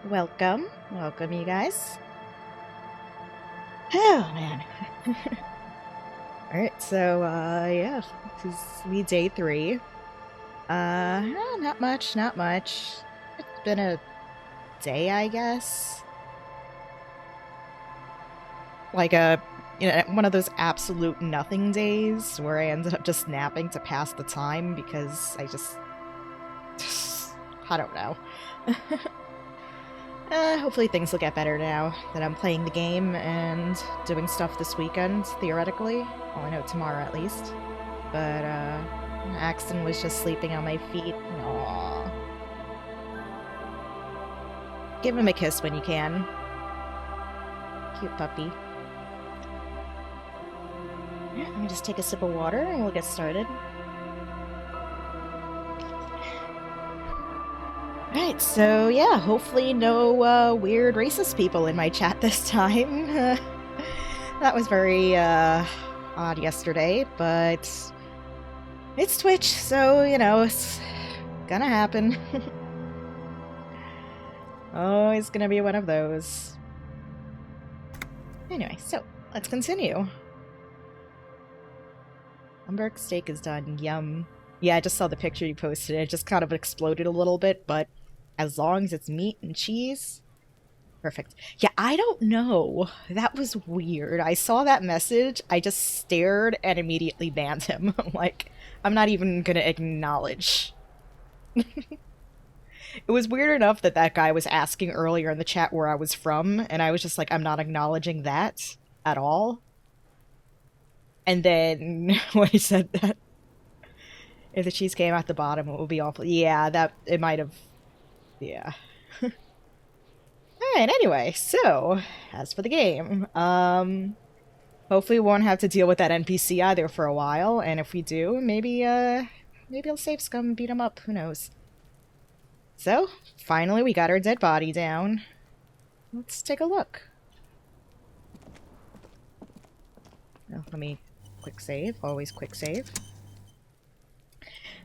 Welcome. Welcome, you guys. Oh, man. Alright, so, yeah. This is me day 3. Not much, not much. It's been a day, I guess. Like one of those absolute nothing days where I ended up just napping to pass the time because I don't know. Hopefully things will get better now that I'm playing the game and doing stuff this weekend, theoretically. Well, I know tomorrow at least. But, Axton was just sleeping on my feet. Aww. Give him a kiss when you can. Cute puppy. Let me just take a sip of water and we'll get started. Right, so yeah, hopefully no weird racist people in my chat this time. That was very odd yesterday, but it's Twitch, so, you know, it's gonna happen. Oh, it's gonna be one of those. Anyway, so, let's continue. Hamburg steak is done. Yum. Yeah, I just saw the picture you posted. It just kind of exploded a little bit, but as long as it's meat and cheese, perfect. Yeah, I don't know. That was weird. I saw that message, I just stared and immediately banned him. Like, I'm not even gonna acknowledge. It was weird enough that that guy was asking earlier in the chat where I was from, and I was just like, I'm not acknowledging that at all. And then when he said that, if the cheese came at the bottom, it would be awful. Yeah, it might have. Yeah. Alright, anyway, so, as for the game, hopefully we won't have to deal with that NPC either for a while, and if we do, maybe I'll save Scum and beat him up, who knows. So, finally we got our dead body down. Let's take a look. Oh, let me quick save, always quick save.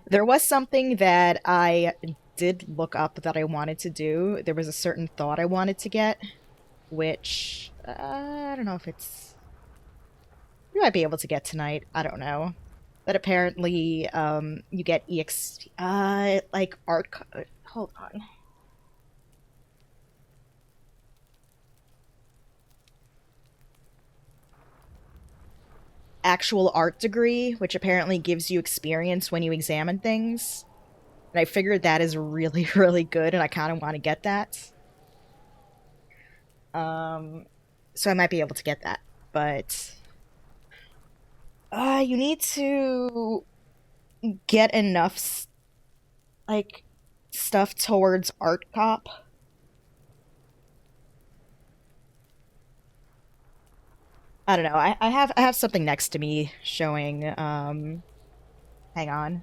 There was something that I did look up that I wanted to do. There was a certain thought I wanted to get, which, I don't know if it's... You might be able to get tonight, I don't know. But apparently, you get like art... Hold on. Actual art degree, which apparently gives you experience when you examine things. And I figured that is really, really good, and I kind of want to get that. So I might be able to get that, but... you need to get enough, like, stuff towards Art Cop. I don't know, I have something next to me showing, hang on.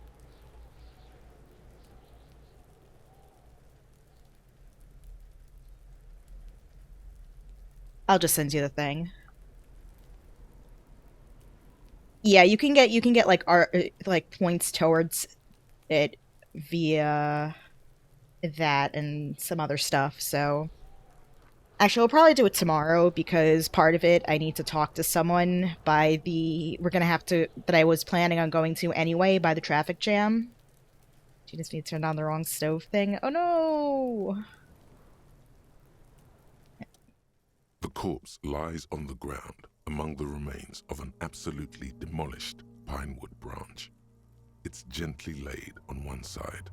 I'll just send you the thing. Yeah, you can get like art, like points towards it via that and some other stuff, so... Actually, we'll probably do it tomorrow, because part of it I need to talk to someone by the... We're gonna have to... That I was planning on going to anyway, by the traffic jam. She just need to turn on the wrong stove thing. Oh no! The corpse lies on the ground among the remains of an absolutely demolished pinewood branch. It's gently laid on one side.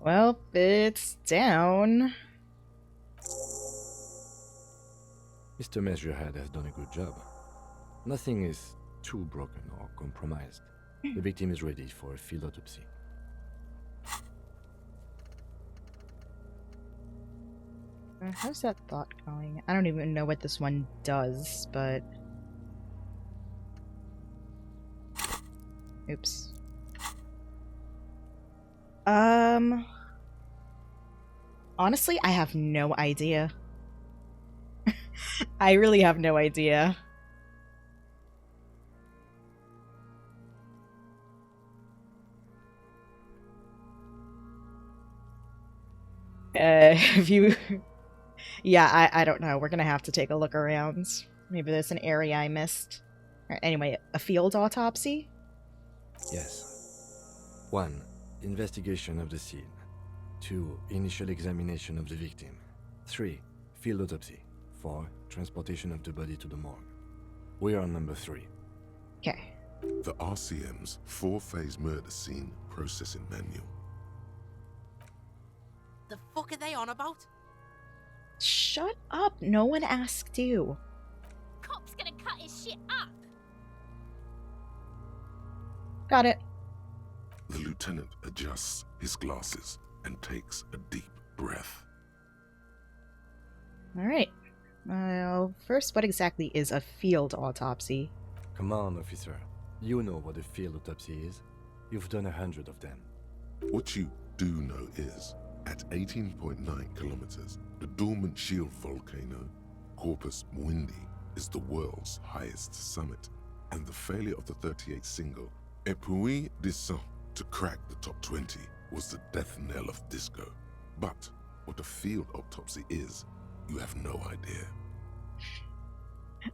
Well, it's down. Mr. Measurehead has done a good job. Nothing is too broken or compromised. The victim is ready for a field autopsy. How's that thought going? I don't even know what this one does, but... Oops. Honestly, I have no idea. I really have no idea. If you, yeah, I don't know. We're gonna have to take a look around. Maybe there's an area I missed. Anyway, a field autopsy. Yes. 1. Investigation of the scene. 2. Initial examination of the victim. 3. Field autopsy. 4. Transportation of the body to the morgue. We are on number 3. Okay. The RCM's 4-phase murder scene processing manual. The fuck are they on about? Shut up. No one asked you. Cop's gonna cut his shit up. Got it. The lieutenant adjusts his glasses and takes a deep breath. All right. First, what exactly is a field autopsy? Come on, officer. You know what a field autopsy is. You've done 100 of them. What you do know is, at 18.9 kilometers, the dormant shield volcano, Corpus Muindi, is the world's highest summit, and the failure of the 38 single, Et puis descend, to crack the top 20 was the death knell of disco. But what a field autopsy is, you have no idea.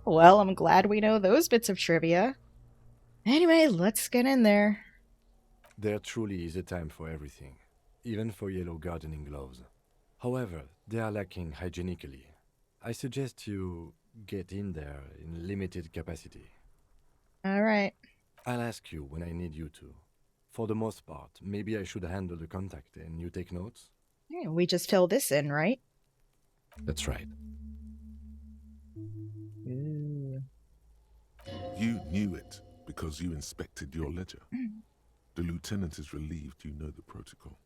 Well, I'm glad we know those bits of trivia. Anyway, let's get in there. There truly is a time for everything, even for yellow gardening gloves. However, they are lacking hygienically. I suggest you get in there in limited capacity. All right. I'll ask you when I need you to. For the most part, maybe I should handle the contact and you take notes? Yeah, we just fill this in, right? That's right. Ooh. You knew it because you inspected your ledger. The lieutenant is relieved you know the protocol.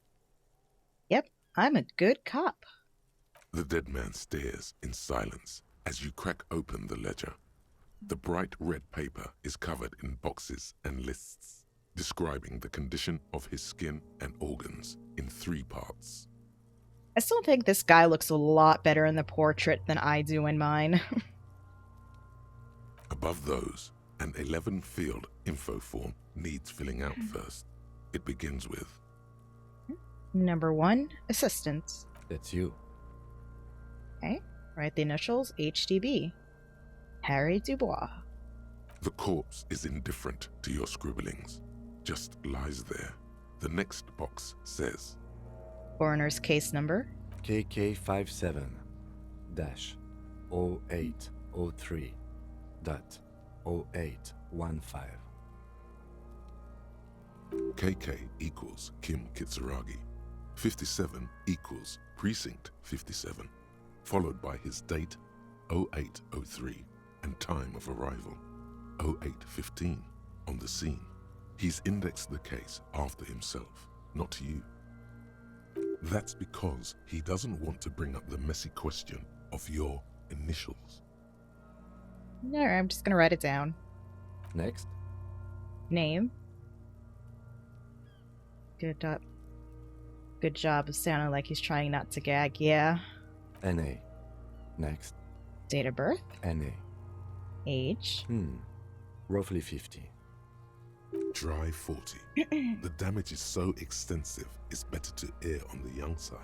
Yep, I'm a good cop. The dead man stares in silence as you crack open the ledger. The bright red paper is covered in boxes and lists, describing the condition of his skin and organs in 3 parts. I still think this guy looks a lot better in the portrait than I do in mine. Above those, an 11-field info form needs filling out first. It begins with Number 1, assistant. That's you. Okay, write the initials HDB. Harry Dubois. the corpse is indifferent to your scribblings, just lies there. The next box says Coroner's case number. KK57 0803 0815. KK equals Kim Kitsuragi. 57 equals Precinct 57, followed by his date 0803 and time of arrival 0815 on the scene. He's indexed the case after himself, not you. That's because he doesn't want to bring up the messy question of your initials. No, I'm just gonna write it down. Next, Name. Good job of sounding like he's trying not to gag, yeah. NA. Next, Date of birth. NA. Age. Roughly 50. Dry 40. The damage is so extensive, it's better to err on the young side.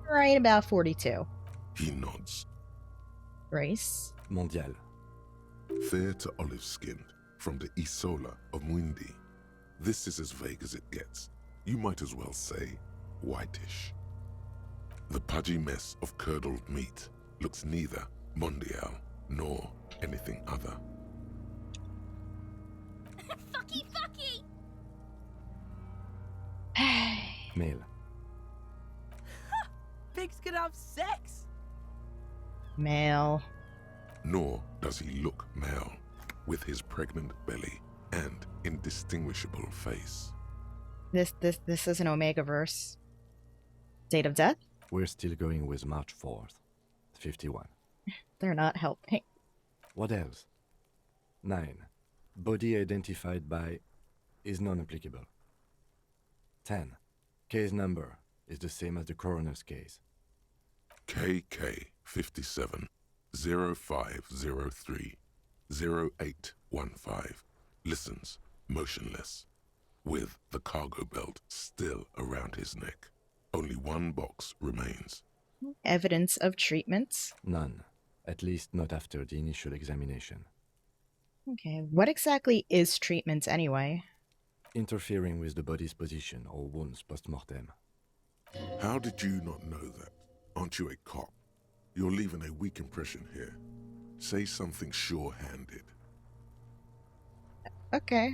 Right about 42. He nods. Race. Mondial. Fair to olive-skinned, from the Isola of Muindi. This is as vague as it gets. You might as well say whitish. The pudgy mess of curdled meat looks neither mondial nor anything other. Fucky, fucky! Male. Pigs can have sex! Male. Nor does he look male, with his pregnant belly and indistinguishable face. This is an Omega verse. Date of death? We're still going with March 4th. 51. They're not helping. What else? 9. Body identified by is non-applicable. 10. Case number is the same as the coroner's case. KK 57 0503 0815 listens motionless. with the cargo belt still around his neck. Only one box remains. Evidence of treatments. None. At least not after the initial examination. Okay, what exactly is treatments anyway? Interfering with the body's position or wounds post-mortem. How did you not know that? Aren't you a cop? You're leaving a weak impression here. Say something sure-handed. Okay,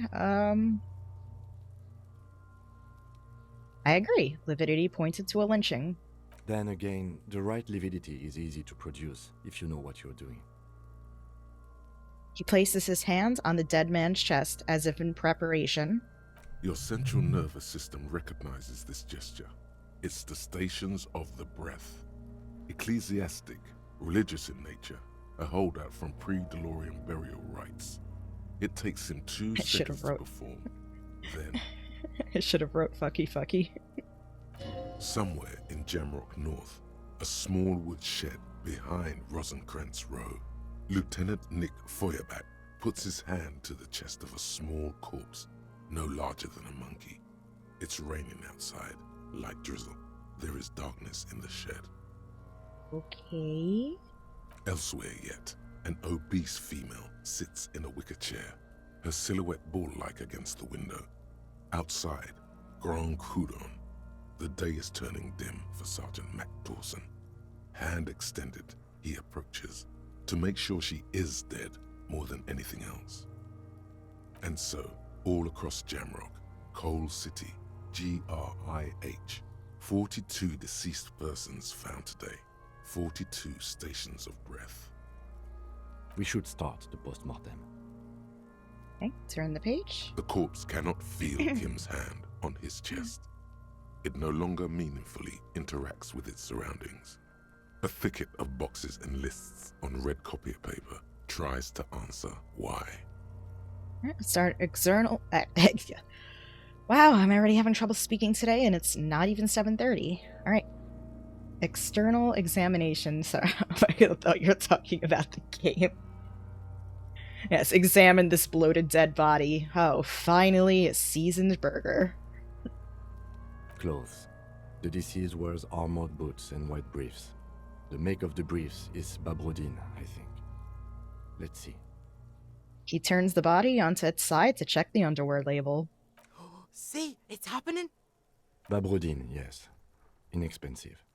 I agree. Lividity pointed to a lynching. Then again, the right lividity is easy to produce if you know what you're doing. He places his hand on the dead man's chest as if in preparation. Your central nervous system recognizes this gesture. It's the stations of the breath. Ecclesiastic, religious in nature, a holdout from pre-DeLorean burial rites. It takes him 2 I should've seconds to wrote. perform. Then, I should have wrote fucky fucky. somewhere in Jamrock North, a small wood shed behind Rosencrantz Row, Lieutenant Nick Feuerbach puts his hand to the chest of a small corpse, no larger than a monkey. It's raining outside, light drizzle. There is darkness in the shed. Okay. Elsewhere yet, an obese female sits in a wicker chair, her silhouette bull-like against the window. Outside, Grand Coudon. The day is turning dim for Sergeant Mac Dawson. Hand extended, he approaches, to make sure she is dead more than anything else. And so, all across Jamrock, Coal City, GRIH, 42 deceased persons found today, 42 stations of breath. We should start the post-mortem. Okay, turn the page. The corpse cannot feel Kim's hand on his chest. It no longer meaningfully interacts with its surroundings. A thicket of boxes and lists on red copier paper tries to answer why. Alright, start external. Wow, I'm already having trouble speaking today, and it's not even 7:30. All right. External examination. Sorry, I thought you were talking about the game. Yes, examine this bloated dead body. Oh, finally, a seasoned burger. Clothes. The deceased wears armored boots and white briefs. The make of the briefs is Babrodine, I think. Let's see. He turns the body onto its side to check the underwear label. See, it's happening. Babrodine, yes. Inexpensive.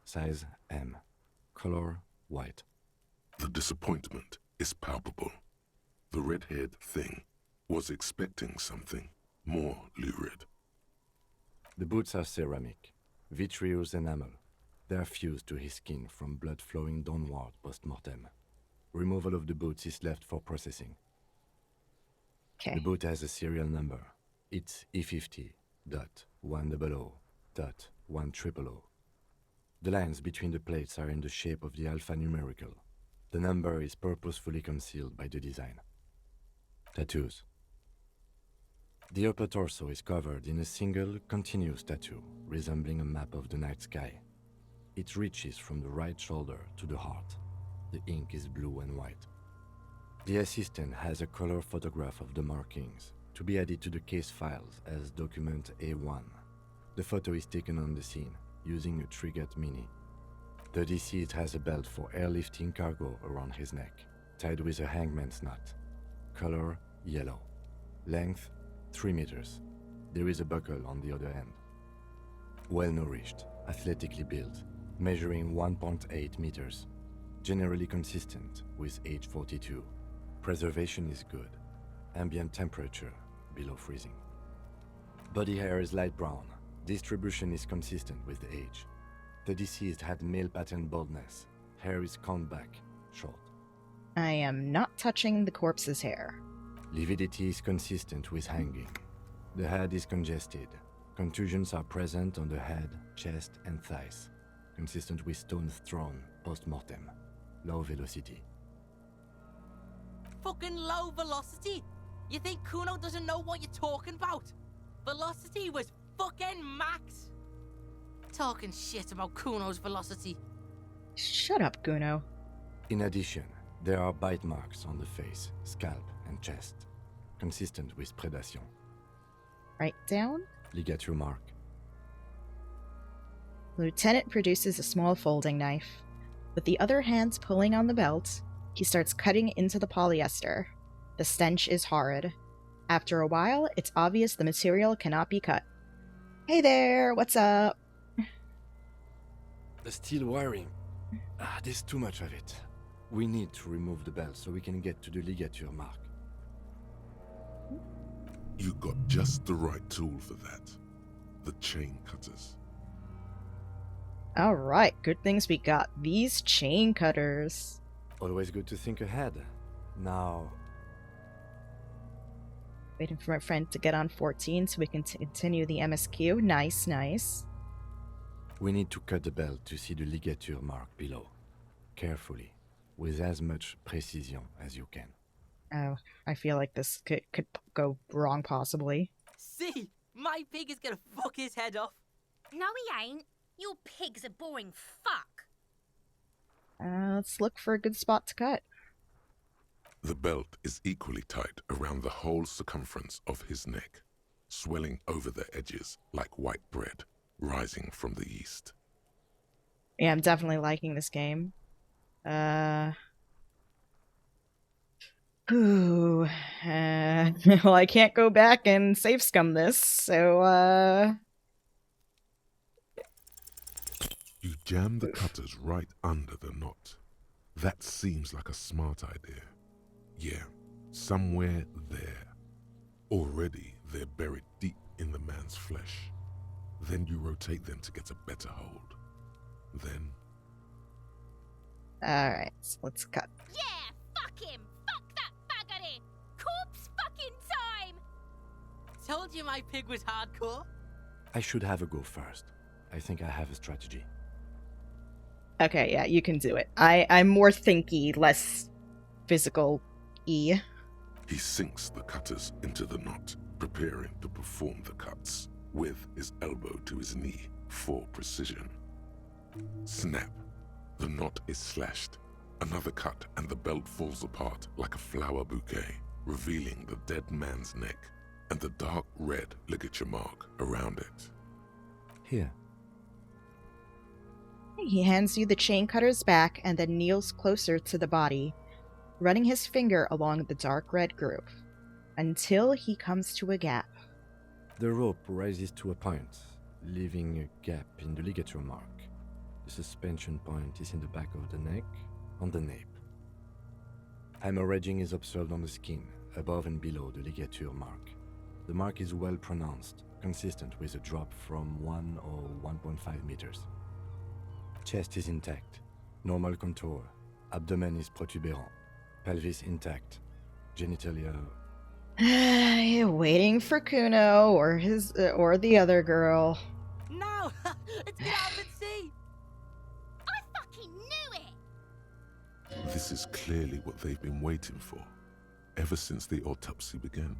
Size M. Color white. The disappointment is palpable. The red-haired thing was expecting something more lurid. The boots are ceramic, vitreous enamel. They are fused to his skin from blood flowing downward post-mortem. Removal of the boots is left for processing. Okay. The boot has a serial number. It's E50.100.100. The lines between the plates are in the shape of the alphanumerical. The number is purposefully concealed by the design. Tattoos. The upper torso is covered in a single, continuous tattoo, resembling a map of the night sky. It reaches from the right shoulder to the heart. The ink is blue and white. The assistant has a color photograph of the markings, to be added to the case files as document A1. The photo is taken on the scene, using a Trigat Mini. The deceased has a belt for airlifting cargo around his neck, tied with a hangman's knot. Color yellow. Length 3 meters. There is a buckle on the other end. Well-nourished, athletically built, measuring 1.8 meters. Generally consistent with age 42. Preservation is good. Ambient temperature below freezing. Body hair is light brown. Distribution is consistent with the age. The deceased had male pattern baldness. Hair is combed back, short. I am not touching the corpse's hair. Lividity is consistent with hanging. The head is congested. Contusions are present on the head, chest, and thighs. Consistent with stones thrown post-mortem. Low velocity. Fucking low velocity? You think Kuno doesn't know what you're talking about? Velocity was fucking max. Talking shit about Kuno's velocity. Shut up, Guno. In addition, there are bite marks on the face, scalp, and chest. Consistent with predation. Write down. Ligature mark. The lieutenant produces a small folding knife. With the other hand pulling on the belt, he starts cutting into the polyester. The stench is horrid. After a while, it's obvious the material cannot be cut. Hey there, what's up? The steel wiring. There's too much of it. We need to remove the belt so we can get to the ligature mark. You got just the right tool for that. The chain cutters. Alright, good things we got these chain cutters. Always good to think ahead. Now, Waiting for my friend to get on 14 so we can continue the MSQ. Nice, nice. we need to cut the belt to see the ligature mark below. Carefully, with as much precision as you can. Oh, I feel like this could go wrong, possibly. See, my pig is gonna fuck his head off. No, he ain't. Your pig's a boring fuck. Let's look for a good spot to cut. The belt is equally tight around the whole circumference of his neck, swelling over the edges like white bread rising from the east. Yeah, I'm definitely liking this game. Ooh. Well, I can't go back and save scum this, so, You jam the cutters right under the knot. That seems like a smart idea. Yeah, somewhere there. Already they're buried deep in the man's flesh. Then you rotate them to get a better hold. Then Alright, so let's cut. Yeah, fuck him. Fuck that faggoty. Corpse fucking time. Told you my pig was hardcore. I should have a go first. I think I have a strategy. Okay, yeah, you can do it. I'm more thinky, less physical-y. he sinks the cutters into the knot, preparing to perform the cuts, with his elbow to his knee for precision. Snap. The knot is slashed. Another cut and the belt falls apart like a flower bouquet, revealing the dead man's neck and the dark red ligature mark around it. Here. He hands you the chain cutters back and then kneels closer to the body, running his finger along the dark red groove, until he comes to a gap. The rope rises to a point, leaving a gap in the ligature mark. The suspension point is in the back of the neck, on the nape. Hemorrhaging is observed on the skin, above and below the ligature mark. The mark is well pronounced, consistent with a drop from 1 or 1.5 meters. Chest is intact, normal contour, abdomen is protuberant, pelvis intact, genitalia. You're waiting for Kuno or his or the other girl. No, let's get out and see. I fucking knew it. This is clearly what they've been waiting for, ever since the autopsy began.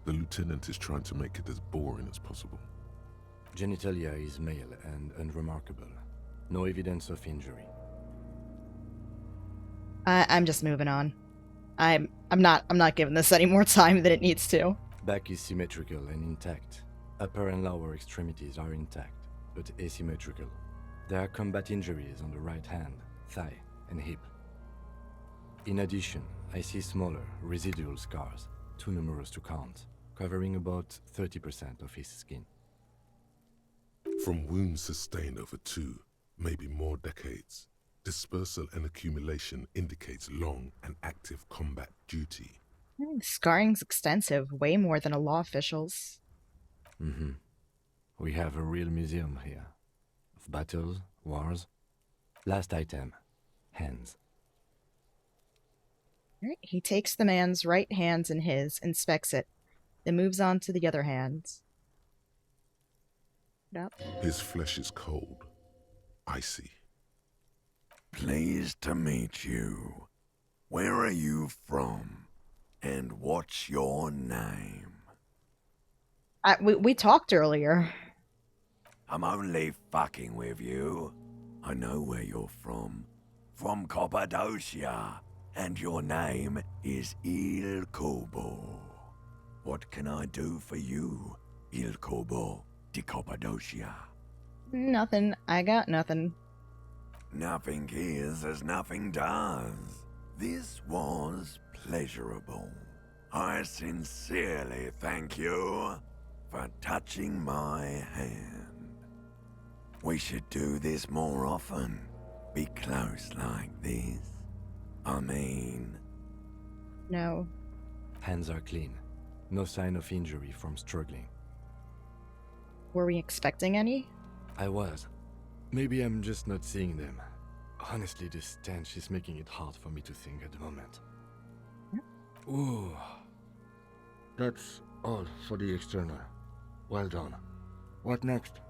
The lieutenant is trying to make it as boring as possible. Genitalia is male and unremarkable. No evidence of injury. I'm just moving on. I'm not giving this any more time than it needs to. Back is symmetrical and intact. Upper and lower extremities are intact, but asymmetrical. There are combat injuries on the right hand, thigh, and hip. In addition, I see smaller, residual scars, too numerous to count, covering about 30% of his skin. From wounds sustained over 2, maybe more decades, dispersal and accumulation indicates long and active combat duty. Scarring's extensive, way more than a law official's. We have a real museum here. Of battles, wars. Last item, hands. Alright, he takes the man's right hand in his, inspects it, then moves on to the other hand. Yep. His flesh is cold, icy. Pleased to meet you. Where are you from? And what's your name? We talked earlier. I'm only fucking with you. I know where you're from. From Cappadocia. And your name is Il Kobo. What can I do for you, Il Kobo di Cappadocia? Nothing. I got nothing. Nothing is as nothing does. This was pleasurable. I sincerely thank you for touching my hand. We should do this more often. Be close like this. I mean, No. Hands are clean. No sign of injury from struggling. Were we expecting any? I was. Maybe I'm just not seeing them. Honestly, this stench is making it hard for me to think at the moment. Ooh. That's all for the external. Well done. What next?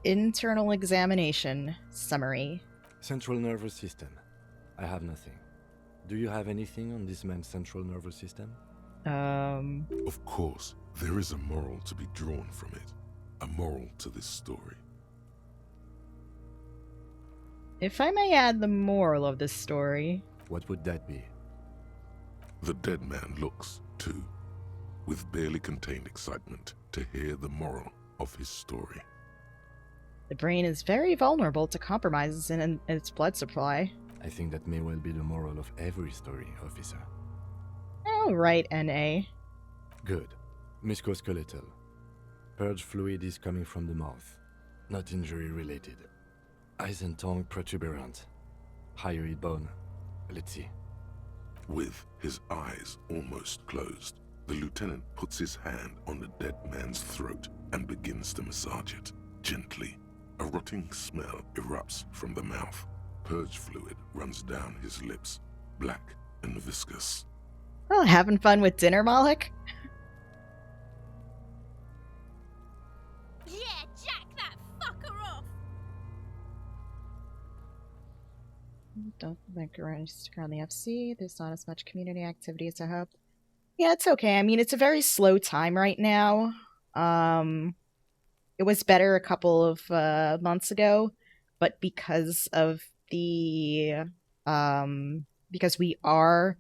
Internal examination. Summary. Central nervous system. I have nothing. Do you have anything on this man's central nervous system? Of course, there is a moral to be drawn from it. A moral to this story. If I may add the moral of this story. What would that be? The dead man looks, too, with barely contained excitement to hear the moral of his story. The brain is very vulnerable to compromises in its blood supply. I think that may well be the moral of every story, officer. All right, N.A. Good. Musculoskeletal. Purge fluid is coming from the mouth. Not injury related. Eyes and tongue protuberant. Hyoid bone. Let's see. With his eyes almost closed, the lieutenant puts his hand on the dead man's throat and begins to massage it, gently. A rotting smell erupts from the mouth. Purge fluid runs down his lips, black and viscous. Oh, having fun with dinner, Moloch? Yeah, jack that fucker off! Don't think around the FC. There's not as much community activity as I hoped. Yeah, it's okay. I mean, it's a very slow time right now. It was better a couple of months ago, but because we are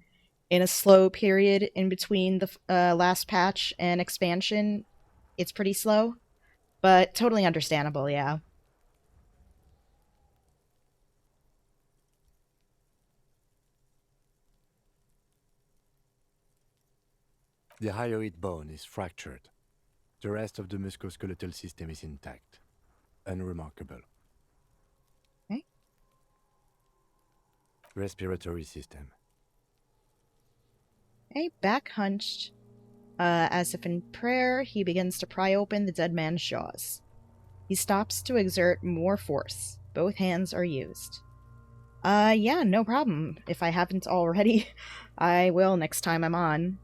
in a slow period in between the last patch and expansion, it's pretty slow, but totally understandable. Yeah. The hyoid bone is fractured. The rest of the musculoskeletal system is intact. Unremarkable. Okay. Respiratory system. Okay, back hunched. As if in prayer, he begins to pry open the dead man's jaws. He stops to exert more force. Both hands are used. Yeah, no problem. If I haven't already, I will next time I'm on.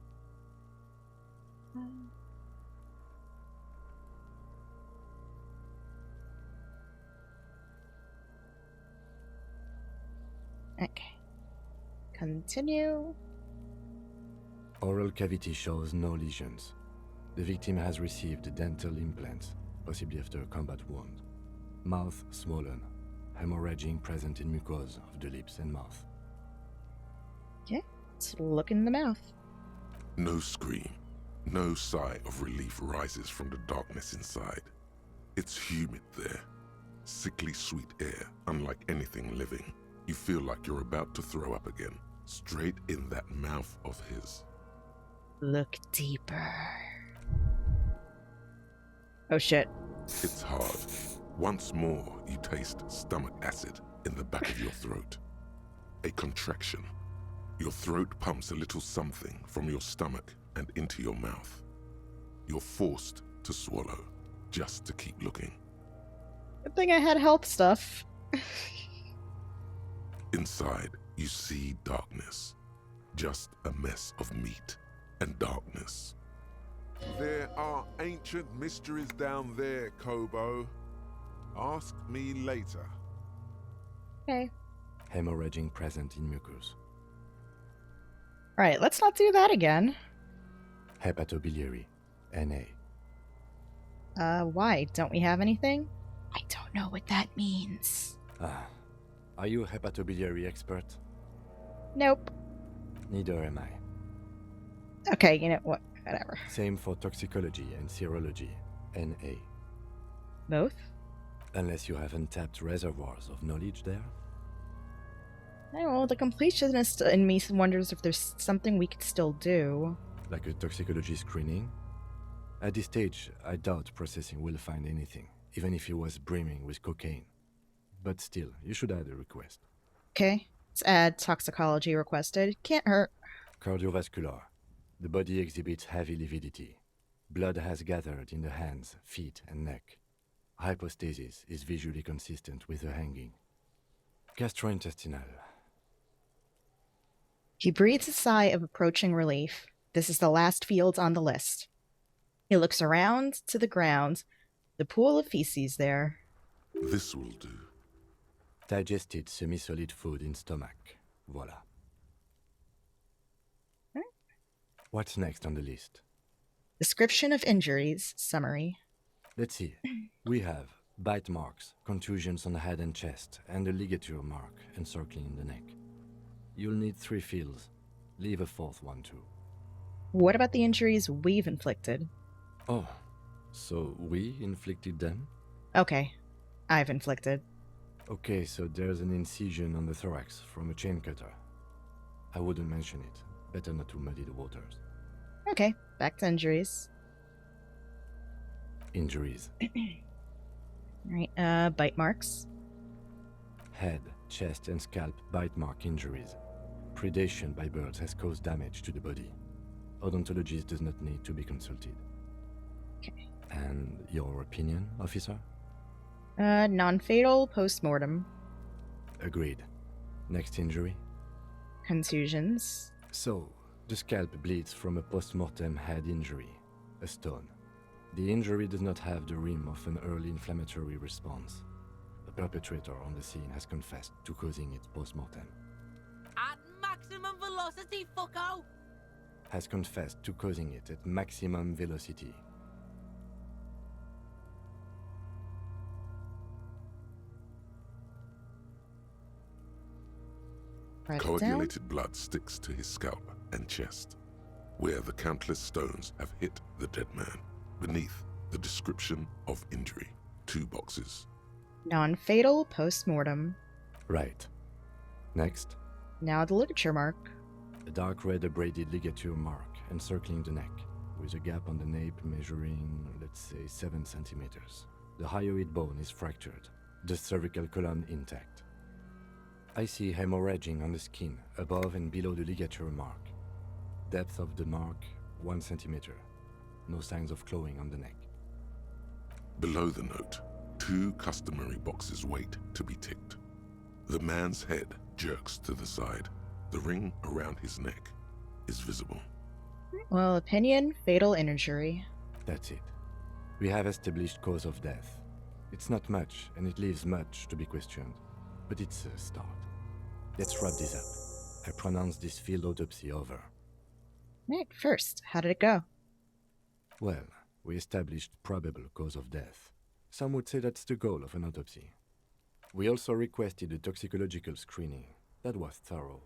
Okay. Continue. Oral cavity shows no lesions. The victim has received dental implants, possibly after a combat wound. Mouth swollen. Hemorrhaging present in mucosa of the lips and mouth. Okay, let's look in the mouth. No scream, no sigh of relief rises from the darkness inside. It's humid there. Sickly sweet air, unlike anything living. You feel like you're about to throw up again, straight in that mouth of his. Look deeper. Oh shit. It's hard. Once more, you taste stomach acid in the back of your throat. A contraction. Your throat pumps a little something from your stomach and into your mouth. You're forced to swallow, just to keep looking. Good thing I had health stuff. Inside, you see darkness. Just a mess of meat and darkness. There are ancient mysteries down there, Kobo. Ask me later. Okay. Hemorrhaging present in mucus. Alright, let's not do that again. Hepatobiliary. NA. Why? Don't we have anything? I don't know what that means. Ah. Are you a hepatobiliary expert? Nope. Neither am I. Okay, you know what? Whatever. Same for toxicology and serology, NA. Both? Unless you have untapped reservoirs of knowledge there. Well, the completionist in me wonders if there's something we could still do. Like a toxicology screening. At this stage, I doubt processing will find anything, even if he was brimming with cocaine. But still, you should add a request. Okay, let's add toxicology requested. Can't hurt. Cardiovascular. The body exhibits heavy lividity. Blood has gathered in the hands, feet, and neck. Hypostasis is visually consistent with the hanging. Gastrointestinal. He breathes a sigh of approaching relief. This is the last field on the list. He looks around to the ground. The pool of feces there. This will do. Digested semi-solid food in stomach. Voila. What's next on the list? Description of injuries. Summary. Let's see. We have bite marks, contusions on the head and chest, and a ligature mark encircling the neck. You'll need 3 fields. Leave a 4th one too. What about the injuries we've inflicted? Oh, so we inflicted them? Okay, I've inflicted. Okay, so there's an incision on the thorax from a chain cutter. I wouldn't mention it. Better not to muddy the waters. Okay, back to injuries. Injuries. Alright, bite marks. Head, chest, and scalp bite mark injuries. Predation by birds has caused damage to the body. Odontologist does not need to be consulted. Okay. And your opinion, officer? Non-fatal post-mortem. Agreed. Next injury? Contusions. So, the scalp bleeds from a post-mortem head injury, a stone. The injury does not have the rim of an early inflammatory response. The perpetrator on the scene has confessed to causing it post-mortem. At maximum velocity, fucko! Has confessed to causing it at maximum velocity. Write it down. Coagulated blood sticks to his scalp and chest, where the countless stones have hit the dead man. Beneath, the description of injury. 2 boxes. Non-fatal post-mortem. Right. Next, Now the ligature mark. a dark red abraded ligature mark encircling the neck, with a gap on the nape measuring, let's say, 7 centimeters. The hyoid bone is fractured, the cervical column intact. I see hemorrhaging on the skin, above and below the ligature mark. Depth of the mark, 1 centimeter. No signs of clawing on the neck. Below the note, 2 customary boxes wait to be ticked. The man's head jerks to the side. The ring around his neck is visible. Well, opinion, fatal injury. That's it. We have established cause of death. It's not much, and it leaves much to be questioned. But it's a start. Let's wrap this up. I pronounce this field autopsy over. Right, first, how did it go? Well, we established probable cause of death. Some would say that's the goal of an autopsy. We also requested a toxicological screening. That was thorough.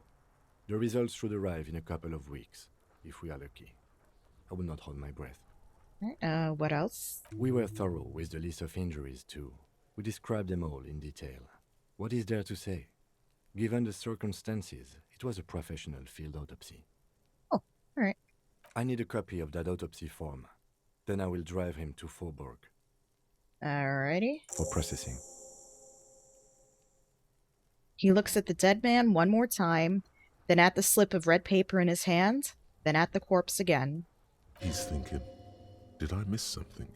The results should arrive in a couple of weeks, if we are lucky. I will not hold my breath. Right, what else? We were thorough with the list of injuries, too. We described them all in detail. What is there to say? Given the circumstances, it was a professional field autopsy. Oh, alright. I need a copy of that autopsy form. Then I will drive him to Faubourg Alrighty. for processing. He looks at the dead man one more time, then at the slip of red paper in his hand, then at the corpse again. He's thinking, did I miss something?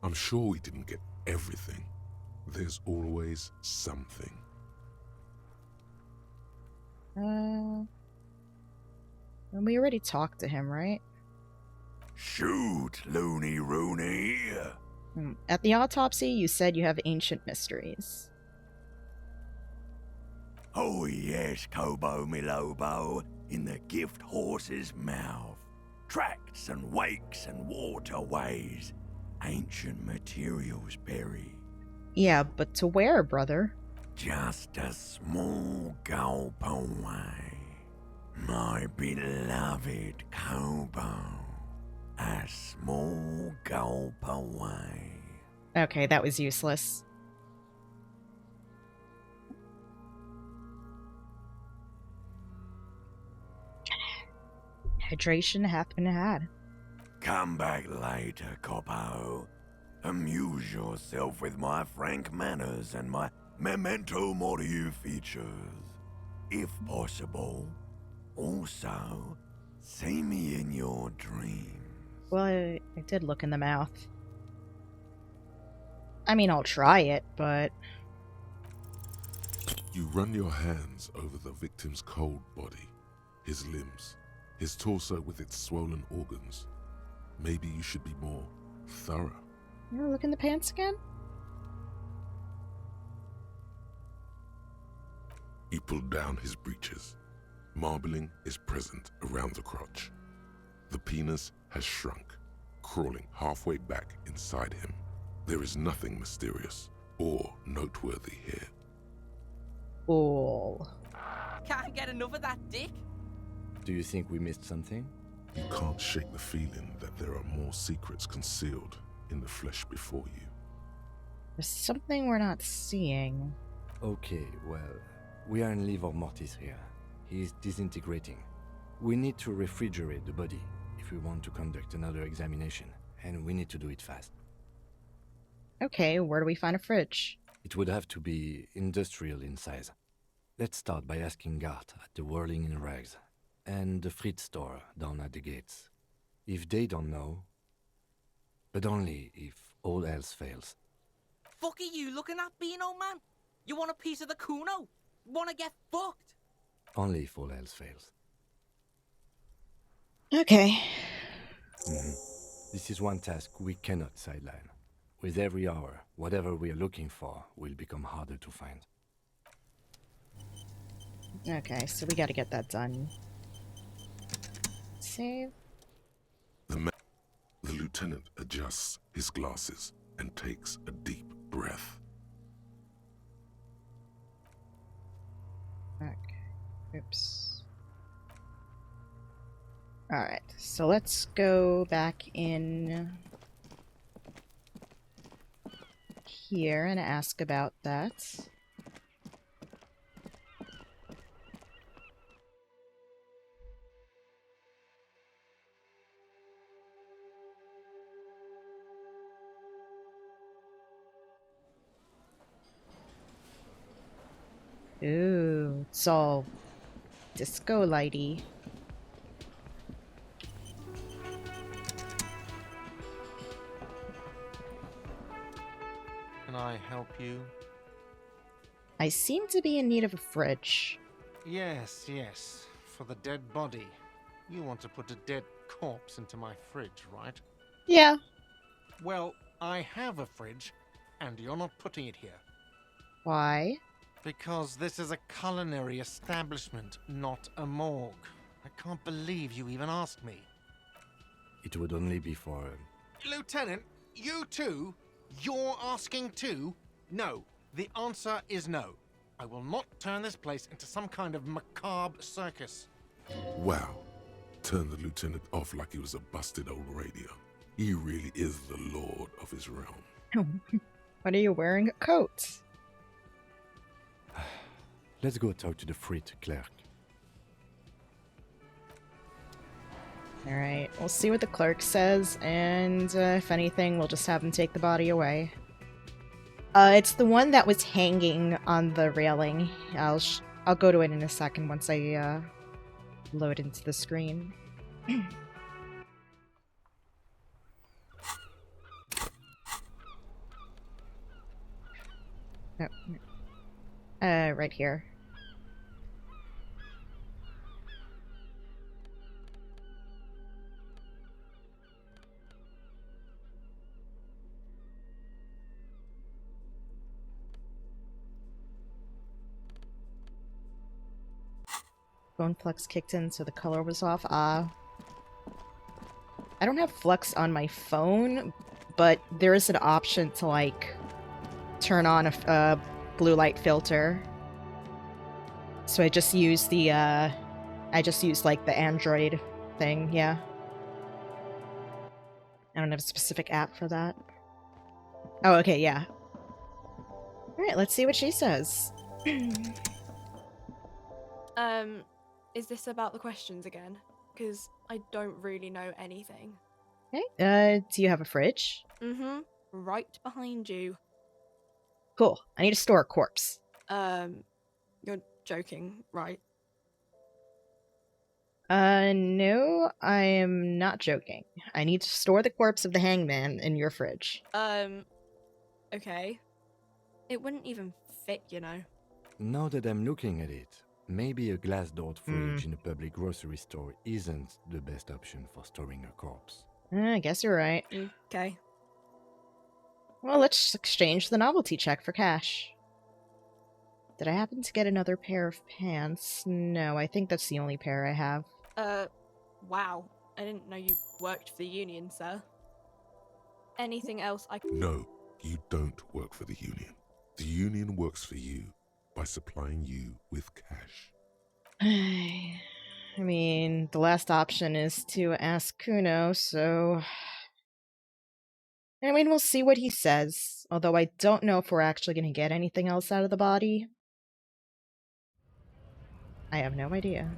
I'm sure we didn't get everything. There's always something. And we already talked to him, right? Shoot, Looney Rooney. At the autopsy, you said you have ancient mysteries. Oh yes, Kobo Milobo, in the gift horse's mouth. Tracts and wakes and waterways. Ancient materials buried. Yeah, but to where, brother? Just a small gulp away. My beloved Kobo. A small gulp away. Okay, that was useless. Hydration hath been had. Come back later, Kobo. Amuse yourself with my frank manners and my memento mori features. If possible. Also, see me in your dreams. Well, I did look in the mouth. I mean, I'll try it, but... You run your hands over the victim's cold body, his limbs, his torso with its swollen organs. Maybe you should be more thorough. You look in the pants again? He pulled down his breeches. Marbling is present around the crotch. The penis has shrunk, crawling halfway back inside him. There is nothing mysterious or noteworthy here. Cool. Can't get enough of that dick. Do you think we missed something? You can't shake the feeling that there are more secrets concealed in the flesh before you. There's something we're not seeing. Okay, well, we are in livor mortis here. He is disintegrating. We need to refrigerate the body if we want to conduct another examination, and we need to do it fast. Okay, where do we find a fridge? It would have to be industrial in size. Let's start by asking Gart at the Whirling in Rags and the Fritz store down at the gates. If they don't know, but only if all else fails. Fuck are you looking at, Beano man? You want a piece of the Kuno? Wanna get fucked? Only if all else fails. Okay. This is one task we cannot sideline. With every hour, whatever we are looking for will become harder to find. Okay, so we gotta get that done. Save. The lieutenant adjusts his glasses and takes a deep breath. Okay. Oops. Alright, so let's go back in here and ask about that. Ooh, it's all disco lighty. Can I help you? I seem to be in need of a fridge. Yes, yes. For the dead body. You want to put a dead corpse into my fridge, right? Yeah. Well, I have a fridge, and you're not putting it here. Why? Because this is a culinary establishment, not a morgue. I can't believe you even asked me. It would only be for... Lieutenant, you too? You're asking too? No. The answer is no. I will not turn this place into some kind of macabre circus. Wow. Turned the lieutenant off like he was a busted old radio. He really is the lord of his realm. Why are you wearing a coat? Let's go talk to the Frit clerk. Alright, we'll see what the clerk says, and if anything, we'll just have him take the body away. It's the one that was hanging on the railing. I'll go to it in a second once I load into the screen. No. Right here. Bone flux kicked in, so the color was off. I don't have flux on my phone, but there is an option to, like, turn on a blue light filter. So I just use the I just used, like, the Android thing, yeah. I don't have a specific app for that. Oh, okay, yeah. Alright, let's see what she says. Is this about the questions again? Because I don't really know anything. Okay, do you have a fridge? Mm-hmm. Right behind you. Cool. I need to store a corpse. You're joking, right? No, I am not joking. I need to store the corpse of the hangman in your fridge. Okay. It wouldn't even fit, you know. Now that I'm looking at it, maybe a glass-doored fridge in a public grocery store isn't the best option for storing a corpse. I guess you're right. Okay. Well, let's exchange the novelty check for cash. Did I happen to get another pair of pants? No, I think that's the only pair I have. Wow. I didn't know you worked for the union, sir. Anything else I can... No, you don't work for the union. The union works for you by supplying you with cash. I mean, the last option is to ask Kuno, so... I mean, we'll see what he says, although I don't know if we're actually going to get anything else out of the body. I have no idea.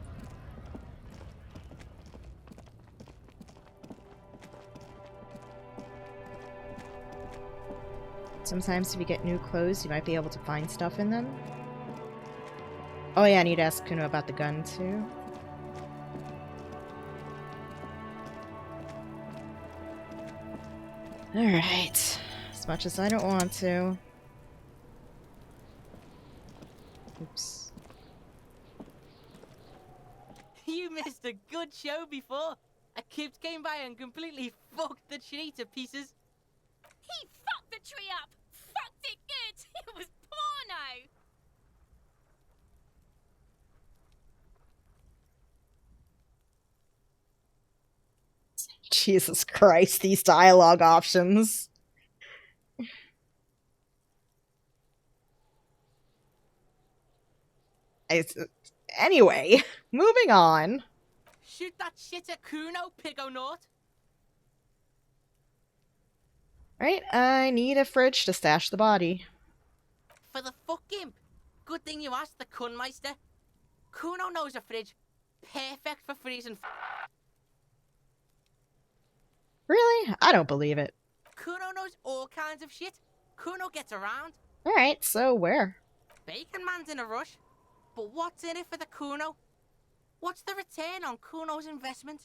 Sometimes if you get new clothes, you might be able to find stuff in them. Oh yeah, I need to ask Kuno about the gun, too. Alright. As much as I don't want to. Oops. You missed a good show before. A kid came by and completely fucked the tree to pieces. He fucked the tree up! Fucked it good! It was porno! Jesus Christ, these dialogue options. Anyway, moving on. Shoot that shit at Kuno, Pigonaut. Right, I need a fridge to stash the body. For the fuck imp. Good thing you asked the Kunmeister. Kuno knows a fridge. Perfect for freezing. Really? I don't believe it. Kuno knows all kinds of shit. Kuno gets around. Alright, so where? Bacon Man's in a rush. But what's in it for the Kuno? What's the return on Kuno's investment?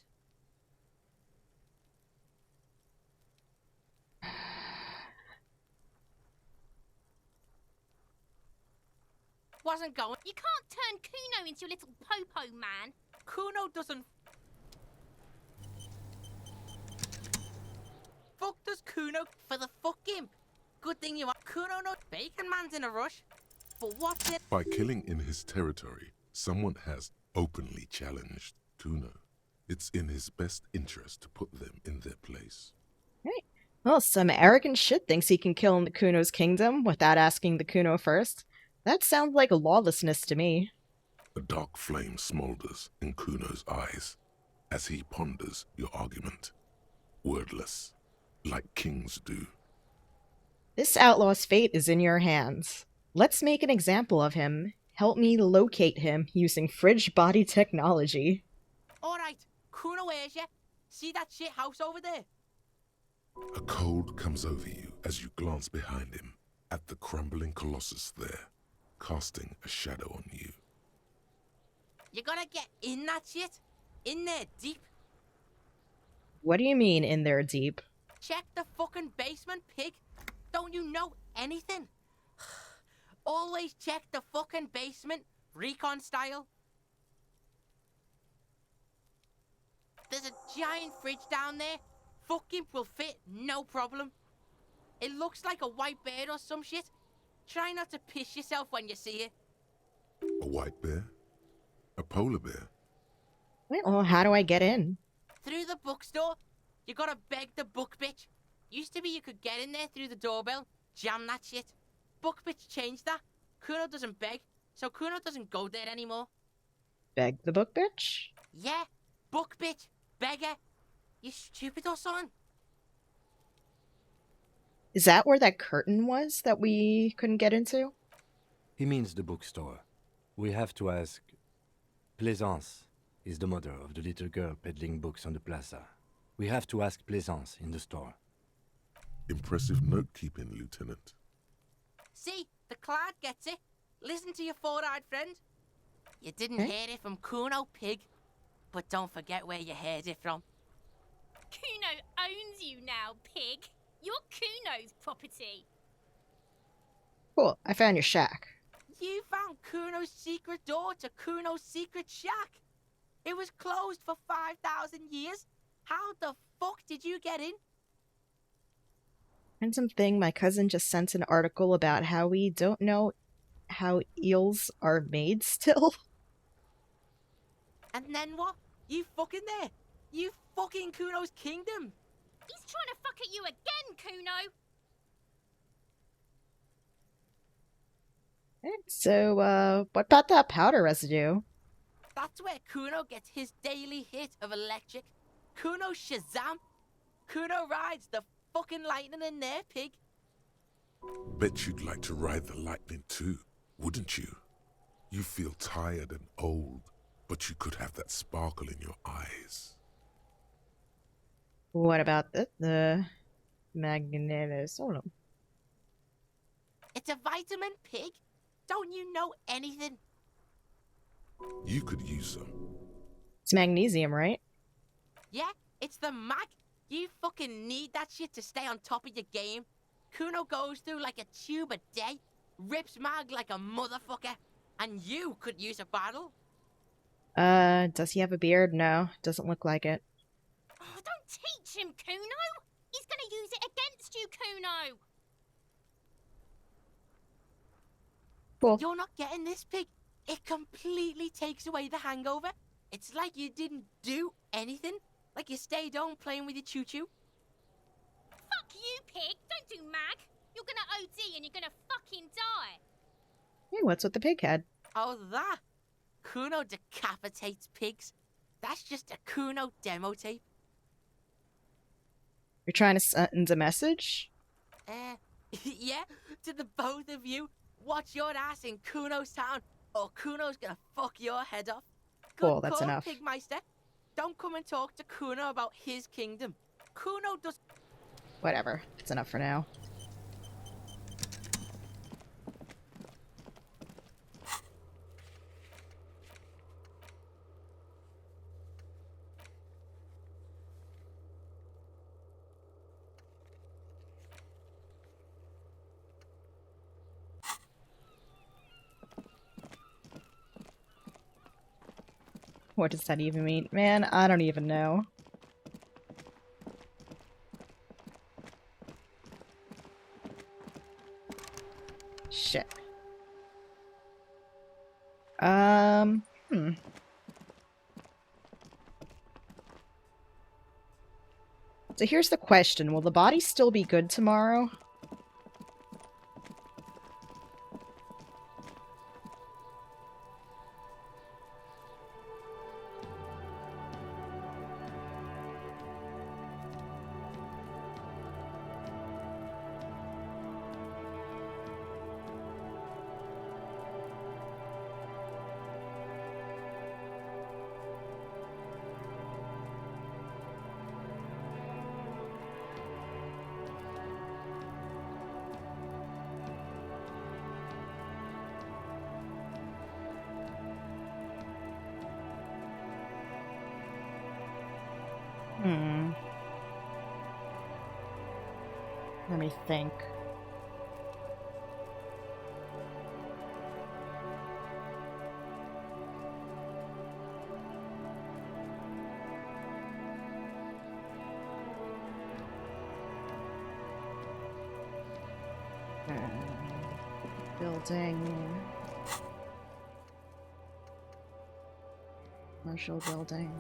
Wasn't going. You can't turn Kuno into a little popo man. Kuno doesn't. Fuck does Kuno for the fuck imp? Good thing you are. Kuno knows Bacon Man's in a rush. But what's it? By killing in his territory, someone has openly challenged Kuno. It's in his best interest to put them in their place. Right. Well, some arrogant shit thinks he can kill in the Kuno's kingdom without asking the Kuno first. That sounds like lawlessness to me. A dark flame smolders in Kuno's eyes as he ponders your argument, wordless, like kings do. This outlaw's fate is in your hands. Let's make an example of him. Help me locate him using fridge body technology. Alright, Kuno hears ya. See that shit house over there? A cold comes over you as you glance behind him at the crumbling colossus there, casting a shadow on you. You gotta get in that shit. In there deep. What do you mean, in there deep? Check the fucking basement, pig. Don't you know anything? Always check the fucking basement, recon style. There's a giant fridge down there. Fucking will fit, no problem. It looks like a white bear or some shit. Try not to piss yourself when you see it. A white bear? A polar bear? Well, how do I get in? Through the bookstore. You gotta beg the book bitch. Used to be you could get in there through the doorbell. Jam that shit. Book bitch changed that. Kuno doesn't beg, so Kuno doesn't go there anymore. Beg the book bitch? Yeah, book bitch, beggar. You stupid or something? Is that where that curtain was that we couldn't get into? He means the bookstore. We have to ask. Plaisance is the mother of the little girl peddling books on the plaza. We have to ask Plaisance in the store. Impressive note-keeping, Lieutenant. See, the clod gets it. Listen to your four-eyed friend. You didn't Okay. hear it from Kuno Pig, but don't forget where you heard it from. Kuno owns you now, pig. You're Kuno's property. Cool, I found your shack. You found Kuno's secret door to Kuno's secret shack. It was closed for 5,000 years. How the fuck did you get in? Random thing, my cousin just sent an article about how we don't know how eels are made still. And then what? You fucking there. You fucking Kuno's kingdom. He's trying to fuck at you again, Kuno. So, what about that powder residue? That's where Kuno gets his daily hit of electric. Kuno Shazam. Kuno rides the fucking lightning in there, pig. Bet you'd like to ride the lightning too, wouldn't you? You feel tired and old, but you could have that sparkle in your eyes. What about the magnetosolum? It's a vitamin, pig. Don't you know anything? You could use some. It's magnesium, right? Yeah, it's the mag. You fucking need that shit to stay on top of your game. Kuno goes through like a tube a day, rips mag like a motherfucker, and you could use a bottle. Does he have a beard? No, doesn't look like it. Oh, don't teach him, Kuno. He's gonna use it against you, Kuno. Cool. You're not getting this, pig. It completely takes away the hangover. It's like you didn't do anything. Like you stayed home playing with your choo-choo. Fuck you, pig. Don't do mag. You're gonna OD and you're gonna fucking die. Hey, what's with the pig head? Oh, that? Kuno decapitates pigs. That's just a Kuno demo tape. You're trying to send a message? Yeah, to the both of you. Watch your ass in Kuno's town, or Kuno's gonna fuck your head off. Good Cool, that's call, enough. Pigmeister. Don't come and talk to Kuno about his kingdom. Kuno does... Whatever, it's enough for now. What does that even mean? Man, I don't even know. Shit. So here's the question. Will the body still be good tomorrow? Let me think. Building. Commercial building.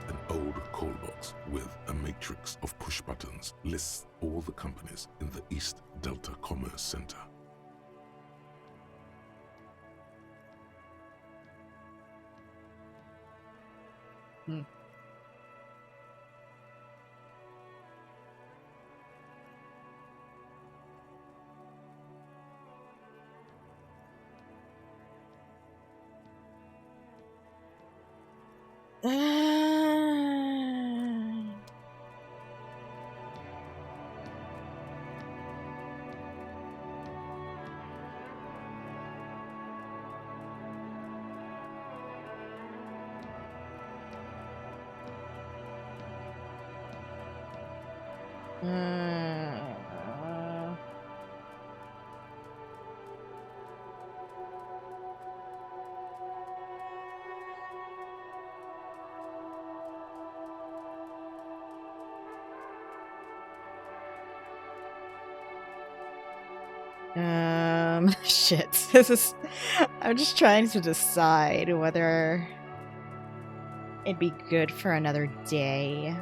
An old call box with a make matrix of push buttons lists all the companies in the East Delta Commerce Center. Hmm. Uh, shit. This is. I'm just trying to decide whether it'd be good for another day.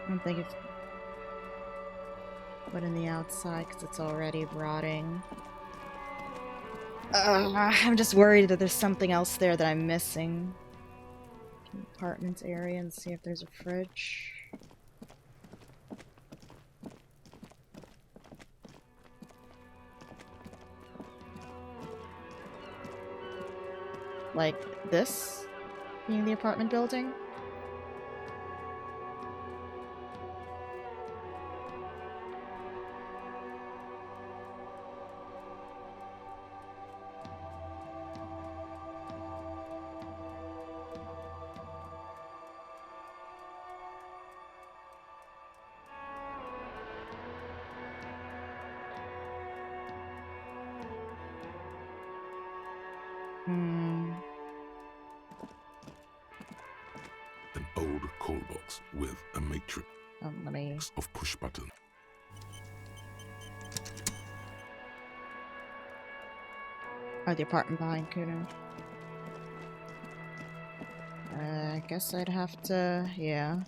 I don't think it's put in the outside because it's already rotting. I'm just worried that there's something else there that I'm missing. Apartments area and see if there's a fridge. Like this being the apartment building? An old call box with a matrix Let me. of push buttons. Oh, the apartment behind Kuno. I guess I'd have to. Yeah.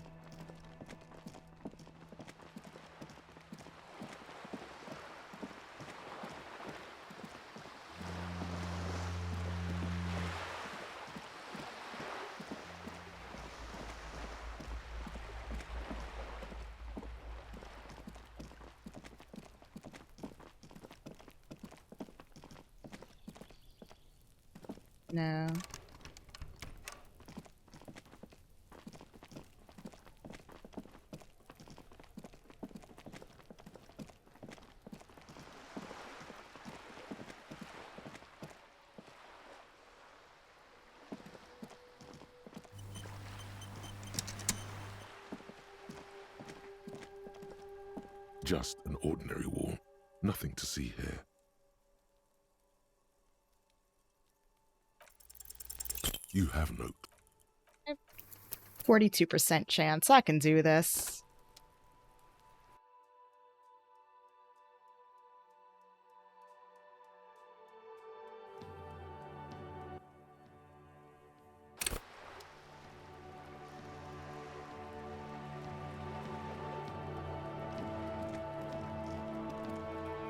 No. Just an ordinary wall. Nothing to see here. You have no 42% chance I can do this.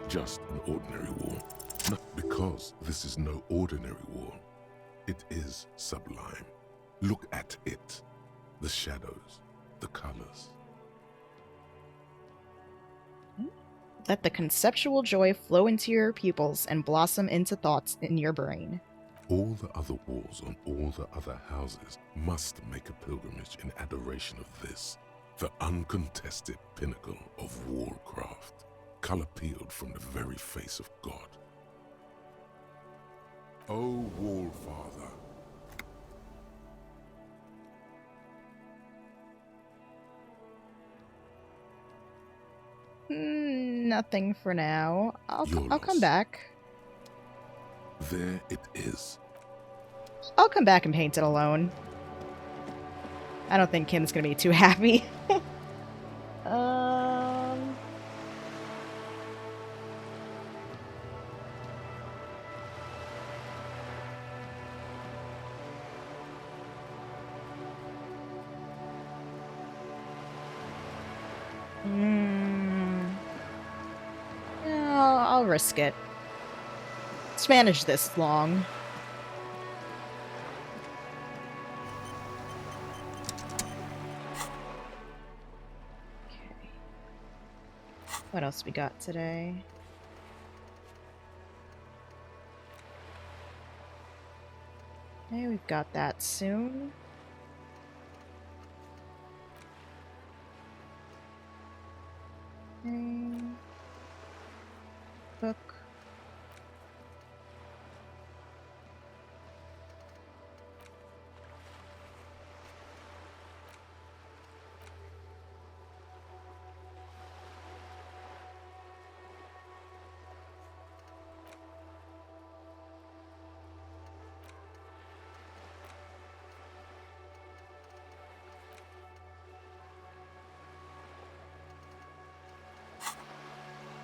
just an ordinary wall. Not because this is no ordinary wall. It is sublime. Look at it. The shadows, the colors. Let the conceptual joy flow into your pupils and blossom into thoughts in your brain. All the other walls on all the other houses must make a pilgrimage in adoration of this, the uncontested pinnacle of wallcraft, color peeled from the very face of God. Oh, Wallfather. Nothing for now. Your I'll come loss. back. There it is. I'll come back and paint it alone. I don't think Kim's gonna be too happy. um. Yeah, I'll risk it. Let's manage this long. Okay. What else we got today? Okay, we've got that soon. Okay. Book.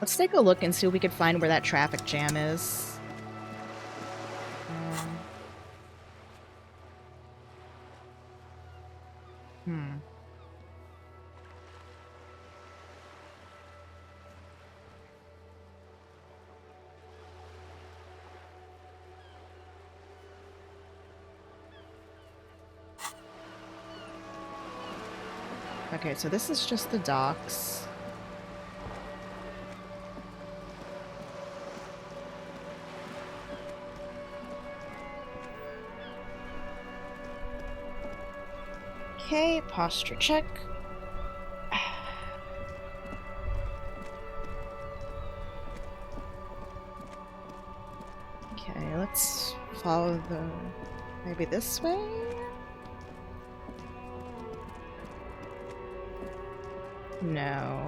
Let's take a look and see if we can find where that traffic jam is. Hmm. Okay, so this is just the docks. Okay, posture check. Okay, let's follow the... maybe this way? No.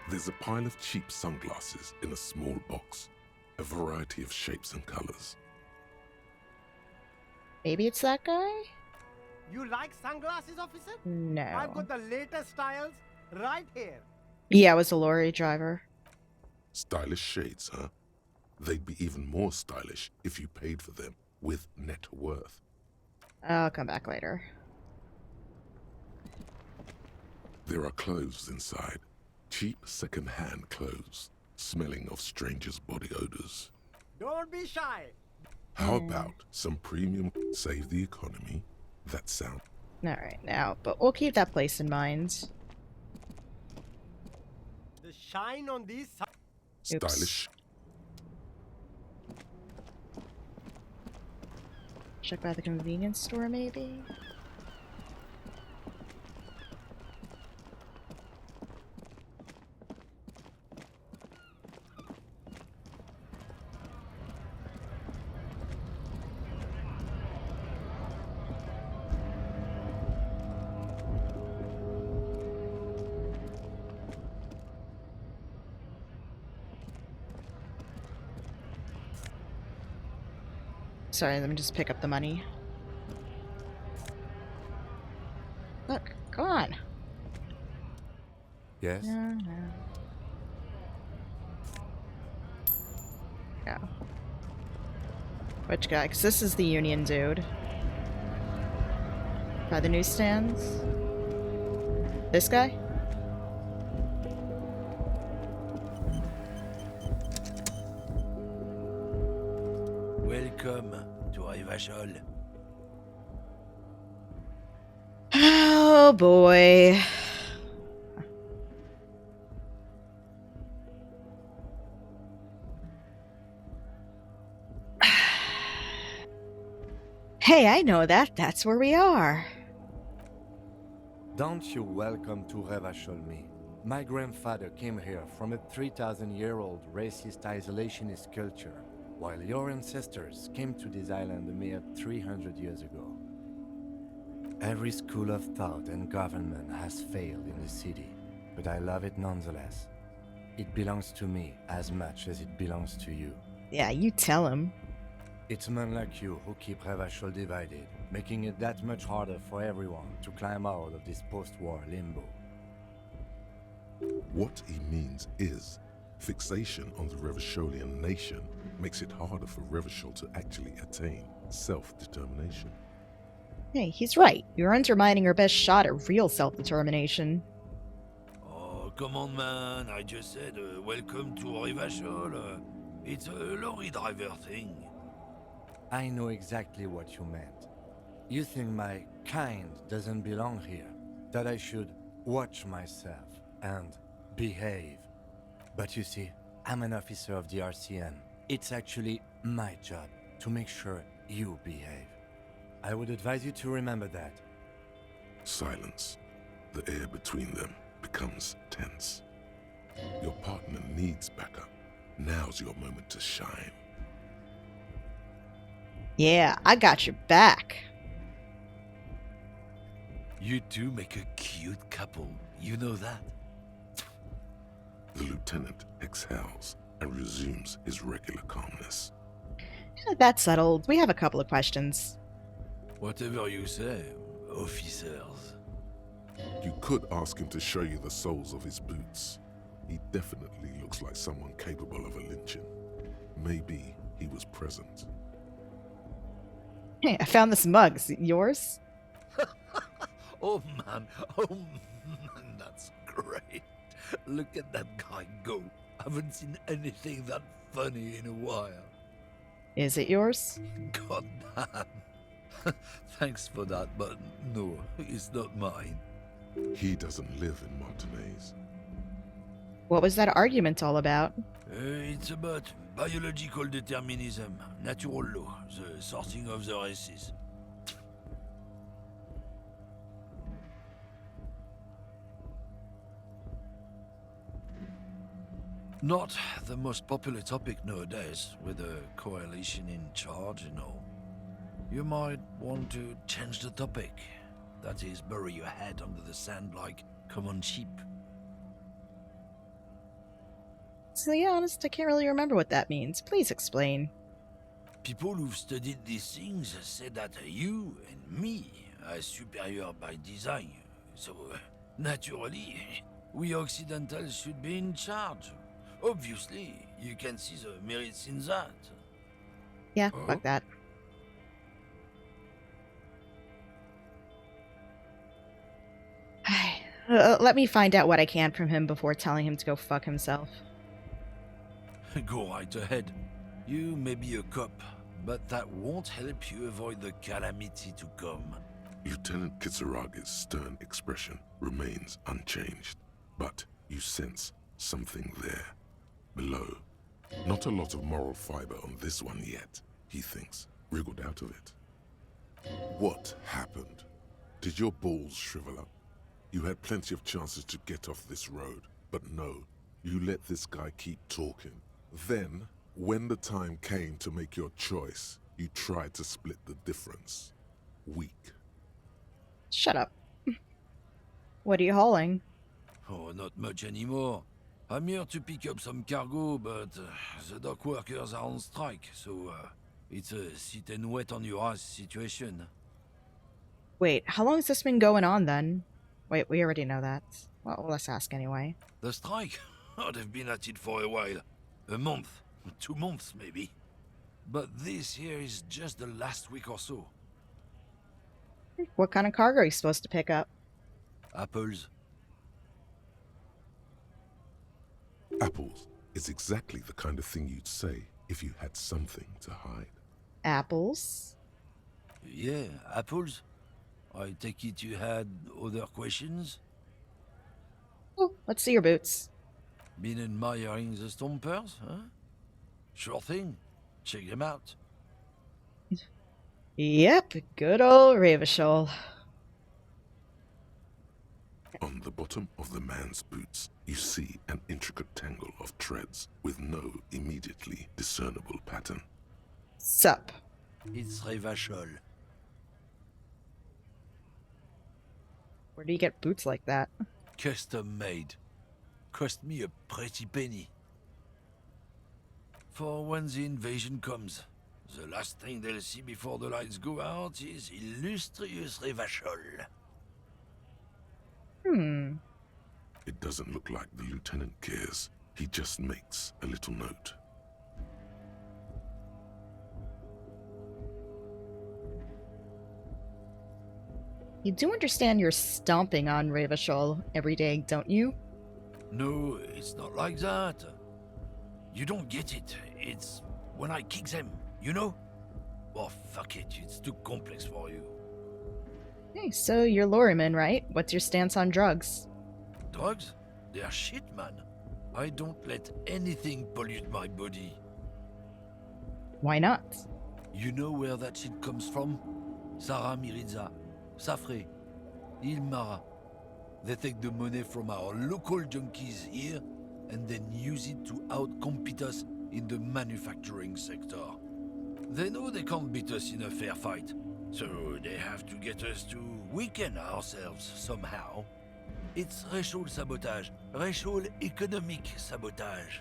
There's a pile of cheap sunglasses in a small box, a variety of shapes and colors. Maybe it's that guy? You like sunglasses, officer? No. I've got the latest styles right here. Yeah, it was a lorry driver. Stylish shades, huh? They'd be even more stylish if you paid for them with net worth. I'll come back later. There are clothes inside. Cheap second-hand clothes, smelling of strangers' body odors. Don't be shy. How about some premium save the economy? That sound. Alright, now, but we'll keep that place in mind. The shine on these. Oops. Stylish. Check by the convenience store, maybe? Sorry, let me just pick up the money. Look, come on. Yes? No. Go. Which guy? Because this is the Union dude. By the newsstands. This guy? to Revachol. Oh boy. Hey, I know that. That's where we are. Don't you welcome to Revachol me. My grandfather came here from a 3,000-year-old racist isolationist culture, while your ancestors came to this island a mere 300 years ago. Every school of thought and government has failed in the city, but I love it nonetheless. It belongs to me as much as it belongs to you. Yeah, you tell him. It's men like you who keep Revachol divided, making it that much harder for everyone to climb out of this post-war limbo. What he means is, fixation on the Revacholian nation makes it harder for Revachol to actually attain self-determination. Hey, he's right. You're undermining our best shot at real self-determination. Oh, come on, man. I just said welcome to Revachol. It's a lorry driver thing. I know exactly what you meant. You think my kind doesn't belong here, that I should watch myself and behave. But you see, I'm an officer of the RCN. It's actually my job to make sure you behave. I would advise you to remember that. Silence. The air between them becomes tense. Your partner needs backup. Now's your moment to shine. Yeah, I got your back. You two make a cute couple. You know that? The lieutenant exhales and resumes his regular calmness. That's settled. We have a couple of questions. Whatever you say, officers. You could ask him to show you the soles of his boots. He definitely looks like someone capable of a lynching. Maybe he was present. Hey, I found this mug. Is it yours? Oh man, that's great. Look at that guy go. Haven't seen anything that funny in a while. Is it yours? God damn. Thanks for that, but no, it's not mine. He doesn't live in Martinez. What was that argument all about? It's about biological determinism, natural law, the sorting of the races. Not the most popular topic nowadays, with the coalition in charge and all. You might want to change the topic. That is, bury your head under the sand like common sheep. To be honest, I can't really remember what that means. Please explain. People who've studied these things say that you and me are superior by design. So, naturally, we Occidentals should be in charge. Obviously, you can see the merits in that. Yeah, fuck that. Let me find out what I can from him before telling him to go fuck himself. Go right ahead. You may be a cop, but that won't help you avoid the calamity to come. Lieutenant Kitsuragi's stern expression remains unchanged, but you sense something there, below. Not a lot of moral fiber on this one yet, he thinks, wriggled out of it. What happened? Did your balls shrivel up? You had plenty of chances to get off this road, but no, you let this guy keep talking. Then, when the time came to make your choice, you tried to split the difference. Weak. Shut up. What are you hauling? Oh, not much anymore. I'm here to pick up some cargo, but the dock workers are on strike, so it's a sit and wait on your ass situation. Wait, how long has this been going on then? Wait, we already know that. Well, let's ask anyway. The strike? Oh, they've been at it for a while. A month, 2 months maybe. But this here is just the last week or so. What kind of cargo are you supposed to pick up? Apples. Apples is exactly the kind of thing you'd say if you had something to hide. apples. Yeah, apples. I take it you had other questions? Oh, let's see your boots. Been admiring the Stompers, huh? Sure thing. Check them out. Yep, good old Ravishol. On the bottom of the man's boots, you see an intricate tangle of treads with no immediately discernible pattern. Sup. It's Revachol. Where do you get boots like that? Custom made. Cost me a pretty penny. For when the invasion comes, the last thing they'll see before the lights go out is illustrious Revachol. It doesn't look like the lieutenant cares. He just makes a little note. You do understand you're stomping on Ravishol every day, don't you? No, it's not like that. You don't get it. It's when I kick them, you know? Oh, fuck it. It's too complex for you. Hey, so you're Lorryman, right? What's your stance on drugs? Drugs? They're shit, man. I don't let anything pollute my body. Why not? You know where that shit comes from? Sarah Miriza, Safre, Ilmara. They take the money from our local junkies here and then use it to outcompete us in the manufacturing sector. They know they can't beat us in a fair fight, so they have to get us to weaken ourselves somehow. It's racial sabotage, racial economic sabotage.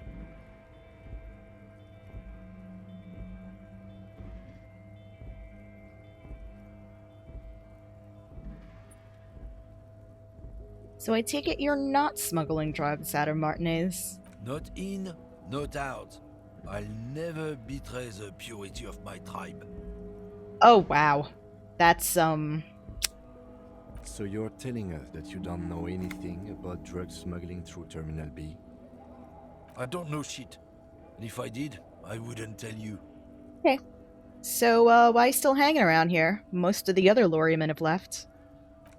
So I take it you're not smuggling drugs out of Martinez? Not in, not out. I'll never betray the purity of my tribe. Oh, wow. That's, So you're telling us that you don't know anything about drug smuggling through Terminal B? I don't know shit. And if I did, I wouldn't tell you. Okay. So, why still hanging around here? Most of the other Lorrymen have left.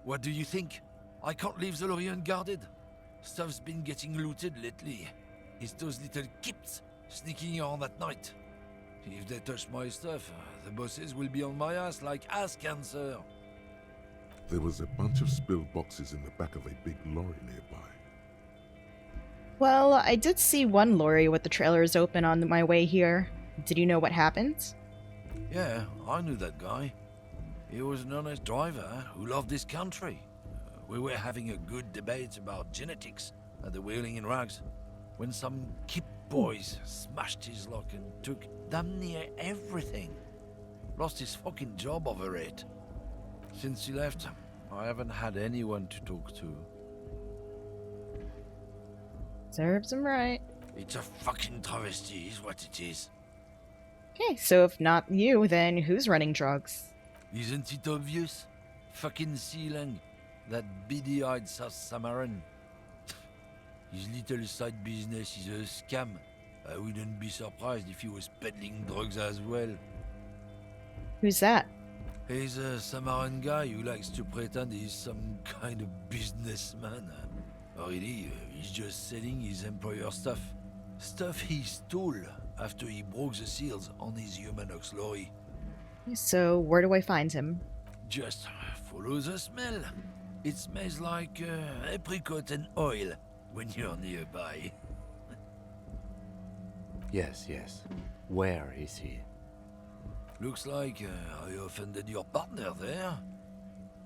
What do you think? I can't leave the lorry unguarded. Stuff's been getting looted lately. It's those little kips sneaking around at night. If they touch my stuff, the bosses will be on my ass like ass cancer. There was a bunch of spilled boxes in the back of a big lorry nearby. Well, I did see one lorry with the trailers open on my way here. Did you know what happened? Yeah, I knew that guy. He was an honest driver who loved this country. We were having a good debate about genetics at the Wheeling in Rags when some kip boys smashed his lock and took damn near everything. Lost his fucking job over it. Since he left, I haven't had anyone to talk to. Serves him right. It's a fucking travesty is what it is. Okay, so if not you, then who's running drugs? Isn't it obvious? Fucking Sealang. That beady-eyed South Samaran. His little side business is a scam. I wouldn't be surprised if he was peddling drugs as well. Who's that? He's a Samaran guy who likes to pretend he's some kind of businessman. Really, he's just selling his employer stuff. Stuff he stole after he broke the seals on his Humanox lorry. So, where do I find him? Just follow the smell. It smells like apricot and oil when you're nearby. Yes. Where is he? Looks like I offended your partner there.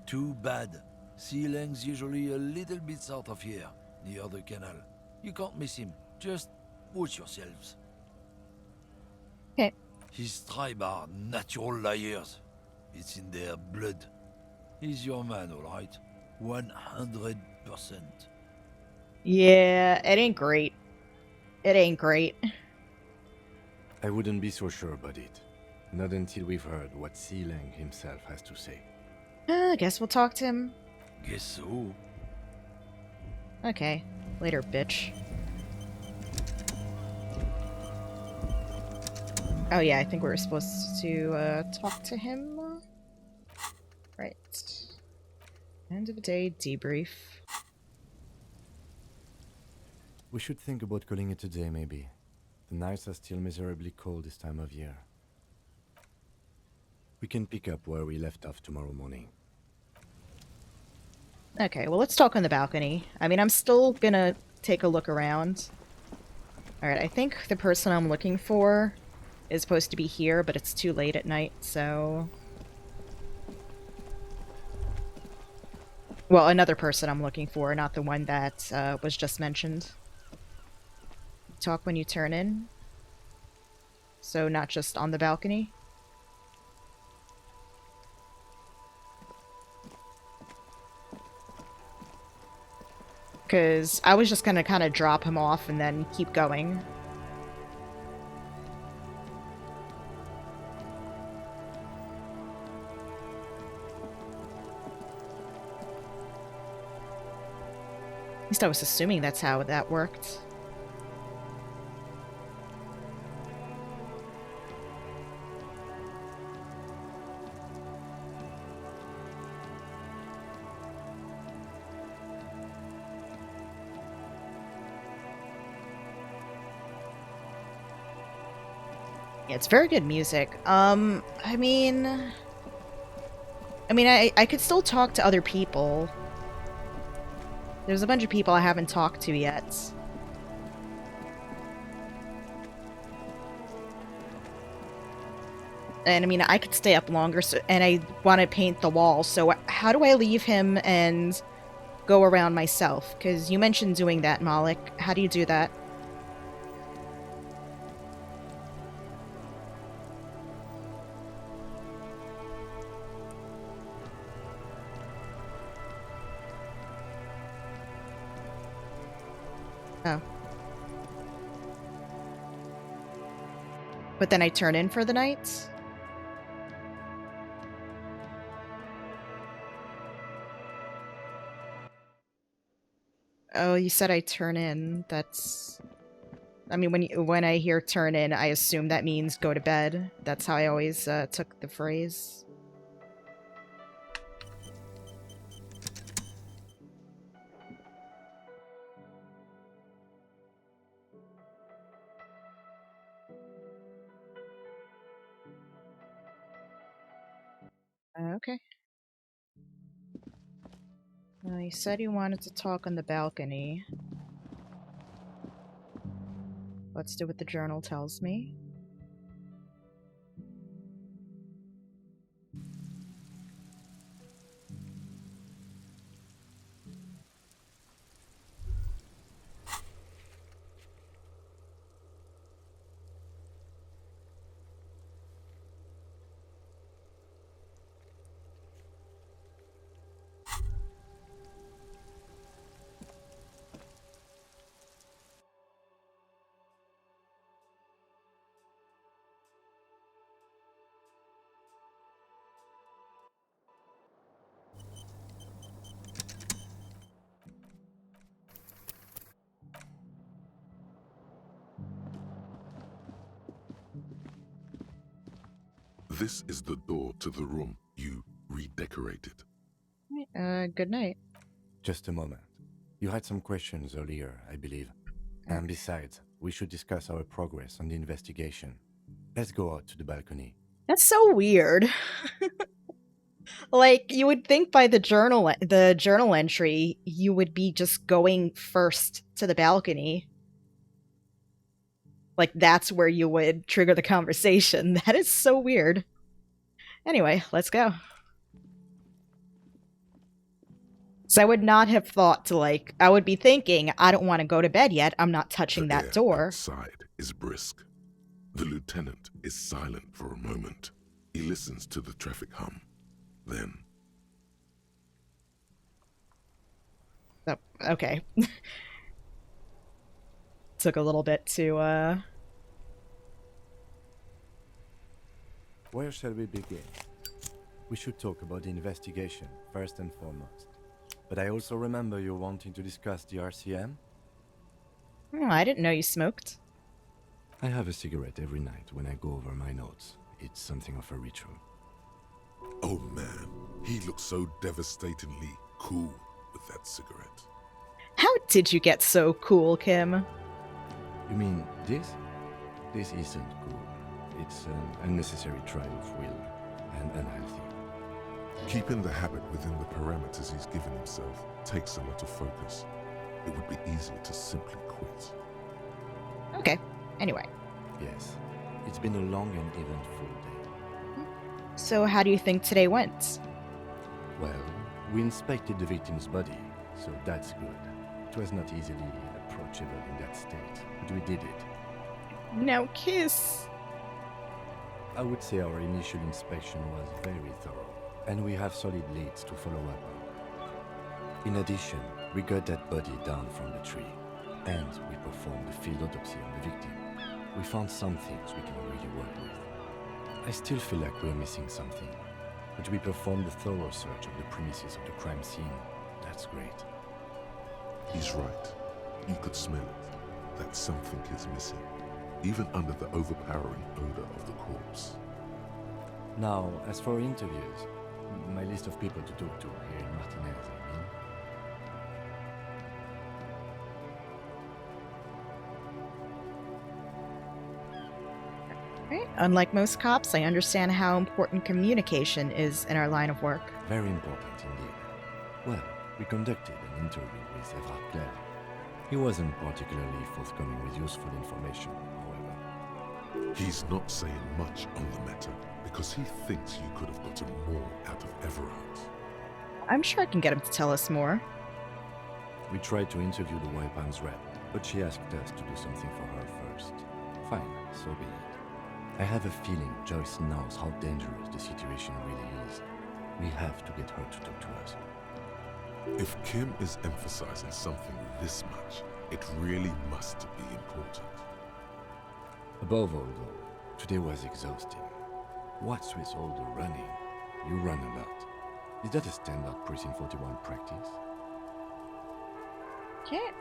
Too bad. Sealang's usually a little bit south of here, near the canal. You can't miss him. Just watch yourselves. Okay. His tribe are natural liars. It's in their blood. He's your man, all right. 100%. Yeah, it ain't great. It ain't great. I wouldn't be so sure about it. Not until we've heard what Sealang himself has to say. I guess we'll talk to him. Guess so. Okay. Later, bitch. Oh yeah, I think we were supposed to talk to him. Right. End of the day debrief. We should think about calling it a day, maybe. The nights are still miserably cold this time of year. We can pick up where we left off tomorrow morning. Okay, well let's talk on the balcony. I mean, I'm still gonna take a look around. Alright, I think the person I'm looking for is supposed to be here, but it's too late at night, so... Well, another person I'm looking for, not the one that was just mentioned. Talk when you turn in. So not just on the balcony. Because I was just gonna kind of drop him off and then keep going. At least I was assuming that's how that worked. Yeah, it's very good music. I mean, I could still talk to other people. There's a bunch of people I haven't talked to yet. And I mean, I could stay up longer, so, and I want to paint the wall, so how do I leave him and go around myself? Because you mentioned doing that, Malik. How do you do that? Oh. But then I turn in for the night? Oh, you said I turn in. That's... I mean, when I hear turn in, I assume that means go to bed. That's how I always took the phrase. Okay. You said you wanted to talk on the balcony. Let's do what the journal tells me. This is the door to the room you redecorated. Good night. Just a moment. You had some questions earlier, I believe. And besides, we should discuss our progress on the investigation. Let's go out to the balcony. That's so weird. Like, you would think by the journal entry, you would be just going first to the balcony. Like, that's where you would trigger the conversation. That is so weird. Anyway, let's go. So I would not have thought to, like, I would be thinking, I don't want to go to bed yet. I'm not touching that door. Outside is brisk. The lieutenant is silent for a moment. He listens to the traffic hum. Then... Oh, okay. Took a little bit to, Where shall we begin? We should talk about the investigation, first and foremost. But I also remember you wanting to discuss the RCM? Oh, I didn't know you smoked. I have a cigarette every night when I go over my notes. It's something of a ritual. Oh man, he looks so devastatingly cool with that cigarette. How did you get so cool, Kim? You mean this? This isn't cool. It's an unnecessary trial of will, and unhealthy. Keeping the habit within the parameters he's given himself takes a lot of focus. It would be easier to simply quit. Okay, anyway. Yes, it's been a long and eventful day. So how do you think today went? Well, we inspected the victim's body, so that's good. It was not easily approachable in that state, but we did it. Now kiss. I would say our initial inspection was very thorough, and we have solid leads to follow up on. In addition, we got that body down from the tree, and we performed a field autopsy on the victim. We found some things we can really work with. I still feel like we're missing something, but we performed a thorough search of the premises of the crime scene. That's great. He's right. You could smell it. That something is missing, even under the overpowering odor of the corpse. Now, as for interviews, my list of people to talk to here in Martinez, I mean. Right. Unlike most cops, I understand how important communication is in our line of work. Very important indeed. Well, we conducted an interview with Everard Clare. He wasn't particularly forthcoming with useful information, however. He's not saying much on the matter because he thinks you could have gotten more out of Everard. I'm sure I can get him to tell us more. We tried to interview the White Palms rep, but she asked us to do something for her first. Fine, so be it. I have a feeling Joyce knows how dangerous the situation really is. We have to get her to talk to us. If Kim is emphasizing something this much, it really must be important. Above all, though, today was exhausting. What's with all the running? You run a lot. Is that a standard Precinct 41 practice? Yeah.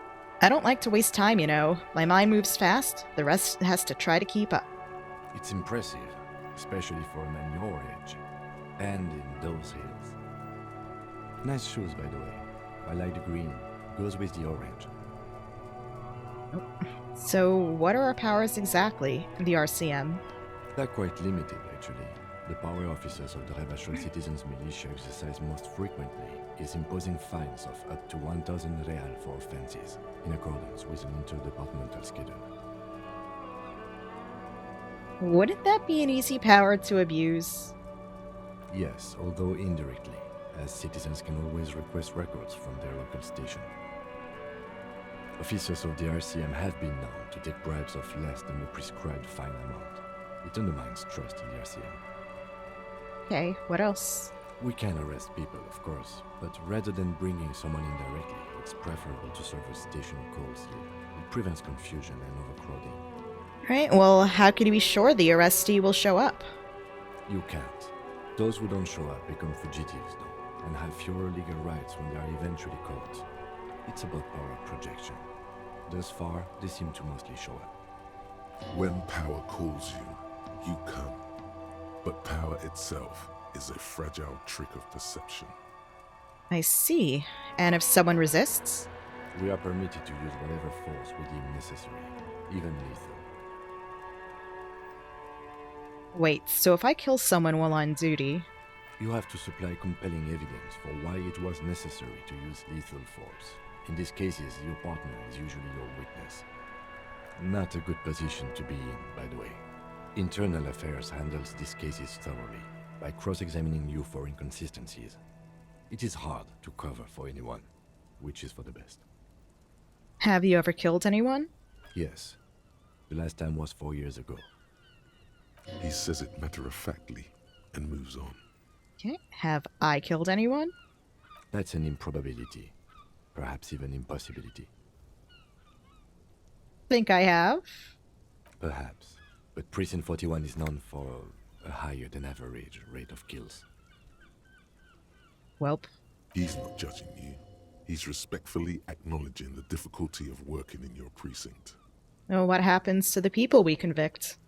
I don't like to waste time, you know. My mind moves fast, the rest has to try to keep up. It's impressive, especially for a man your age. And in those hills. Nice shoes, by the way. I like the green. Goes with the orange. So, what are our powers exactly, the RCM? They're quite limited, actually. The power officers of the Rebachol Citizens Militia exercise most frequently is imposing fines of up to 1,000 real for offenses, in accordance with an interdepartmental schedule. Wouldn't that be an easy power to abuse? Yes, although indirectly, as citizens can always request records from their local station. Officers of the RCM have been known to take bribes of less than the prescribed fine amount. It undermines trust in the RCM. Okay, what else? We can arrest people, of course, but rather than bringing someone in directly, it's preferable to serve a station call slip. It prevents confusion and overcrowding. Right, well, how can you be sure the arrestee will show up? You can't. Those who don't show up become fugitives, though, and have fewer legal rights when they are eventually caught. It's about power projection. Thus far, they seem to mostly show up. When power calls you, you come. But power itself is a fragile trick of perception. I see. And if someone resists? We are permitted to use whatever force we deem necessary, even lethal. Wait, so if I kill someone while on duty... You have to supply compelling evidence for why it was necessary to use lethal force. In these cases, your partner is usually your witness. Not a good position to be in, by the way. Internal Affairs handles these cases thoroughly, by cross-examining you for inconsistencies. It is hard to cover for anyone, which is for the best. Have you ever killed anyone? Yes. The last time was 4 years ago. He says it matter-of-factly and moves on. Okay. Have I killed anyone? That's an improbability. Perhaps even impossibility. Think I have? Perhaps. But Precinct 41 is known for a higher than average rate of kills. Welp. He's not judging you. He's respectfully acknowledging the difficulty of working in your precinct. Oh, what happens to the people we convict?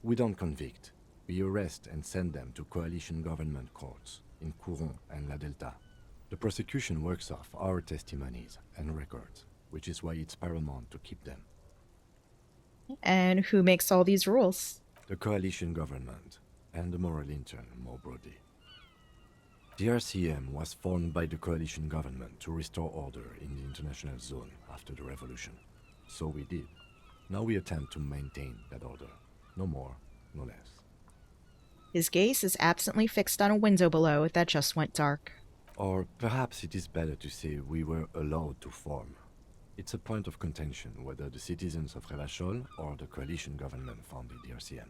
We don't convict. We arrest and send them to coalition government courts in Couron and La Delta. The prosecution works off our testimonies and records, which is why it's paramount to keep them. And who makes all these rules? The coalition government, and the moral intern more broadly. The RCM was formed by the coalition government to restore order in the international zone after the revolution. So we did. Now we attempt to maintain that order. No more, no less. His gaze is absently fixed on a window below that just went dark. Or perhaps it is better to say we were allowed to form. It's a point of contention whether the citizens of Revachol or the coalition government founded the RCM.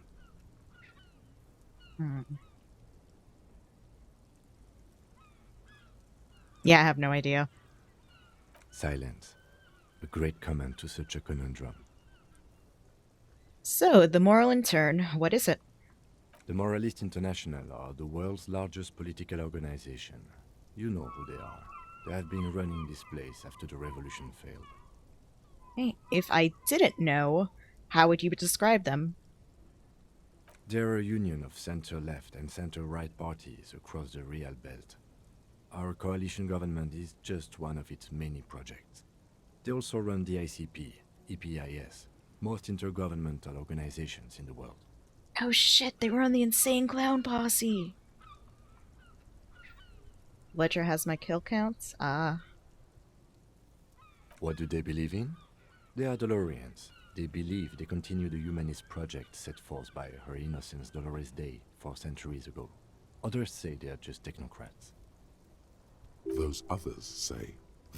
Yeah, I have no idea. Silence. A great comment to such a conundrum. So, the Moral Intern, what is it? The Moralist International are the world's largest political organization. You know who they are. They have been running this place after the revolution failed. Hey, if I didn't know, how would you describe them? They're a union of center-left and center-right parties across the Real Belt. Our coalition government is just one of its many projects. They also run the ICP, EPIS, most intergovernmental organizations in the world. Oh shit, they were on the Insane Clown Posse! Ledger has my kill counts? Ah. What do they believe in? They are Dolorians. They believe they continue the humanist project set forth by Her Innocence Dolores Day 4 centuries ago. Others say they are just technocrats. Those others say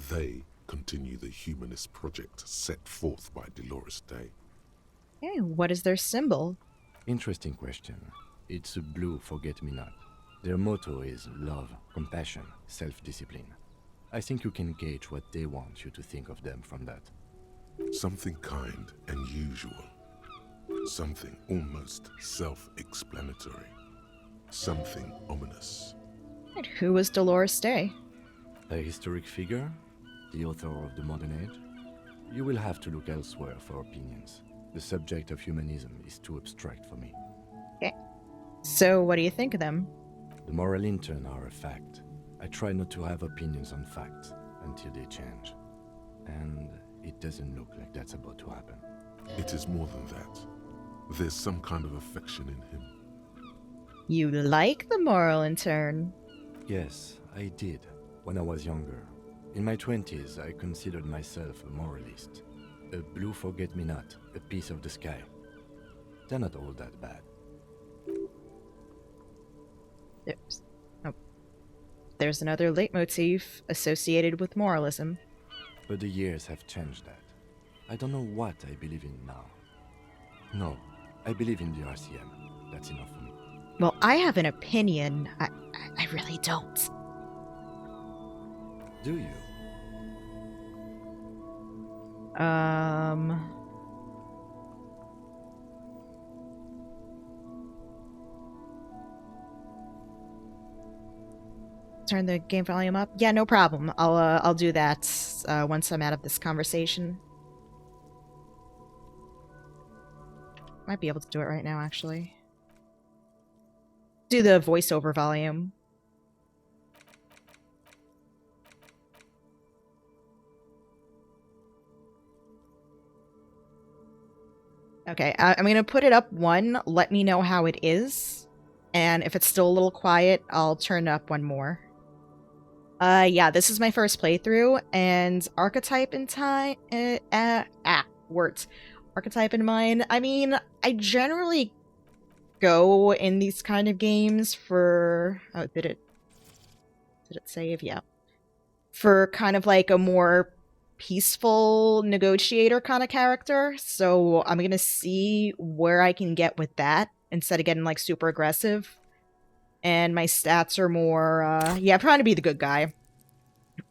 they continue the humanist project set forth by Dolores Day. Hey, what is their symbol? Interesting question. It's a blue forget-me-not. Their motto is love, compassion, self-discipline. I think you can gauge what they want you to think of them from that. Something kind and usual. Something almost self-explanatory. Something ominous. And who was Dolores Day? A historic figure? The author of the modern age? You will have to look elsewhere for opinions. The subject of humanism is too abstract for me. Okay. So, what do you think of them? The moral intern are a fact. I try not to have opinions on facts until they change. And it doesn't look like that's about to happen. It is more than that. There's some kind of affection in him. You like the Moral Intern? Yes, I did, when I was younger. In my 20s, I considered myself a moralist. A blue forget-me-not, a piece of the sky. They're not all that bad. There's another leitmotif associated with moralism. But the years have changed that. I don't know what I believe in now. No, I believe in the RCM. That's enough for me. Well, I have an opinion. I really don't. Do you? Turn the game volume up? Yeah, no problem. I'll do that once I'm out of this conversation. Might be able to do it right now, actually. Do the voiceover volume. Okay, I'm gonna put it up 1. Let me know how it is. And if it's still a little quiet, I'll turn it up 1 more. Yeah, this is my first playthrough, and archetype in time, words. Archetype in mind. I mean, I generally go in these kind of games for, oh, did it save? Yeah. For kind of like a more peaceful negotiator kind of character, so I'm gonna see where I can get with that instead of getting like super aggressive. And my stats are more, yeah, I'm trying to be the good guy.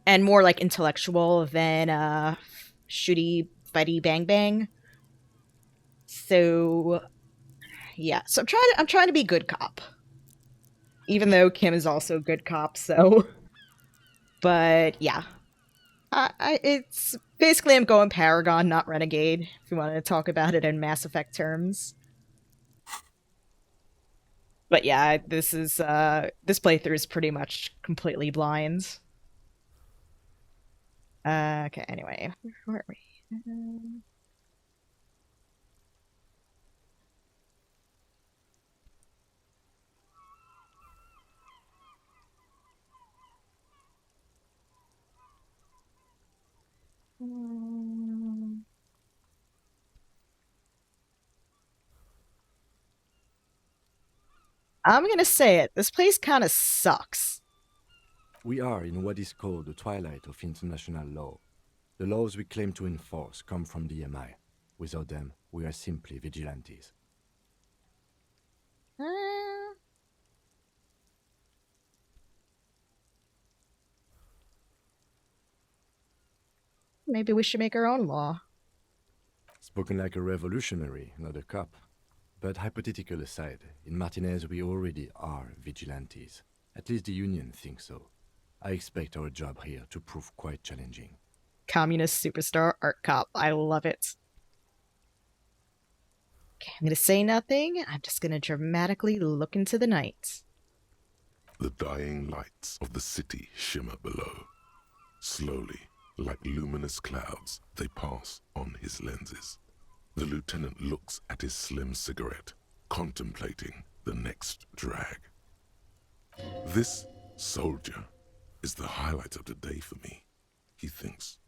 And more, like, intellectual than, shooty, fighty, bang, bang. So, yeah. So I'm trying to be good cop. Even though Kim is also good cop, so... But, yeah. It's Basically, I'm going Paragon, not Renegade, if you wanted to talk about it in Mass Effect terms. But yeah, this playthrough is pretty much completely blind. Okay, anyway, where are we? I'm gonna say it. This place kind of sucks. We are in what is called the twilight of international law. The laws we claim to enforce come from the MI. Without them, we are simply vigilantes. Maybe we should make our own law. Spoken like a revolutionary, not a cop. But hypothetical aside, in Martinez we already are vigilantes. At least the Union thinks so. I expect our job here to prove quite challenging. Communist superstar art cop. I love it. Okay, I'm gonna say nothing. I'm just gonna dramatically look into the night. The dying lights of the city shimmer below. Slowly, like luminous clouds, they pass on his lenses. The lieutenant looks at his slim cigarette, contemplating the next drag. This soldier is the highlight of the day for me, he thinks.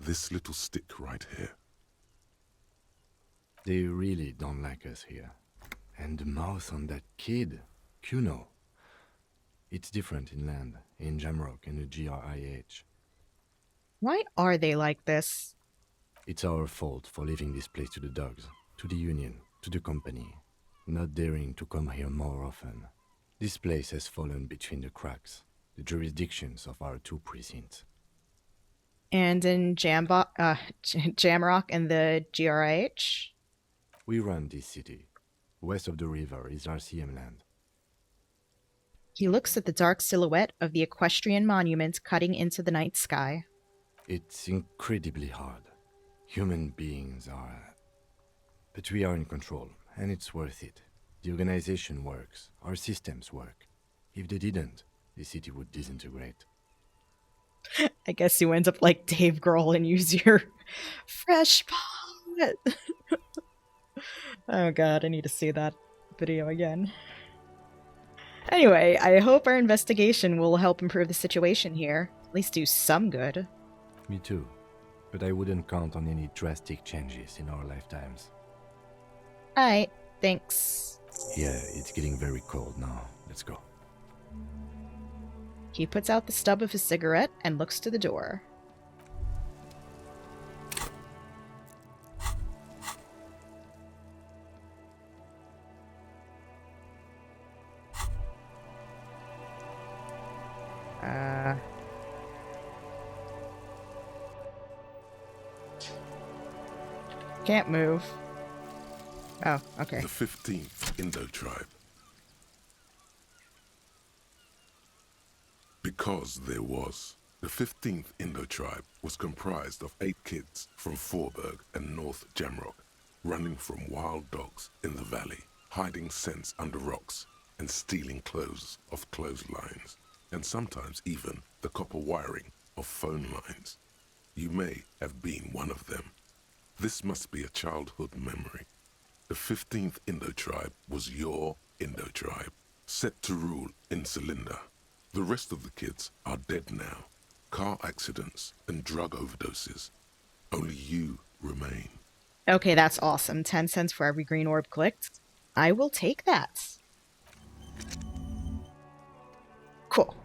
This little stick right here. They really don't like us here. And the mouth on that kid, Kuno. It's different inland, in Jamrock and the GRIH. Why are they like this? It's our fault for leaving this place to the dogs, to the Union, to the company, not daring to come here more often. This place has fallen between the cracks, the jurisdictions of our two precincts. And in Jamrock and the GRIH? We run this city. West of the river is RCM land. He looks at the dark silhouette of the equestrian monument cutting into the night sky. It's incredibly hard. Human beings are... But we are in control, and it's worth it. The organization works. Our systems work. If they didn't, the city would disintegrate. I guess you end up like Dave Grohl and use your fresh pot. Oh god, I need to see that video again. Anyway, I hope our investigation will help improve the situation here. At least do some good. Me too. But I wouldn't count on any drastic changes in our lifetimes. Alright, thanks. Yeah, it's getting very cold now. Let's go. He puts out the stub of his cigarette and looks to the door. Can't move. Oh, okay. The 15th Indo tribe. Because there was. The 15th Indo tribe was comprised of 8 kids from Forberg and North Jamrock, running from wild dogs in the valley, hiding scents under rocks, and stealing clothes off clotheslines, and sometimes even the copper wiring of phone lines. You may have been one of them. This must be a childhood memory. The 15th Indo tribe was your Indo tribe, set to rule in Cylinder. The rest of the kids are dead now. Car accidents and drug overdoses. Only you remain. Okay, that's awesome. 10 cents for every green orb clicked. I will take that. Cool.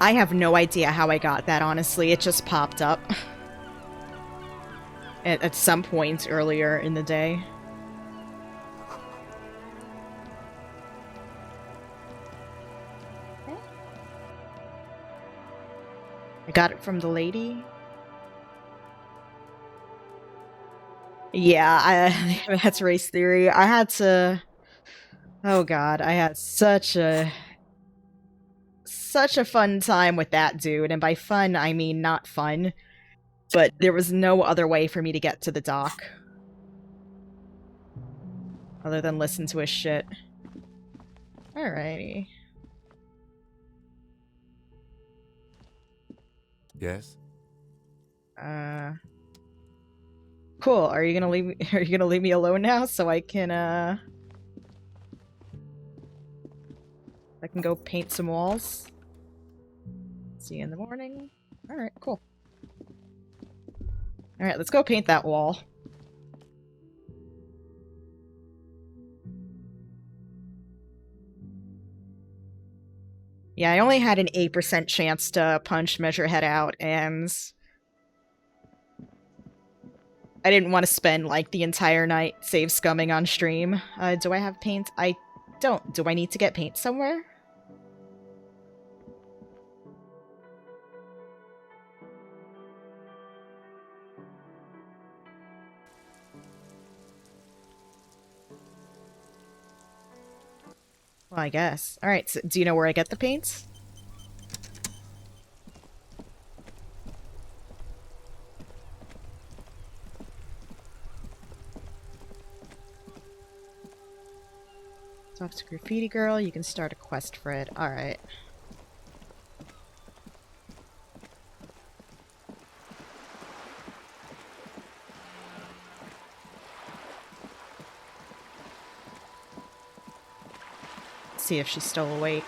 I have no idea how I got that, honestly. It just popped up. At some point earlier in the day. I got it from the lady. Yeah, that's race theory. I had to Oh god, I had such a fun time with that dude, and by fun I mean not fun. But there was no other way for me to get to the dock. Other than listen to his shit. Alrighty. Yes? Cool. Are you gonna leave me are you gonna leave me alone now so I can go paint some walls? See you in the morning. Alright, cool. Alright, let's go paint that wall. Yeah, I only had an 8% chance to punch Measurehead out, and I didn't want to spend, like, the entire night save scumming on stream. Do I have paint? I don't. Do I need to get paint somewhere? Well, I guess. Alright, so do you know where I get the paints? Talk to Graffiti Girl, you can start a quest for it. Alright. See if she's still awake.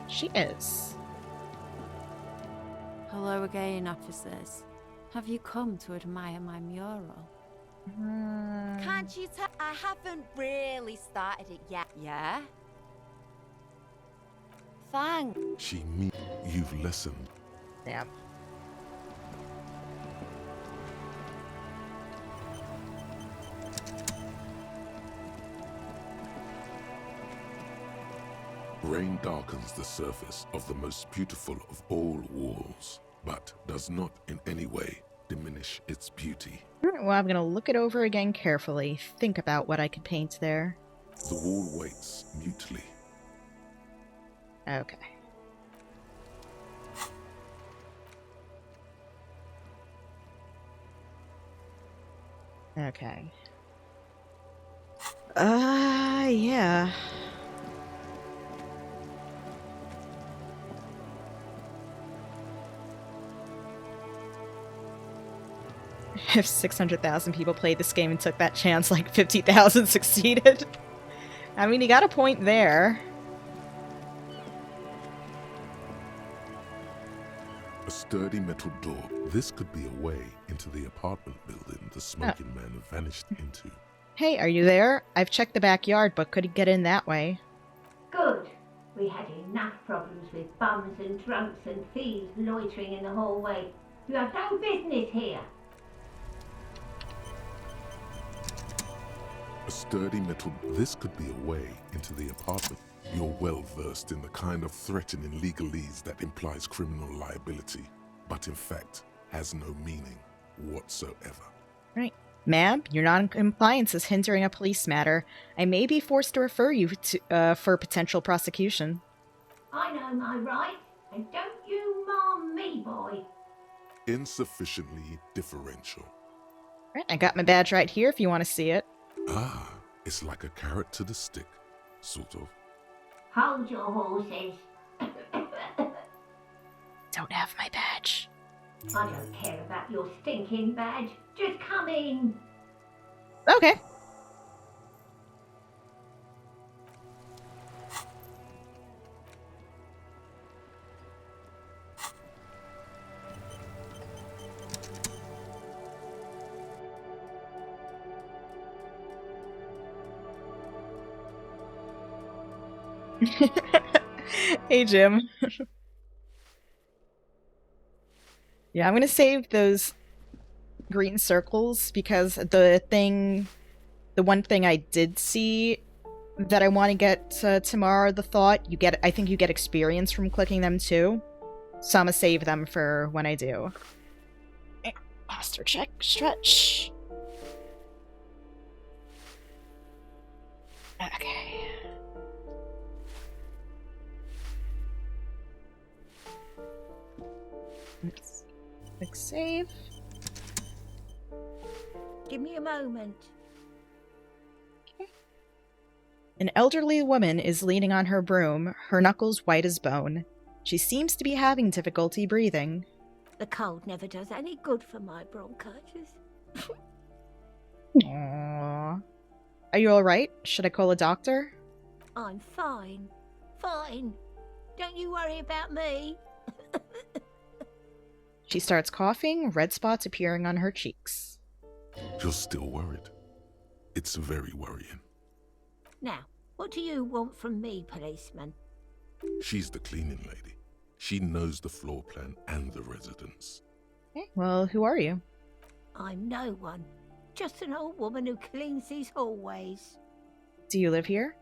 She is. Hello again, officers. Have you come to admire my mural? Can't you tell I haven't really started it yet? Yeah? Thanks. You've listened. Yeah. Rain darkens the surface of the most beautiful of all walls, but does not in any way diminish its beauty. Well, I'm gonna look it over again carefully, think about what I could paint there. The wall waits mutely. Okay. Okay. Yeah. If 600,000 people played this game and took that chance, like 50,000 succeeded. I mean, you got a point there. A sturdy metal door. This could be a way into the apartment building the smoking man vanished into. Hey, are you there? I've checked the backyard, but couldn't get in that way. Good. We had enough problems with bums and drunks and thieves loitering in the hallway. You have no business here. A sturdy metal. This could be a way into the apartment. You're well versed in the kind of threatening legalese that implies criminal liability, but in fact has no meaning whatsoever. Right. Ma'am, your non-compliance is hindering a police matter. I may be forced to refer you to, for potential prosecution. I know my rights, and don't you mom me, boy. Insufficiently differential. Right, I got my badge right here if you want to see it. Ah, it's like a carrot to the stick, sort of. Hold your horses. Don't have my badge. I don't care about your stinking badge. Just come in. Okay. Hey, Jim. Yeah, I'm gonna save those green circles because the one thing I did see that I want to get tomorrow, the thought, I think you get experience from clicking them too. So I'm gonna save them for when I do. Posture check, stretch. Okay. Let's quick save. Give me a moment. An elderly woman is leaning on her broom, her knuckles white as bone. She seems to be having difficulty breathing. The cold never does any good for my bronchitis. Aww. Are you alright? Should I call a doctor? I'm fine. Fine. Don't you worry about me. She starts coughing, red spots appearing on her cheeks. You're still worried. It's very worrying. Now, what do you want from me, policeman? She's the cleaning lady. She knows the floor plan and the residence. Okay, well, who are you? I'm no one. Just an old woman who cleans these hallways. Do you live here?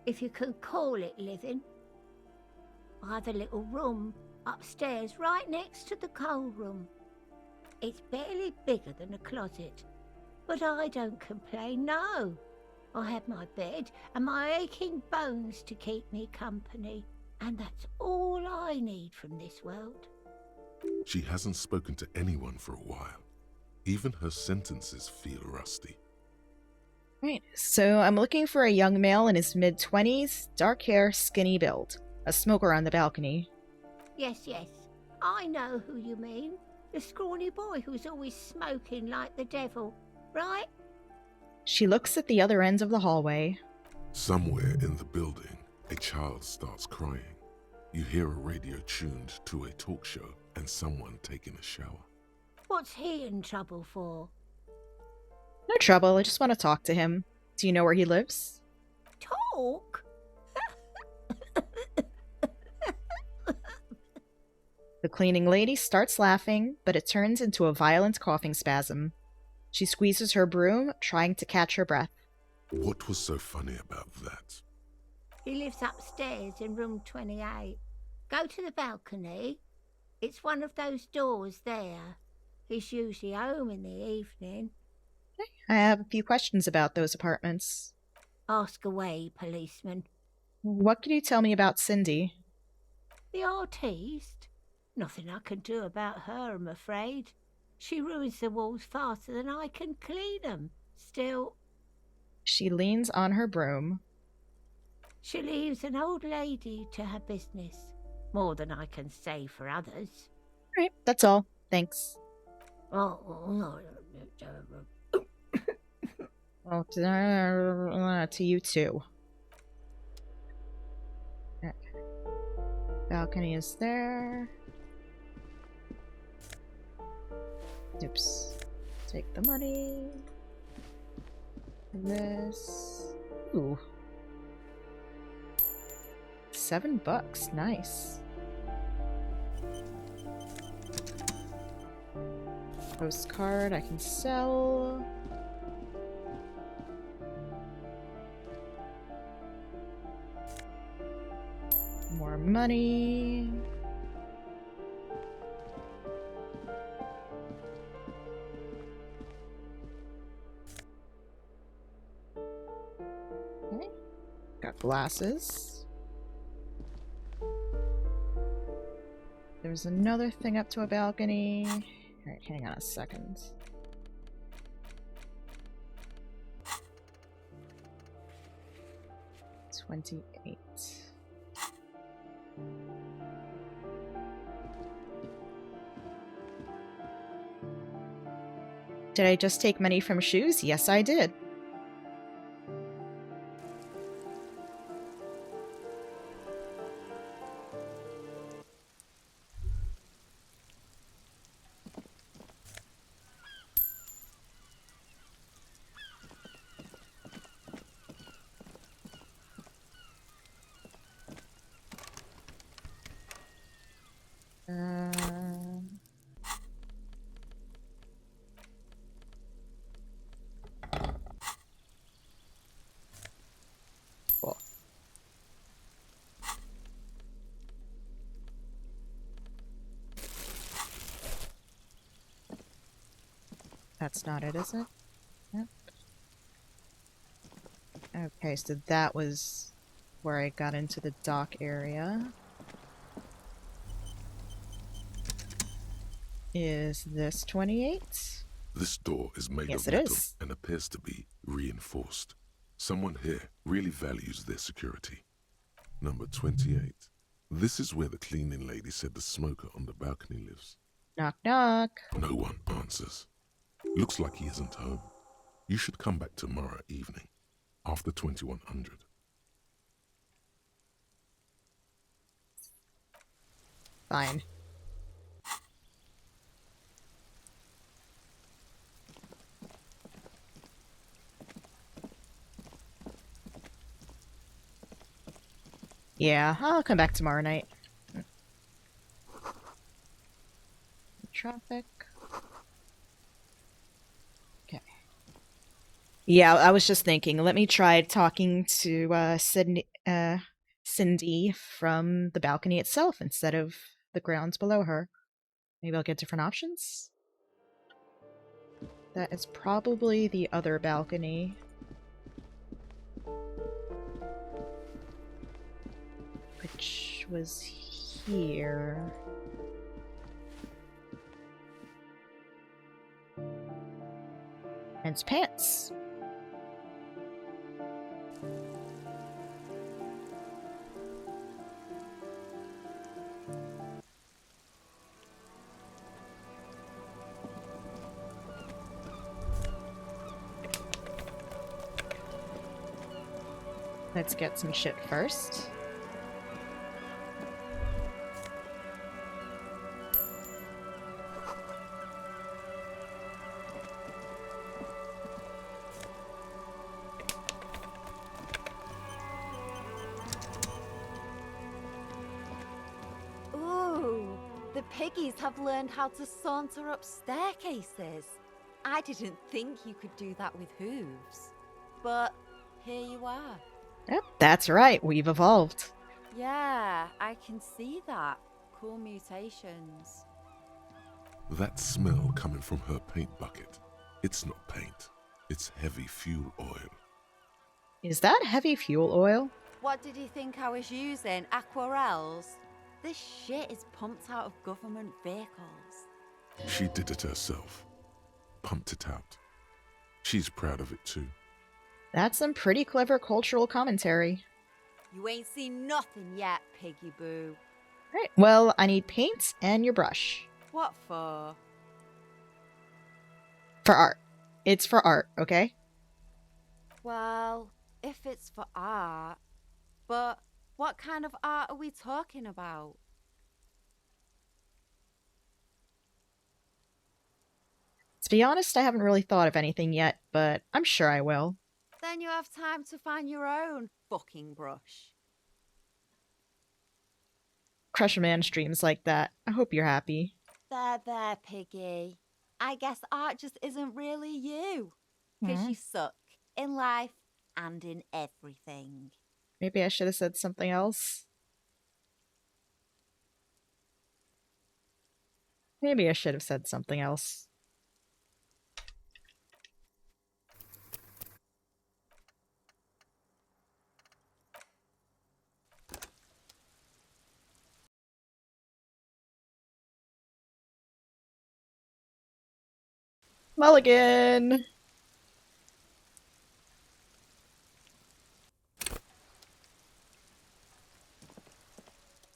If you can call it living. I have a little room upstairs right next to the coal room. It's barely bigger than a closet. But I don't complain, no. I have my bed and my aching bones to keep me company. And that's all I need from this world. She hasn't spoken to anyone for a while. Even her sentences feel rusty. Right, so I'm looking for a young male in his mid-20s, dark hair, skinny build. A smoker on the balcony. Yes, yes. I know who you mean. The scrawny boy who's always smoking like the devil, right? She looks at the other end of the hallway. Somewhere in the building, a child starts crying. You hear a radio tuned to a talk show and someone taking a shower. What's he in trouble for? No trouble, I just want to talk to him. Do you know where he lives? Talk? The cleaning lady starts laughing, but it turns into a violent coughing spasm. She squeezes her broom, trying to catch her breath. What was so funny about that? He lives upstairs in room 28. Go to the balcony. It's one of those doors there. He's usually home in the evening. I have a few questions about those apartments. Ask away, policeman. What can you tell me about Cindy? The artiste? Nothing I can do about her, I'm afraid. She ruins the walls faster than I can clean them. Still... She leans on her broom. She leaves an old lady to her business. More than I can say for others. Right, that's all. Thanks. Oh, Well, to you too. Okay. Balcony is there. Oops. Take the money. This. Ooh. $7. Nice. Postcard I can sell. More money. Okay. Got glasses. There's another thing up to a balcony. Alright, hang on a second. $28. Did I just take money from shoes? Yes, I did. Cool. That's not it, is it? Yep. Okay, so that was where I got into the dock area. Is this 28? This door is made Yes, of it metal is. and appears to be reinforced. Someone here really values their security. Number 28. This is where the cleaning lady said the smoker on the balcony lives. Knock, knock. No one answers. Looks like he isn't home. You should come back tomorrow evening, after 2100. Fine. Yeah, I'll come back tomorrow night. Traffic. Okay. Yeah, I was just thinking, let me try talking to Cindy from the balcony itself instead of the grounds below her. Maybe I'll get different options? That is probably the other balcony. Which was here. And it's pants. Let's get some shit first. Ooh, the piggies have learned how to saunter up staircases. I didn't think you could do that with hooves. But here you are. Yep, that's right, we've evolved. Yeah, I can see that. Cool mutations. That smell coming from her paint bucket. It's not paint. It's heavy fuel oil. Is that heavy fuel oil? What did you think I was using? Aquarels? This shit is pumped out of government vehicles. She did it herself. Pumped it out. She's proud of it too. That's some pretty clever cultural commentary. You ain't seen nothing yet, piggy boo. Right, well, I need paint and your brush. What for? For art. It's for art, okay? Well, if it's for art. But what kind of art are we talking about? To be honest, I haven't really thought of anything yet, but I'm sure I will. Then you have time to find your own fucking brush. Crush a man streams like that. I hope you're happy. There, piggy. I guess art just isn't really you. Because you suck in life and in everything. Maybe I should have said something else. Maybe I should have said something else. Mulligan!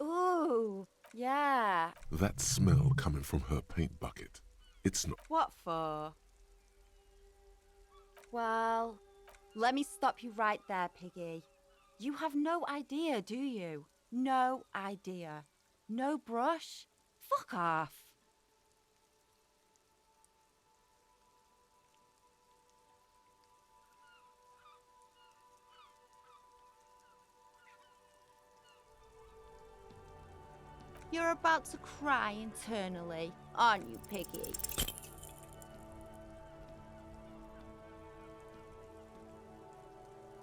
Ooh, yeah. That smell coming from her paint bucket. It's not. What for? Well, let me stop you right there, piggy. You have no idea, do you? No idea. No brush? Fuck off. You're about to cry internally, aren't you, piggy?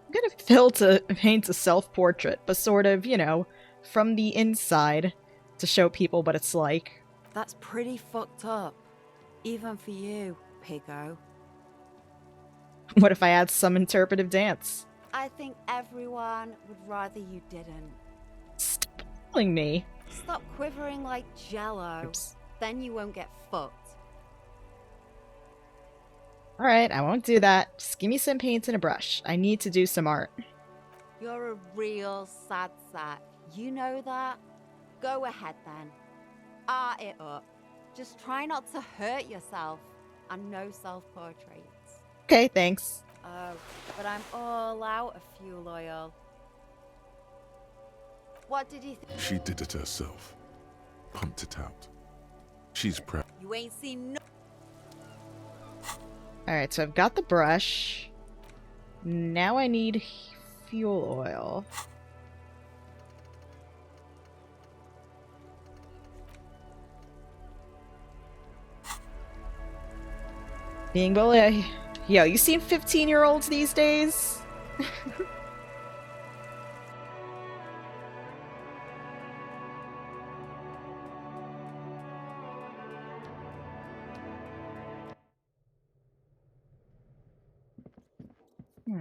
I'm gonna Phil to paint a self-portrait, but sort of, you know, from the inside to show people what it's like. That's pretty fucked up. Even for you. Piggo. What if I add some interpretive dance? I think everyone would rather you didn't. Stop pulling me. Stop quivering like jello. Oops. Then you won't get fucked. Alright, I won't do that. Just give me some paint and a brush. I need to do some art. You're a real sad sack. You know that? Go ahead then. Art it up. Just try not to hurt yourself. And no self-portraits. Okay, thanks. Oh, but I'm all out of fuel oil. What did you think? She did it herself. Pumped it out. She's proud. You ain't seen no. Alright, so I've got the brush. Now I need fuel oil. Being bully. Yo, you seen 15-year-olds these days?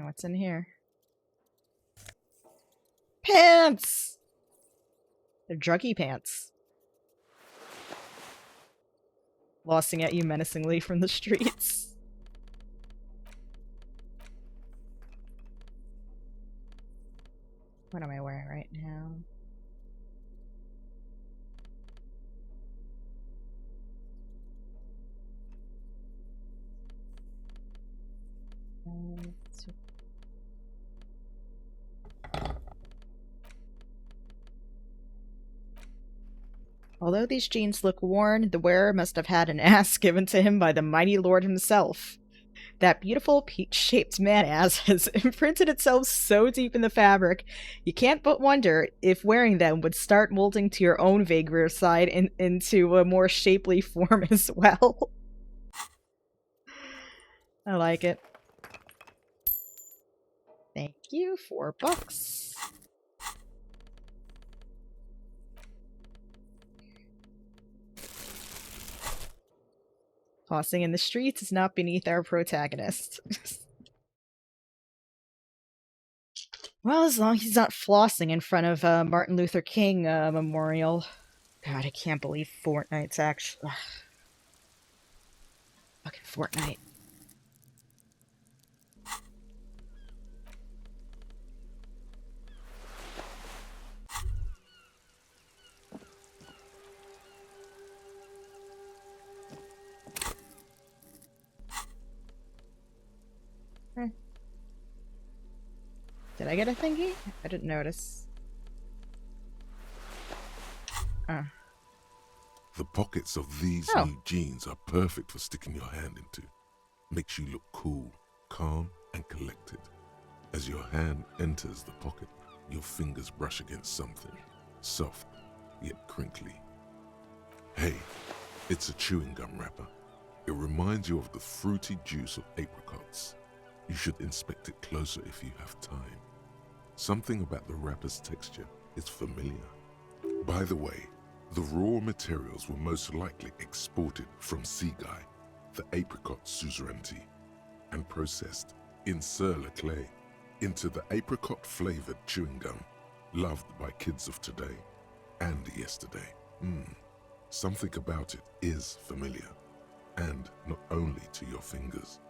What's in here? Pants! They're druggy pants. Lossing at you menacingly from the streets. What am I wearing right now? Although these jeans look worn, the wearer must have had an ass given to him by the mighty Lord himself. That beautiful peach-shaped man-ass has imprinted itself so deep in the fabric, you can't but wonder if wearing them would start molding to your own vaguer side into a more shapely form as well. I like it. Thank you, $4. Flossing in the streets is not beneath our protagonist. Well, as long as he's not flossing in front of Martin Luther King Memorial. God, I can't believe Fortnite's actually... Fucking Fortnite. Did I get a thingy? I didn't notice. Oh. The pockets of these new jeans are perfect for sticking your hand into. Makes you look cool, calm, and collected. As your hand enters the pocket, your fingers brush against something, soft, yet crinkly. Hey, it's a chewing gum wrapper. It reminds you of the fruity juice of apricots. You should inspect it closer if you have time. Something about the wrapper's texture is familiar. By the way, the raw materials were most likely exported from Seaguy, the apricot suzerainty, and processed in sur-le-clay into the apricot-flavored chewing gum loved by kids of today and yesterday. Something about it is familiar, and not only to your fingers.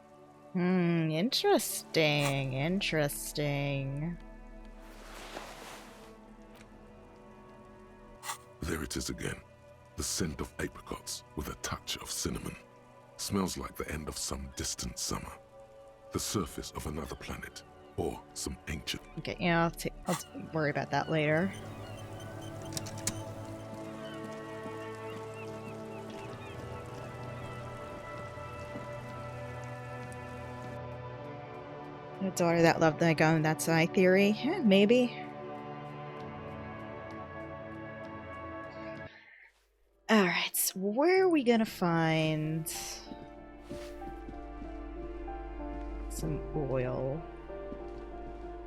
Interesting, interesting. There it is again. The scent of apricots with a touch of cinnamon. Smells like the end of some distant summer. The surface of another planet, or some ancient... Okay, yeah, I'll worry about that later. A daughter that loved my gun, that's my theory. Yeah, maybe. Alright, so where are we gonna find some oil?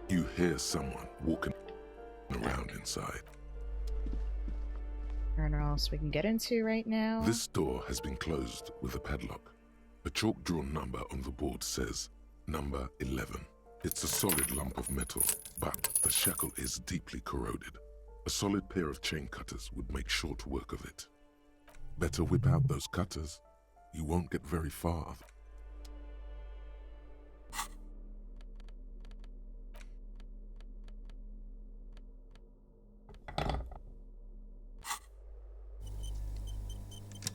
You hear someone walking around inside. Or else we can get into right now. This door has been closed with a padlock. A chalk-drawn number on the board says number 11. It's a solid lump of metal, but the shackle is deeply corroded. A solid pair of chain cutters would make short work of it. Better whip out those cutters. You won't get very far.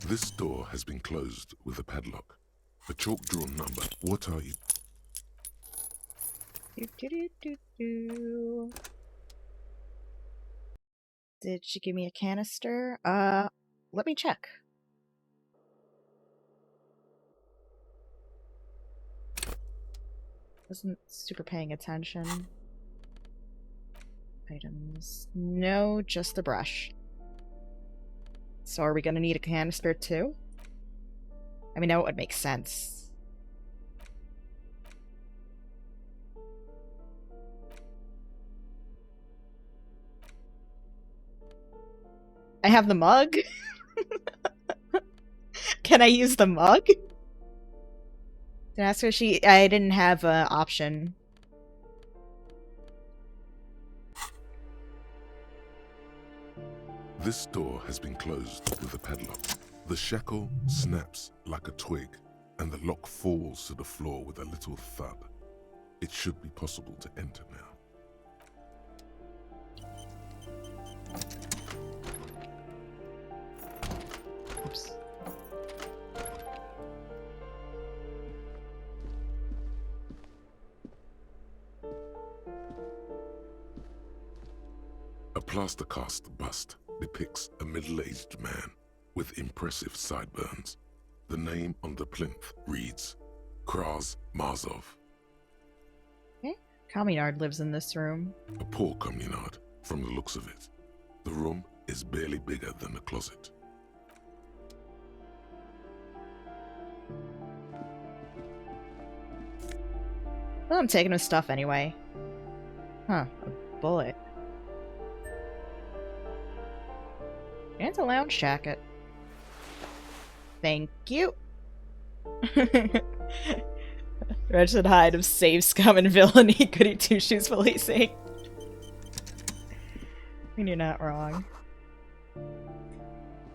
This door has been closed with a padlock. A chalk-drawn number. What are you? Did she give me a canister? Let me check. Wasn't super paying attention. Items. No, just the brush. So are we gonna need a canister too? I mean, that would make sense. I have the mug? Can I use the mug? Did I ask her I didn't have an option. This door has been closed with a padlock. The shackle snaps like a twig, and the lock falls to the floor with a little thud. It should be possible to enter now. Oops. A plaster cast bust depicts a middle-aged man with impressive sideburns. The name on the plinth reads Kraz Marzov. Okay. Communard lives in this room. A poor communard, from the looks of it. The room is barely bigger than the closet. Well, I'm taking his stuff anyway. Huh, a bullet. And a lounge jacket. Thank you. Wretched hide of save scum and villainy, goody two-shoes policing. I mean, you're not wrong.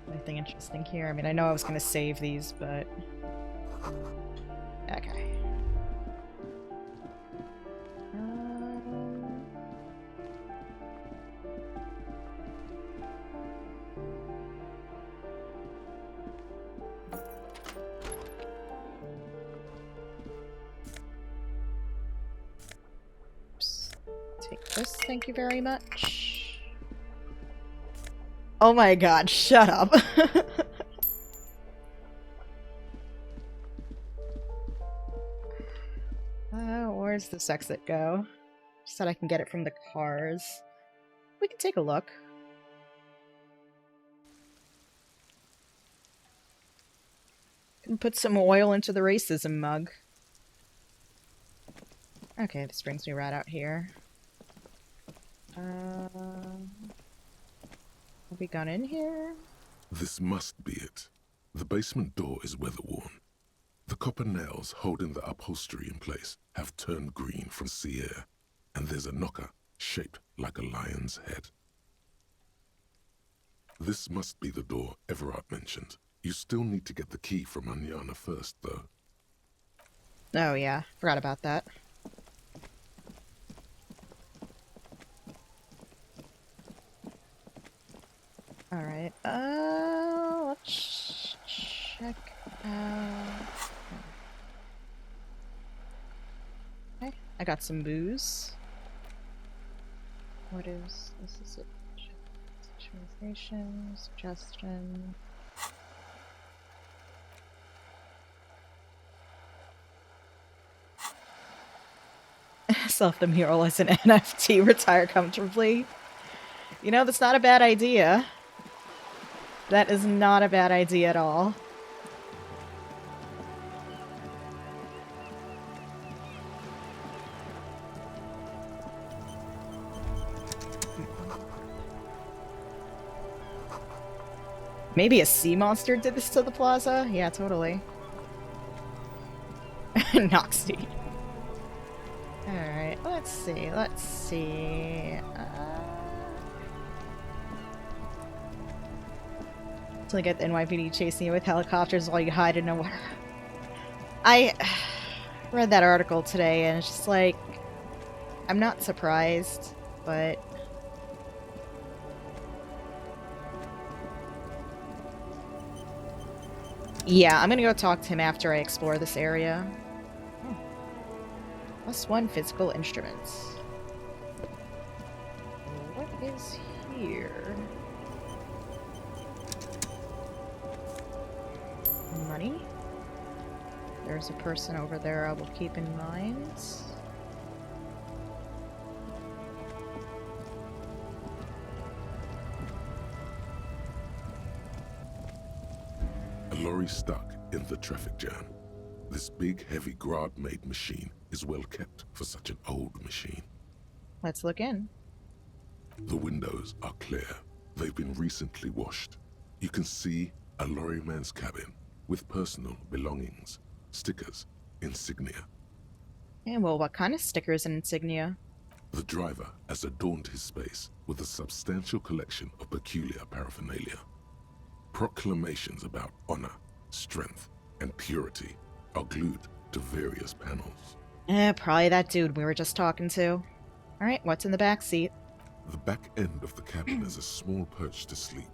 Anything interesting here? I mean, I know I was gonna save these, but... Okay. Take this, thank you very much. Oh my god, shut up. Where's this exit go? Just said I can get it from the cars. We can take a look. Can put some oil into the racism mug. Okay, this brings me right out here. Have we gone in here? This must be it. The basement door is weather-worn. The copper nails holding the upholstery in place have turned green from sea air, and there's a knocker shaped like a lion's head. This must be the door Everard mentioned. You still need to get the key from Anyana first, though. Oh yeah, forgot about that. Alright, let's check out... Okay, I got some booze. What is... this is it. Visualization, suggestion... Self the mural as an NFT, retire comfortably. You know, that's not a bad idea. That is not a bad idea at all. Maybe a sea monster did this to the plaza? Yeah, totally. Noxy. Alright, let's see, Until you get the NYPD chasing you with helicopters while you hide in a water. I read that article today and it's just like, I'm not surprised, but... Yeah, I'm gonna go talk to him after I explore this area. +1 physical instruments. What is here? Money. There's a person over there I will keep in mind. A lorry stuck in the traffic jam. This big, heavy Grad-made machine is well kept for such an old machine. Let's look in. The windows are clear. They've been recently washed. You can see a lorryman's cabin with personal belongings, stickers, insignia. And well, what kind of stickers and insignia? The driver has adorned his space with a substantial collection of peculiar paraphernalia. Proclamations about honor, strength, and purity are glued to various panels. Probably that dude we were just talking to. Alright, what's in the back seat? The back end of the cabin is a small perch to sleep,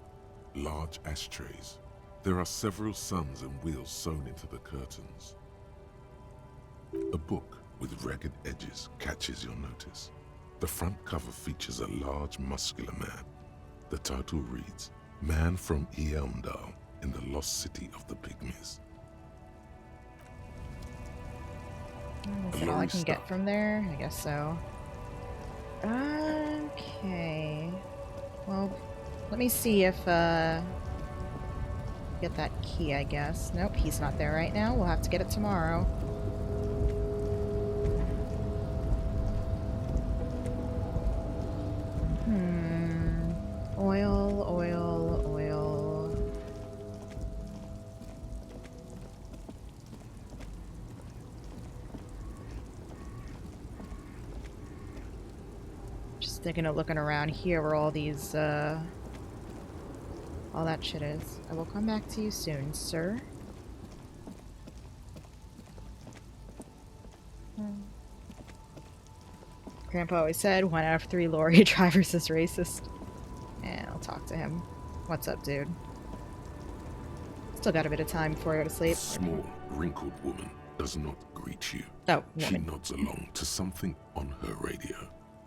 large ashtrays. There are several suns and wheels sewn into the curtains. A book with ragged edges catches your notice. The front cover features a large, muscular man. The title reads, Man from Eamdal in the Lost City of the Pygmies. Is that all I can get from there? I guess so. Okay. Well, let me see if, get that key, I guess. Nope, he's not there right now. We'll have to get it tomorrow. Oil, oil, oil. Just thinking of looking around here where all these, all that shit is. I will come back to you soon, sir. Grandpa always said 1 out of 3 lorry drivers is racist. And I'll talk to him. What's up, dude? Still got a bit of time before I go to sleep. A small, wrinkled woman does not greet you. Oh, She woman. nods along to something on her radio.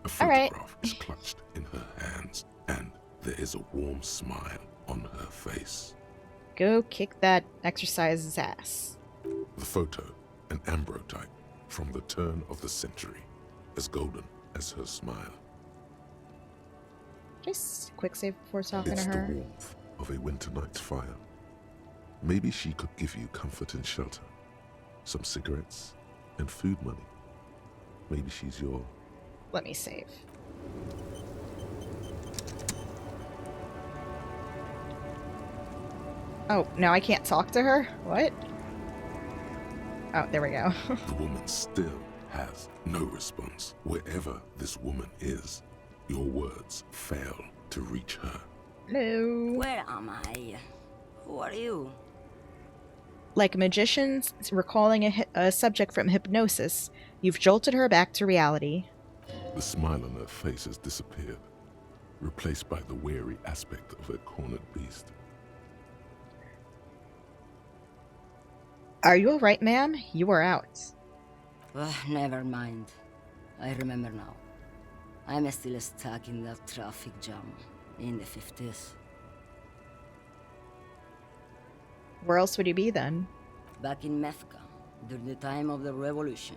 A All right. photograph is clutched in her hands, and there is a warm smile on her face. Go kick that exercise's ass. The photo, an ambrotype from the turn of the century, as golden as her smile. Just a quick save before talking It's to the her. warmth of a winter night's fire. Maybe she could give you comfort and shelter, some cigarettes, and food money. Maybe she's your... Let me save. Oh, now I can't talk to her? What? Oh, there we go. The woman still has no response. Wherever this woman is, your words fail to reach her. Hello. Where am I? Who are you? Like magicians recalling a subject from hypnosis, you've jolted her back to reality. The smile on her face has disappeared, replaced by the wary aspect of a cornered beast. Are you alright, ma'am? You are out. Never mind. I remember now. I'm still stuck in that traffic jam in the 50s. Where else would you be then? Back in Methka, during the time of the revolution.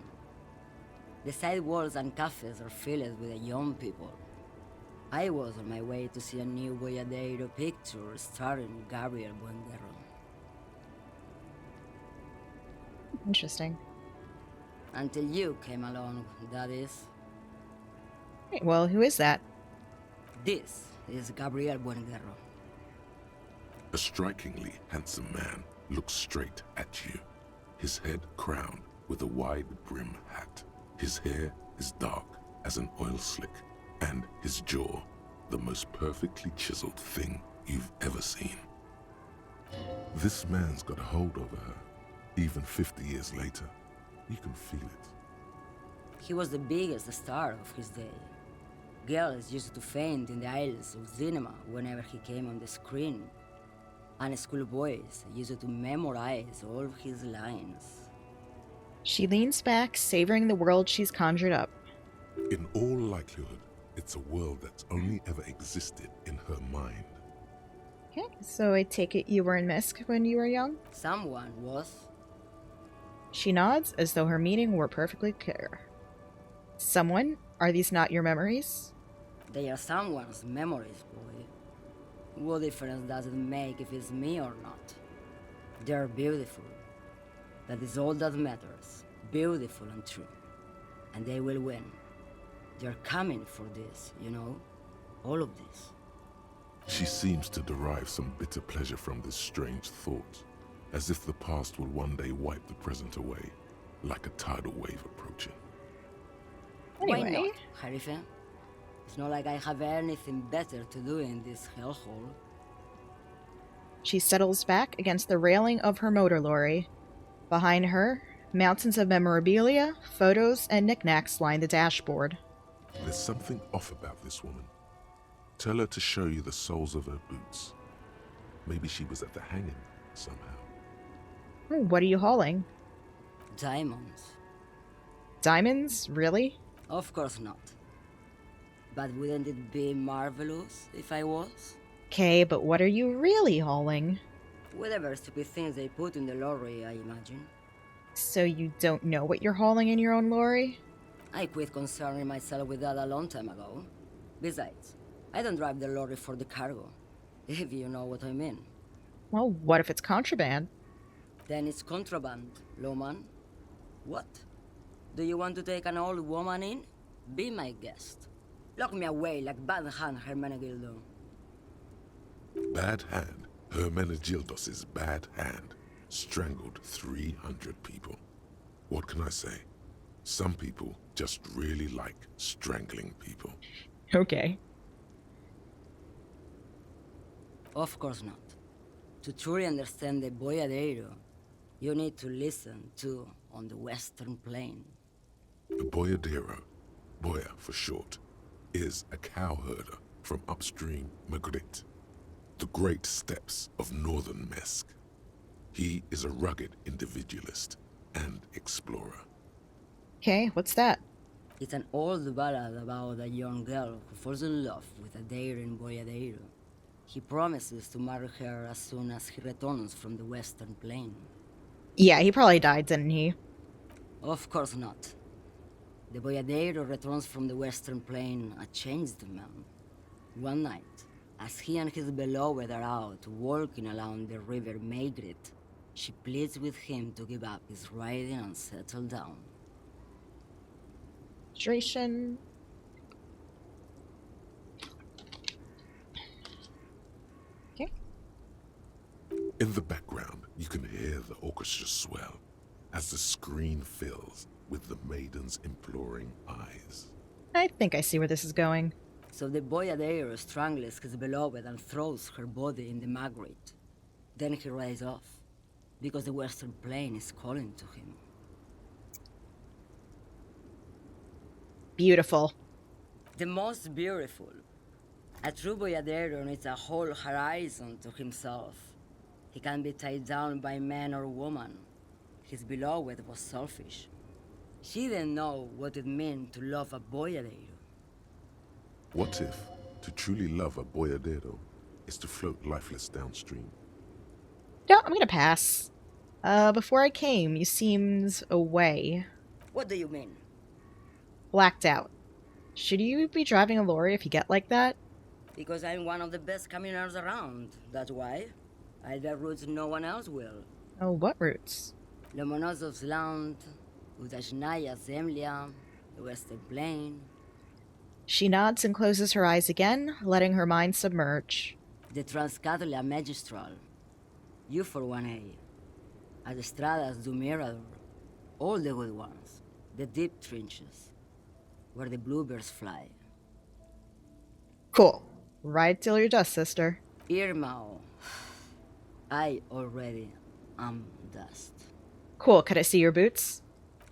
The sidewalks and cafes are filled with young people. I was on my way to see a new Boyadero picture starring Gabriel Buendero. Interesting. Until you came along, that is. Hey, well, who is that? This is Gabriel Buendero. A strikingly handsome man looks straight at you, his head crowned with a wide brim hat. His hair is dark as an oil slick, and his jaw the most perfectly chiseled thing you've ever seen. This man's got a hold over her, even 50 years later. You can feel it. He was the biggest star of his day. Girls used to faint in the aisles of cinema whenever he came on the screen, and schoolboys used to memorize all his lines. She leans back, savoring the world she's conjured up. In all likelihood, it's a world that's only ever existed in her mind. Okay, so I take it you were in Misk when you were young? Someone was. She nods as though her meaning were perfectly clear. Someone? Are these not your memories? They are someone's memories, boy. What difference does it make if it's me or not? They're beautiful. That is all that matters. Beautiful and true. And they will win. They're coming for this, you know? All of this. She seems to derive some bitter pleasure from this strange thought, as if the past will one day wipe the present away, like a tidal wave approaching. Anyway. Why not, Harife? It's not like I have anything better to do in this hellhole. She settles back against the railing of her motor lorry. Behind her, mountains of memorabilia, photos, and knickknacks line the dashboard. There's something off about this woman. Tell her to show you the soles of her boots. Maybe she was at the hanging somehow. What are you hauling? Diamonds. Diamonds? Really? Of course not. But wouldn't it be marvelous if I was? Okay, but what are you really hauling? Whatever stupid things they put in the lorry, I imagine. So you don't know what you're hauling in your own lorry? I quit concerning myself with that a long time ago. Besides, I don't drive the lorry for the cargo, if you know what I mean. Well, what if it's contraband? Then it's contraband, lawman. What? Do you want to take an old woman in? Be my guest. Lock me away like Bad Hand Hermenegildo. Bad Hand, Hermenegildos' bad hand, strangled 300 people. What can I say? Some people just really like strangling people. Okay. Of course not. To truly understand the boyadero, you need to listen to On the Western Plain. The boyadero, Boya for short, is a cowherder from upstream Magritte, the great steppes of northern Mesk. He is a rugged individualist and explorer. Okay, what's that? It's an old ballad about a young girl who falls in love with a daring boyadero. He promises to marry her as soon as he returns from the Western Plain. Yeah, he probably died, didn't he? Of course not. The boyadero returns from the Western Plain a changed man. One night, as he and his beloved are out walking along the river Maigret, she pleads with him to give up his riding and settle down. Illustration. Okay. In the background, you can hear the orchestra swell as the screen fills with the maiden's imploring eyes. I think I see where this is going. So the boyadero strangles his beloved and throws her body in the Magritte. Then he rides off, because the Western Plain is calling to him. Beautiful. The most beautiful. A true boyadero needs a whole horizon to himself. He can't be tied down by man or woman. His beloved was selfish. She didn't know what it meant to love a boyadero. What if to truly love a boyadero is to float lifeless downstream? No, I'm gonna pass. Before I came, you seemed away. What do you mean? Blacked out. Should you be driving a lorry if you get like that? Because I'm one of the best camioners around, that's why. I get routes no one else will. Oh, what routes? Lomonosov's Land, Udashnaya Zemlya, the Western Plain. She nods and closes her eyes again, letting her mind submerge. The Transcatolia Magistral. You for 1A. At Estradas do Mirador. All the good ones. The deep trenches, where the bluebirds fly. Cool. Ride till you're dust, sister. Irmao. I already am dust. Cool. Could I see your boots?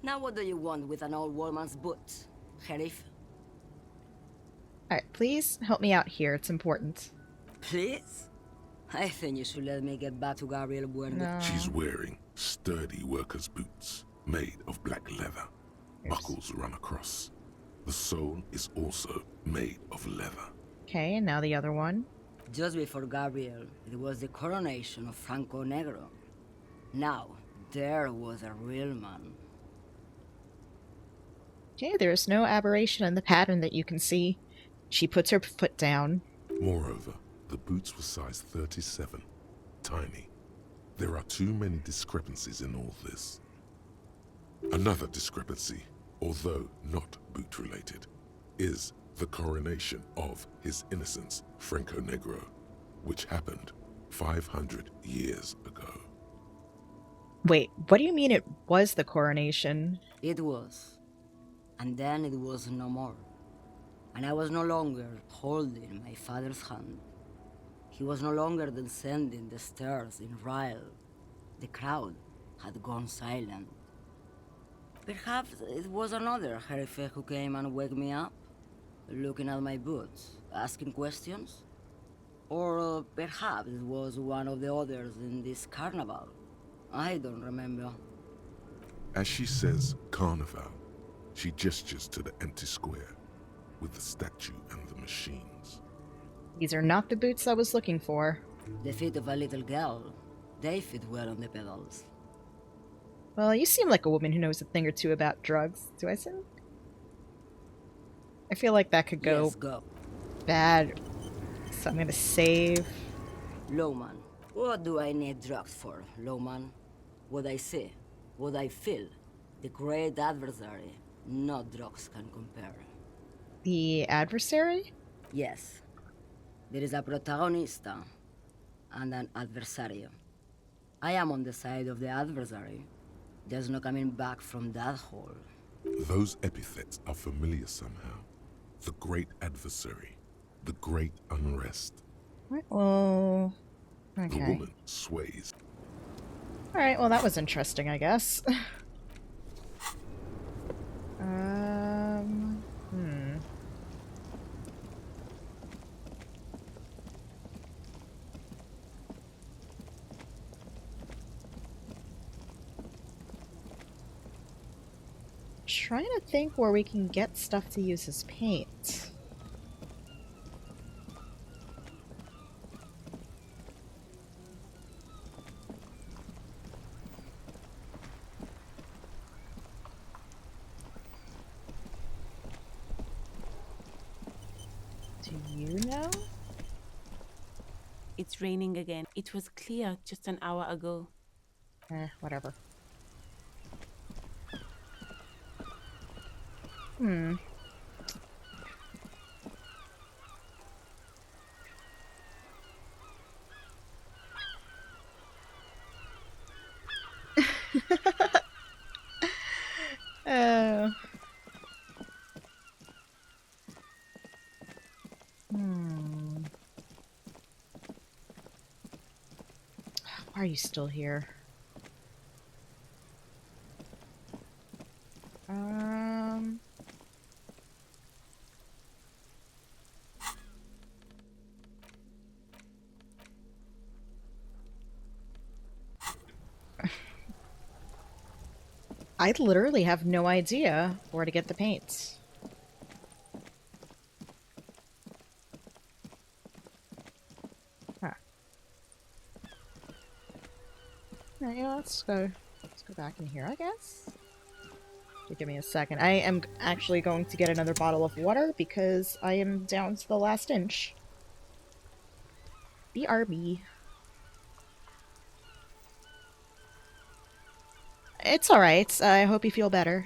Now what do you want with an old woman's boot, Sheriff? Alright, please help me out here. It's important. Please? I think you should let me get back to Gabriel Bueno. No. She's wearing sturdy worker's boots made of black leather. Buckles run across. The sole is also made of leather. Okay, and now the other one. Just before Gabriel, it was the coronation of Franco Negro. Now, there was a real man. Okay, there's no aberration in the pattern that you can see. She puts her foot down. Moreover, the boots were size 37. Tiny. There are too many discrepancies in all this. Another discrepancy, although not boot-related, is the coronation of His Innocence, Franco Negro, which happened 500 years ago. Wait, what do you mean it was the coronation? It was. And then it was no more. And I was no longer holding my father's hand. He was no longer descending the stairs in Ryle. The crowd had gone silent. Perhaps it was another Jerife who came and woke me up, looking at my boots, asking questions. Or perhaps it was one of the others in this carnival. I don't remember. As she says carnival, she gestures to the empty square with the statue and the machines. These are not the boots I was looking for. The feet of a little girl. They fit well on the pedals. Well, you seem like a woman who knows a thing or two about drugs. Do I say? I feel like that could go, Yes, go. bad. So I'm gonna save. Lowman. What do I need drugs for, Lowman? What I see, what I feel. The great adversary. No drugs can compare. The adversary? Yes. There is a protagonista and an adversario. I am on the side of the adversary. There's no coming back from that hole. Those epithets are familiar somehow. The great adversary, the great unrest. Well, The okay. woman sways. Alright, well that was interesting, I guess. Hmm. Trying to think where we can get stuff to use as paint. Do you know? It's raining again. It was clear just an hour ago. Whatever. Hmm. Oh. Hmm. Why are you still here? I literally have no idea where to get the paints. Huh. Alright, yeah, let's go back in here, I guess. Give me a second. I am actually going to get another bottle of water because I am down to the last inch. BRB. It's alright. I hope you feel better.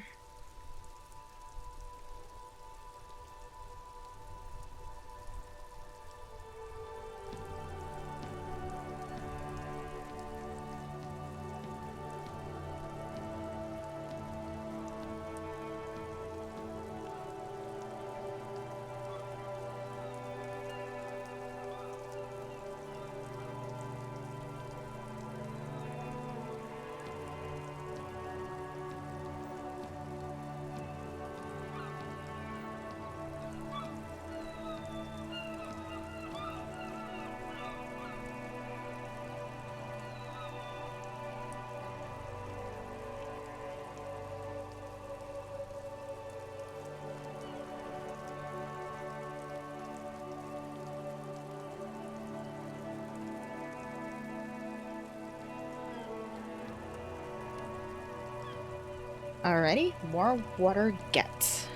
Alrighty, more water get.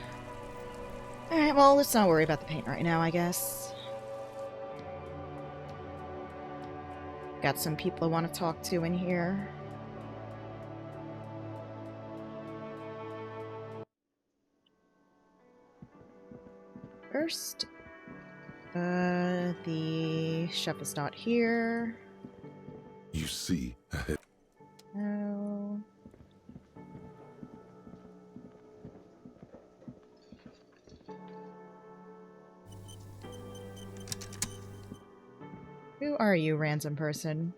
Alright, well, let's not worry about the paint right now, I guess. Got some people I want to talk to in here. First, the chef is not here. You see ahead. No. Who are you, random person?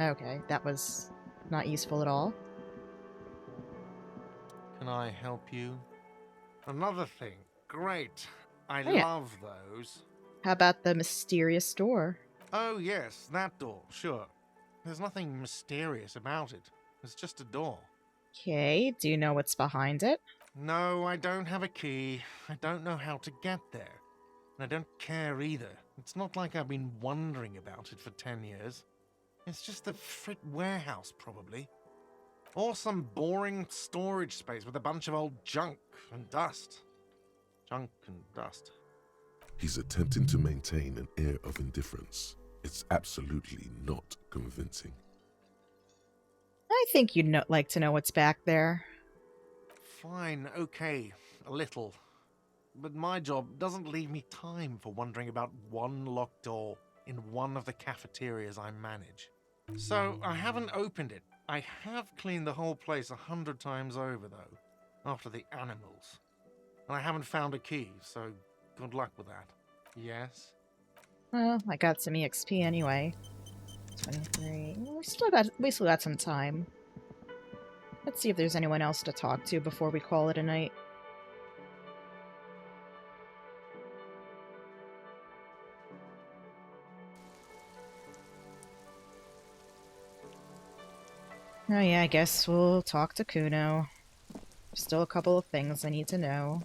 Okay, that was not useful at all. Can I help you? Another thing. Great. I Oh, yeah. love those. How about the mysterious door? Oh, yes, that door, sure. There's nothing mysterious about it. It's just a door. Okay, do you know what's behind it? No, I don't have a key. I don't know how to get there. And I don't care either. It's not like I've been wondering about it for 10 years. It's just a frit warehouse, probably. Or some boring storage space with a bunch of old junk and dust. Junk and dust. He's attempting to maintain an air of indifference. It's absolutely not convincing. I think you'd like to know what's back there. Fine, okay, a little. But my job doesn't leave me time for wondering about one locked door in one of the cafeterias I manage. So I haven't opened it. I have cleaned the whole place 100 times over, though, after the animals. And I haven't found a key, so good luck with that. Yes? Well, I got some EXP anyway. 23. We still got some time. Let's see if there's anyone else to talk to before we call it a night. Oh yeah, I guess we'll talk to Kuno. Still a couple of things I need to know.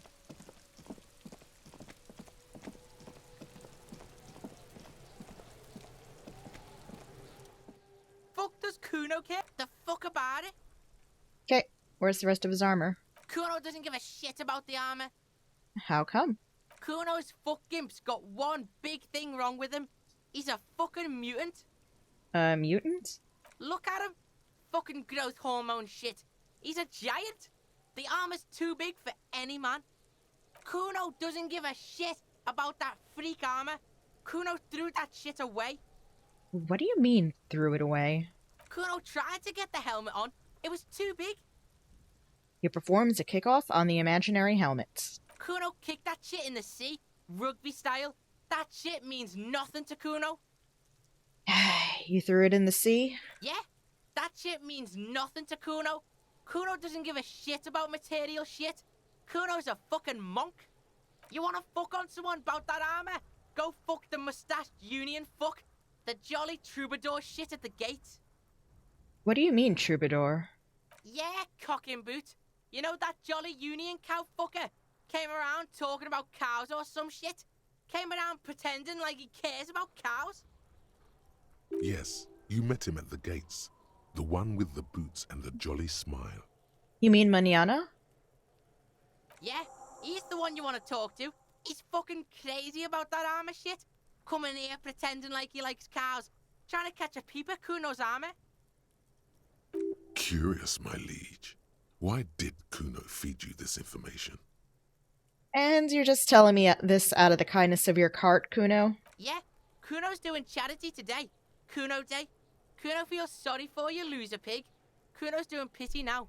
Fuck does Kuno care? The fuck about it? Okay, where's the rest of his armor? Kuno doesn't give a shit about the armor. How come? Kuno's fuck gimp's got one big thing wrong with him. He's a fucking mutant. A mutant? Look at him. Fucking growth hormone shit. He's a giant. The armor's too big for any man. Kuno doesn't give a shit about that freak armor. Kuno threw that shit away. What do you mean, threw it away? Kuno tried to get the helmet on. It was too big. He performs a kickoff on the imaginary helmet. Kuno kicked that shit in the sea, rugby style. That shit means nothing to Kuno. You threw it in the sea? Yeah, that shit means nothing to Kuno. Kuno doesn't give a shit about material shit. Kuno's a fucking monk. You wanna fuck on someone about that armor? Go fuck the mustached union fuck. The jolly troubadour shit at the gate. What do you mean, troubadour? Yeah, cock and boot. You know that jolly union cow fucker? Came around talking about cows or some shit? Came around pretending like he cares about cows? Yes, you met him at the gates. The one with the boots and the jolly smile. You mean Manana? Yeah, he's the one you want to talk to. He's fucking crazy about that armor shit. Coming here pretending like he likes cows. Trying to catch a peep at Kuno's armor. Curious, my liege. Why did Kuno feed you this information? And you're just telling me this out of the kindness of your heart, Kuno? Yeah, Kuno's doing charity today. Kuno Day. Kuno feels sorry for you, loser pig. Kuno's doing pity now.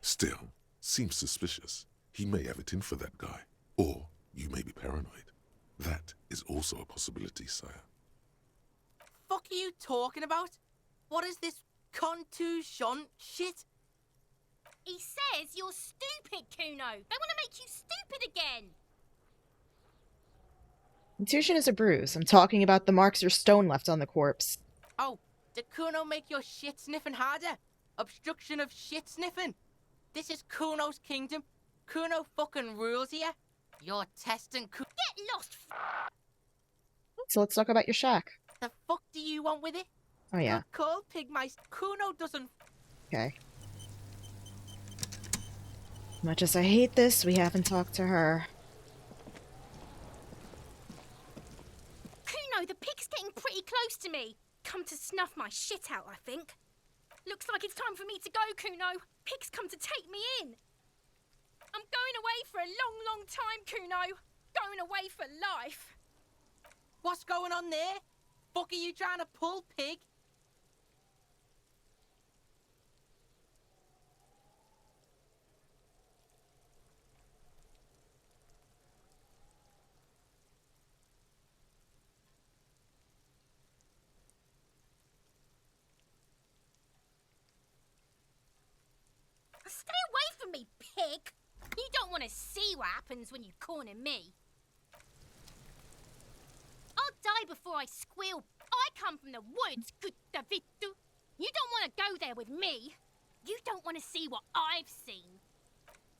Still, seems suspicious. He may have it in for that guy. Or you may be paranoid. That is also a possibility, sire. Fuck are you talking about? What is this contusion shit? He says you're stupid, Kuno. They want to make you stupid again. Contusion is a bruise. I'm talking about the marks or stone left on the corpse. Oh, did Kuno make your shit sniffing harder? Obstruction of shit sniffing? This is Kuno's kingdom. Kuno fucking rules here. You're testing Get lost! So let's talk about your shack. The fuck do you want with it? Oh yeah. Good call, Pigmice. Kuno doesn't. Okay. Much as I hate this, we haven't talked to her. Kuno, the pig's getting pretty close to me. Come to snuff my shit out, I think. Looks like it's time for me to go, Kuno. Pig's come to take me in. I'm going away for a long, long time, Kuno. Going away for life. What's going on there? Fuck are you trying to pull, pig? Stay away from me, pig. You don't want to see what happens when you corner me. I'll die before I squeal. I come from the woods, Guttavitu. You don't want to go there with me. You don't want to see what I've seen.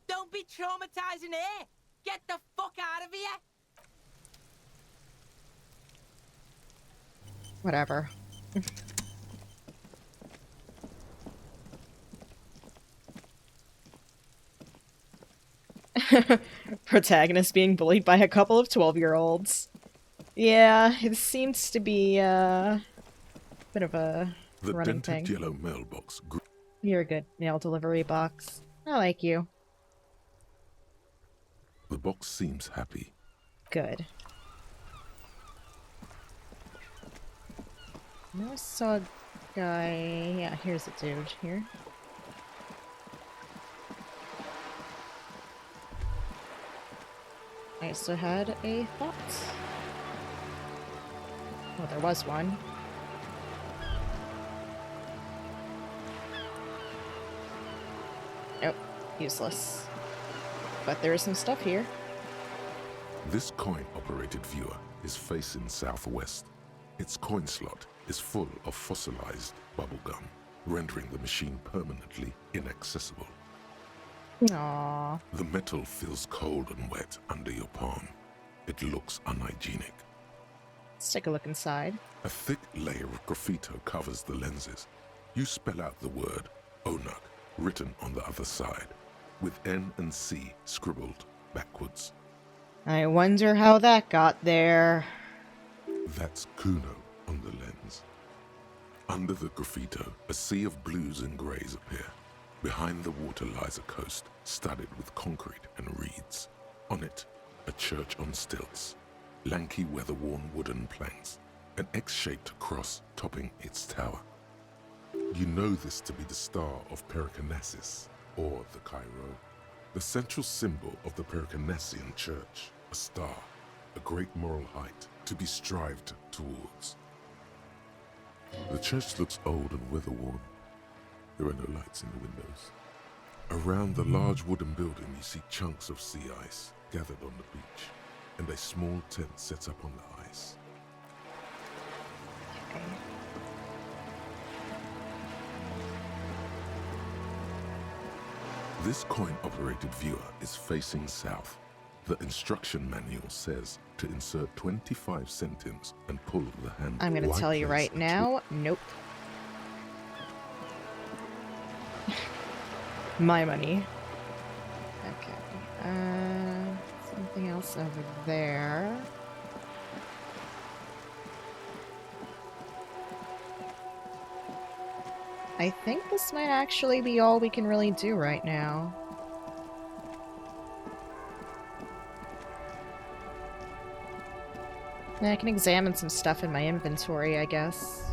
Don't be traumatizing here. Get the fuck out of here. Whatever. Protagonist being bullied by a couple of 12-year-olds. Yeah, it seems to be a bit of a The running dented thing. yellow mailbox. You're a good mail delivery box. I like you. The box seems happy. Good. No saw guy. Yeah, here's a dude here. I also had a thought. Well, there was one. Nope, useless. But there is some stuff here. This coin-operated viewer is facing southwest. Its coin slot is full of fossilized bubblegum, rendering the machine permanently inaccessible. Aww. The metal feels cold and wet under your palm. It looks unhygienic. Let's take a look inside. A thick layer of graffito covers the lenses. You spell out the word Onuk written on the other side, with N and C scribbled backwards. I wonder how that got there. That's Kuno on the lens. Under the graffito, a sea of blues and greys appear. Behind the water lies a coast studded with concrete and reeds. On it, a church on stilts, lanky weather-worn wooden planks, an X-shaped cross topping its tower. You know this to be the Star of Pericarnassus, or the Cairo, the central symbol of the Pericarnassian Church, a star, a great moral height to be strived towards. The church looks old and weather-worn. There are no lights in the windows. Around the large wooden building you see chunks of sea ice gathered on the beach, and a small tent set up on the ice. Okay. This coin-operated viewer is facing south. The instruction manual says to insert 25 centimes and pull the handle. I'm gonna Why tell you place right a now, nope. My money. Okay. Something else over there. I think this might actually be all we can really do right now. I can examine some stuff in my inventory, I guess.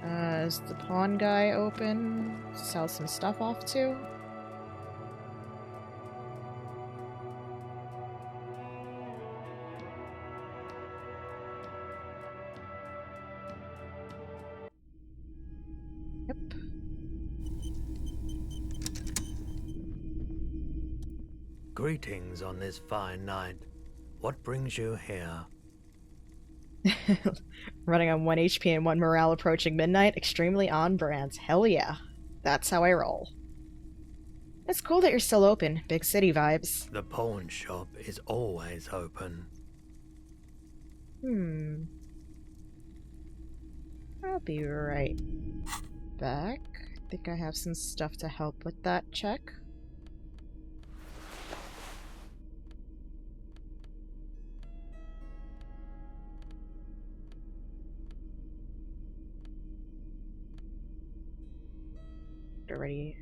Is the pawn guy open? Sell some stuff off to? Yep. Greetings on this fine night. What brings you here? Running on 1 HP and 1 morale approaching midnight. Extremely on brand. Hell yeah. That's how I roll. It's cool that you're still open. Big city vibes. The pawn shop is always open. I'll be right back. I think I have some stuff to help with that check. Already.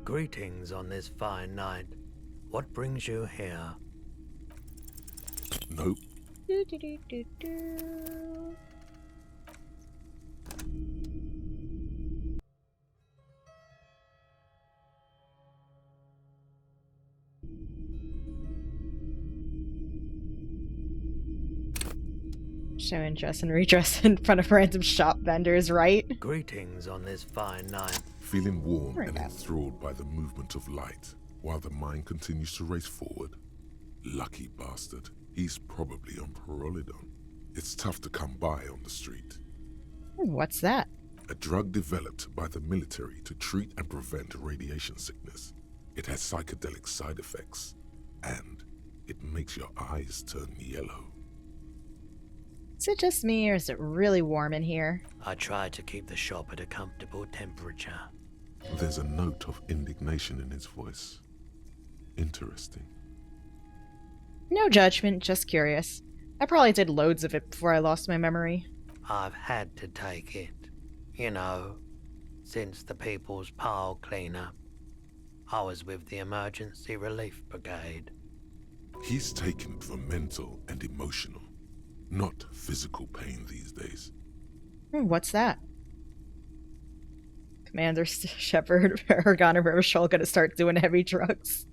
Greetings on this fine night. What brings you here? Nope. Do, do, do, do, do. Showing dress and redress in front of random shop vendors, right? Greetings on this fine night. Feeling warm and enthralled by the movement of light, while the mind continues to race forward. Lucky bastard. He's probably on Parolidon. It's tough to come by on the street. What's that? A drug developed by the military to treat and prevent radiation sickness. It has psychedelic side effects, and it makes your eyes turn yellow. Is it just me, or is it really warm in here? I try to keep the shop at a comfortable temperature. There's a note of indignation in his voice. Interesting. No judgment, just curious. I probably did loads of it before I lost my memory. I've had to take it. You know, since the People's Pile cleanup. I was with the Emergency Relief Brigade. He's taken it for mental and emotional, not physical pain these days. What's that? Commander Shepard, Aragon, and Rochelle gonna start doing heavy drugs.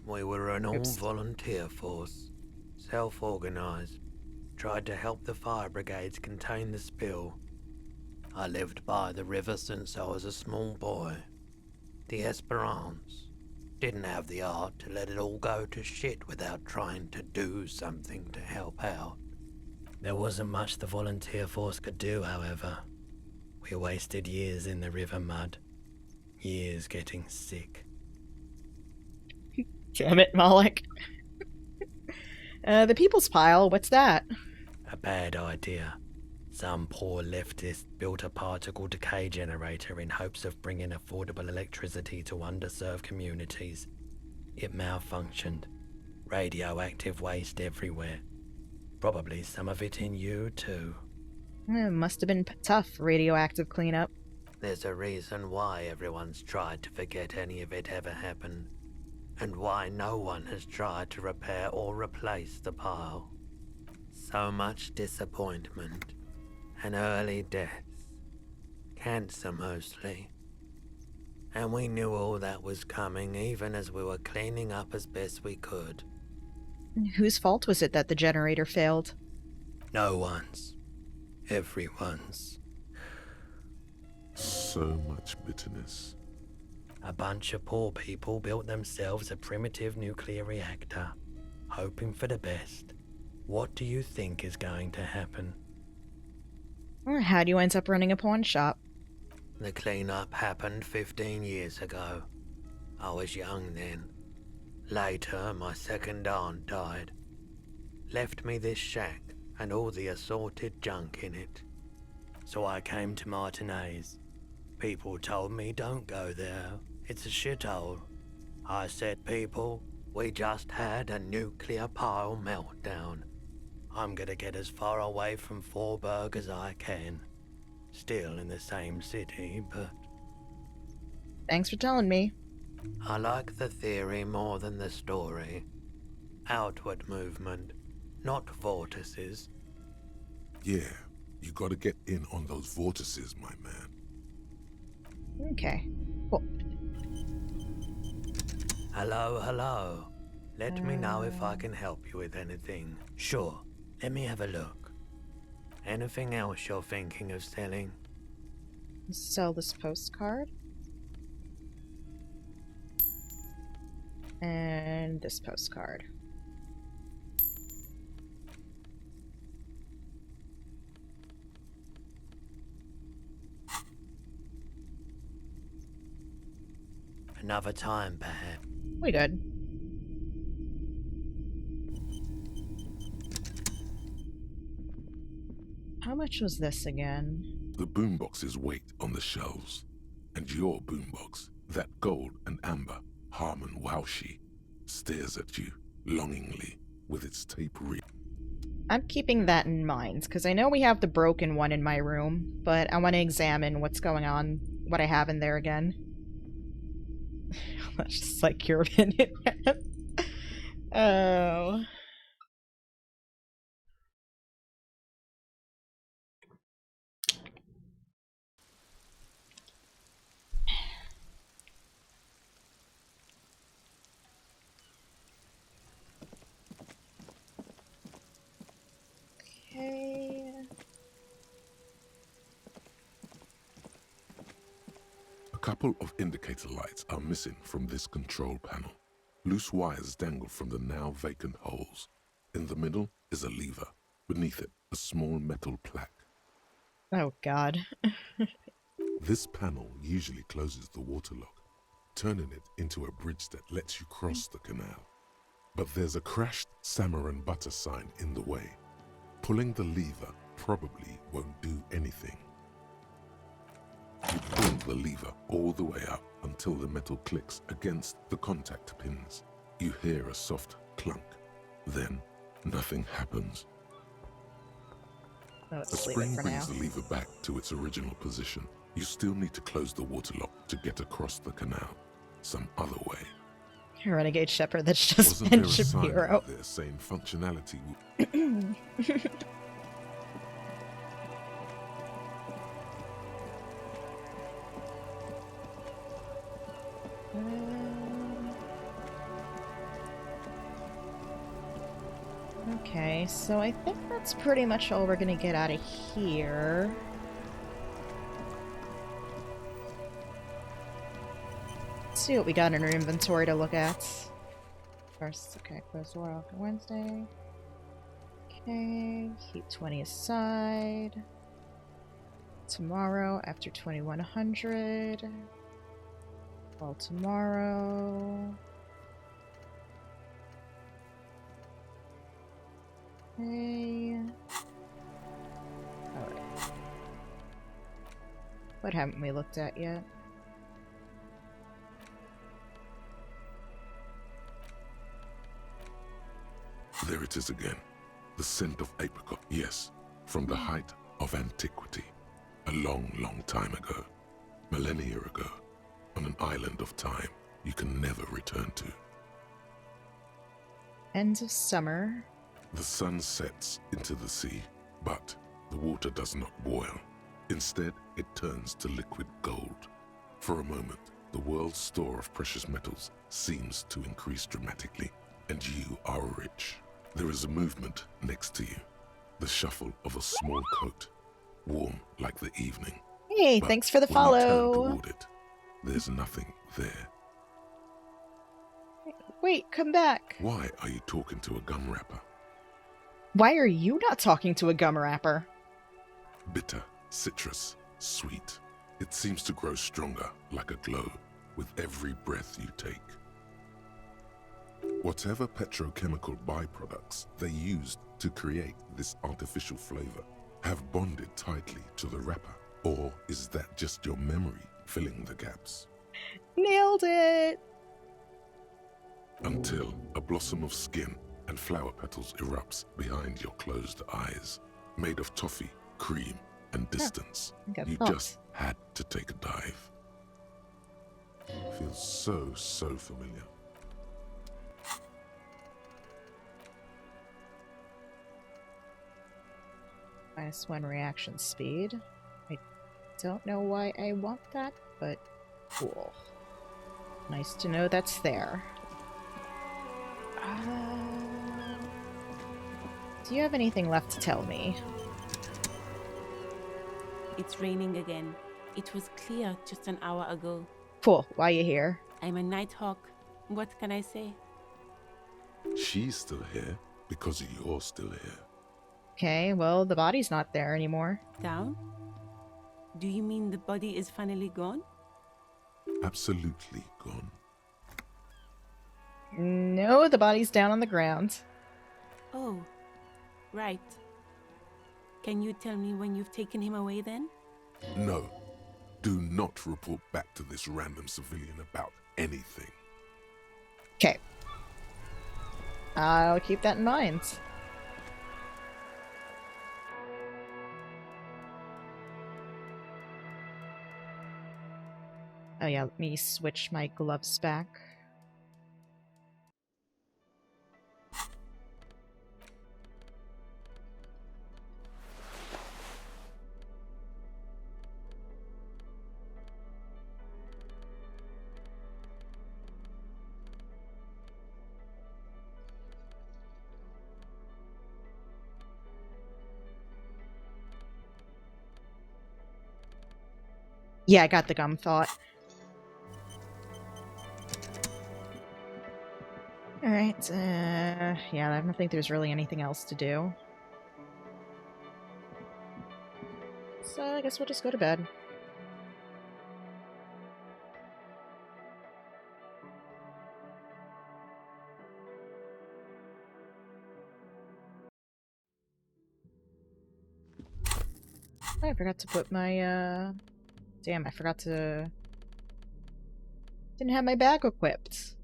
We were an all-volunteer force, self-organized, tried to help the fire brigades contain the spill. I lived by the river since I was a small boy. The Esperance didn't have the art to let it all go to shit without trying to do something to help out. There wasn't much the volunteer force could do, however. We wasted years in the river mud, years getting sick. Damn it, Moloch. The People's Pile, what's that? A bad idea. Some poor leftist built a particle decay generator in hopes of bringing affordable electricity to underserved communities. It malfunctioned. Radioactive waste everywhere. Probably some of it in you, too. It must have been tough, radioactive cleanup. There's a reason why everyone's tried to forget any of it ever happened. And why no one has tried to repair or replace the pile. So much disappointment. And early deaths. Cancer mostly. And we knew all that was coming even as we were cleaning up as best we could. Whose fault was it that the generator failed? No one's. Everyone's. So much bitterness. A bunch of poor people built themselves a primitive nuclear reactor, hoping for the best. What do you think is going to happen? Or how'd you end up running a pawn shop? The cleanup happened 15 years ago. I was young then. Later, my second aunt died. Left me this shack and all the assorted junk in it. So I came to Martinez. People told me don't go there. It's a shithole. I said, people, we just had a nuclear pile meltdown. I'm gonna get as far away from Forburg as I can. Still in the same city, but... Thanks for telling me. I like the theory more than the story. Outward movement, not vortices. Yeah, you gotta get in on those vortices, my man. Okay, cool. Hello, hello. Let me know if I can help you with anything. Sure, let me have a look. Anything else you're thinking of selling? Sell this postcard. And this postcard. Another time, perhaps. We good. How much was this again? The boombox's weight on the shelves. And your boombox, that gold and amber Harmon Waushi, stares at you longingly with its tape reel. I'm keeping that in mind, because I know we have the broken one in my room, but I want to examine what's going on, what I have in there again. That's just like your opinion. Oh. Okay. A couple of indicator lights are missing from this control panel. Loose wires dangle from the now vacant holes. In the middle is a lever. Beneath it, a small metal plaque. Oh god. This panel usually closes the water lock, turning it into a bridge that lets you cross the canal. But there's a crashed salmon and butter sign in the way. Pulling the lever probably won't do anything. You pull the lever all the way up until the metal clicks against the contact pins. You hear a soft clunk. Then, nothing happens. Oh, A let's leave spring it for brings now. the lever back to its original position. You still need to close the water lock to get across the canal. Some other way. Renegade Shepherd that's just Wasn't been there a sign Shapiro. out there saying functionality will... Okay, so I think that's pretty much all we're gonna get out of here. Let's see what we got in our inventory to look at. First, okay, close the door after Wednesday. Okay, keep 20 aside. Tomorrow after 2100. All tomorrow. Okay. Alright. What haven't we looked at yet? There it is again. The scent of apricot, yes, from the height of antiquity. A long, long time ago. Millennia ago. On an island of time you can never return to. End of summer. The sun sets into the sea, but the water does not boil. Instead, it turns to liquid gold. For a moment, the world's store of precious metals seems to increase dramatically, and you are rich. There is a movement next to you. The shuffle of a small coat, warm like the evening. Hey, But thanks for the when you turn follow. toward it, there's nothing there. Wait, come back. Why are you talking to a gum wrapper? Why are you not talking to a gum wrapper? Bitter, citrus, sweet. It seems to grow stronger, like a glow, with every breath you take. Whatever petrochemical byproducts they used to create this artificial flavor have bonded tightly to the wrapper. Or is that just your memory filling the gaps? Nailed it! Until a blossom of skin and flower petals erupts behind your closed eyes, made of toffee, cream, and distance. You just had to take a dive. Feels so familiar. -1 reaction speed. I don't know why I want that, but cool. Nice to know that's there. Do you have anything left to tell me? It's raining again. It was clear just an hour ago. Cool. Why are you here? I'm a nighthawk. What can I say? She's still here because you're still here. Okay, well, the body's not there anymore. Down? Do you mean the body is finally gone? absolutely gone. No, the body's down on the ground. Oh, right. Can you tell me when you've taken him away then? No, do not report back to this random civilian about anything. Okay. I'll keep that in mind. Oh yeah, let me switch my gloves back. Yeah, I got the gum thought. Alright, yeah, I don't think there's really anything else to do. So I guess we'll just go to bed. I forgot to put my, Damn, I forgot to... Didn't have my bag equipped.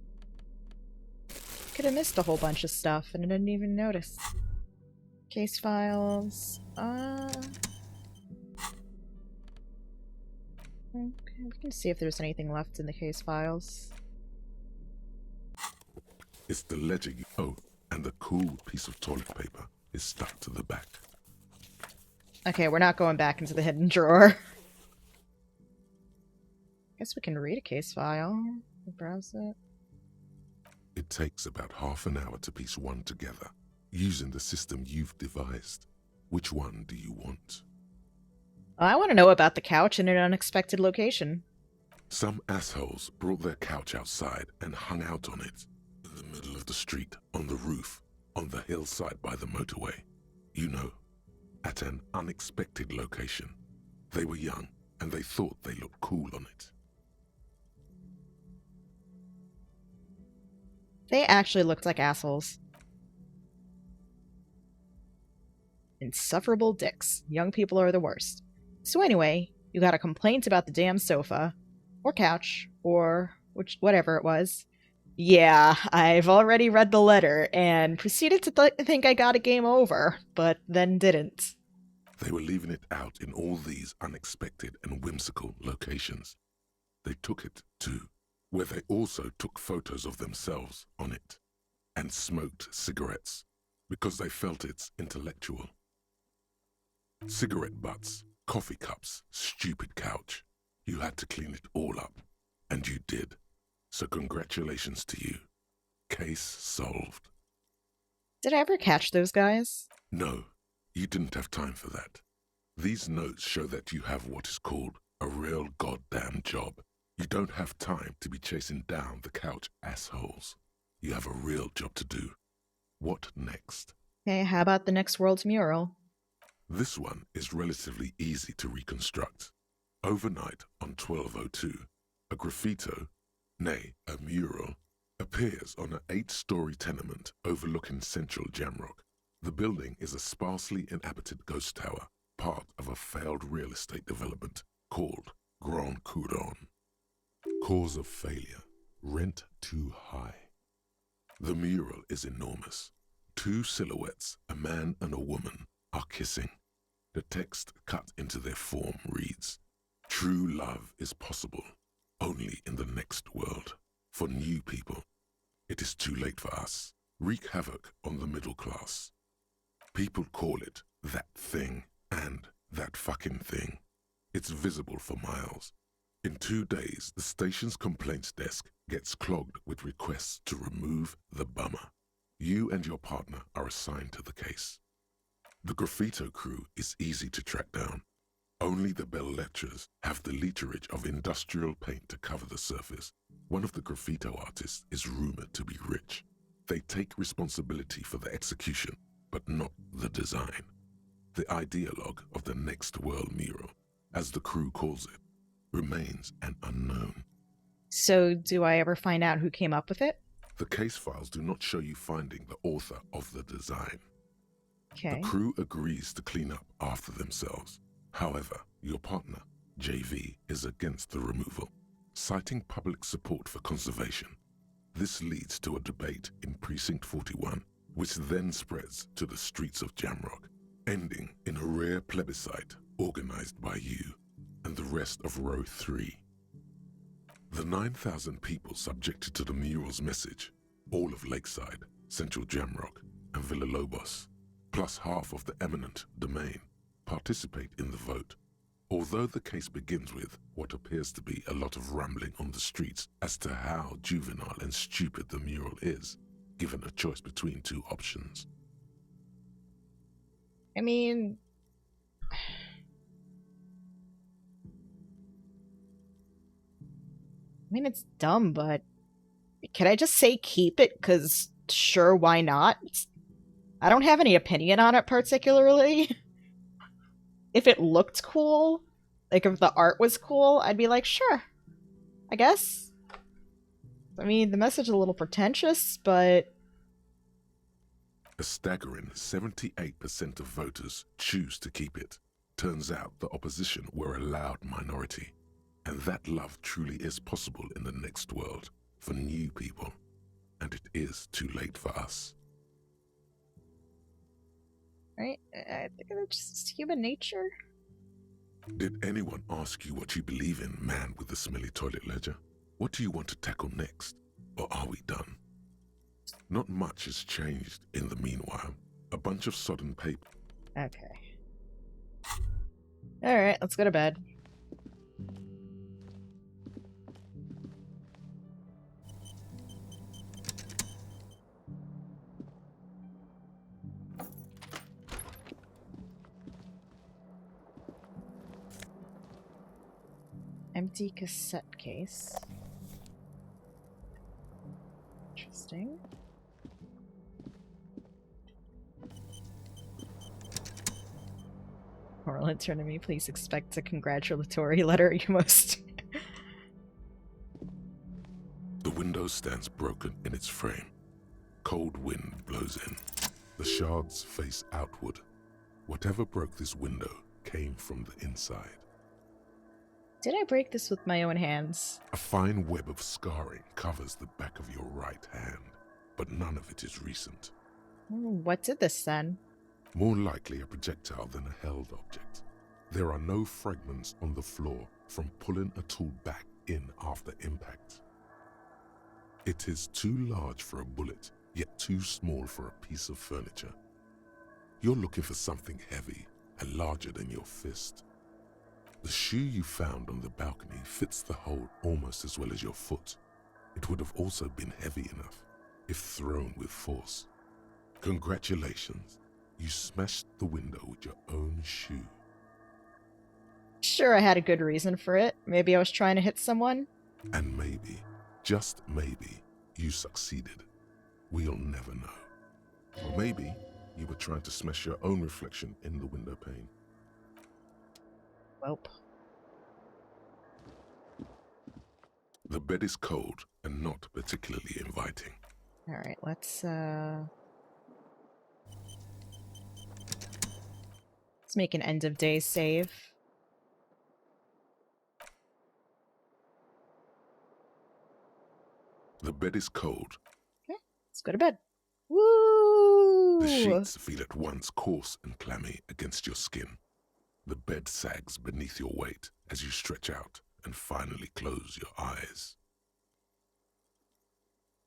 Could have missed a whole bunch of stuff and I didn't even notice. Case files, Okay, we can see if there's anything left in the case files. It's the ledger you owe, and the cool piece of toilet paper is stuck to the back. Okay, we're not going back into the hidden drawer. Guess we can read a case file. Browse it. It takes about half an hour to piece one together, using the system you've devised. Which one do you want? I want to know about the couch in an unexpected location. Some assholes brought their couch outside and hung out on it. In the middle of the street, on the roof, on the hillside by the motorway. You know, at an unexpected location. They were young, and they thought they looked cool on it. They actually looked like assholes. Insufferable dicks. Young people are the worst. So anyway, you got a complaint about the damn sofa, or couch, or whatever it was. Yeah, I've already read the letter and proceeded to think I got a game over, but then didn't. They were leaving it out in all these unexpected and whimsical locations. They took it, too, where they also took photos of themselves on it, and smoked cigarettes, because they felt it's intellectual. Cigarette butts, coffee cups, stupid couch. You had to clean it all up, and you did. So congratulations to you. Case solved. Did I ever catch those guys? No, you didn't have time for that. These notes show that you have what is called a real goddamn job. You don't have time to be chasing down the couch assholes. You have a real job to do. What next? Hey, how about the next world's mural? This one is relatively easy to reconstruct. Overnight on 1202, a graffito, nay, a mural, appears on an 8-story tenement overlooking central Jamrock. The building is a sparsely inhabited ghost tower, part of a failed real estate development called Grand Couronne. Cause of failure, rent too high. The mural is enormous. 2 silhouettes, a man and a woman, are kissing. The text cut into their form reads, "True love is possible, only in the next world. For new people, it is too late for us. Wreak havoc on the middle class." People call it that thing and that fucking thing. It's visible for miles. In 2 days, the station's complaints desk gets clogged with requests to remove the bummer. You and your partner are assigned to the case. The graffito crew is easy to track down. Only the bell lectures have the literage of industrial paint to cover the surface. One of the graffito artists is rumored to be rich. They take responsibility for the execution, but not the design. The ideologue of the next world mural, as the crew calls it, remains an unknown. So, do I ever find out who came up with it? The case files do not show you finding the author of the design. Okay. The crew agrees to clean up after themselves. However, your partner, JV, is against the removal, citing public support for conservation. This leads to a debate in Precinct 41, which then spreads to the streets of Jamrock, ending in a rare plebiscite organized by you and the rest of Row 3. The 9,000 people subjected to the mural's message, all of Lakeside, Central Jamrock, and Villalobos, plus half of the eminent domain, participate in the vote. Although the case begins with what appears to be a lot of rambling on the streets as to how juvenile and stupid the mural is, given a choice between two options. I mean... it's dumb, but... Can I just say keep it? Because, sure, why not? I don't have any opinion on it particularly. If it looked cool, like if the art was cool, I'd be like, sure, I guess. I mean, the message is a little pretentious, but... A staggering 78% of voters choose to keep it. Turns out the opposition were a loud minority, and that love truly is possible in the next world for new people, and it is too late for us. Right? I think it's just human nature. Did anyone ask you what you believe in, man with the smelly toilet ledger? What do you want to tackle next? Or are we done? Not much has changed in the meanwhile. A bunch of sodden paper. Okay. Alright, let's go to bed. Empty cassette case. Interesting. Orlin, turn to me. Please expect a congratulatory letter. You must. The window stands broken in its frame. Cold wind blows in. The shards face outward. Whatever broke this window came from the inside. Did I break this with my own hands? A fine web of scarring covers the back of your right hand, but none of it is recent. What did this then? More likely a projectile than a held object. There are no fragments on the floor from pulling a tool back in after impact. It is too large for a bullet, yet too small for a piece of furniture. You're looking for something heavy and larger than your fist. The shoe you found on the balcony fits the hole almost as well as your foot. It would have also been heavy enough if thrown with force. Congratulations, you smashed the window with your own shoe. Sure, I had a good reason for it. Maybe I was trying to hit someone. And maybe, just maybe, you succeeded. We'll never know. Or maybe you were trying to smash your own reflection in the window pane. Welp. The bed is cold and not particularly inviting. Alright, let's make an end of day save. The bed is cold. Okay, let's go to bed. Woo! The sheets feel at once coarse and clammy against your skin. The bed sags beneath your weight as you stretch out and finally close your eyes.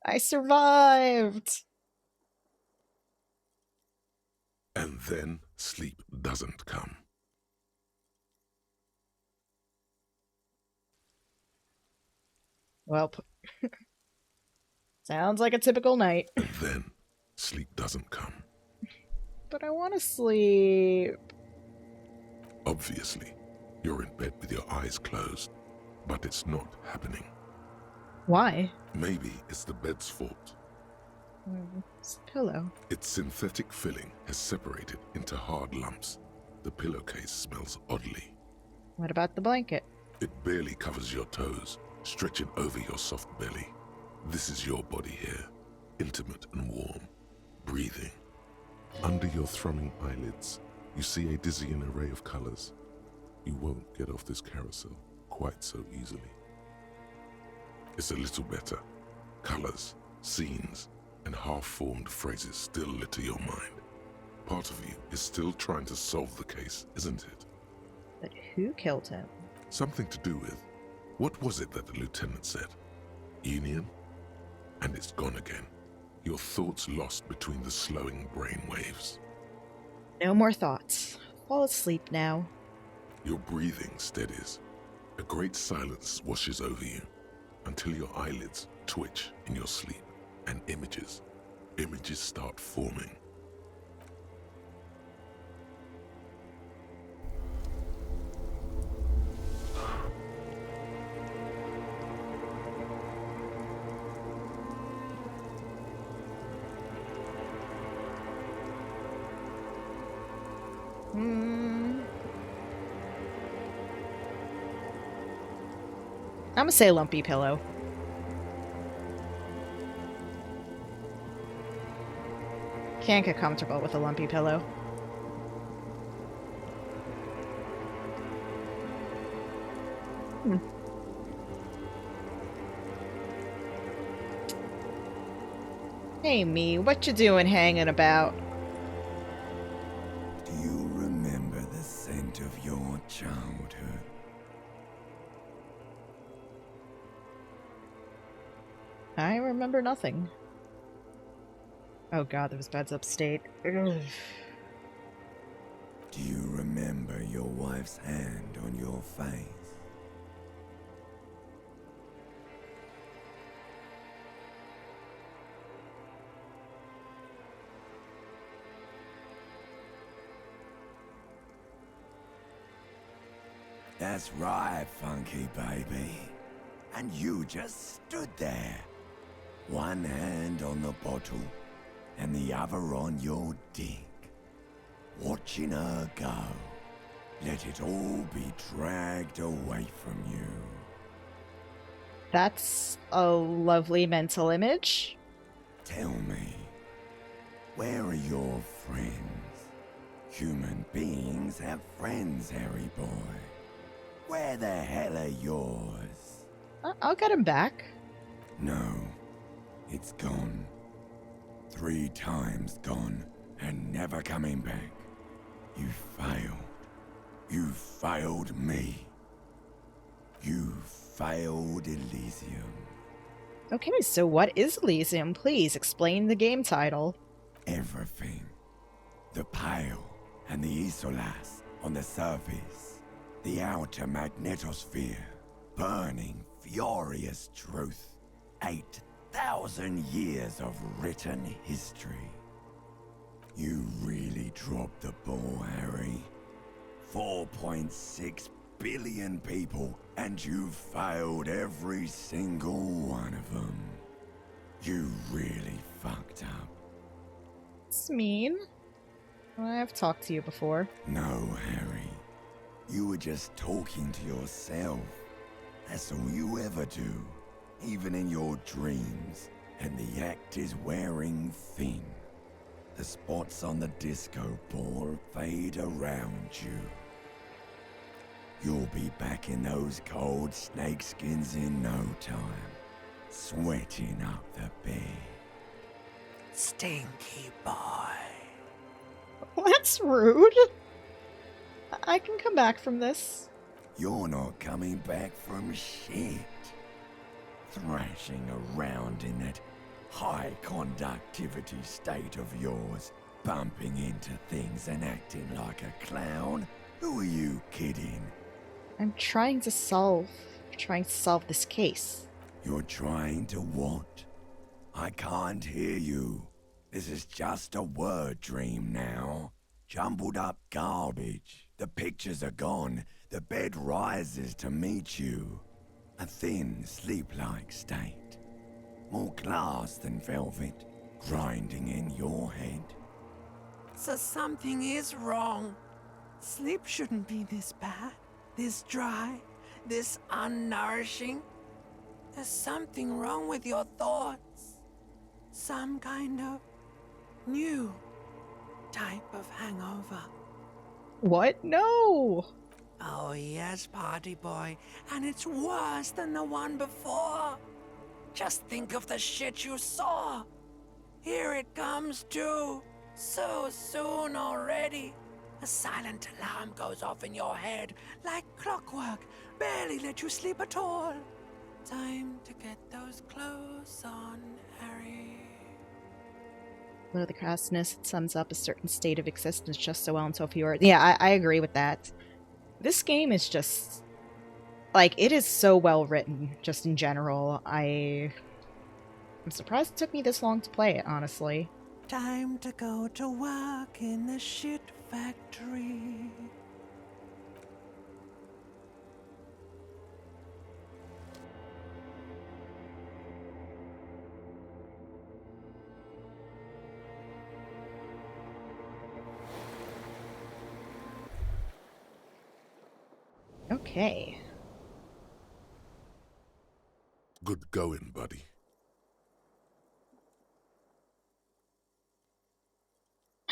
I survived! And then sleep doesn't come. Well, sounds like a typical night. And then sleep doesn't come. But I want to sleep. Obviously, you're in bed with your eyes closed, but it's not happening. Why? Maybe it's the bed's fault. It's a pillow. Its synthetic filling has separated into hard lumps. The pillowcase smells oddly. What about the blanket? It barely covers your toes, Stretch it over your soft belly. This is your body here, intimate and warm, breathing. Under your thrumming eyelids, you see a dizzying array of colors. You won't get off this carousel quite so easily. It's a little better. Colors, scenes, and half-formed phrases still litter your mind. Part of you is still trying to solve the case, isn't it? But who killed him? Something to do with, what was it that the lieutenant said? Union? And it's gone again. Your thoughts lost between the slowing brain waves. No more thoughts. Fall asleep now. Your breathing steadies. A great silence washes over you until your eyelids twitch in your sleep and images start forming. I'm gonna say lumpy pillow. Can't get comfortable with a lumpy pillow. Hey me, what you doing hanging about? Do you remember the scent of your childhood? I remember nothing. Oh god, those beds upstate. Ugh. Do you remember your wife's hand on your face? That's right, funky baby. And you just stood there. One hand on the bottle and the other on your dick. Watching her go. Let it all be dragged away from you. That's a lovely mental image. Tell me, where are your friends? Human beings have friends, Harry boy. Where the hell are yours? I'll get him back. No, it's gone. 3 times gone and never coming back. You failed. You failed me. You failed Elysium. Okay, so what is Elysium? Please explain the game title. Everything. The Pale and the Isolas on the surface. The outer magnetosphere. Burning, furious truth. 8,000 years of written history. You really dropped the ball, Harry. 4.6 billion people, and you failed every single one of them. You really fucked up. It's mean. I've talked to you before. No, Harry. You were just talking to yourself. That's all you ever do, even in your dreams. And the act is wearing thin. The spots on the disco ball fade around you. You'll be back in those cold snakeskins in no time, sweating up the bed. Stinky boy. That's rude. I can come back from this. You're not coming back from shit. Thrashing around in that high conductivity state of yours, bumping into things and acting like a clown? Who are you kidding? I'm trying to solve this case. You're trying to what? I can't hear you. This is just a word dream now. Jumbled up garbage. The pictures are gone. The bed rises to meet you. A thin, sleep-like state. More glass than velvet, grinding in your head. So something is wrong. Sleep shouldn't be this bad, this dry, this unnourishing. There's something wrong with your thoughts. Some kind of new type of hangover. What? No! Oh, yes, party boy. And it's worse than the one before. Just think of the shit you saw. Here it comes, too. So soon already. A silent alarm goes off in your head like clockwork. Barely let you sleep at all. Time to get those clothes on, Harry. Below the crassness, it sums up a certain state of existence just so well and so few are. Yeah, I agree with that. This game is just like, it is so well written, just in general. I'm surprised it took me this long to play it, honestly. Time to go to work in the shit factory. Okay. Good going, buddy.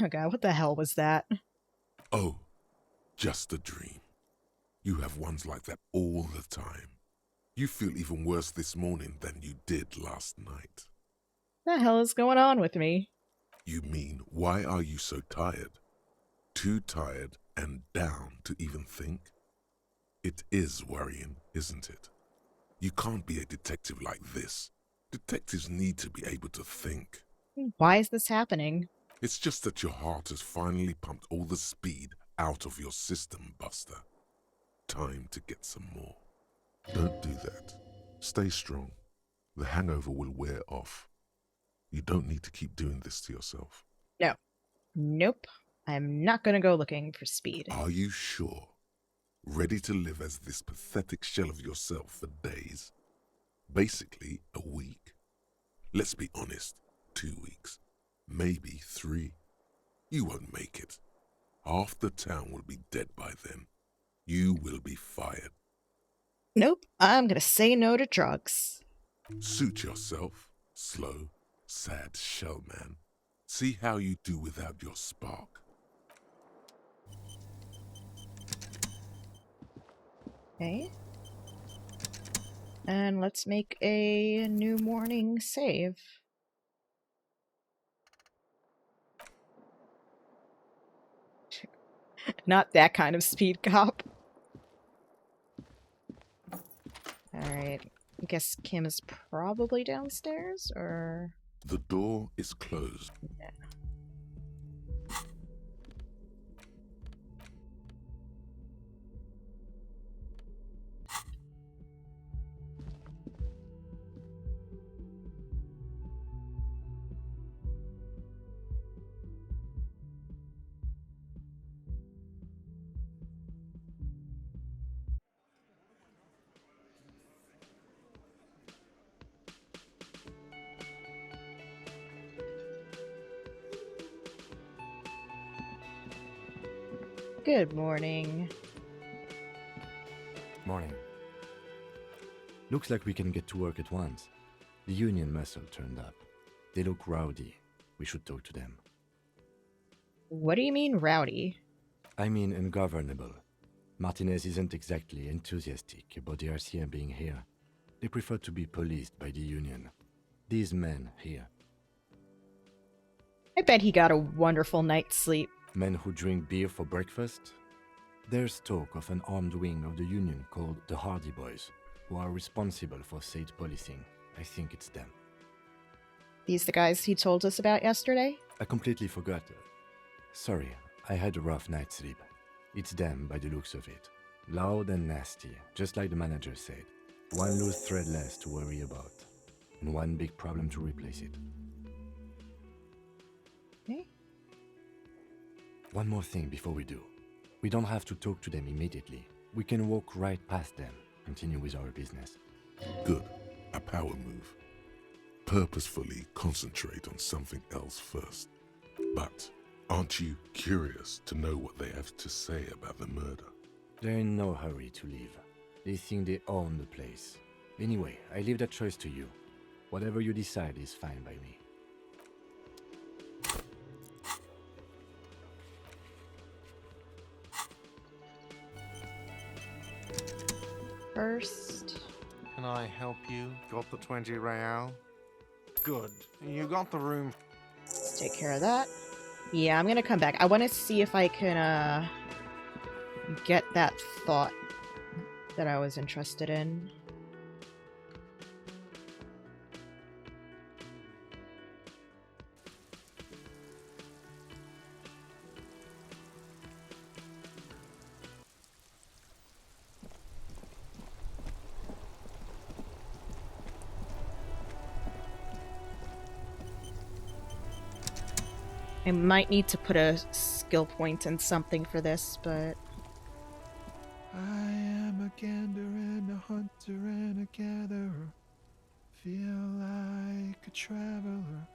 Oh god, what the hell was that? Oh, just a dream. You have ones like that all the time. You feel even worse this morning than you did last night. The hell is going on with me? You mean, why are you so tired? Too tired and down to even think? It is worrying, isn't it? You can't be a detective like this. Detectives need to be able to think. Why is this happening? It's just that your heart has finally pumped all the speed out of your system, Buster. Time to get some more. Don't do that. Stay strong. The hangover will wear off. You don't need to keep doing this to yourself. No. Nope. I'm not gonna go looking for speed. Are you sure? Ready to live as this pathetic shell of yourself for days? Basically, a week. Let's be honest, 2 weeks. Maybe 3. You won't make it. Half the town will be dead by then. You will be fired. Nope. I'm gonna say no to drugs. Suit yourself, slow, sad shell man. See how you do without your spark. Okay. And let's make a new morning save. Not that kind of speed cop. Alright. I guess Kim is probably downstairs, or... The door is closed. Yeah. Good morning. Morning. Looks like we can get to work at once. The union muscle turned up. They look rowdy. We should talk to them. What do you mean, rowdy? I mean ungovernable. Martinez isn't exactly enthusiastic about the RCM being here. They prefer to be policed by the union. These men here. I bet he got a wonderful night's sleep. Men who drink beer for breakfast? There's talk of an armed wing of the union called the Hardy Boys, who are responsible for state policing. I think it's them. These the guys he told us about yesterday? I completely forgot. Sorry, I had a rough night's sleep. It's them by the looks of it. Loud and nasty, just like the manager said. One loose thread less to worry about, and one big problem to replace it. Okay. One more thing before we do. We don't have to talk to them immediately. We can walk right past them, continue with our business. Good. A power move. Purposefully concentrate on something else first. But aren't you curious to know what they have to say about the murder? They're in no hurry to leave. They think they own the place. Anyway, I leave that choice to you. Whatever you decide is fine by me. First. Can I help you? Got the 20 real? Good. You got the room. Let's take care of that. Yeah, I'm gonna come back. I want to see if I can get that thought that I was interested in. I might need to put a skill point in something for this, but... I am a gander and a hunter and a gatherer. Feel like a traveler.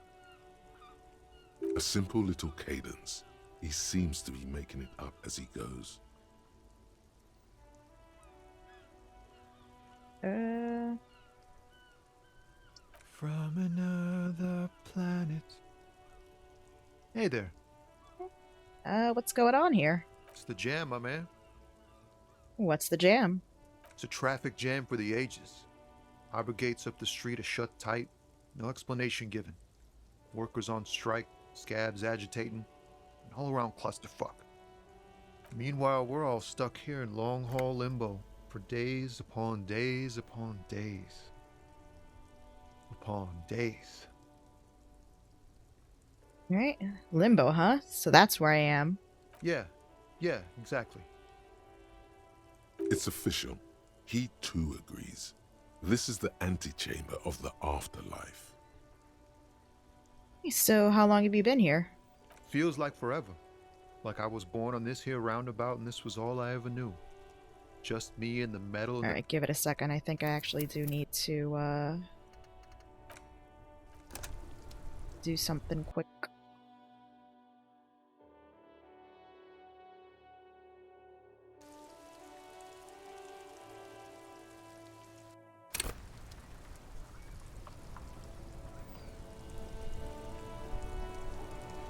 A simple little cadence. He seems to be making it up as he goes. From another planet. Hey there. What's going on here? It's the jam, my man. What's the jam? It's a traffic jam for the ages. Harbor gates up the street are shut tight. No explanation given. Workers on strike, scabs agitating, an all-around clusterfuck. Meanwhile, we're all stuck here in long-haul limbo for days upon days upon days. Upon days. Right. Limbo, huh? So that's where I am. Yeah, exactly. It's official. He too agrees. This is the antechamber of the afterlife. So how long have you been here? Feels like forever. Like I was born on this here roundabout and this was all I ever knew. Just me and the metal. Alright, give it a second. I think I actually do need to, do something quick.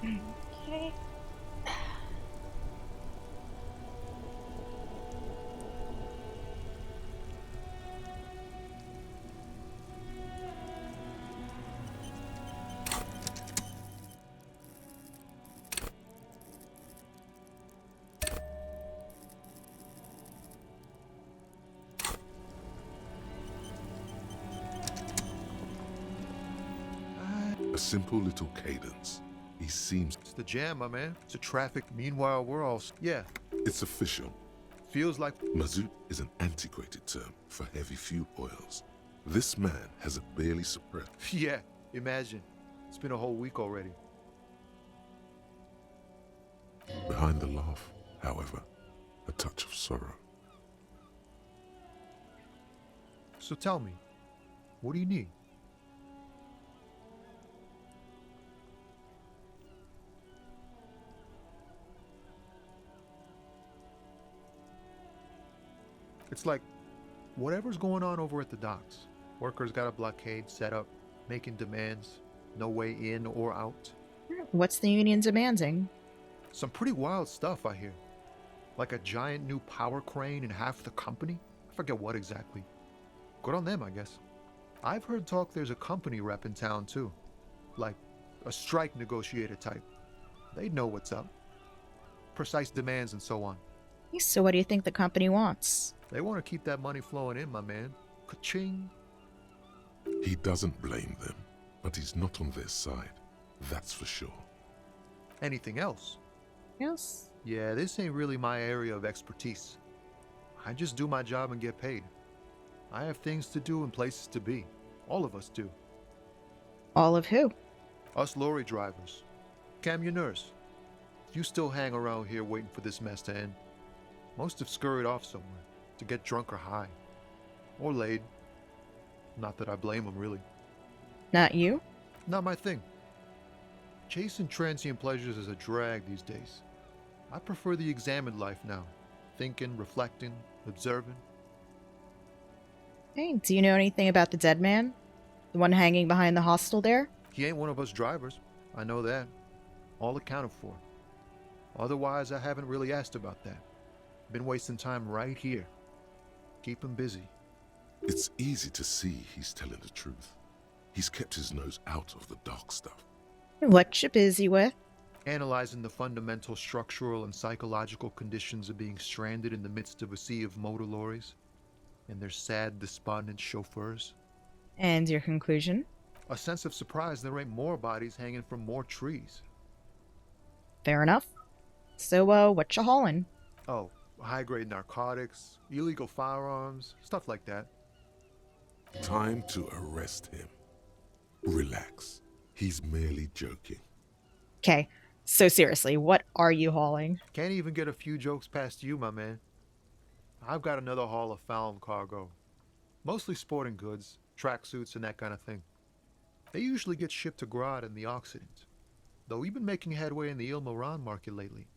Okay. A simple little cadence. He seems... It's the jam, my man. It's a traffic. Meanwhile, we're all... Yeah. It's official. Feels like... Mazout is an antiquated term for heavy fuel oils. This man has a barely suppressed... Yeah, imagine. It's been a whole week already. Behind the laugh, however, a touch of sorrow. So tell me, what do you need? It's like, whatever's going on over at the docks. Workers got a blockade set up, making demands, no way in or out. What's the union demanding? Some pretty wild stuff, I hear. Like a giant new power crane in half the company? I forget what exactly. Good on them, I guess. I've heard talk there's a company rep in town, too. Like, a strike negotiator type. They'd know what's up. Precise demands and so on. So what do you think the company wants? They want to keep that money flowing in, my man. Ka-ching. He doesn't blame them, but he's not on their side. That's for sure. Anything else? Yes. Yeah, this ain't really my area of expertise. I just do my job and get paid. I have things to do and places to be. All of us do. All of who? Us lorry drivers. Camionneurs. You still hang around here waiting for this mess to end. Most have scurried off somewhere to get drunk or high. Or laid. Not that I blame them, really. Not you? Not my thing. Chasing transient pleasures is a drag these days. I prefer the examined life now. Thinking, reflecting, observing. Hey, do you know anything about the dead man? The one hanging behind the hostel there? He ain't one of us drivers. I know that. All accounted for. Otherwise, I haven't really asked about that. Been wasting time right here. Keep him busy. It's easy to see he's telling the truth. He's kept his nose out of the dark stuff. What you busy with? Analyzing the fundamental structural and psychological conditions of being stranded in the midst of a sea of motor lorries and their sad, despondent chauffeurs. And your conclusion? A sense of surprise there ain't more bodies hanging from more trees. Fair enough. So, what you hauling? Oh, high-grade narcotics, illegal firearms, stuff like that. Time to arrest him. Relax. He's merely joking. Okay, so seriously, what are you hauling? Can't even get a few jokes past you, my man. I've got another haul of found cargo. Mostly sporting goods, tracksuits, and that kind of thing. They usually get shipped to Grodd in the Occident, though we've been making headway in the Ilmaran market lately.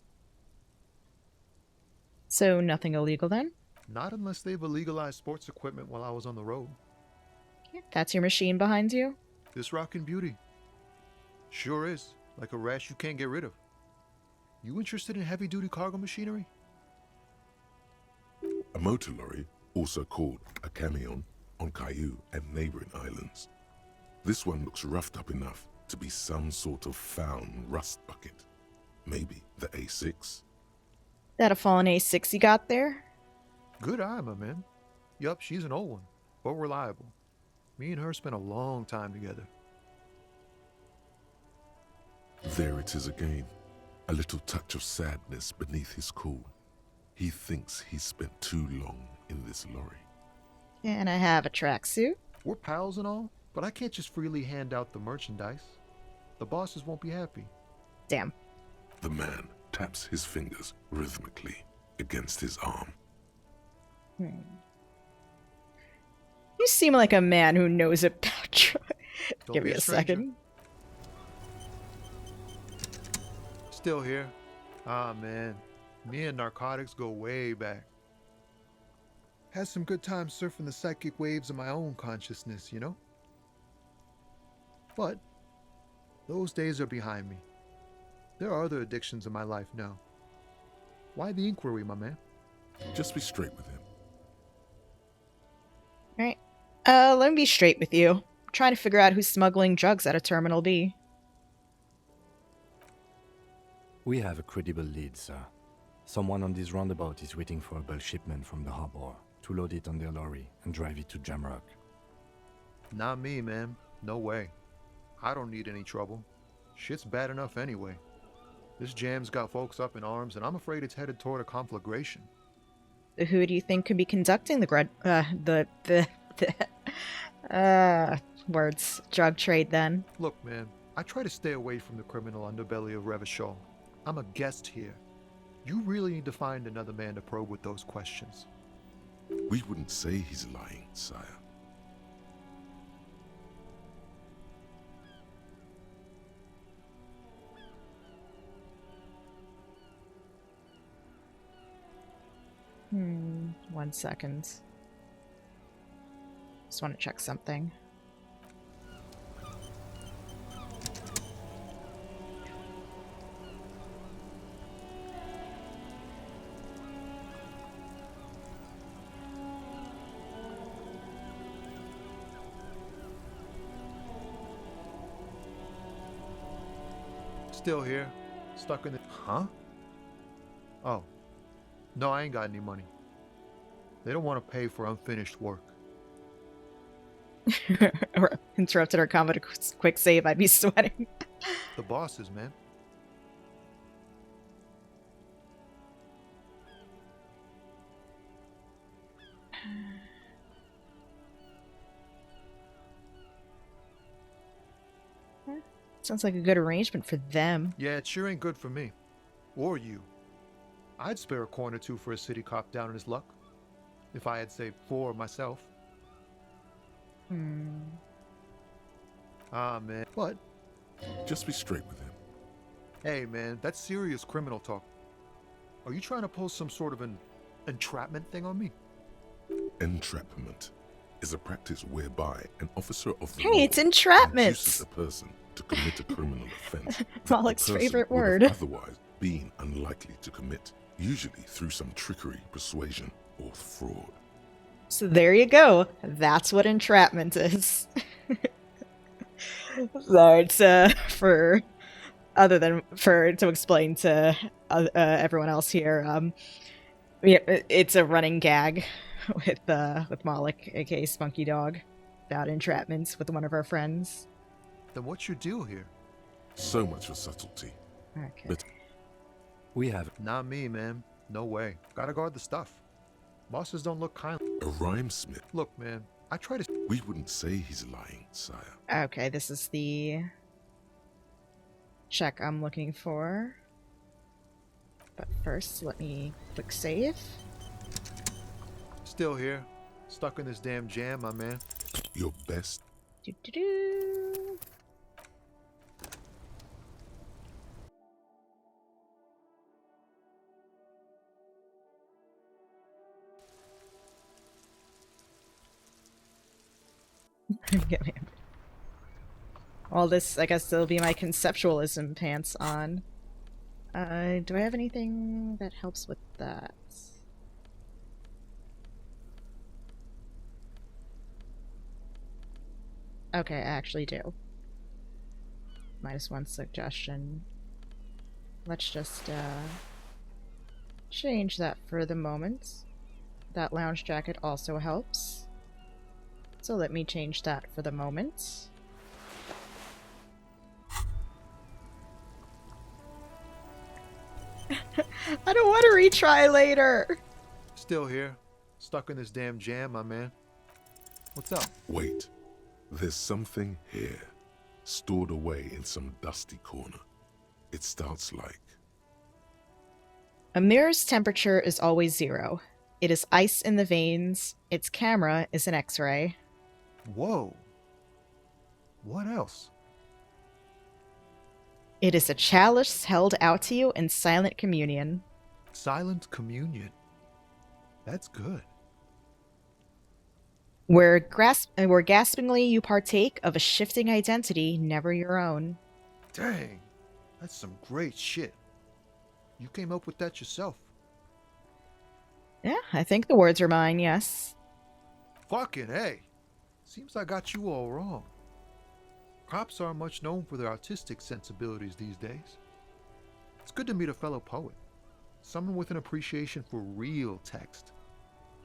So nothing illegal then? Not unless they've illegalized sports equipment while I was on the road. That's your machine behind you? This rockin' beauty. Sure is, like a rash you can't get rid of. You interested in heavy-duty cargo machinery? A motor lorry, also called a camion, on Caillou and neighboring islands. This one looks roughed up enough to be some sort of found rust bucket. Maybe the A6? That a fallen A6 you got there? Good eye, my man. Yup, she's an old one, but reliable. Me and her spent a long time together. There it is again. A little touch of sadness beneath his cool. He thinks he's spent too long in this lorry. And I have a tracksuit. We're pals and all, but I can't just freely hand out the merchandise. The bosses won't be happy. Damn. The man taps his fingers rhythmically against his arm. You seem like a man who knows about Don't Give be me a a stranger. second. Still here? Ah, man. Me and narcotics go way back. Had some good times surfing the psychic waves of my own consciousness, you know? But those days are behind me. There are other addictions in my life now. Why the inquiry, my man? Just be straight with him. Alright. Let me be straight with you. I'm trying to figure out who's smuggling drugs out of Terminal B. We have a credible lead, sir. Someone on this roundabout is waiting for a bulk shipment from the harbor to load it on their lorry and drive it to Jamrock. Not me, man. No way. I don't need any trouble. Shit's bad enough anyway. This jam's got folks up in arms, and I'm afraid it's headed toward a conflagration. Who do you think could be conducting words drug trade then? Look, man, I try to stay away from the criminal underbelly of Revachol. I'm a guest here. You really need to find another man to probe with those questions. We wouldn't say he's lying, sire. One second. Just want to check something. Still here, stuck in the... Huh? Oh. No, I ain't got any money. They don't want to pay for unfinished work. Or interrupted our combat a quick save, I'd be sweating. The bosses, man. Sounds like a good arrangement for them. Yeah, it sure ain't good for me. Or you. I'd spare a coin or two for a city cop down in his luck. If I had saved 4 myself. Ah, man. What? Just be straight with him. Hey, man, that's serious criminal talk. Are you trying to pull some sort of an entrapment thing on me? Entrapment is a practice whereby an officer of the Hey, law it's entrapments! induces a person to commit a criminal offense that Malik's the person favorite would word. have otherwise been unlikely to commit, usually through some trickery, persuasion, or fraud. So there you go. That's what entrapment is. So it's to explain to everyone else here. Yeah, it's a running gag with Malik, aka Spunky Dog, about entrapments with one of our friends. Then what's your deal here? So much for subtlety. Okay. But We have. Not me, man. No way. Gotta guard the stuff. Bosses don't look kind. a rhymesmith. Look, man, I try to. We wouldn't say he's lying, sire. Okay, this is the check I'm looking for. But first, let me click save. Still here. Stuck in this damn jam, my man. Your best. Do-do-do. Get me. All this, I guess, will be my conceptualism pants on. Do I have anything that helps with that? Okay, I actually do. -1 suggestion. Let's just, change that for the moment. That lounge jacket also helps. So let me change that for the moment. I don't want to retry later. Still here. Stuck in this damn jam, my man. What's up? Wait. There's something here, stored away in some dusty corner. It starts like... A mirror's temperature is always 0. It is ice in the veins. Its camera is an X-ray. Whoa. What else? It is a chalice held out to you in silent communion. Silent communion. That's good. Where gaspingly you partake of a shifting identity never your own. Dang. That's some great shit. You came up with that yourself. Yeah, I think the words are mine, yes. Fucking A. Seems I got you all wrong. Cops aren't much known for their artistic sensibilities these days. It's good to meet a fellow poet. Someone with an appreciation for real text.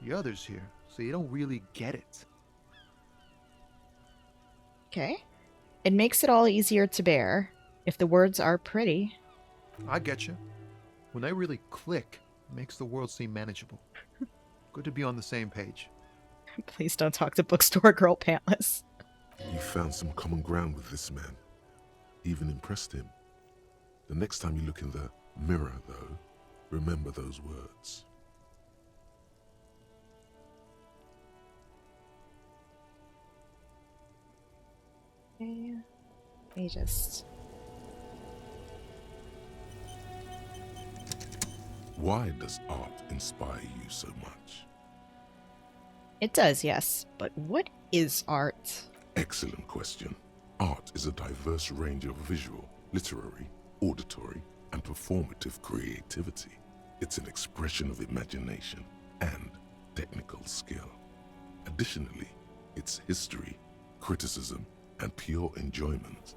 The others here, so you don't really get it. Okay. It makes it all easier to bear, if the words are pretty. I get you. When they really click, it makes the world seem manageable. Good to be on the same page. Please don't talk to bookstore girl pantless. You found some common ground with this man. Even impressed him. The next time you look in the mirror, though, remember those words. Okay. Let me just... Why does art inspire you so much? It does, yes. But what is art? Excellent question. Art is a diverse range of visual, literary, auditory, and performative creativity. It's an expression of imagination and technical skill. Additionally, it's history, criticism, and pure enjoyment.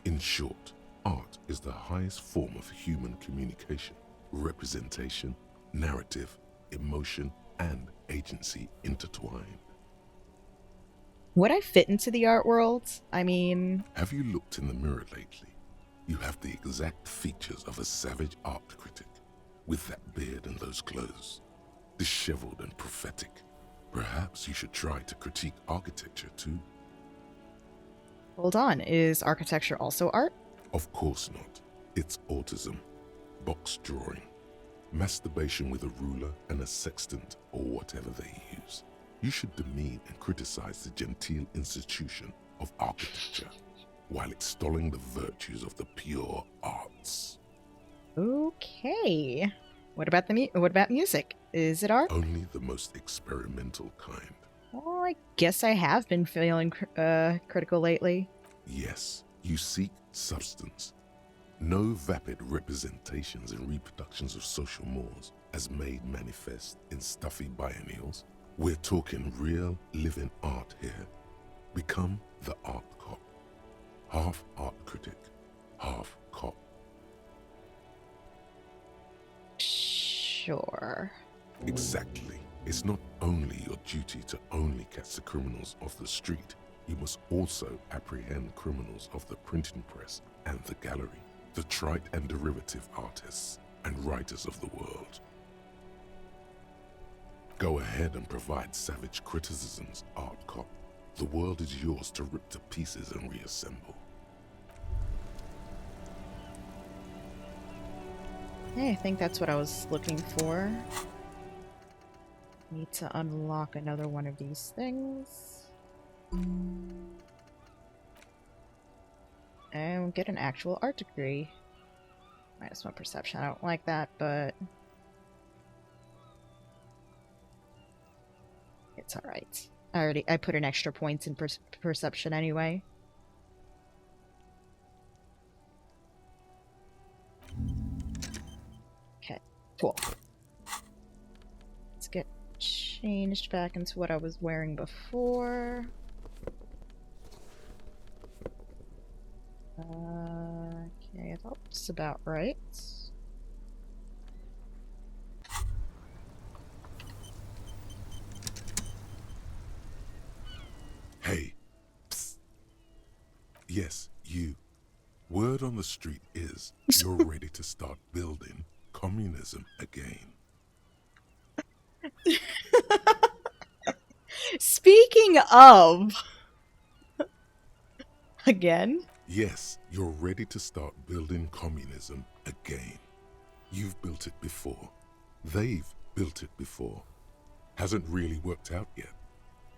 In short, art is the highest form of human communication, representation, narrative, emotion, and agency intertwined. Would I fit into the art world? I mean... Have you looked in the mirror lately? You have the exact features of a savage art critic, with that beard and those clothes, disheveled and prophetic. Perhaps you should try to critique architecture too. Hold on, is architecture also art? Of course not. It's autism, box drawing, masturbation with a ruler and a sextant or whatever they use. You should demean and criticize the genteel institution of architecture while extolling the virtues of the pure arts. Okay. What about what about music? Is it art? Only the most experimental kind. Well, I guess I have been feeling critical lately. Yes, you seek substance. No vapid representations and reproductions of social mores as made manifest in stuffy biennials. We're talking real, living art here. Become the art cop. Half art critic, half cop. Sure. Exactly. It's not only your duty to only catch the criminals off the street, you must also apprehend criminals of the printing press and the gallery, the trite and derivative artists and writers of the world. Go ahead and provide savage criticisms, art cop. The world is yours to rip to pieces and reassemble. Hey, I think that's what I was looking for. Need to unlock another one of these things. And get an actual art degree. -1 perception. I don't like that, but it's alright. I put an extra points in perception anyway. Okay, cool. Let's get changed back into what I was wearing before. Okay, that's about right. Hey. Psst. Yes, you. Word on the street is you're ready to start building communism again. Speaking of... Again? Yes, you're ready to start building communism again. You've built it before. They've built it before. Hasn't really worked out yet.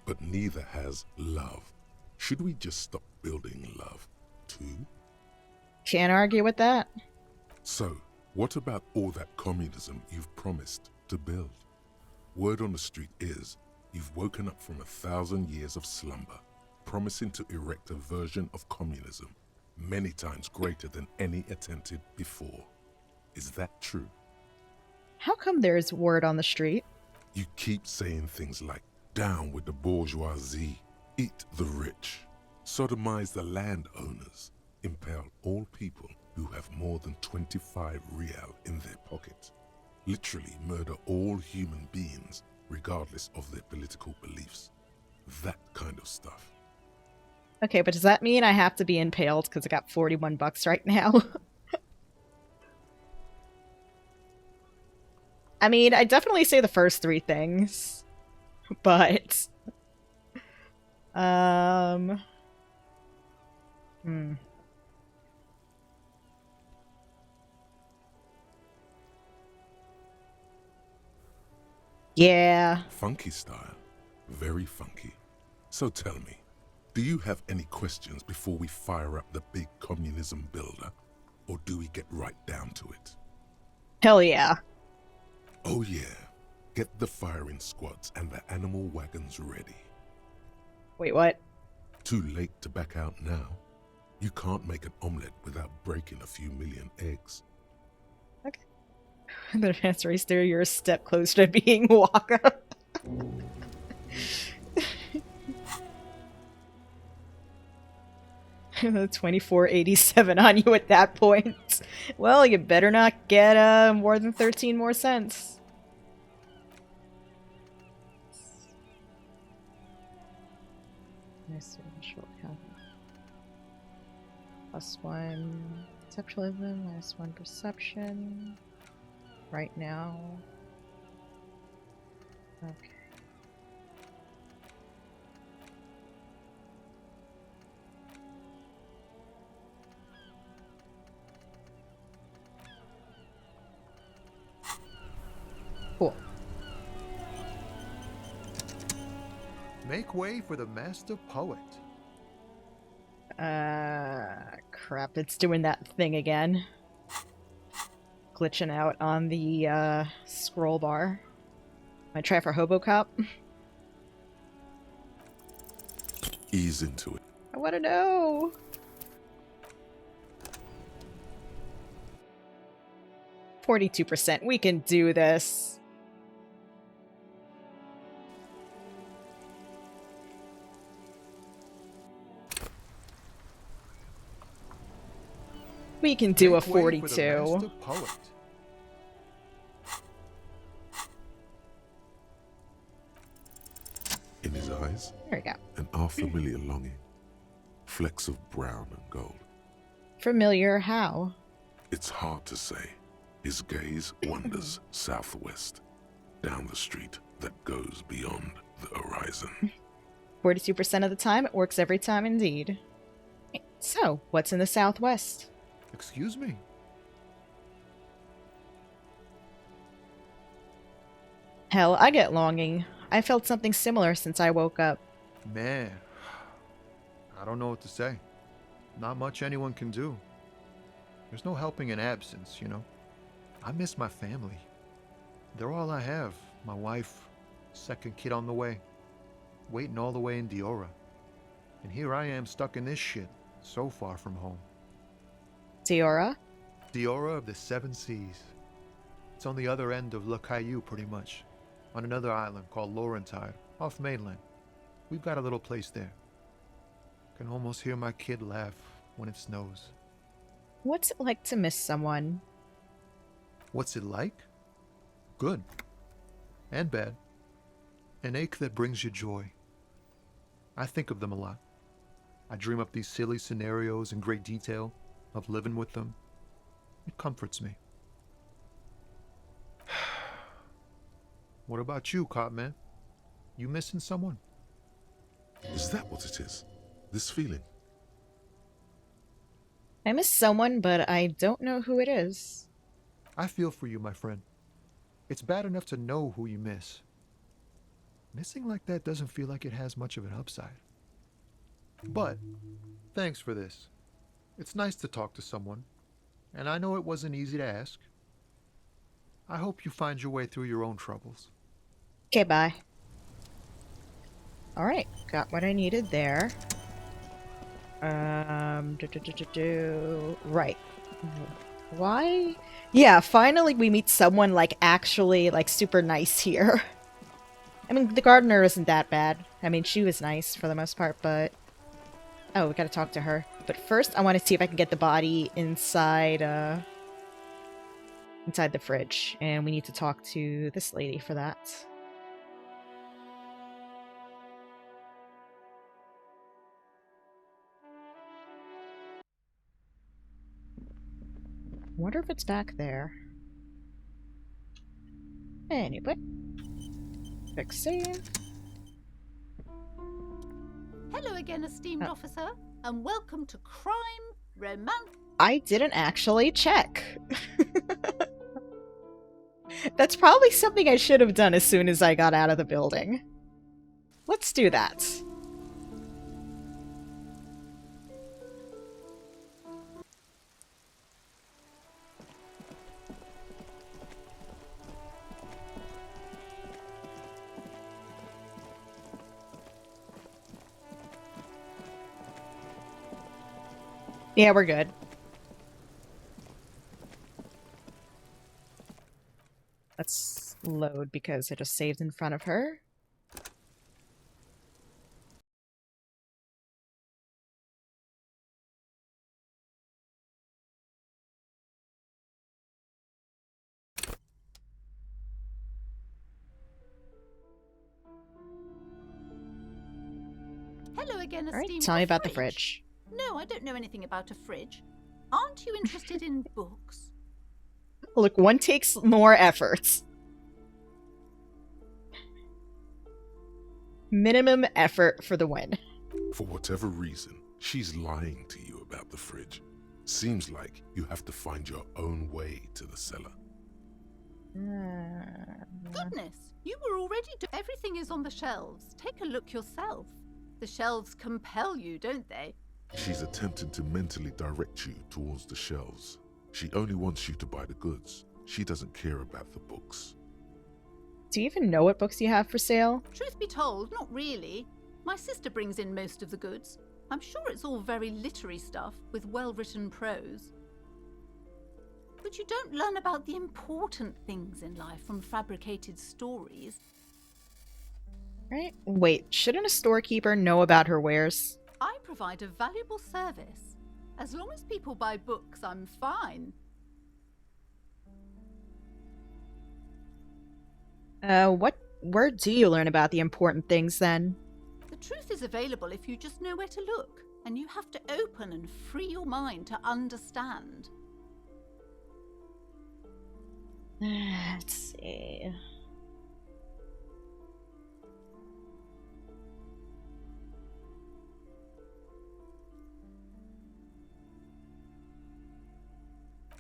But neither has love. Should we just stop building love, too? Can't argue with that. So, what about all that communism you've promised to build? Word on the street is you've woken up from 1,000 years of slumber, promising to erect a version of communism many times greater than any attempted before. Is that true? How come there's word on the street? You keep saying things like, down with the bourgeoisie, eat the rich, sodomize the landowners, impale all people who have more than 25 real in their pocket, literally murder all human beings regardless of their political beliefs. That kind of stuff. Okay, but does that mean I have to be impaled because I got 41 bucks right now? I mean, I definitely say the first 3 things. But... Yeah. Funky style. Very funky. So tell me, do you have any questions before we fire up the big communism builder? Or do we get right down to it? Hell yeah. Oh yeah. Get the firing squads and the animal wagons ready. Wait, what? Too late to back out now. You can't make an omelette without breaking a few million eggs. Okay. The advanced race there, you're a step closer to being Waka. The 2487 on you at that point. Well, you better not get more than 13 more cents. +1 conceptualism, -1 perception. Right now. Okay. Cool. Make way for the master poet. Crap, it's doing that thing again. glitching out on the scroll bar. I try for Hobocop. Ease into it. I want to know. %. We can do this. We can do a 42. In his eyes, there we go. An unfamiliar longing. Flecks of brown and gold. Familiar how? It's hard to say. His gaze wanders southwest, down the street that goes beyond the horizon. 42% of the time, it works every time indeed. So, what's in the southwest? Excuse me? Hell, I get longing. I felt something similar since I woke up. Man, I don't know what to say. Not much anyone can do. There's no helping in absence, you know. I miss my family. They're all I have. My wife, second kid on the way, waiting all the way in Diora. And here I am stuck in this shit, so far from home. Diora? Diora of the Seven Seas. It's on the other end of Le Caillou, pretty much. On another island called Laurentide, off mainland. We've got a little place there. Can almost hear my kid laugh when it snows. What's it like to miss someone? What's it like? Good. And bad. An ache that brings you joy. I think of them a lot. I dream up these silly scenarios in great detail of living with them. It comforts me. What about you, Copman? You missing someone? Is that what it is? This feeling? I miss someone, but I don't know who it is. I feel for you, my friend. It's bad enough to know who you miss. Missing like that doesn't feel like it has much of an upside. But, thanks for this. It's nice to talk to someone, and I know it wasn't easy to ask. I hope you find your way through your own troubles. Okay, bye. Alright, got what I needed there. Right. Why? Yeah, finally we meet someone, like, actually, like, super nice here. I mean, the gardener isn't that bad. I mean, she was nice for the most part, but... Oh, we gotta talk to her. But first, I want to see if I can get the body inside, inside the fridge. And we need to talk to this lady for that. Wonder if it's back there. Anyway. Quick save. Hello again, esteemed officer, and welcome to Crime, Romance... I didn't actually check. That's probably something I should have done as soon as I got out of the building. Let's do that. Yeah, we're good. Let's load because I just saved in front of her. Hello again, All right, esteemed... tell me about the fridge. No, I don't know anything about a fridge. Aren't you interested in books? Look, one takes more efforts. Minimum effort for the win. For whatever reason, she's lying to you about the fridge. Seems like you have to find your own way to the cellar. Goodness, you were already everything is on the shelves. Take a look yourself. The shelves compel you, don't they? She's attempting to mentally direct you towards the shelves. She only wants you to buy the goods. She doesn't care about the books. Do you even know what books you have for sale? Truth be told, not really. My sister brings in most of the goods. I'm sure it's all very literary stuff with well-written prose. But you don't learn about the important things in life from fabricated stories. Right? Wait, shouldn't a storekeeper know about her wares? I provide a valuable service. As long as people buy books, I'm fine. Where do you learn about the important things then? The truth is available if you just know where to look, and you have to open and free your mind to understand. Let's see.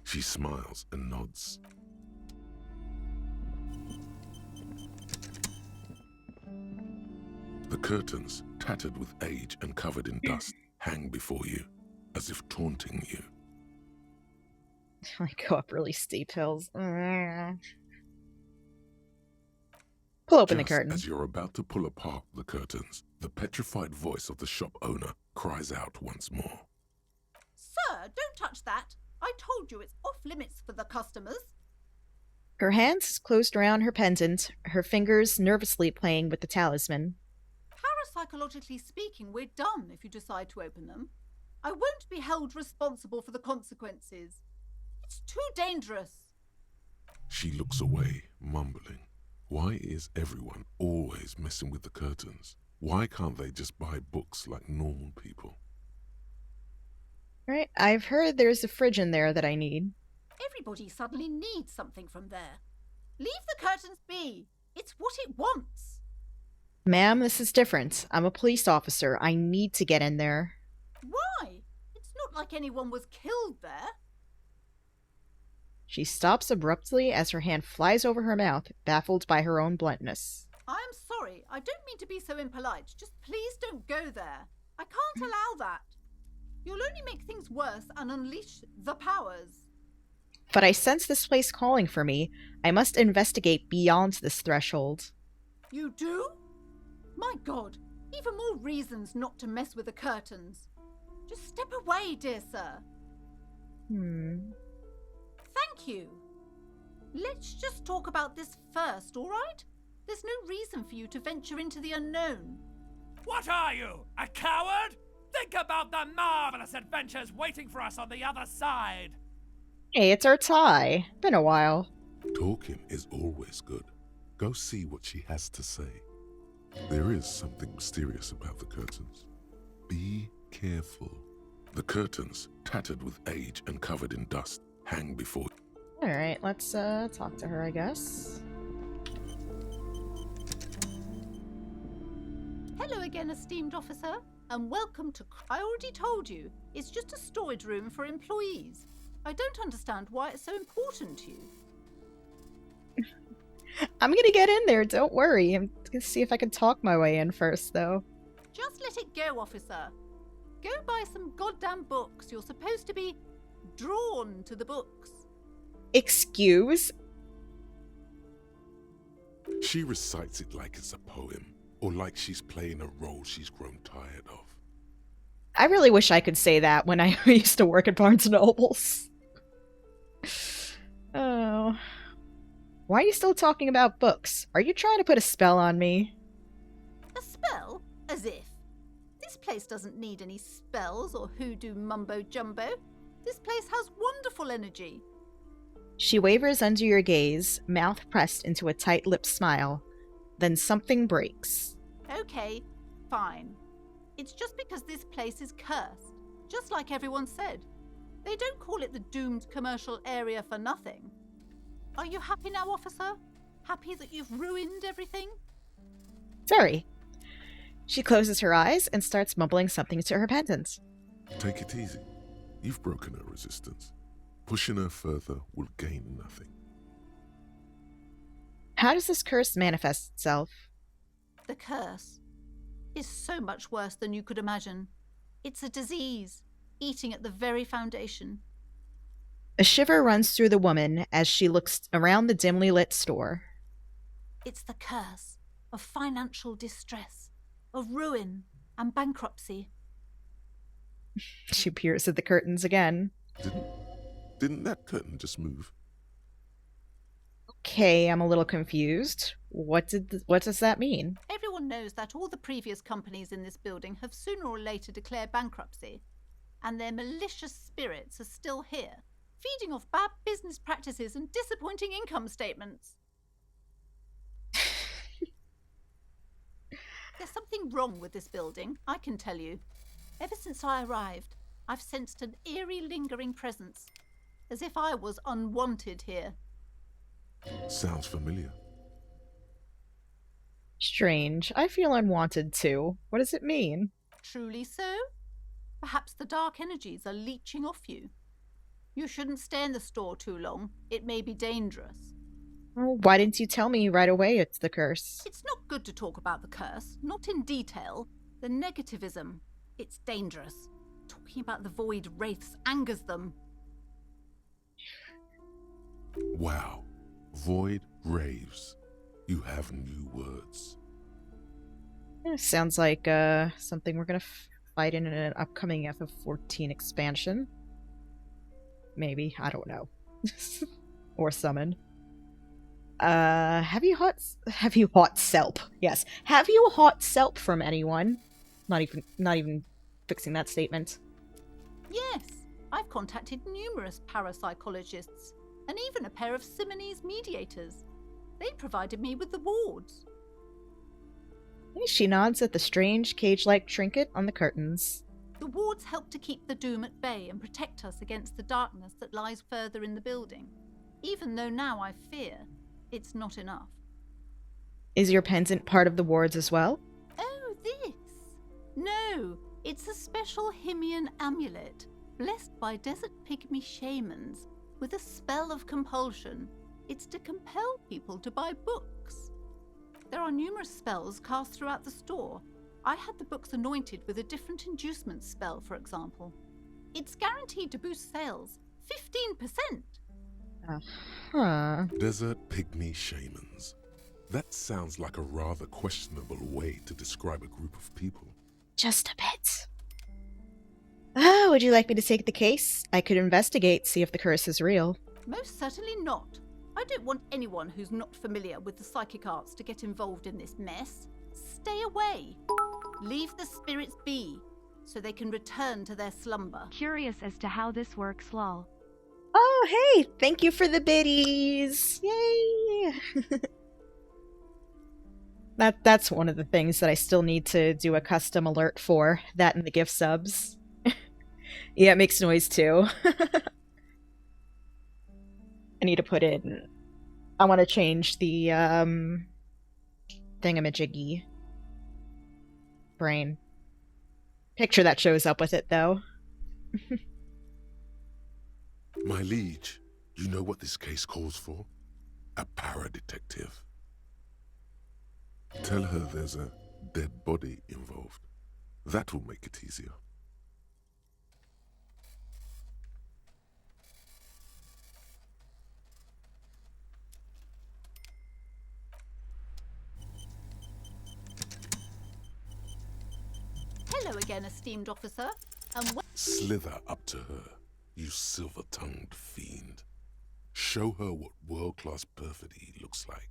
She smiles and nods. The curtains, tattered with age and covered in dust, hang before you, as if taunting you. I go up really steep hills. Pull open the curtain. As you're about to pull apart the curtains, the petrified voice of the shop owner cries out once more. Sir, don't touch that. I told you it's off limits for the customers. Her hands closed around her pendant, her fingers nervously playing with the talisman. Parapsychologically speaking, we're done if you decide to open them. I won't be held responsible for the consequences. It's too dangerous. She looks away, mumbling. Why is everyone always messing with the curtains? Why can't they just buy books like normal people? Right, I've heard there's a fridge in there that I need. Everybody suddenly needs something from there. Leave the curtains be. It's what it wants. Ma'am, this is different. I'm a police officer. I need to get in there. Why? It's not like anyone was killed there. She stops abruptly as her hand flies over her mouth, baffled by her own bluntness. I'm sorry. I don't mean to be so impolite. Just please don't go there. I can't allow that. You'll only make things worse and unleash the powers. But I sense this place calling for me. I must investigate beyond this threshold. You do? My God, even more reasons not to mess with the curtains. Just step away, dear sir. Thank you. Let's just talk about this first, all right? There's no reason for you to venture into the unknown. What are you, a coward? Think about the marvelous adventures waiting for us on the other side. Hey, it's our tie. Been a while. Talking is always good. Go see what she has to say. There is something mysterious about the curtains. Be careful. The curtains, tattered with age and covered in dust, hang before you. Alright, let's talk to her, I guess. Hello again, esteemed officer, and welcome to... I already told you, it's just a storage room for employees. I don't understand why it's so important to you. I'm gonna get in there, don't worry. I'm gonna see if I can talk my way in first, though. Just let it go, officer. Go buy some goddamn books. You're supposed to be drawn to the books. Excuse? She recites it like it's a poem, or like she's playing a role she's grown tired of. I really wish I could say that when I used to work at Barnes & Nobles. Oh. Why are you still talking about books? Are you trying to put a spell on me? A spell? As if. This place doesn't need any spells or hoodoo mumbo-jumbo. This place has wonderful energy. She wavers under your gaze, mouth pressed into a tight-lipped smile. Then something breaks. Okay, fine. It's just because this place is cursed, just like everyone said. They don't call it the doomed commercial area for nothing. Are you happy now, officer? Happy that you've ruined everything? Sorry. She closes her eyes and starts mumbling something to her pendant. Take it easy. You've broken her resistance. Pushing her further will gain nothing. How does this curse manifest itself? The curse is so much worse than you could imagine. It's a disease, eating at the very foundation. A shiver runs through the woman as she looks around the dimly lit store. It's the curse of financial distress, of ruin and bankruptcy. She peers at the curtains again. Didn't that curtain just move? Okay, I'm a little confused. What does that mean? Everyone knows that all the previous companies in this building have sooner or later declared bankruptcy, and their malicious spirits are still here, feeding off bad business practices and disappointing income statements. There's something wrong with this building, I can tell you. Ever since I arrived, I've sensed an eerie lingering presence, as if I was unwanted here. Sounds familiar. Strange. I feel unwanted too. What does it mean? Truly so? Perhaps the dark energies are leeching off you. You shouldn't stay in the store too long. It may be dangerous. Well, why didn't you tell me right away it's the curse? It's not good to talk about the curse, not in detail. The negativism. It's dangerous. Talking about the void wraiths angers them. Wow. Void raves. You have new words. Sounds like something we're gonna fight in an upcoming FF14 expansion. Maybe, I don't know. Or summon. Have you hot selp? Yes. Have you hot selp from anyone? Not even fixing that statement. Yes, I've contacted numerous parapsychologists and even a pair of Simonese mediators. They provided me with the wards. She nods at the strange cage-like trinket on the curtains. The wards help to keep the doom at bay and protect us against the darkness that lies further in the building. Even though now I fear, it's not enough. Is your pendant part of the wards as well? Oh, this? No, it's a special Himian amulet, blessed by desert pygmy shamans, with a spell of compulsion. It's to compel people to buy books. There are numerous spells cast throughout the store. I had the books anointed with a different inducement spell, for example. It's guaranteed to boost sales 15%. Uh-huh. Desert pygmy shamans. That sounds like a rather questionable way to describe a group of people. Just a bit. Oh, would you like me to take the case? I could investigate, see if the curse is real. Most certainly not. I don't want anyone who's not familiar with the psychic arts to get involved in this mess. Stay away. Leave the spirits be, so they can return to their slumber. Curious as to how this works, lol. Oh, hey! Thank you for the biddies! Yay! That's one of the things that I still need to do a custom alert for. That and the gift subs. Yeah, it makes noise too. I need to put in... I want to change the, thingamajiggy brain picture that shows up with it, though. My liege, you know what this case calls for? A para-detective. Tell her there's a dead body involved. That will make it easier. Hello again, esteemed officer. And Slither up to her, you silver-tongued fiend. Show her what world-class perfidy looks like.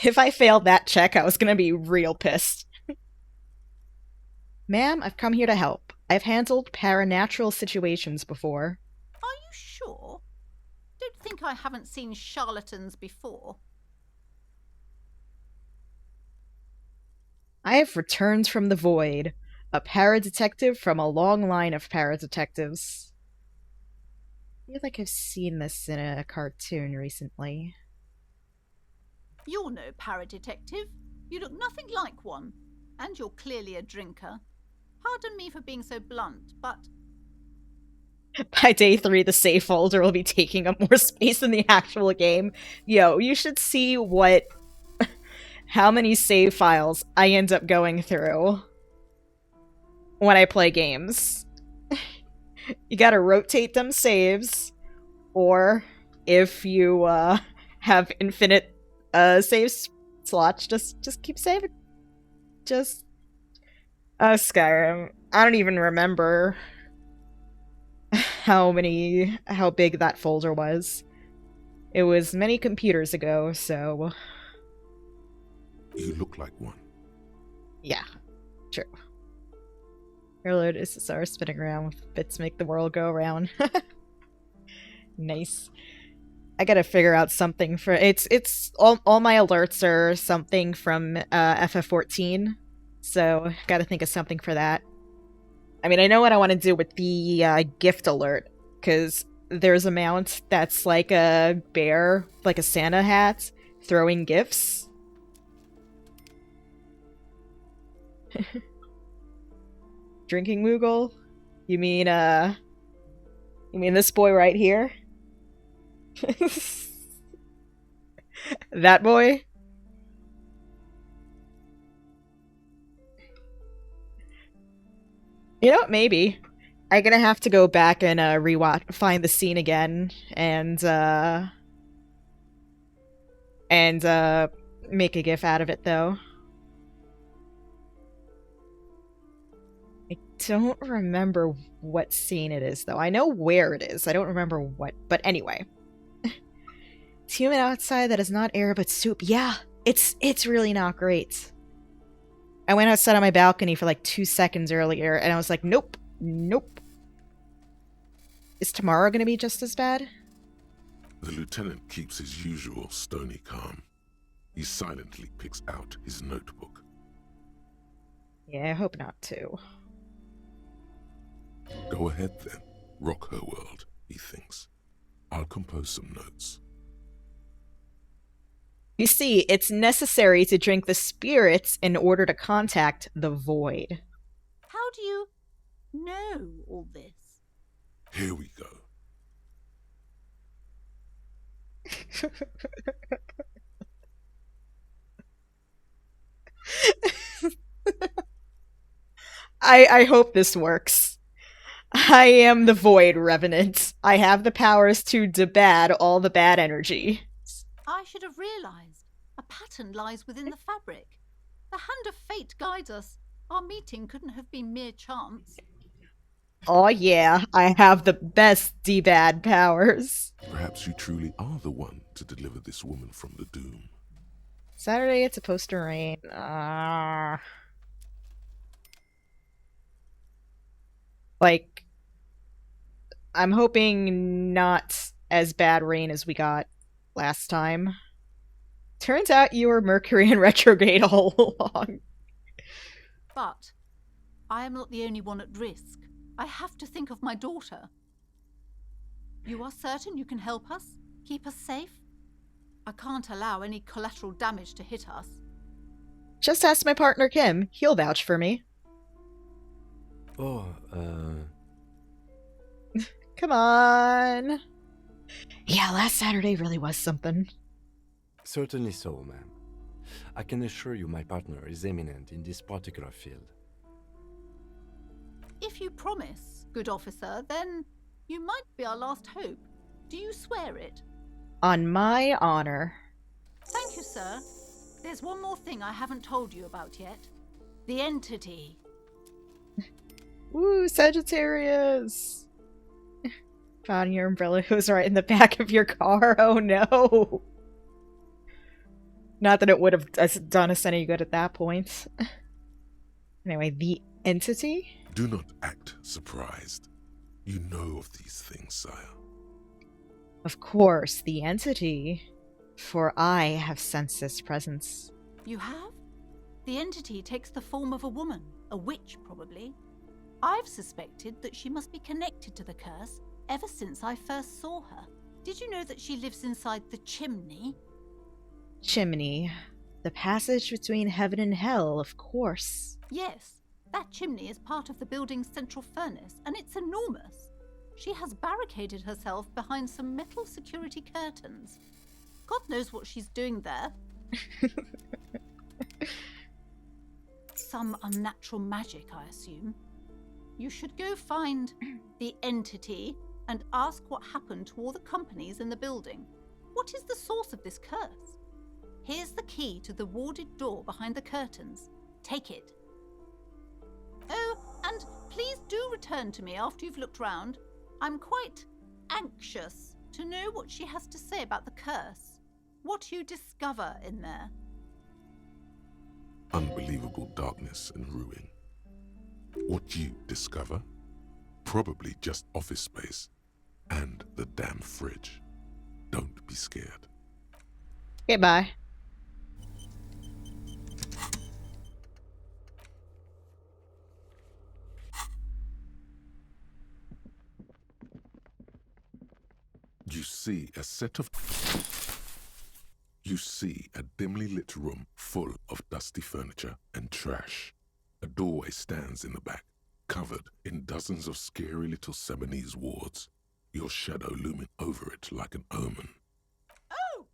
If I failed that check, I was gonna be real pissed. Ma'am, I've come here to help. I've handled paranatural situations before. Are you sure? Don't think I haven't seen charlatans before. I have returned from the void, a para-detective from a long line of para-detectives. I feel like I've seen this in a cartoon recently. You're no para-detective. You look nothing like one. And you're clearly a drinker. Pardon me for being so blunt, but... By day 3, the save folder will be taking up more space than the actual game. Yo, you should see how many save files I end up going through when I play games. You gotta rotate them saves, or if you have infinite save slots, just keep saving. Just Skyrim. I don't even remember how big that folder was. It was many computers ago, so You look like one. yeah, true. Railroad SSR spinning around with bits make the world go around. Nice. I gotta figure out something for it's all my alerts are something from FF14, so gotta think of something for that. I mean, I know what I want to do with the gift alert, because there's a mount that's like a bear, like a Santa hat, throwing gifts. Drinking Moogle? You mean this boy right here? That boy? You know what, maybe. I'm gonna have to go back and rewatch, find the scene again, and make a gif out of it, though. I don't remember what scene it is, though. I know where it is. I don't remember what. But anyway. It's human outside that is not air but soup. Yeah, it's really not great. I went outside on my balcony for like 2 seconds earlier, and I was like, nope, nope. Is tomorrow gonna be just as bad? The lieutenant keeps his usual stony calm. He silently picks out his notebook. Yeah, I hope not, too. Go ahead then. Rock her world, he thinks. I'll compose some notes. You see, it's necessary to drink the spirits in order to contact the void. How do you know all this? Here we go. I hope this works. I am the Void Revenant. I have the powers to debad all the bad energy. I should have realized. A pattern lies within the fabric. The hand of fate guides us. Our meeting couldn't have been mere chance. Oh yeah, I have the best debad powers. Perhaps you truly are the one to deliver this woman from the doom. Saturday it's supposed to rain. Like, I'm hoping not as bad rain as we got last time. Turns out you were Mercury in retrograde all along. But I am not the only one at risk. I have to think of my daughter. You are certain you can help us? Keep us safe? I can't allow any collateral damage to hit us. Just ask my partner Kim. He'll vouch for me. Oh, Come on. Yeah, last Saturday really was something. Certainly so, ma'am. I can assure you my partner is eminent in this particular field. If you promise, good officer, then you might be our last hope. Do you swear it? On my honor. Thank you, sir. There's one more thing I haven't told you about yet. The entity. Woo, Sagittarius! Found your umbrella was right in the back of your car. Oh no! Not that it would have done us any good at that point. Anyway, the entity? Do not act surprised. You know of these things, sire. Of course, the entity. For I have sensed its presence. You have? The entity takes the form of a woman, a witch probably. I've suspected that she must be connected to the curse ever since I first saw her. Did you know that she lives inside the chimney? Chimney. The passage between heaven and hell, of course. Yes, that chimney is part of the building's central furnace, and it's enormous. She has barricaded herself behind some metal security curtains. God knows what she's doing there. Some unnatural magic, I assume. You should go find the entity and ask what happened to all the companies in the building. What is the source of this curse? Here's the key to the warded door behind the curtains. Take it. Oh, and please do return to me after you've looked round. I'm quite anxious to know what she has to say about the curse. What you discover in there. Unbelievable darkness and ruin. What you discover? Probably just office space. And the damn fridge. Don't be scared. Goodbye. You see a dimly lit room full of dusty furniture and trash. A doorway stands in the back, covered in dozens of scary little Seminese wards, your shadow looming over it like an omen. Oh!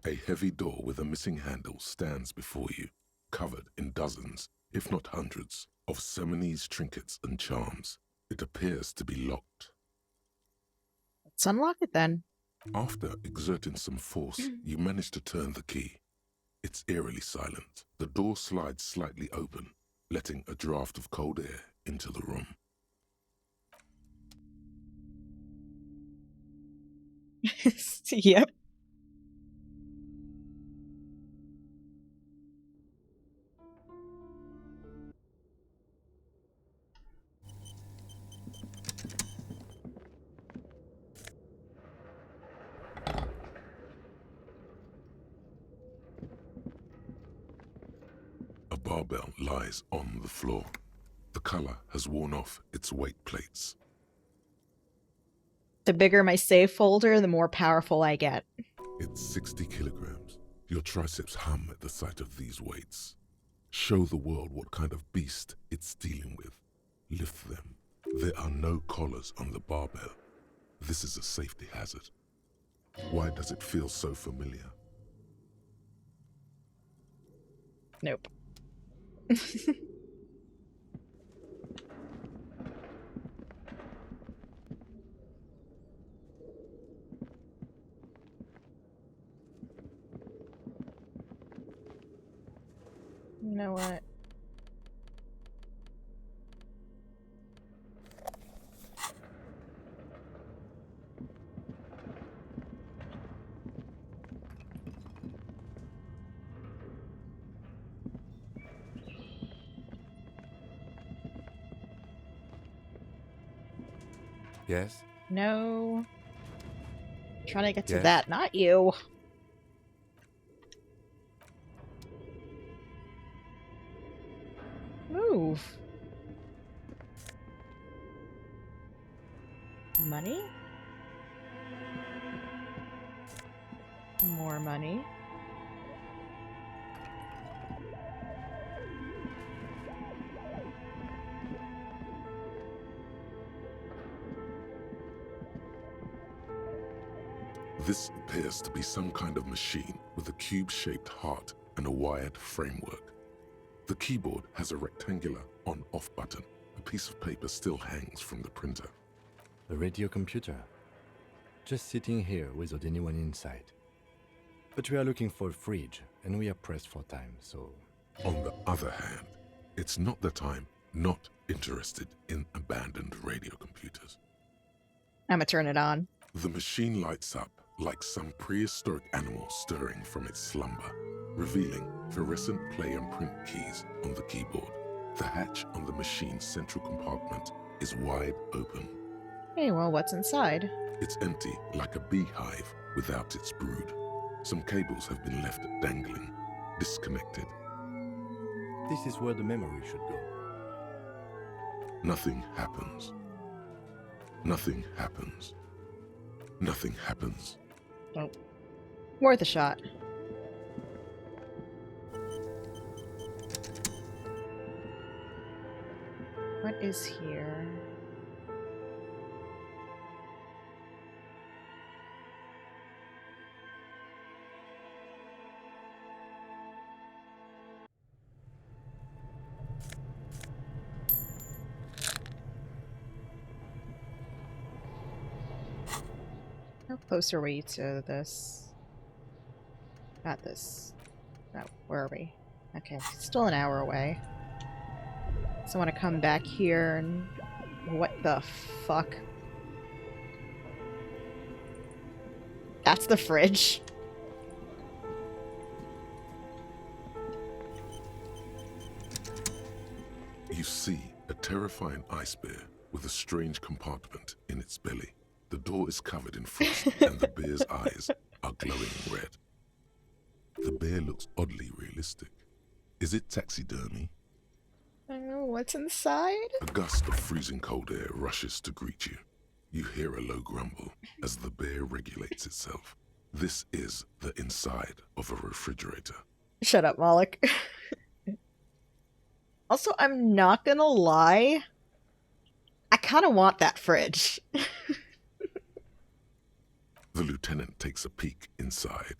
A heavy door with a missing handle stands before you, covered in dozens, if not hundreds, of Seminese trinkets and charms. It appears to be locked. Let's unlock it then. After exerting some force, you manage to turn the key. It's eerily silent. The door slides slightly open, letting a draft of cold air into the room. Yep. A barbell lies on the floor. The color has worn off its weight plates. The bigger my save folder, the more powerful I get. It's 60 kilograms. Your triceps hum at the sight of these weights. Show the world what kind of beast it's dealing with. Lift them. There are no collars on the barbell. This is a safety hazard. Why does it feel so familiar? Nope. You know what? Yes? No. Trying to get to Yes? that, not you. Move. Money? More money. This appears to be some kind of machine with a cube-shaped heart and a wired framework. The keyboard has a rectangular on-off button. A piece of paper still hangs from the printer. A radio computer. Just sitting here without anyone inside. But we are looking for a fridge, and we are pressed for time, so... On the other hand, it's not that I'm not interested in abandoned radio computers. I'm gonna turn it on. The machine lights up like some prehistoric animal stirring from its slumber, revealing fluorescent play and print keys on the keyboard. The hatch on the machine's central compartment is wide open. Hey, well, what's inside? It's empty like a beehive without its brood. Some cables have been left dangling, disconnected. This is where the memory should go. Nothing happens. Nothing happens. Nothing happens. Oh. Worth a shot. What is here? How close are we to this? Not this. No, where are we? Okay, still an hour away. So I want to come back here and... What the fuck? That's the fridge. You see a terrifying ice bear with a strange compartment in its belly. The door is covered in frost and the bear's eyes are glowing red. The bear looks oddly realistic. Is it taxidermy? What's inside? A gust of freezing cold air rushes to greet you. You hear a low grumble as the bear regulates itself. This is the inside of a refrigerator. Shut up, Moloch. Also, I'm not gonna lie. I kind of want that fridge. The lieutenant takes a peek inside.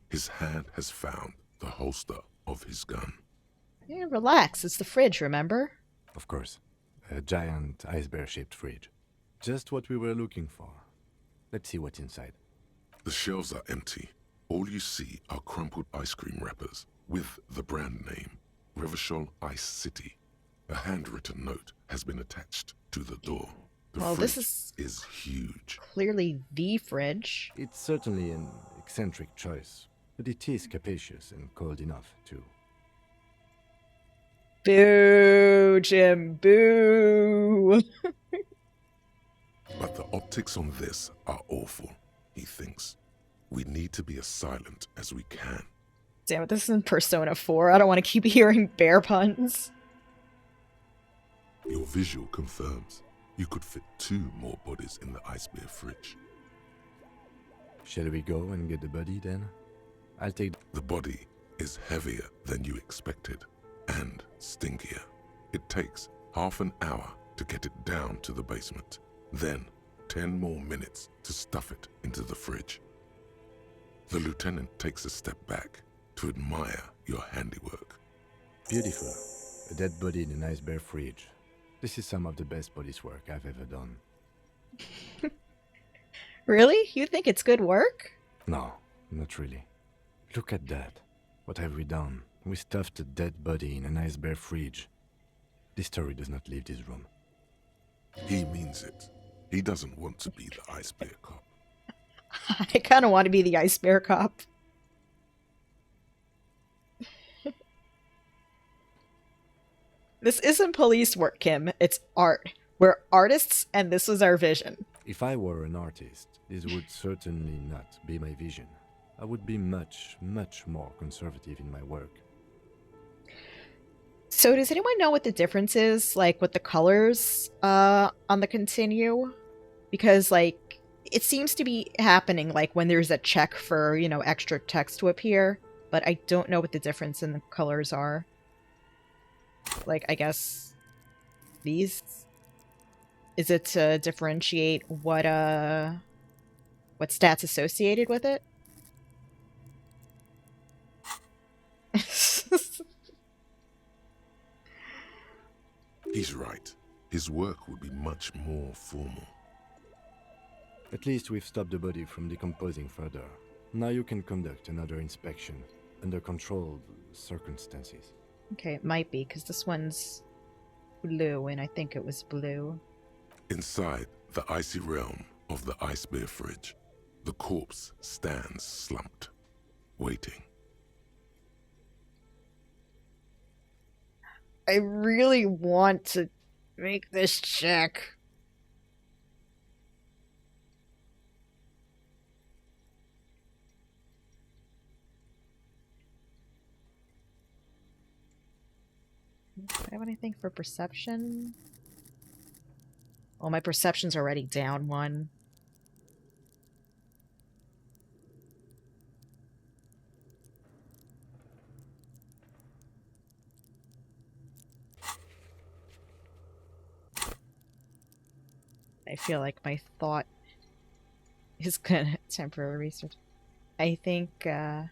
His hand has found the holster of his gun. Yeah, relax. It's the fridge, remember? Of course. A giant ice bear-shaped fridge. Just what we were looking for. Let's see what's inside. The shelves are empty. All you see are crumpled ice cream wrappers with the brand name, Revachol Ice City. A handwritten note has been attached to the door. The Well, fridge this is huge. Clearly the fridge. It's certainly an eccentric choice, but it is capacious and cold enough, too. Boo, Jim, boo. But the optics on this are awful, he thinks. We need to be as silent as we can. Damn it, this isn't Persona 4. I don't want to keep hearing bear puns. Your visual confirms you could fit 2 more bodies in the ice bear fridge. Shall we go and get the body then? I'll take... The body is heavier than you expected and stinkier. It takes half an hour to get it down to the basement, then 10 more minutes to stuff it into the fridge. The lieutenant takes a step back to admire your handiwork. Beautiful. A dead body in an ice bear fridge. This is some of the best police work I've ever done. Really? You think it's good work? No, not really. Look at that. What have we done? We stuffed a dead body in an ice bear fridge. This story does not leave this room. He means it. He doesn't want to be the ice bear cop. I kind of want to be the ice bear cop. This isn't police work, Kim. It's art. We're artists, and this was our vision. If I were an artist, this would certainly not be my vision. I would be much, much more conservative in my work. So does anyone know what the difference is, like, with the colors on the continue? Because, like, it seems to be happening, like, when there's a check for, you know, extra text to appear, but I don't know what the difference in the colors are. Like, I guess these? Is it to differentiate what stats associated with it? He's right. His work would be much more formal. At least we've stopped the body from decomposing further. Now you can conduct another inspection under controlled circumstances. Okay, it might be, because this one's blue, and I think it was blue. Inside the icy realm of the ice bear fridge, the corpse stands slumped, waiting. I really want to make this check. Do I have anything for perception? Oh, my perception's already down 1. I feel like my thought is gonna temporary research. I think that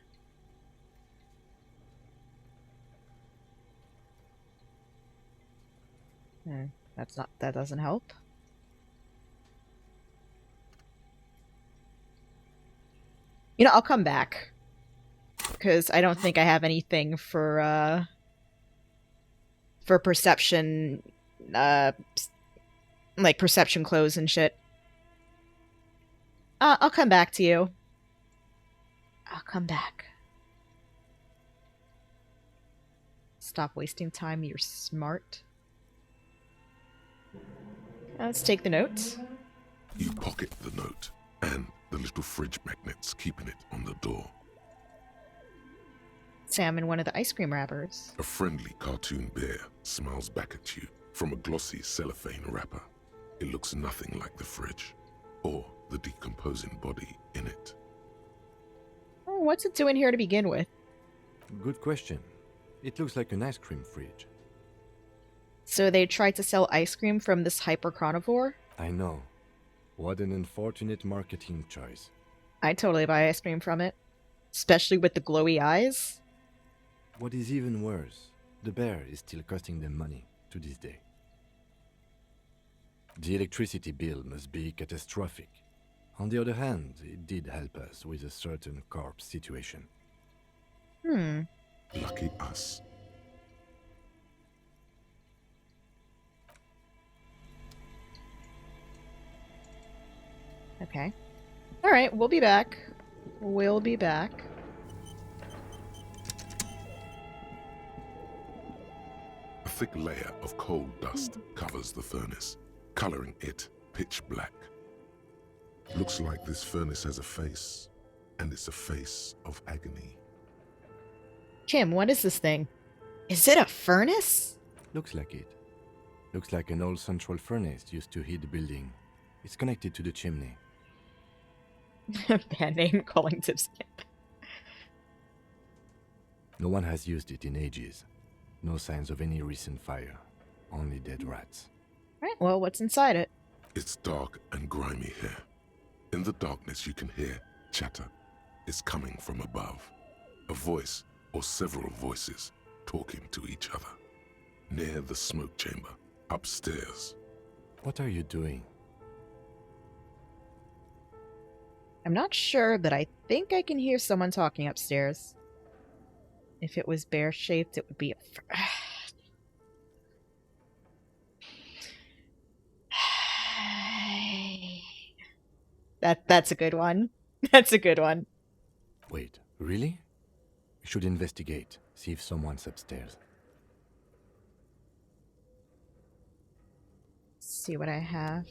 doesn't help. You know, I'll come back. Because I don't think I have anything for perception, like perception clothes and shit. I'll come back to you. I'll come back. Stop wasting time, you're smart. Let's take the notes. You pocket the note and the little fridge magnets keeping it on the door. Sam in one of the ice cream wrappers. A friendly cartoon bear smiles back at you from a glossy cellophane wrapper. It looks nothing like the fridge or the decomposing body in it. Oh, what's it doing here to begin with? Good question. It looks like an ice cream fridge. So they tried to sell ice cream from this hyper-carnivore? I know. What an unfortunate marketing choice. I'd totally buy ice cream from it. Especially with the glowy eyes. What is even worse, the bear is still costing them money to this day. The electricity bill must be catastrophic. On the other hand, it did help us with a certain corpse situation. Lucky us. Okay. Alright, we'll be back. We'll be back. A thick layer of coal dust covers the furnace, coloring it pitch black. Looks like this furnace has a face, and it's a face of agony. Kim, what is this thing? Is it a furnace? Looks like it. Looks like an old central furnace used to heat the building. It's connected to the chimney. Bad name, calling tips. No one has used it in ages. No signs of any recent fire. Only dead rats. Right, well, what's inside it? It's dark and grimy here. In the darkness you can hear chatter. It's coming from above. A voice or several voices talking to each other. Near the smoke chamber, upstairs. What are you doing? I'm not sure, but I think I can hear someone talking upstairs. If it was bear-shaped, it would be a That's a good one. That's a good one. Wait, really? We should investigate, see if someone's upstairs. See what I have.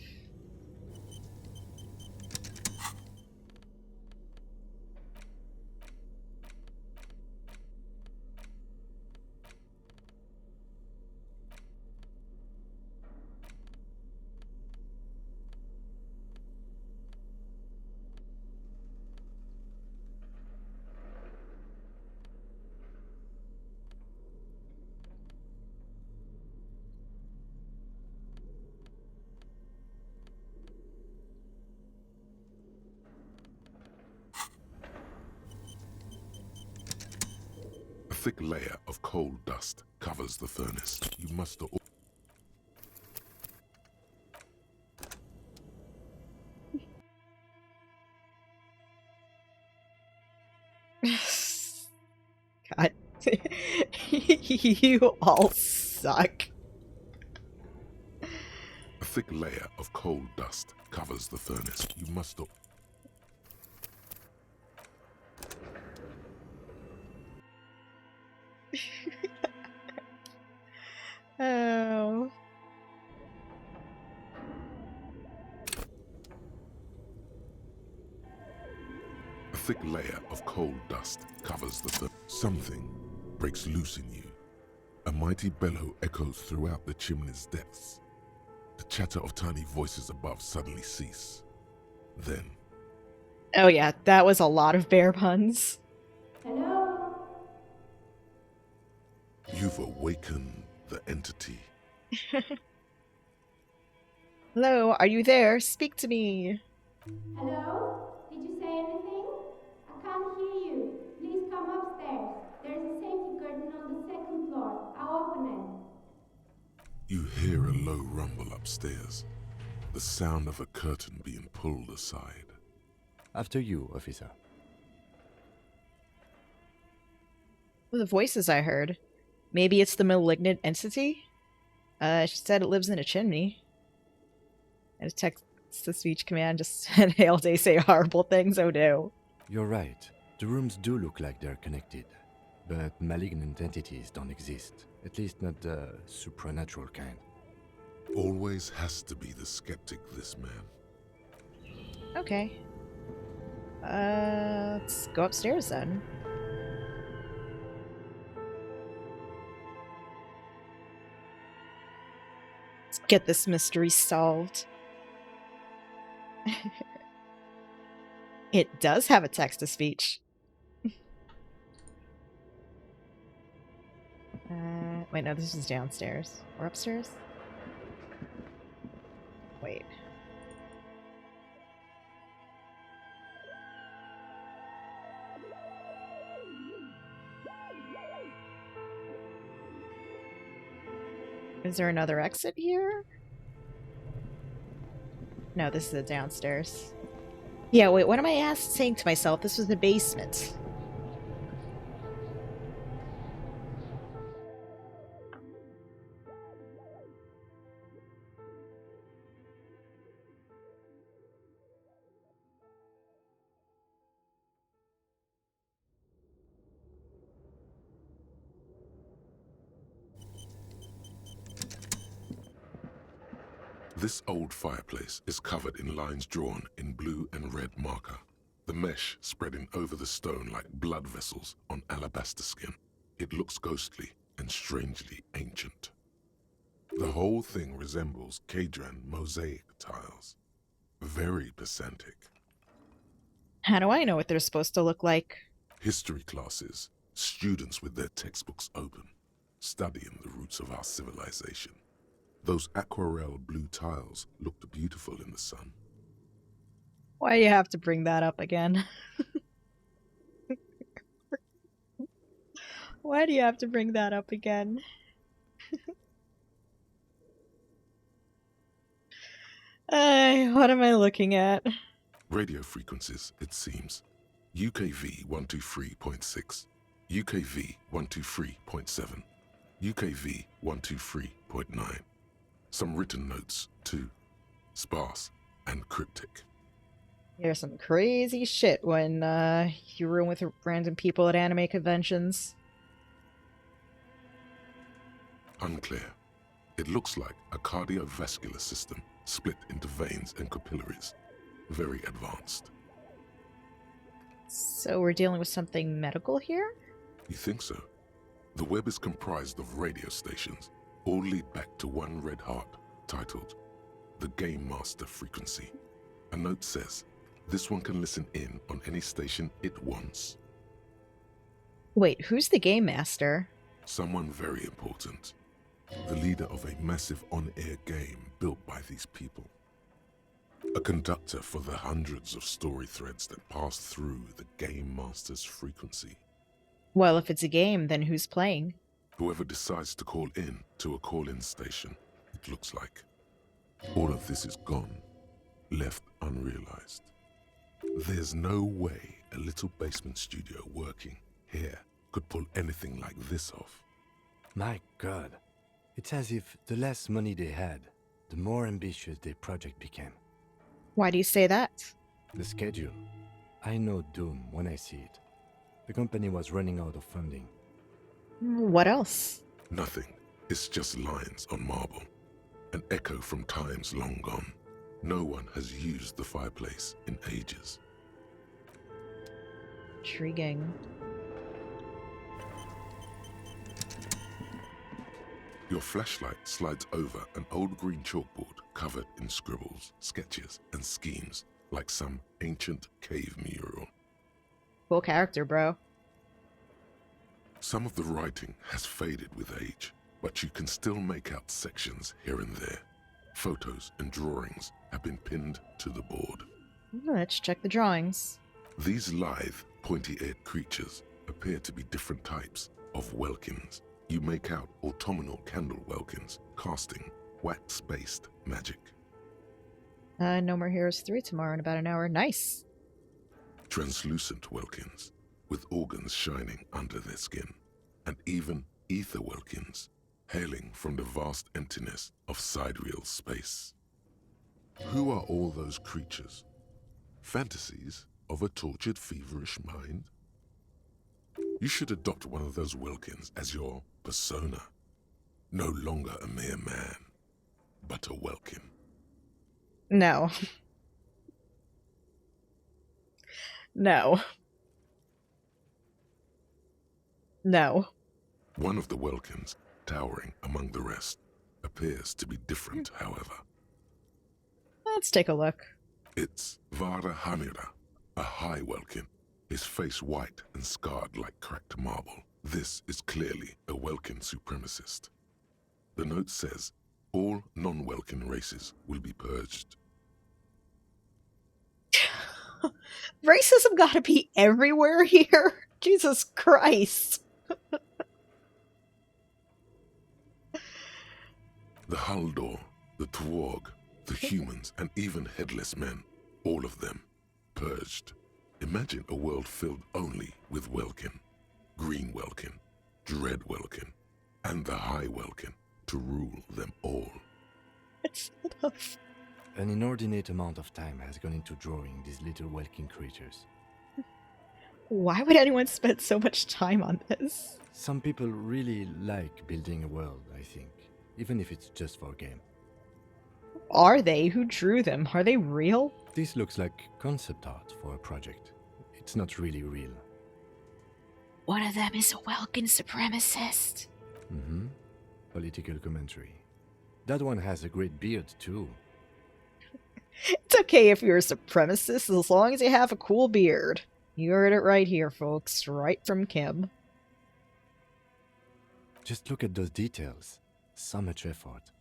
A thick layer of coal dust covers the furnace. You must have... God. You all suck. A thick layer of coal dust covers the furnace. You must have... Oh. A thick layer of coal dust covers the furnace. Something breaks loose in you. A mighty bellow echoes throughout the chimney's depths. The chatter of tiny voices above suddenly cease. Then... Oh yeah, that was a lot of bear puns. Hello? You've awakened the entity. Hello, are you there? Speak to me. Hello? Did you say anything? I can't hear you. Please come upstairs. There's a safety curtain on the second floor. I'll open it. You hear a low rumble upstairs, the sound of a curtain being pulled aside. After you, officer. The voices I heard. Maybe it's the malignant entity? She said it lives in a chimney. And a text-to-speech command just said, "Hey, all day say horrible things, oh no." You're right. The rooms do look like they're connected. But malignant entities don't exist. At least not the supernatural kind. Always has to be the skeptic, this man. Okay. Let's go upstairs then. Let's get this mystery solved. It does have a text-to-speech. Wait, no, this is downstairs. Or upstairs? Wait. Is there another exit here? No, this is the downstairs. Yeah, wait, what am I saying to myself? This was the basement. This old fireplace is covered in lines drawn in blue and red marker, the mesh spreading over the stone like blood vessels on alabaster skin. It looks ghostly and strangely ancient. The whole thing resembles Kadran mosaic tiles. Very pedantic. How do I know what they're supposed to look like? History classes, students with their textbooks open, studying the roots of our civilization. Those aquarelle blue tiles looked beautiful in the sun. Why do you have to bring that up again? Why do you have to bring that up again? What am I looking at? Radio frequencies, it seems. UKV 123.6, UKV 123.7, UKV 123.9. Some written notes, too. Sparse and cryptic. There's some crazy shit when you room with random people at anime conventions. Unclear. It looks like a cardiovascular system split into veins and capillaries. Very advanced. So we're dealing with something medical here? You think so? The web is comprised of radio stations, all lead back to one red heart, titled The Game Master Frequency. A note says, this one can listen in on any station it wants. Wait, who's the Game Master? Someone very important. The leader of a massive on-air game built by these people. A conductor for the hundreds of story threads that pass through the Game Master's frequency. Well, if it's a game, then who's playing? Whoever decides to call in to a call-in station, it looks like. All of this is gone, left unrealized. There's no way a little basement studio working here could pull anything like this off. My God. It's as if the less money they had, the more ambitious their project became. Why do you say that? The schedule. I know doom when I see it. The company was running out of funding. What else? Nothing. It's just lines on marble. An echo from times long gone. No one has used the fireplace in ages. Intriguing. Your flashlight slides over an old green chalkboard covered in scribbles, sketches, and schemes like some ancient cave mural. Cool character, bro. Some of the writing has faded with age, but you can still make out sections here and there. photos and drawings have been pinned to the board. Let's check the drawings. These lithe, pointy-eared creatures appear to be different types of welkins. You make out autumnal candle welkins casting wax-based magic. No More Heroes 3 tomorrow in about an hour. Nice. Translucent welkins with organs shining under their skin, and even ether welkins hailing from the vast emptiness of sidereal space. Who are all those creatures? Fantasies of a tortured, feverish mind? You should adopt one of those welkins as your persona. No longer a mere man, but a welkin. No. No. No. One of the welkins, towering among the rest, appears to be different, however. Let's take a look. It's Vara Hamira, a high welkin, his face white and scarred like cracked marble. This is clearly a welkin supremacist. The note says, all non-welkin races will be purged. Racism gotta be everywhere here. Jesus Christ. The Haldor, the Twarg, the humans, and even headless men, all of them, purged. Imagine a world filled only with Welkin, Green Welkin, Dread Welkin, and the High Welkin to rule them all. It's enough. An inordinate amount of time has gone into drawing these little Welkin creatures. Why would anyone spend so much time on this? Some people really like building a world, I think, even if it's just for a game. Are they? Who drew them? Are they real? This looks like concept art for a project. It's not really real. One of them is a Welkin supremacist. Mm-hmm. Political commentary. That one has a great beard, too. It's okay if you're a supremacist as long as you have a cool beard. You heard it right here, folks. Right from Kim. Just look at those details. So much effort.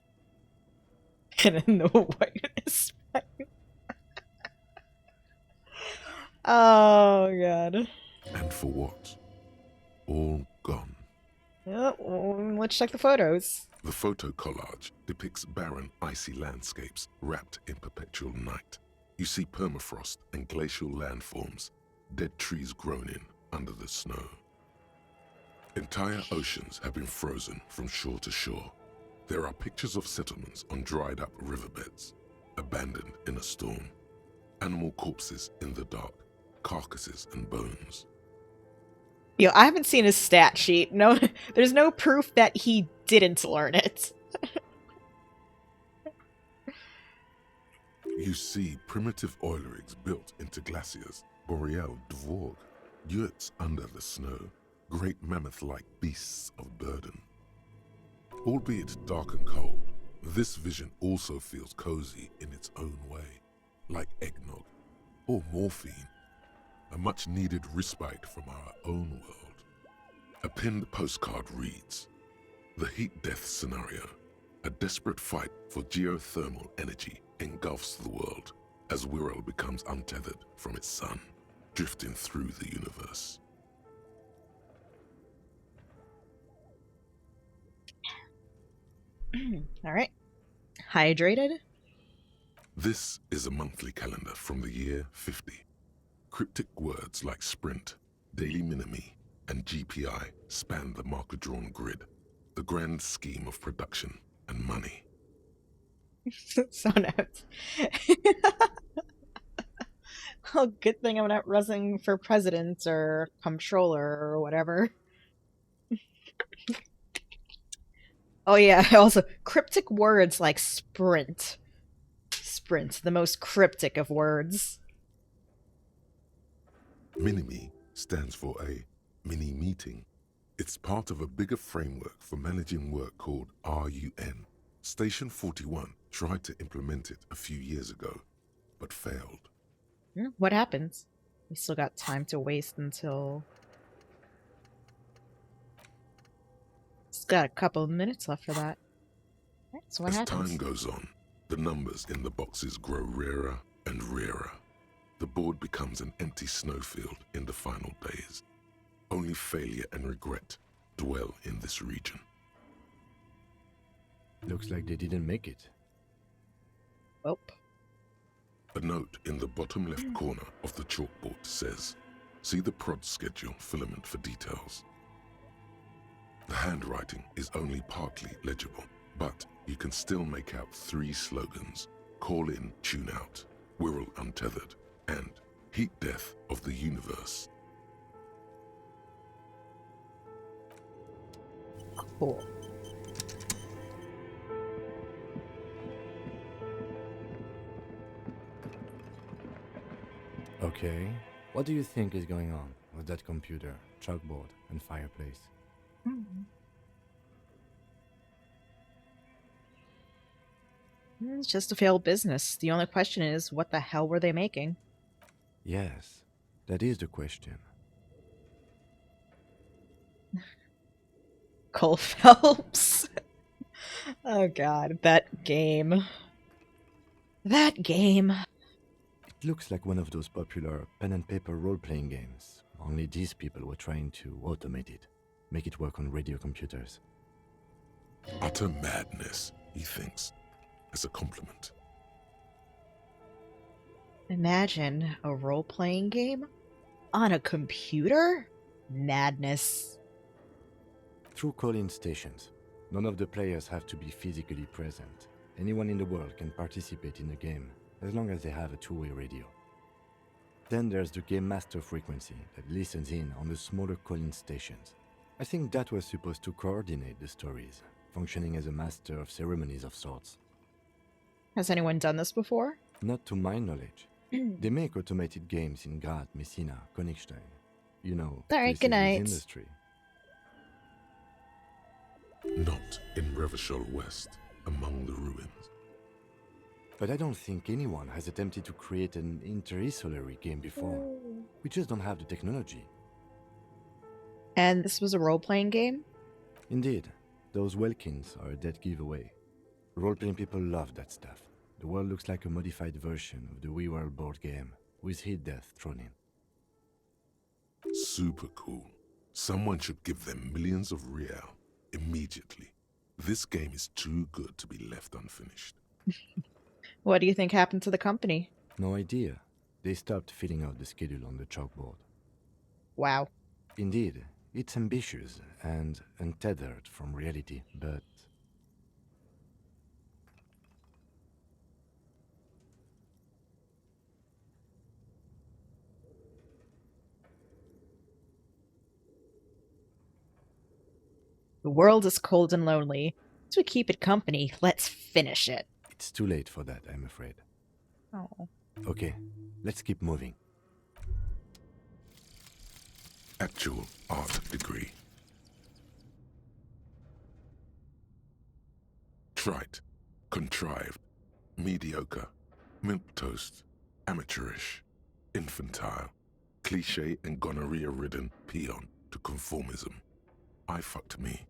And in the whiteness. Oh, God. And for what? All gone. Yep, let's check the photos. The photo collage depicts barren, icy landscapes wrapped in perpetual night. You see permafrost and glacial landforms, dead trees grown in under the snow. Entire oceans have been frozen from shore to shore. There are pictures of settlements on dried up riverbeds, abandoned in a storm. Animal corpses in the dark, carcasses and bones. Yo, I haven't seen his stat sheet. No, there's no proof that he didn't learn it. You see primitive oil rigs built into glaciers, boreal dvorg, yurts under the snow, great mammoth-like beasts of burden. Albeit dark and cold, this vision also feels cozy in its own way, like eggnog or morphine, a much-needed respite from our own world. A pinned postcard reads, "The heat death scenario, a desperate fight for geothermal energy engulfs the world as Wirral becomes untethered from its sun, drifting through the universe." Alright. Hydrated? This is a monthly calendar from the year 50. Cryptic words like sprint, daily minimi, and GPI span the marker-drawn grid, the grand scheme of production and money. So notes. Oh, good thing I'm not running for president or comptroller or whatever. Oh yeah, also, cryptic words like sprint. Sprint, the most cryptic of words. Minimi stands for a mini-meeting. It's part of a bigger framework for managing work called RUN. Station 41 tried to implement it a few years ago, but failed. What happens? We still got time to waste until... It's got a couple of minutes left for that. Right, so what As happens? time goes on, The numbers in the boxes grow rarer and rarer. The board becomes an empty snowfield in the final days. Only failure and regret dwell in this region. Looks like they didn't make it. Well. A note in the bottom left corner of the chalkboard says, "See the prod schedule filament for details." The handwriting is only partly legible, but you can still make out 3 slogans: "Call in, tune out," "Wirral untethered," and "Heat death of the universe." Cool. Okay, what do you think is going on with that computer, chalkboard, and fireplace? It's just a failed business. The only question is, what the hell were they making? Yes, that is the question. Cole Phelps. Oh god, that game. That game. It looks like one of those popular pen and paper role-playing games, only these people were trying to automate it, make it work on radio computers. Utter madness, he thinks, as a compliment. Imagine a role-playing game on a computer? Madness. Through call-in stations, none of the players have to be physically present. Anyone in the world can participate in the game, as long as they have a two-way radio. Then there's the Game Master frequency that listens in on the smaller call-in stations. I think that was supposed to coordinate the stories, functioning as a master of ceremonies of sorts. Has anyone done this before? Not to my knowledge. They make automated games in Graz, Messina, Königstein. You know, Alright, good places with night. industry. Not in Revachol West, among the ruins. But I don't think anyone has attempted to create an inter-isolary game before. We just don't have the technology. And this was a role-playing game? Indeed, those Welkins are a dead giveaway. Role-playing people love that stuff. The world looks like a modified version of the WeWorld board game, with heat death thrown in. Super cool. Someone should give them millions of real immediately. This game is too good to be left unfinished. What do you think happened to the company? No idea. They stopped filling out the schedule on the chalkboard. Wow. Indeed, it's ambitious and untethered from reality, but... The world is cold and lonely. As we keep it company, let's finish it. It's too late for that, I'm afraid. Oh. Okay, let's keep moving. Actual art degree. Trite, contrived, mediocre, milquetoast, amateurish, infantile, cliché and gonorrhea-ridden peon to conformism. I fucked me.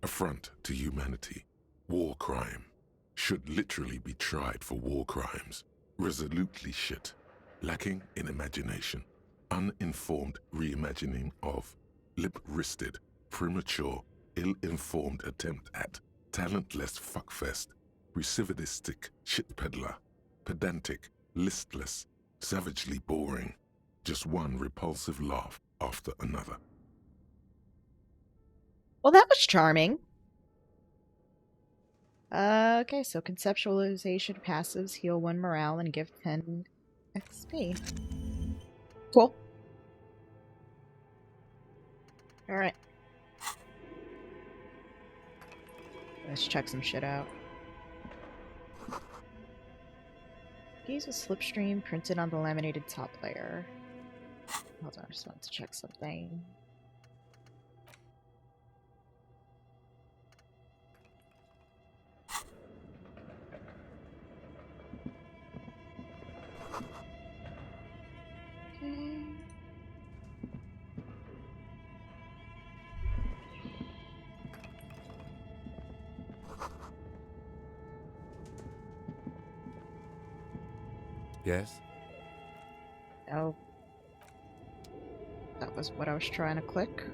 Affront to humanity. War crime. Should literally be tried for war crimes. Resolutely shit. Lacking in imagination. Uninformed reimagining of. Lip-wristed, premature, ill-informed attempt at. Talentless fuckfest. Recidivistic shit peddler. Pedantic, listless, savagely boring. Just one repulsive laugh after another. Well, that was charming. Okay, so conceptualization passives heal 1 morale and give 10 XP. Cool. Alright. Let's check some shit out. Use a slipstream printed on the laminated top layer. Hold on, I just wanted to check something. Yes? Oh. That was what I was trying to click.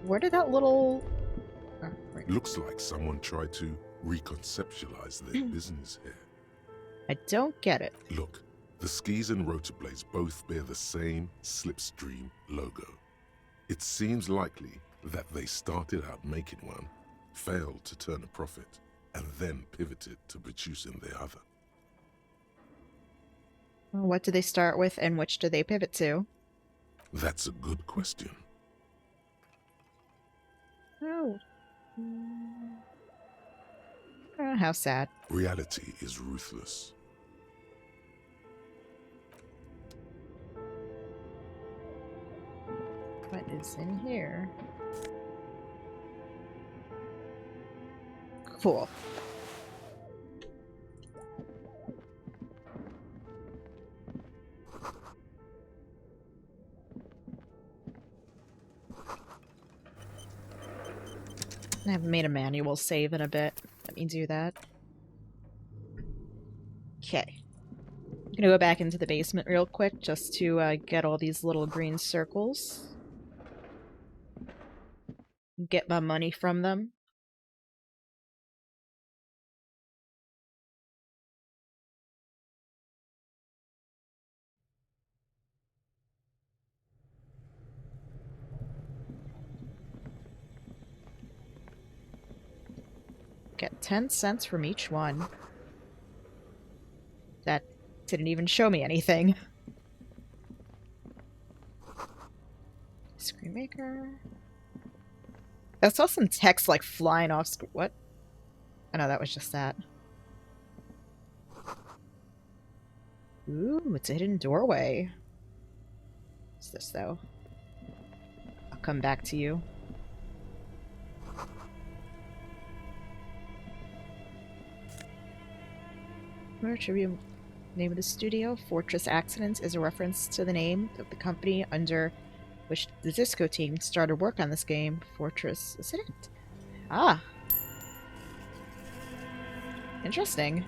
Where did that little... Oh, right. Looks like someone tried to reconceptualize their business here. I don't get it. Look, the skis and rotor blades both bear the same Slipstream logo. It seems likely that they started out making one, failed to turn a profit, and then pivoted to producing the other. What do they start with and which do they pivot to? That's a good question. Oh. How sad. Reality is ruthless. What is in here? Cool. I haven't made a manual save in a bit. Let me do that. Okay. I'm gonna go back into the basement real quick just to get all these little green circles. Get my money from them. Get 10 cents from each one. That didn't even show me anything. Screen maker. I saw some text like flying off screen. What? Oh no, that was just that. Ooh, it's a hidden doorway. What's this though? I'll come back to you. Tribute name of the studio. Fortress Accidents is a reference to the name of the company under which the Disco team started work on this game. Fortress, is it? Ah. Interesting.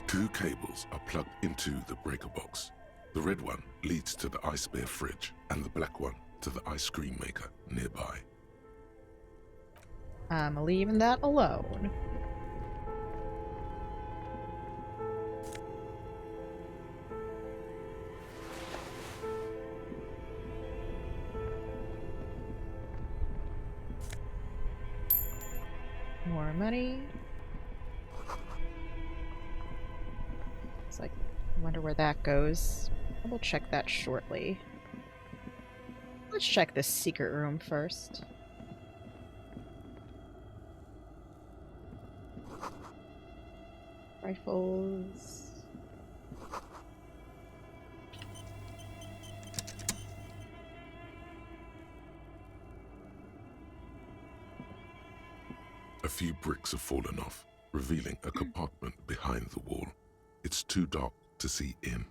2 cables are plugged into the breaker box. The red one leads to the ice bear fridge, and the black one to the ice cream maker nearby. I'm leaving that alone. More money. It's like, I wonder where that goes. We'll check that shortly. Let's check this secret room first. Rifles. A few bricks have fallen off, revealing a compartment behind the wall. It's too dark to see in.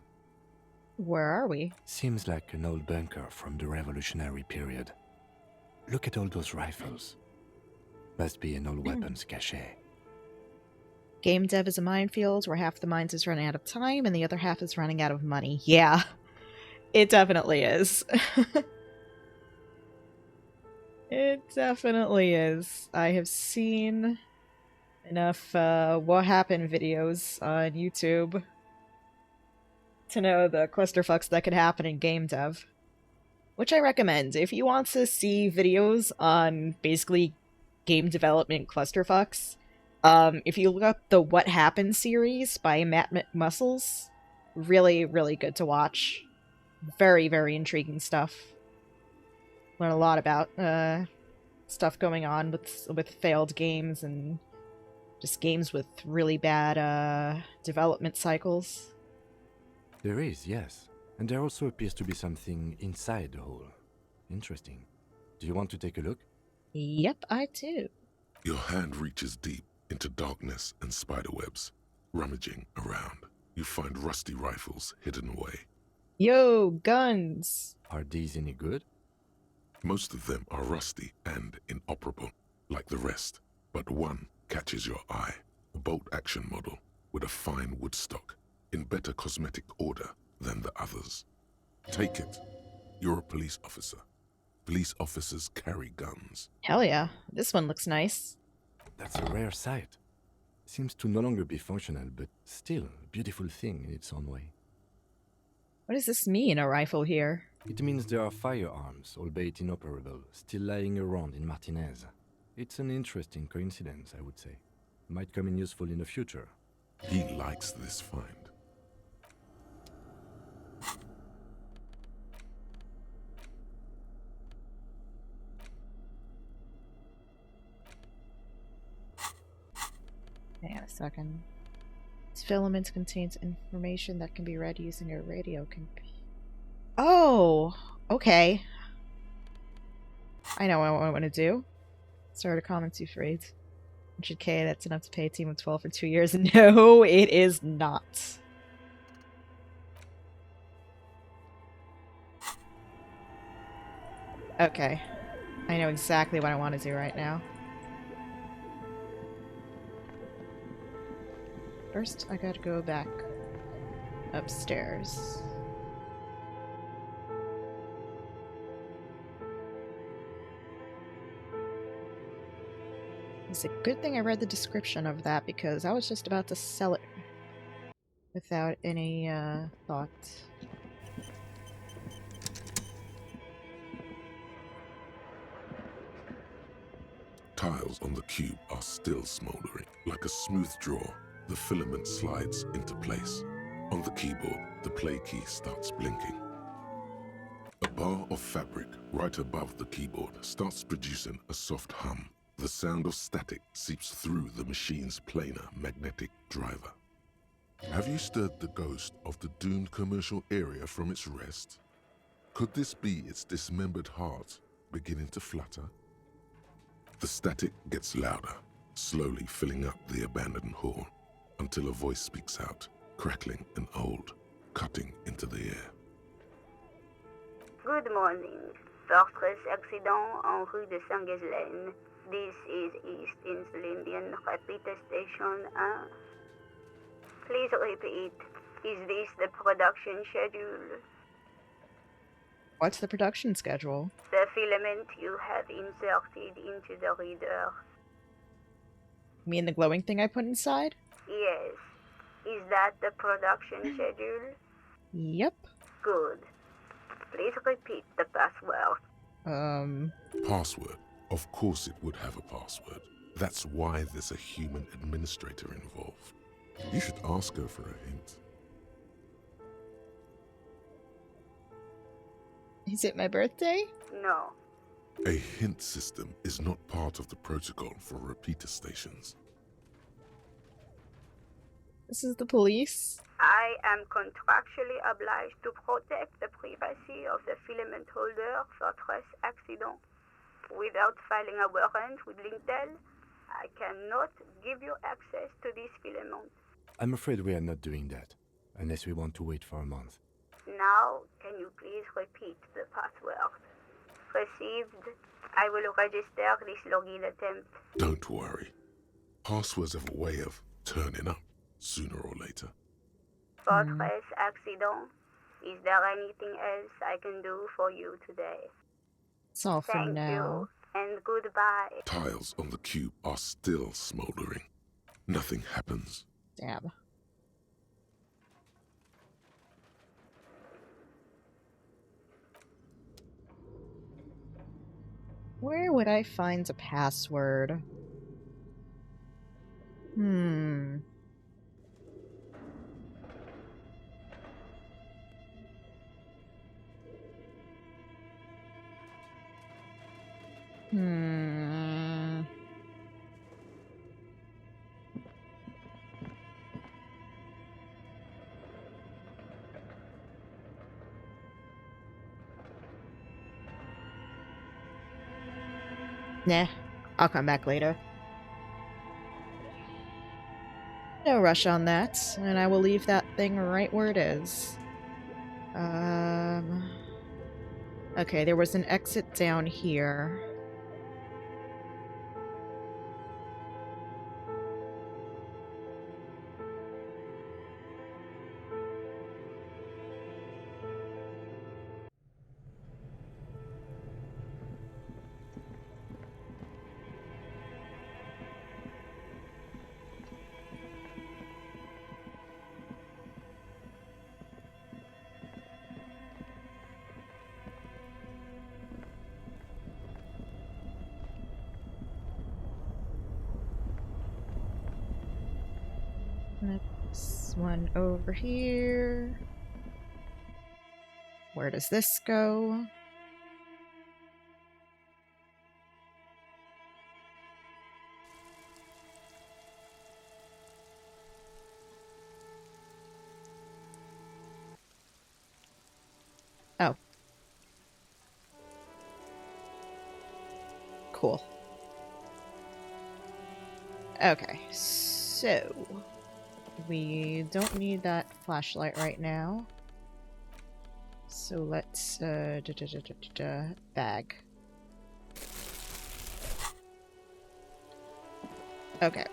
Where are we? Seems like an old bunker from the revolutionary period. Look at all those rifles. Must be an old weapons cache. Game dev is a minefield where half the mines is running out of time and the other half is running out of money. Yeah, it definitely is. It definitely is. I have seen enough what happened videos on YouTube to know the clusterfucks that could happen in game dev. Which I recommend. If you want to see videos on basically game development clusterfucks, if you look up the What Happened series by Matt McMuscles, really, really good to watch. Very, very intriguing stuff. Learn a lot about stuff going on with failed games and just games with really bad development cycles. There is, yes. And there also appears to be something inside the hole. Interesting. Do you want to take a look? Yep, I do. Your hand reaches deep into darkness and spiderwebs. Rummaging around, you find rusty rifles hidden away. Yo, guns! Are these any good? Most of them are rusty and inoperable, like the rest, but one catches your eye. A bolt-action model with a fine wood stock in better cosmetic order than the others. Take it. You're a police officer. Police officers carry guns. Hell yeah. This one looks nice. That's a rare sight. Seems to no longer be functional, but still a beautiful thing in its own way. What does this mean, a rifle here? It means there are firearms, albeit inoperable, still lying around in Martinez. It's an interesting coincidence, I would say. Might come in useful in the future. He likes this find. Hang on a second. This filament contains information that can be read using a radio Oh! Okay. I know what I want to do. Start a comment to phrase. 100k, that's enough to pay a team of 12 for 2 years. No, it is not. Okay. I know exactly what I want to do right now. First, I gotta go back upstairs. It's a good thing I read the description of that because I was just about to sell it without any thought. Tiles on the cube are still smoldering. Like a smooth draw, the filament slides into place. On the keyboard, the play key starts blinking. A bar of fabric right above the keyboard starts producing a soft hum. The sound of static seeps through the machine's planar magnetic driver. Have you stirred the ghost of the doomed commercial area from its rest? Could this be its dismembered heart beginning to flutter? The static gets louder, slowly filling up the abandoned hall, until a voice speaks out, crackling and old, cutting into the air. Good morning. Fortress accident en rue de Saint-Ghislaine. This is East Insulindian Repeater Station 1. Please repeat. Is this the production schedule? What's the production schedule? The filament you have inserted into the reader. You mean the glowing thing I put inside? Yes. Is that the production schedule? Yep. Good. Please repeat the password. Password. Of course it would have a password. That's why there's a human administrator involved. You should ask her for a hint. Is it my birthday? No. A hint system is not part of the protocol for repeater stations. This is the police? I am contractually obliged to protect the privacy of the filament holder for stress accident. Without filing a warrant with Linkdale, I cannot give you access to this filament. I'm afraid we are not doing that, unless we want to wait for a month. Now, can you please repeat the password? Received. I will register this login attempt. Don't worry. Passwords have a way of turning up sooner or later. Fortress accident. Is there anything else I can do for you today? It's all for Thank now. you, and goodbye. Tiles on the cube are still smoldering. Nothing happens. Damn. Where would I find a password? Hmm. Nah, I'll come back later. No rush on that, and I will leave that thing right where it is. Okay, there was an exit down here. Next one over here. Where does this go? Oh. Cool. Okay, so we don't need that flashlight right now. So let's bag. Okay.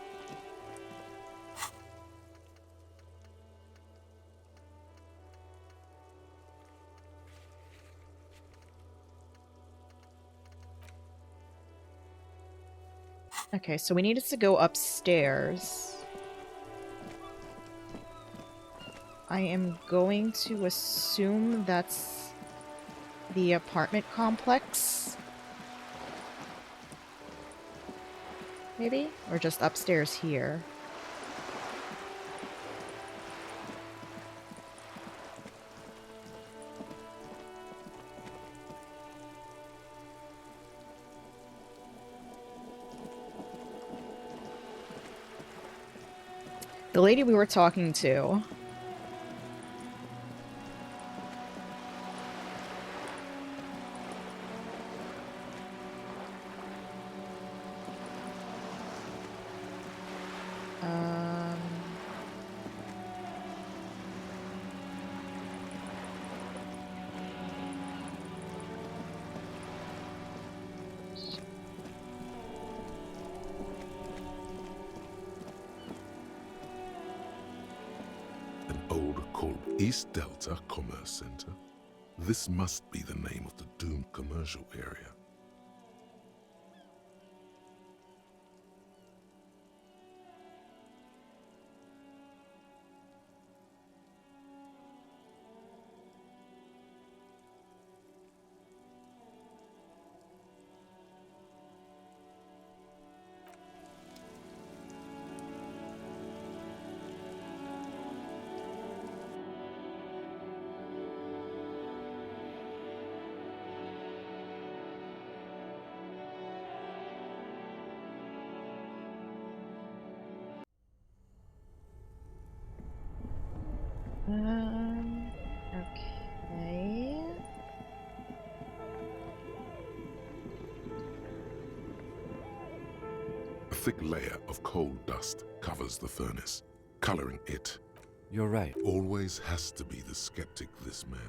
Okay, so we needed to go upstairs. I am going to assume that's the apartment complex. Maybe? Or just upstairs here. The lady we were talking to. An old called East Delta Commerce Center. This must be the name of the doomed commercial area. Okay. A thick layer of coal dust covers the furnace, coloring it. You're right. Always has to be the skeptic, this man.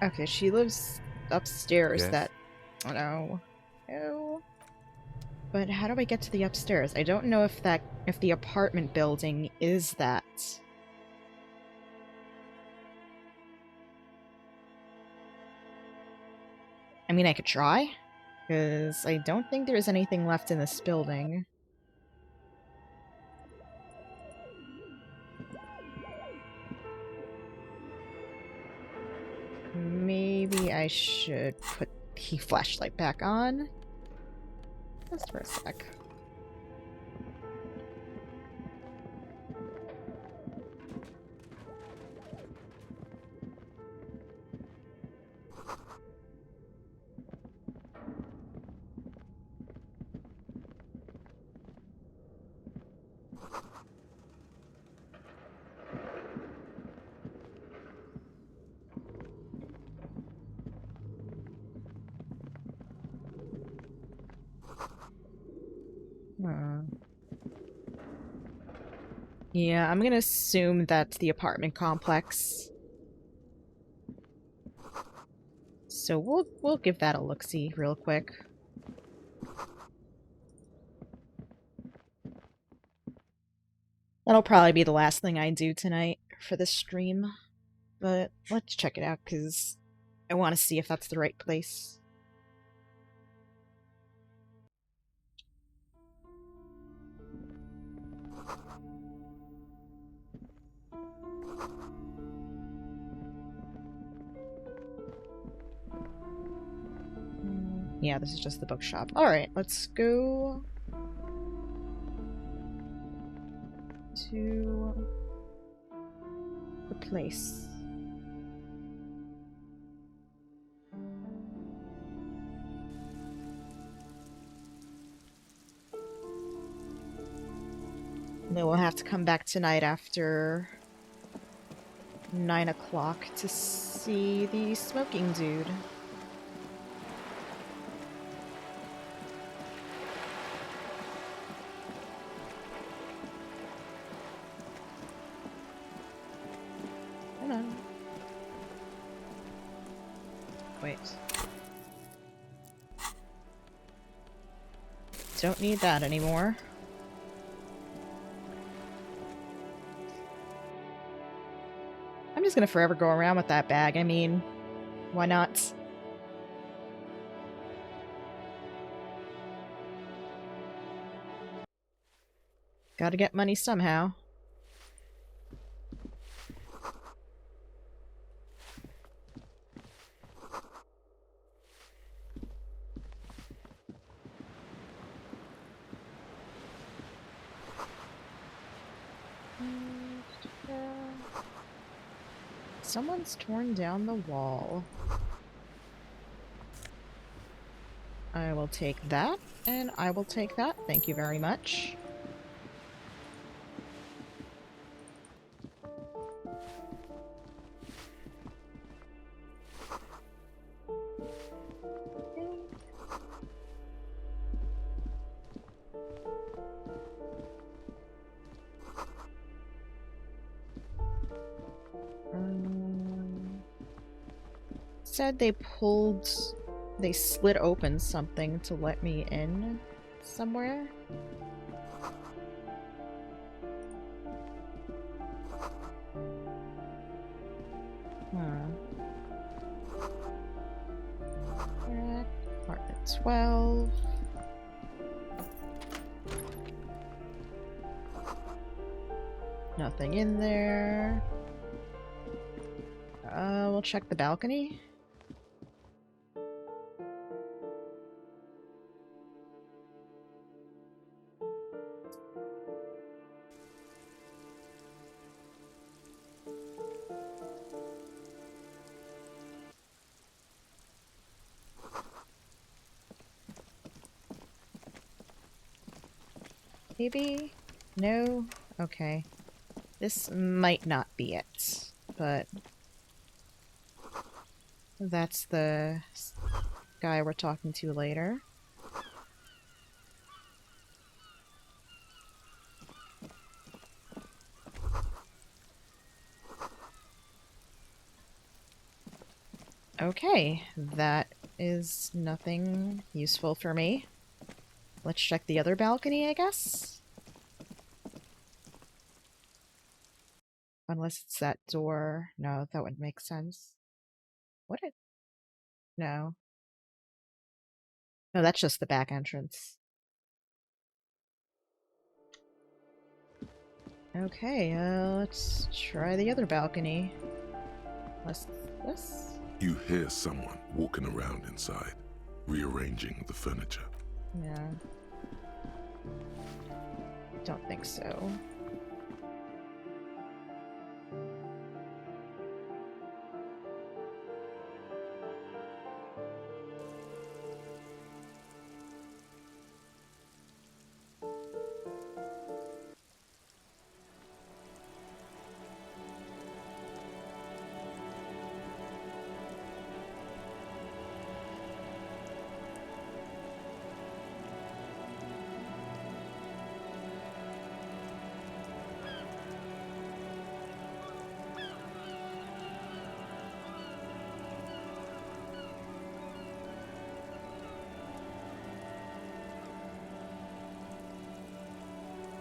Okay, she lives upstairs. Yes? That... Oh no. No. But how do I get to the upstairs? I don't know if the apartment building is that. I mean, I could try, because I don't think there's anything left in this building. Maybe I should put the flashlight back on. Just for a sec. Yeah, I'm gonna assume that's the apartment complex. So we'll give that a look-see real quick. That'll probably be the last thing I do tonight for this stream. But let's check it out, because I want to see if that's the right place. Yeah, this is just the bookshop. Alright, let's go to the place. Then we'll have to come back tonight after 9 o'clock to see the smoking dude. Come on. Wait. Don't need that anymore. I'm just gonna forever go around with that bag. I mean, why not? Gotta get money somehow. Someone's torn down the wall. I will take that, and I will take that. Thank you very much. Said they slid open something to let me in somewhere. Apartment 12. Nothing in there. We'll check the balcony. Maybe? No? Okay. This might not be it, but that's the guy we're talking to later. Okay, that is nothing useful for me. Let's check the other balcony, I guess? Unless it's that door. No, that would make sense. What it? No. No, that's just the back entrance. Okay, let's try the other balcony. Unless this? You hear someone walking around inside, rearranging the furniture. Yeah. Don't think so.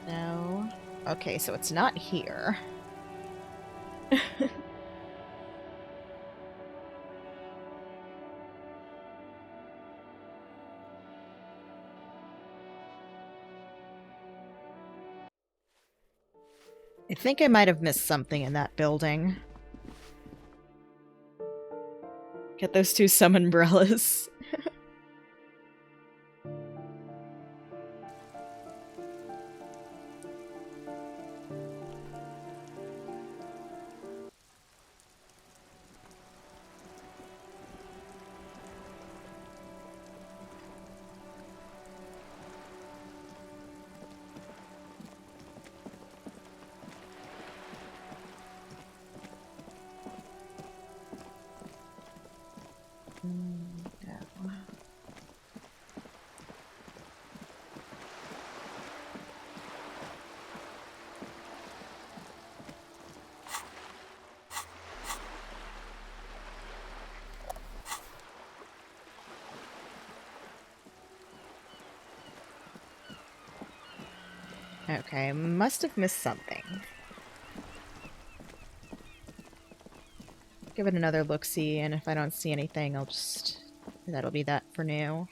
No. Okay, so it's not here. I think I might have missed something in that building. Get those two summonbrellas. Okay, must have missed something. Give it another look-see, and if I don't see anything, I'll just... That'll be that for now.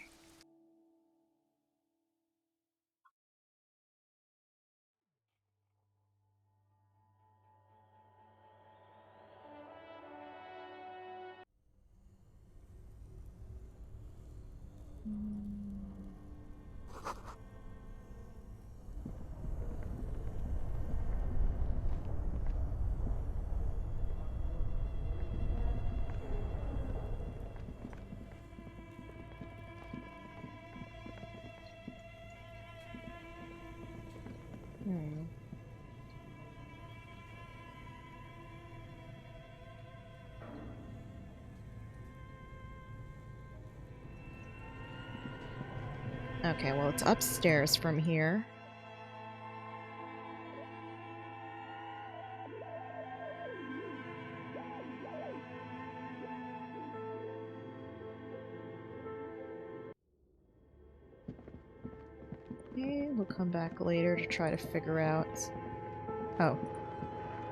Okay, well, it's upstairs from here. Okay, we'll come back later to try to figure out... Oh.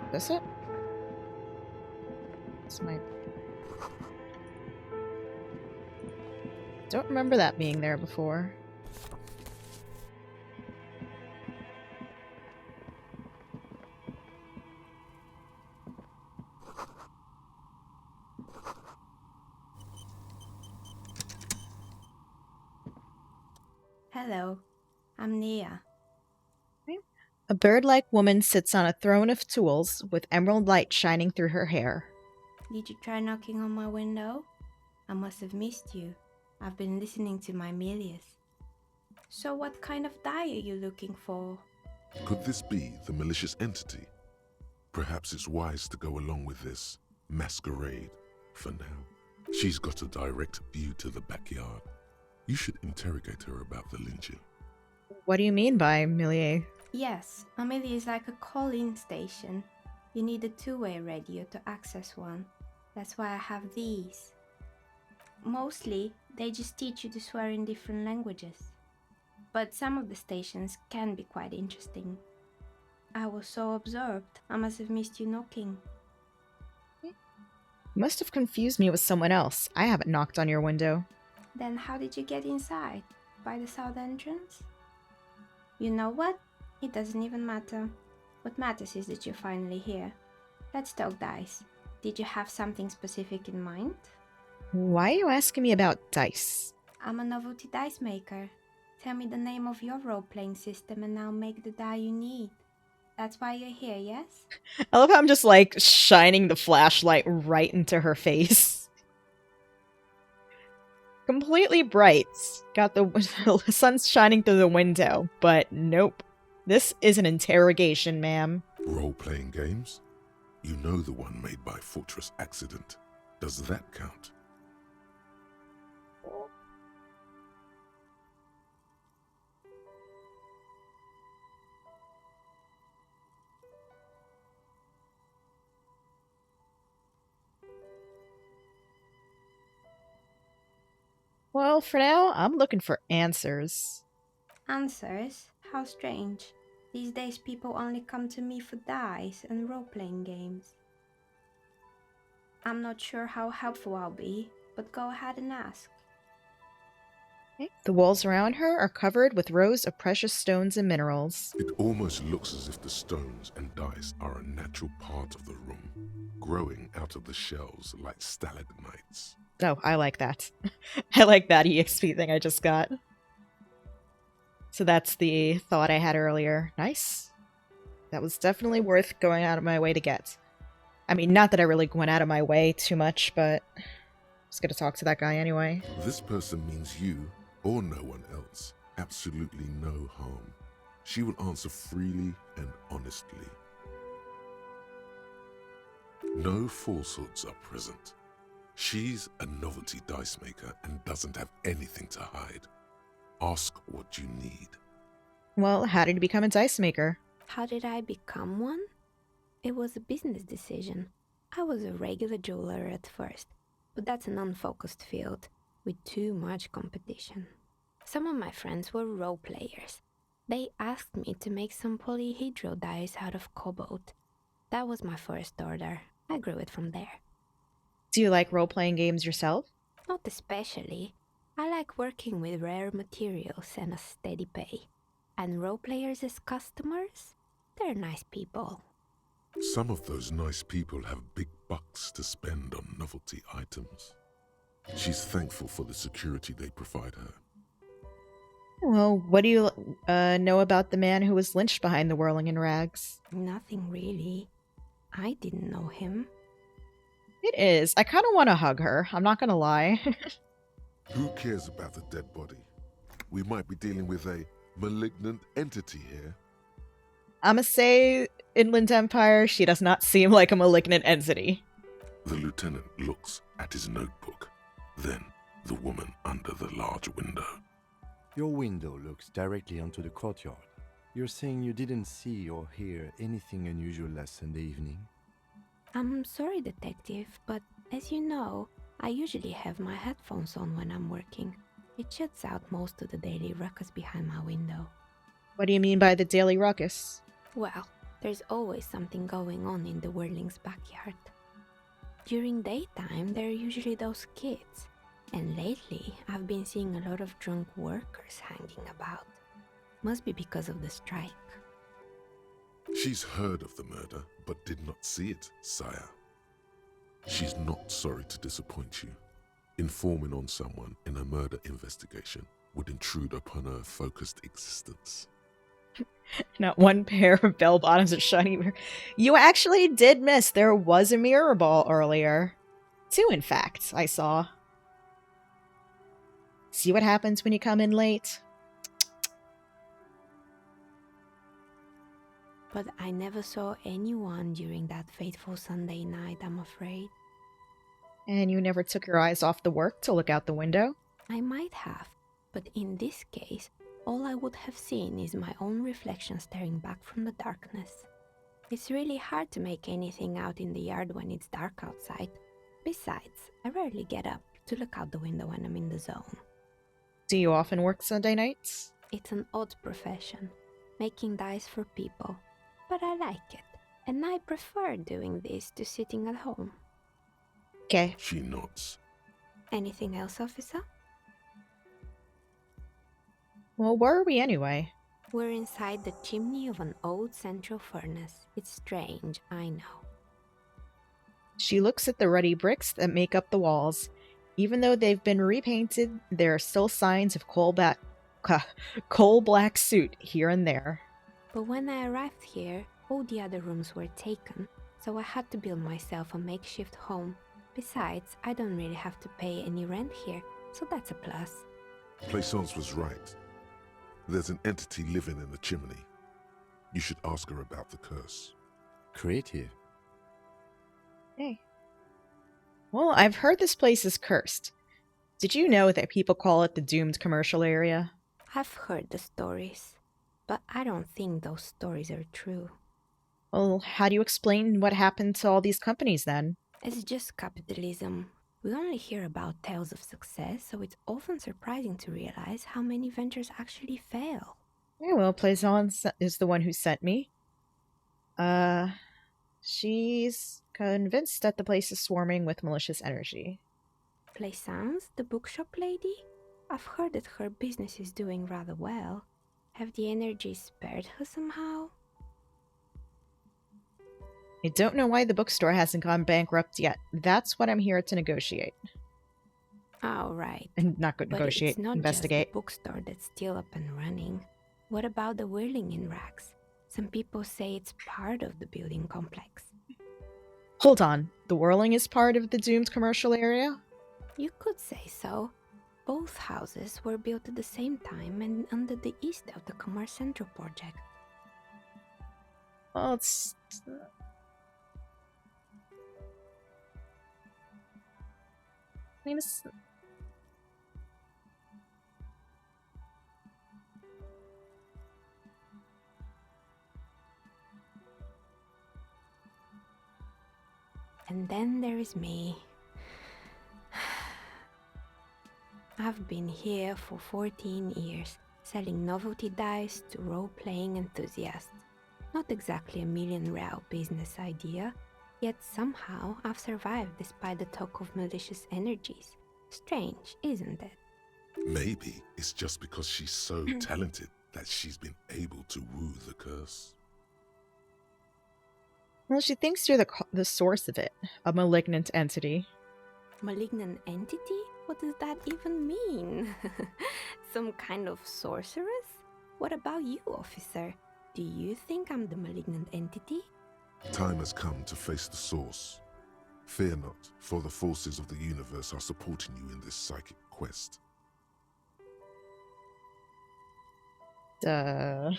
Is this it? This might... Don't remember that being there before. Hello, I'm Nia. A bird-like woman sits on a throne of tools with emerald light shining through her hair. Did you try knocking on my window? I must have missed you. I've been listening to my Milius. So what kind of die are you looking for? Could this be the malicious entity? Perhaps it's wise to go along with this masquerade for now. She's got a direct view to the backyard. You should interrogate her about the lynching. What do you mean by Millier? Yes, Amelia is like a call-in station. You need a two-way radio to access one. That's why I have these. Mostly, they just teach you to swear in different languages. But some of the stations can be quite interesting. I was so absorbed, I must have missed you knocking. You must have confused me with someone else. I haven't knocked on your window. Then how did you get inside? By the south entrance? You know what? It doesn't even matter. What matters is that you're finally here. Let's talk dice. Did you have something specific in mind? Why are you asking me about dice? I'm a novelty dice maker. Tell me the name of your role-playing system and I'll make the die you need. That's why you're here, yes? I love how I'm just like shining the flashlight right into her face. Completely bright. Got the sun's shining through the window, but nope. This is an interrogation, ma'am. Role-playing games? You know the one made by Fortress Accident. Does that count? Well, for now, I'm looking for answers. Answers? How strange. These days people only come to me for dice and role-playing games. I'm not sure how helpful I'll be, but go ahead and ask. The walls around her are covered with rows of precious stones and minerals. It almost looks as if the stones and dice are a natural part of the room, growing out of the shells like stalagmites. Oh, I like that. I like that EXP thing I just got. So that's the thought I had earlier. Nice. That was definitely worth going out of my way to get. I mean, not that I really went out of my way too much, but I was gonna talk to that guy anyway. This person means you, or no one else, absolutely no harm. She will answer freely and honestly. No falsehoods are present. She's a novelty dice maker and doesn't have anything to hide. Ask what you need. Well, how did you become a dice maker? How did I become one? It was a business decision. I was a regular jeweler at first, but that's an unfocused field with too much competition. Some of my friends were role players. They asked me to make some polyhedral dyes out of cobalt. That was my first order. I grew it from there. Do you like role-playing games yourself? Not especially. I like working with rare materials and a steady pay. And role players as customers? They're nice people. Some of those nice people have big bucks to spend on novelty items. She's thankful for the security they provide her. Well, what do you know about the man who was lynched behind the whirling in rags? Nothing really. I didn't know him. It is. I kind of want to hug her. I'm not going to lie. Who cares about the dead body? We might be dealing with a malignant entity here. I'ma say, Inland Empire, she does not seem like a malignant entity. The lieutenant looks at his notebook, then the woman under the large window. Your window looks directly onto the courtyard. You're saying you didn't see or hear anything unusual last Sunday evening? I'm sorry, detective, but as you know, I usually have my headphones on when I'm working. It shuts out most of the daily ruckus behind my window. What do you mean by the daily ruckus? Well, there's always something going on in the Whirling's backyard. During daytime, there are usually those kids. And lately, I've been seeing a lot of drunk workers hanging about. Must be because of the strike. She's heard of the murder, but did not see it, sire. She's not sorry to disappoint you. Informing on someone in a murder investigation would intrude upon her focused existence. Not one pair of bell bottoms or shiny mirror. You actually did miss. There was a mirror ball earlier. Two, in fact, I saw. See what happens when you come in late? But I never saw anyone during that fateful Sunday night, I'm afraid. And you never took your eyes off the work to look out the window? I might have, but in this case, all I would have seen is my own reflection staring back from the darkness. It's really hard to make anything out in the yard when it's dark outside. Besides, I rarely get up to look out the window when I'm in the zone. Do you often work Sunday nights? It's an odd profession, making dyes for people. But I like it, and I prefer doing this to sitting at home. Okay. She nods. Anything else, officer? Well, where are we anyway? We're inside the chimney of an old central furnace. It's strange, I know. She looks at the ruddy bricks that make up the walls. Even though they've been repainted, there are still signs of coal black soot here and there. But when I arrived here, all the other rooms were taken, so I had to build myself a makeshift home. Besides, I don't really have to pay any rent here, so that's a plus. Plaisance was right. There's an entity living in the chimney. You should ask her about the curse. Creative. Hey. Well, I've heard this place is cursed. Did you know that people call it the doomed commercial area? I've heard the stories, but I don't think those stories are true. Well, how do you explain what happened to all these companies then? It's just capitalism. We only hear about tales of success, so it's often surprising to realize how many ventures actually fail. Yeah, well, Plaisance is the one who sent me. She's convinced that the place is swarming with malicious energy. Plaisance, the bookshop lady? I've heard that her business is doing rather well. Have the energy spared her somehow? I don't know why the bookstore hasn't gone bankrupt yet. That's what I'm here to negotiate. Oh, right. And not go negotiate, But it's not investigate. just the bookstore that's still up and running. What about the whirling in rags? Some people say it's part of the building complex. Hold on. The whirling is part of the doomed commercial area? You could say so. Both houses were built at the same time and under the East of the Commerce Central project. Well, it's... I mean, it's... And then there is me. I've been here for 14 years, selling novelty dice to role-playing enthusiasts. Not exactly a million-real business idea, yet somehow I've survived despite the talk of malicious energies. Strange, isn't it? Maybe it's just because she's so talented that she's been able to woo the curse. Well, she thinks you're the source of it, a malignant entity. Malignant entity? What does that even mean? Some kind of sorceress? What about you, officer? Do you think I'm the malignant entity? Time has come to face the source. Fear not, for the forces of the universe are supporting you in this psychic quest. Duh.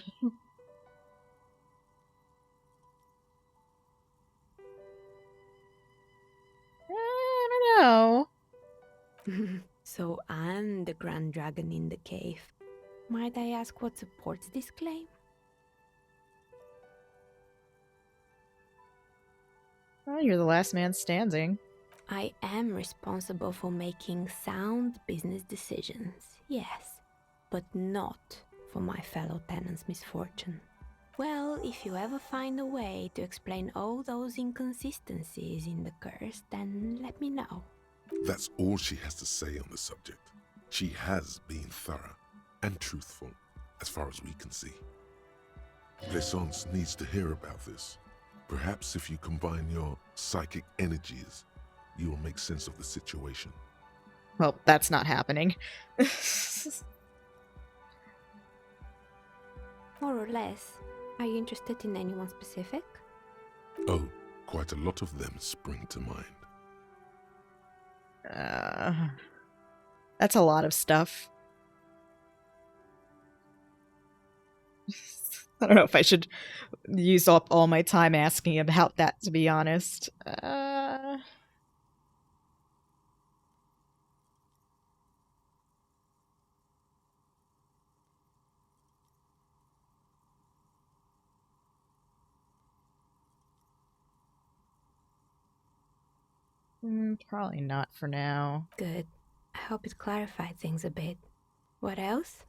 I don't know. So I'm the grand dragon in the cave. Might I ask what supports this claim? Well, you're the last man standing. I am responsible for making sound business decisions, yes, but not for my fellow tenants' misfortune. Well, if you ever find a way to explain all those inconsistencies in the curse, then let me know. That's all she has to say on the subject. She has been thorough and truthful, as far as we can see. Plaisance needs to hear about this. Perhaps if you combine your psychic energies, you will make sense of the situation. Well, that's not happening. More or less. Are you interested in anyone specific? Oh, quite a lot of them spring to mind. That's a lot of stuff. I don't know if I should use up all my time asking about that, to be honest. Probably not for now. Good. I hope it clarified things a bit. What else?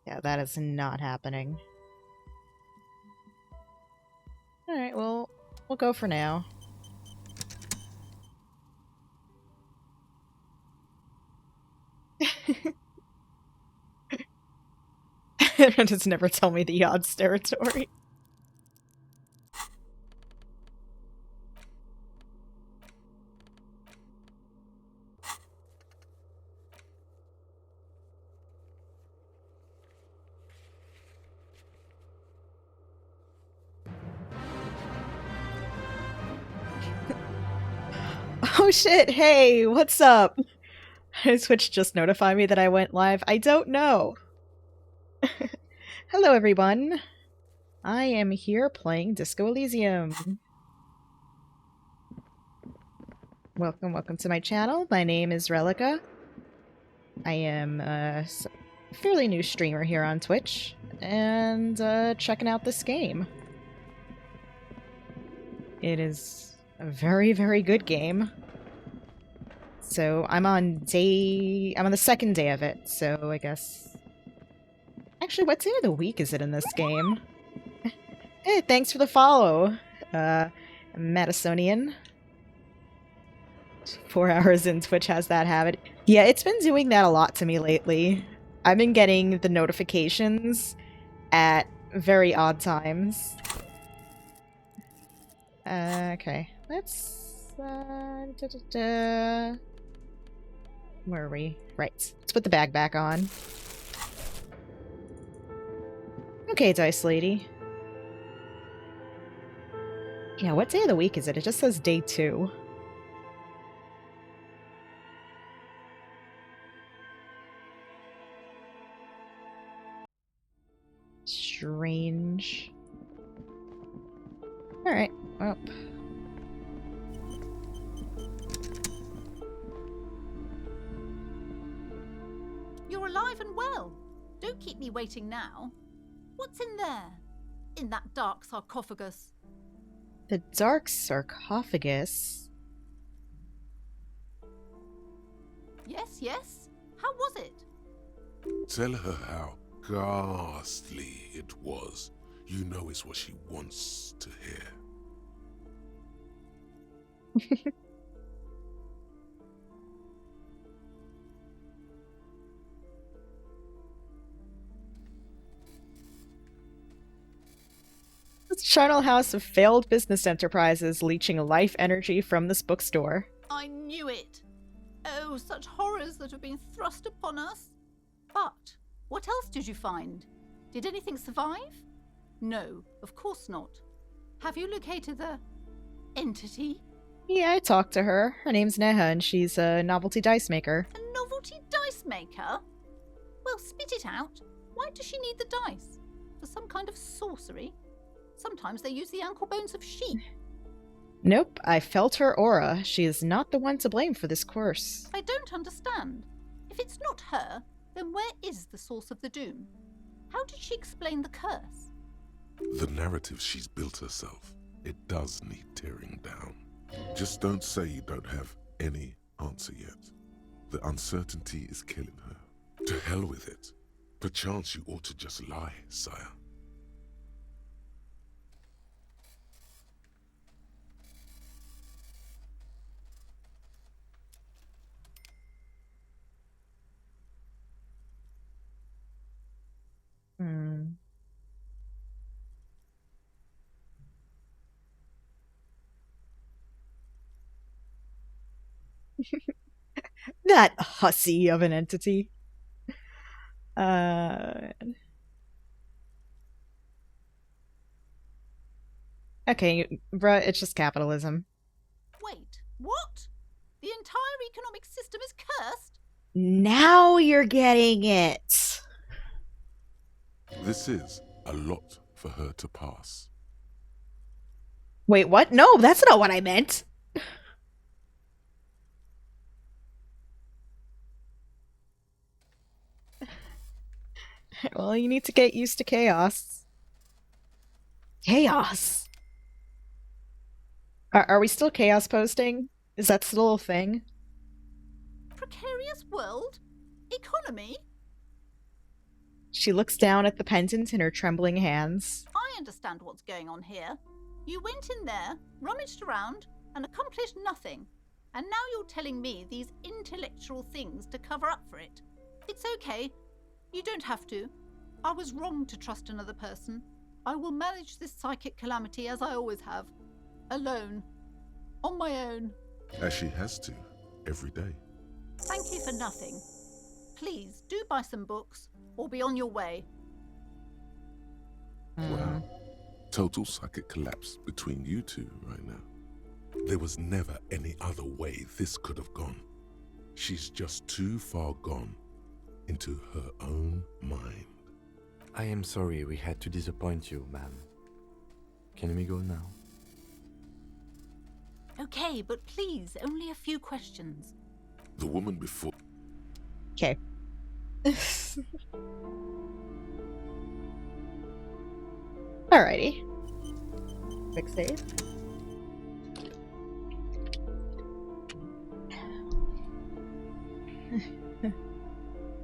Yeah, that is not happening. Alright, well, we'll go for now. Just never tell me the odds territory. Oh shit, hey, what's up? Did Twitch just notify me that I went live? I don't know. Hello everyone. I am here playing Disco Elysium. Welcome to my channel. My name is Relica. I am a fairly new streamer here on Twitch, and checking out this game. It is a very, very good game. So I'm on the second day of it, so I guess... Actually, what day of the week is it in this game? Hey, thanks for the follow, Madisonian. 4 hours in Twitch has that habit. Yeah, it's been doing that a lot to me lately. I've been getting the notifications at very odd times. Okay. Let's... Where are we? Right. Let's put the bag back on. Okay, Dice Lady. Yeah, what day of the week is it? It just says day 2. Strange. Alright, well. You're alive and well. Don't keep me waiting now. What's in there? In that dark sarcophagus? The dark sarcophagus. Yes, yes. How was it? Tell her how ghastly it was. You know it's what she wants to hear. This charnel house of failed business enterprises leeching life energy from this bookstore. I knew it. Oh, such horrors that have been thrust upon us. But what else did you find? Did anything survive? No, of course not. Have you located the entity? Yeah, I talked to her. Her name's Neha, and she's a novelty dice maker. A novelty dice maker? Well, spit it out. Why does she need the dice? For some kind of sorcery? Sometimes they use the ankle bones of sheep. Nope, I felt her aura. She is not the one to blame for this course. I don't understand. If it's not her, then where is the source of the doom? How did she explain the curse? The narrative she's built herself, it does need tearing down. Just don't say you don't have any answer yet. The uncertainty is killing her. To hell with it. Perchance you ought to just lie, sire. That hussy of an entity. Okay, bruh, it's just capitalism. Wait, what? The entire economic system is cursed? Now you're getting it. This is a lot for her to pass. Wait, what? No, that's not what I meant. Well, you need to get used to chaos. Chaos? Are we still chaos posting? Is that still a thing? Precarious world? Economy? She looks down at the pendant in her trembling hands. I understand what's going on here. You went in there, rummaged around, and accomplished nothing. And now you're telling me these intellectual things to cover up for it. It's okay. You don't have to. I was wrong to trust another person. I will manage this psychic calamity as I always have. Alone. On my own. As she has to, every day. Thank you for nothing. Please, do buy some books, or be on your way. Wow. Total psychic collapse between you two right now. There was never any other way this could have gone. She's just too far gone into her own mind. I am sorry we had to disappoint you, ma'am. Can we go now? Okay, but please, only a few questions. The woman before... Okay. Alrighty. Quick save.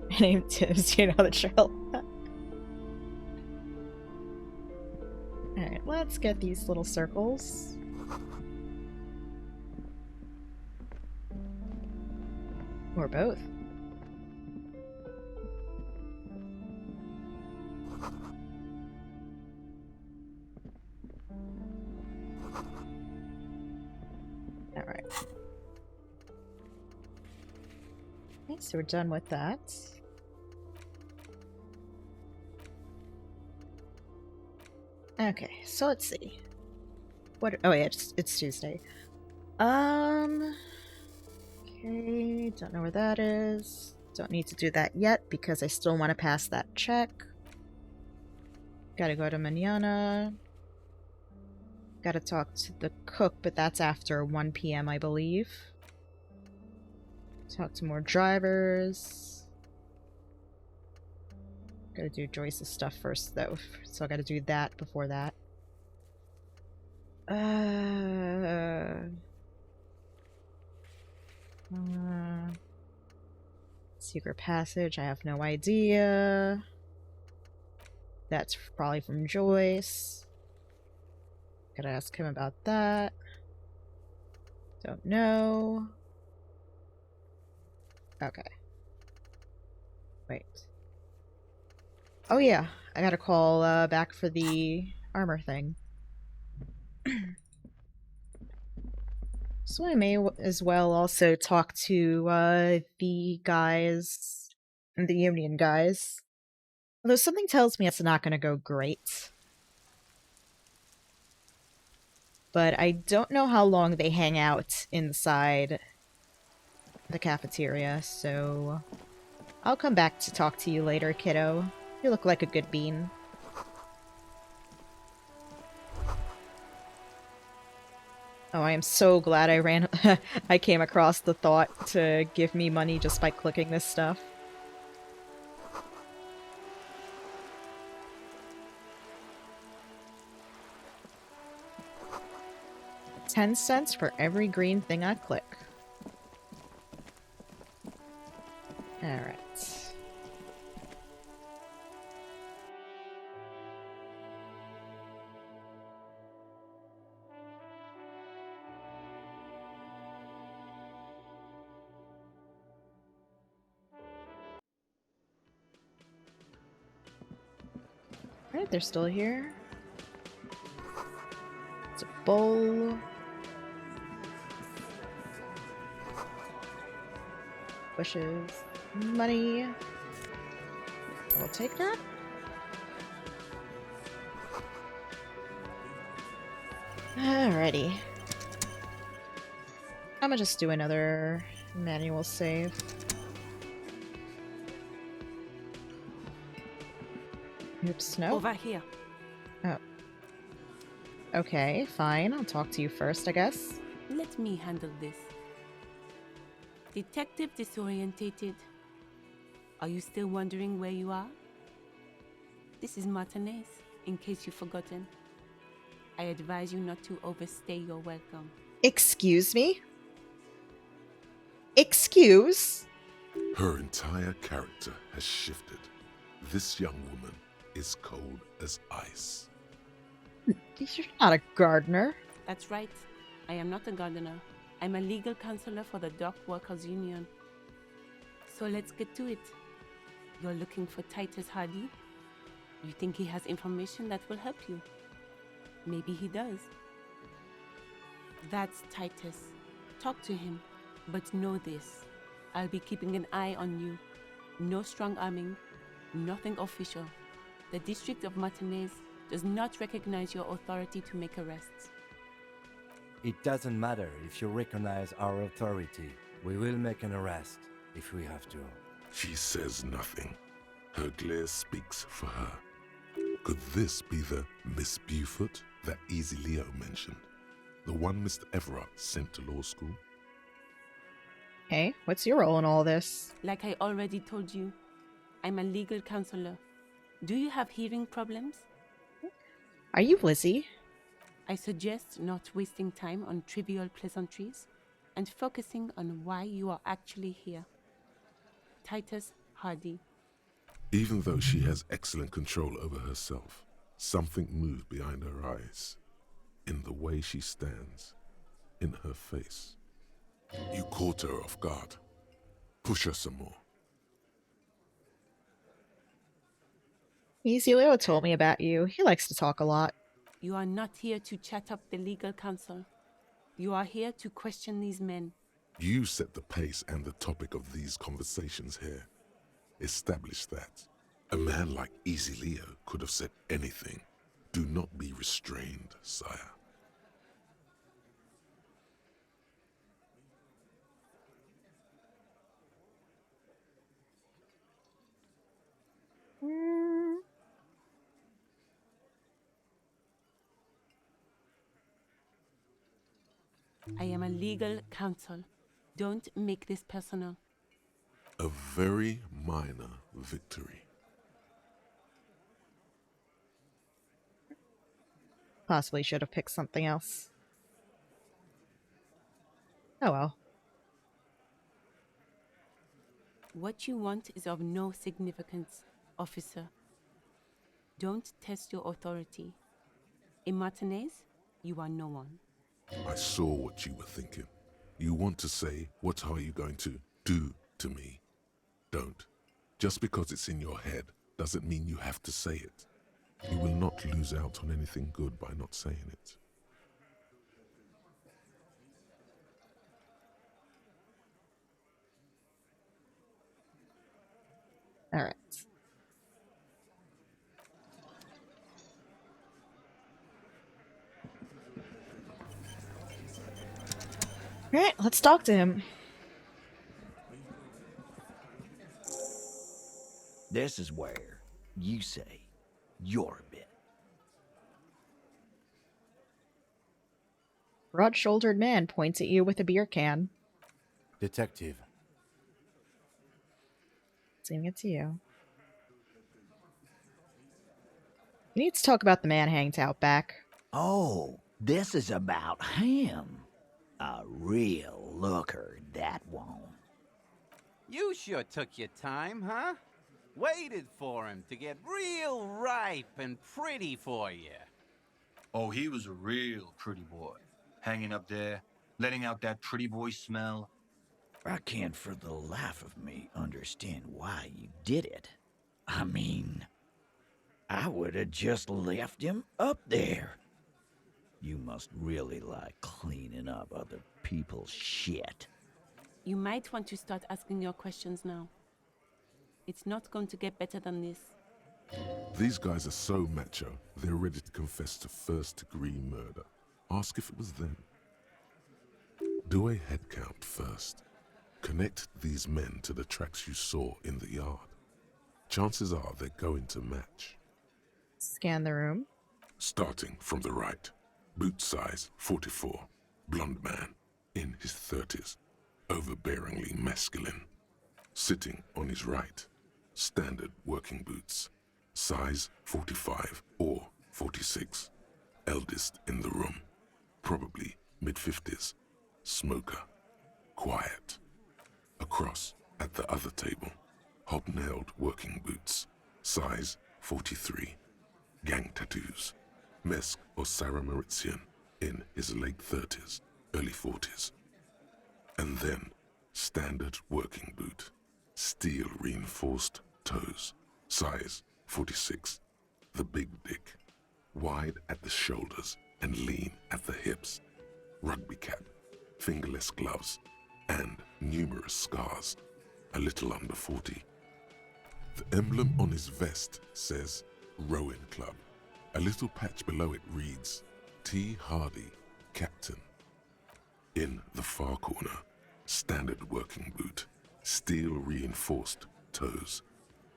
My name Tibbs, you know the drill. Alright, let's get these little circles. Or both. Alright. Okay, so we're done with that. Okay, so let's see. What? Oh yeah, it's Tuesday. Okay, don't know where that is. Don't need to do that yet because I still want to pass that check. Gotta go to Manana. Gotta talk to the cook, but that's after 1 p.m. I believe. Talk to more drivers. Gotta do Joyce's stuff first though, so I gotta do that before that. Secret passage, I have no idea. That's probably from Joyce. Gotta ask him about that. Don't know. Okay. Wait. Oh yeah, I gotta call back for the armor thing. So I may as well also talk to the guys, the Union guys. Although something tells me it's not gonna go great. But I don't know how long they hang out inside the cafeteria, so I'll come back to talk to you later, kiddo. You look like a good bean. Oh, I am so glad I came across the thought to give me money just by clicking this stuff. $0.10 for every green thing I click. Alright. Alright, they're still here. It's a bowl. Bushes. Money. I'll take that. Alrighty. I'm gonna just do another manual save. Oops, no. Over here. Oh. Okay, fine. I'll talk to you first, I guess. Let me handle this. Detective disorientated. Are you still wondering where you are? This is Martinez, in case you've forgotten. I advise you not to overstay your welcome. Excuse me? Excuse? Her entire character has shifted. This young woman is cold as ice. You're not a gardener. That's right. I am not a gardener. I'm a legal counselor for the Dock Workers Union. So let's get to it. You're looking for Titus Hardy? You think he has information that will help you? Maybe he does. That's Titus. Talk to him. But know this. I'll be keeping an eye on you. No strong arming. Nothing official. The District of Martinez does not recognize your authority to make arrests. It doesn't matter if you recognize our authority. We will make an arrest if we have to. She says nothing. Her glare speaks for her. Could this be the Miss Beaufort that Easy Leo mentioned? The one Mr. Everard sent to law school? Hey, what's your role in all this? Like I already told you, I'm a legal counselor. Do you have hearing problems? Are you Lizzie? I suggest not wasting time on trivial pleasantries and focusing on why you are actually here. Titus Hardy. Even though she has excellent control over herself, something moved behind her eyes. In the way she stands. In her face. You caught her off guard. Push her some more. Easy Leo told me about you. He likes to talk a lot. You are not here to chat up the legal counsel. You are here to question these men. You set the pace and the topic of these conversations here. Establish that. A man like Easy Leo could have said anything. Do not be restrained, sire. I am a legal counsel. Don't make this personal. A very minor victory. Possibly should have picked something else. Oh well. What you want is of no significance, officer. Don't test your authority. In Martinez, you are no one. I saw what you were thinking. You want to say, what are you going to do to me? Don't. Just because it's in your head doesn't mean you have to say it. You will not lose out on anything good by not saying it. All right. All right, let's talk to him. This is where you say your bit. Broad-shouldered man points at you with a beer can. Detective. Seeing it to you. We need to talk about the man hanged out back. Oh, this is about him. A real looker, that one. You sure took your time, huh? Waited for him to get real ripe and pretty for you. Oh, he was a real pretty boy. Hanging up there, letting out that pretty boy smell. I can't for the life of me understand why you did it. I mean, I would have just left him up there. You must really like cleaning up other people's shit. You might want to start asking your questions now. It's not going to get better than this. These guys are so macho, they're ready to confess to first-degree murder. Ask if it was them. Do a head count first. Connect these men to the tracks you saw in the yard. Chances are they're going to match. Scan the room. Starting from the right. Boot size 44. Blonde man. In his 30s. Overbearingly masculine. Sitting on his right. Standard working boots. Size 45 or 46. Eldest in the room. Probably mid-50s. Smoker. Quiet. Across at the other table. Hobnailed working boots. Size 43. Gang tattoos. Mesk or Sarah Mauritian. In his late 30s, early 40s. And then, standard working boot. Steel reinforced toes. Size 46. The big dick. Wide at the shoulders and lean at the hips. Rugby cap. Fingerless gloves. And numerous scars. A little under 40. The emblem on his vest says Rowing Club. A little patch below it reads T. Hardy, Captain. In the far corner, standard working boot, steel reinforced toes,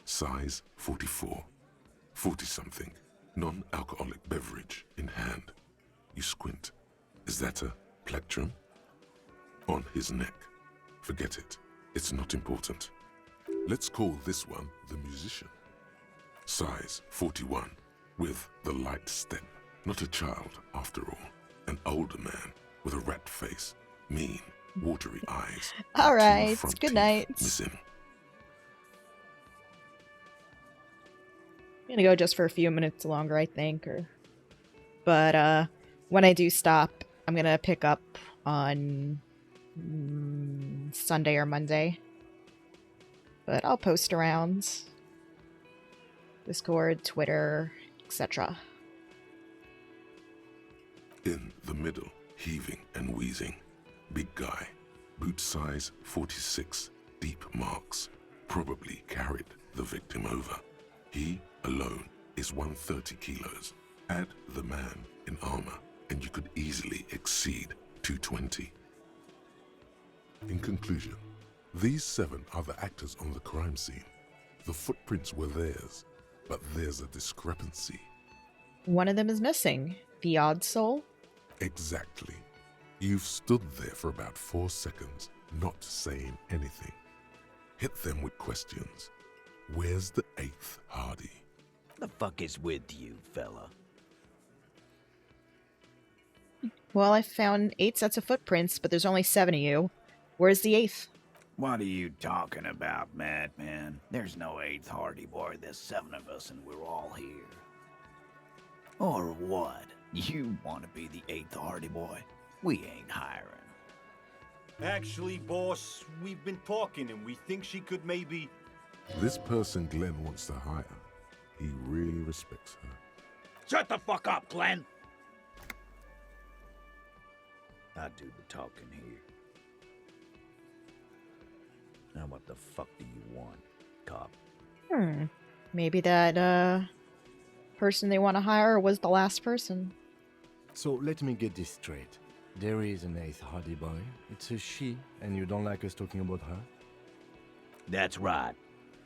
size 44, 40-something, non-alcoholic beverage in hand. You squint. Is that a plectrum? On his neck. Forget it. It's not important. Let's call this one the musician. Size 41, with the light step. Not a child, after all. An older man with a rat face, mean, watery eyes. All and right, 2 front good teeth night. Missing. I'm gonna go just for a few minutes longer, I think. But when I do stop, I'm gonna pick up on Sunday or Monday. But I'll post around Discord, Twitter, etc. In the middle, heaving and wheezing. Big guy. Boot size 46. Deep marks. Probably carried the victim over. He alone is 130 kilos. Add the man in armor, and you could easily exceed 220. In conclusion, these 7 are the actors on the crime scene. The footprints were theirs, but there's a discrepancy. One of them is missing. The odd soul? Exactly. You've stood there for about 4 seconds, not saying anything. Hit them with questions. Where's the 8th Hardy? The fuck is with you, fella? well, I found 8 sets of footprints, but there's only 7 of you. Where's the 8th? What are you talking about, madman? There's no 8th Hardy Boy. There's 7 of us and we're all here. Or what? You want to be the 8th Hardy Boy? We ain't hiring. Actually, boss, we've been talking and we think she could maybe... This person Glenn wants to hire, he really respects her. Shut the fuck up, Glenn! I do the talking here. Now what the fuck do you want, cop? Maybe that, person they want to hire was the last person. So let me get this straight. There is an 8th Hardy Boy. It's a she, and you don't like us talking about her? That's right.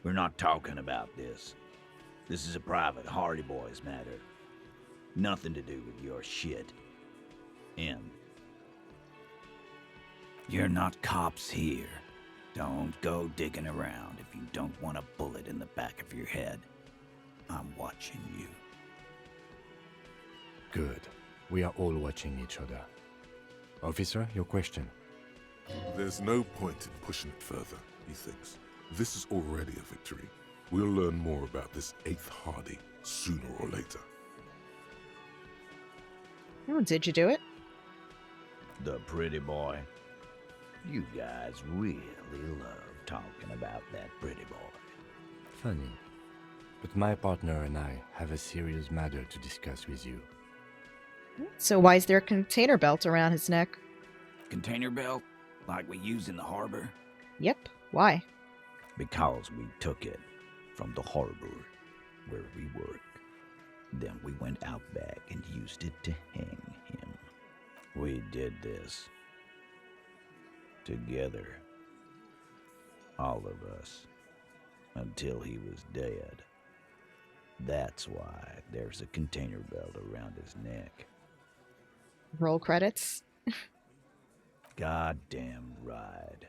We're not talking about this. This is a private Hardy Boys matter. Nothing to do with your shit. M. You're not cops here. Don't go digging around if you don't want a bullet in the back of your head. I'm watching you. Good. We are all watching each other. Officer, your question. There's no point in pushing it further, he thinks. This is already a victory. We'll learn more about this 8th Hardy sooner or later. Oh, did you do it? The pretty boy. You guys really love talking about that pretty boy. Funny. But my partner and I have a serious matter to discuss with you. So why is there a container belt around his neck? Container belt? Like we use in the harbor? Yep. Why? Because we took it from the harbor where we work. Then we went out back and used it to hang him. We did this together. All of us. Until he was dead. That's why there's a container belt around his neck. Roll credits. Goddamn right.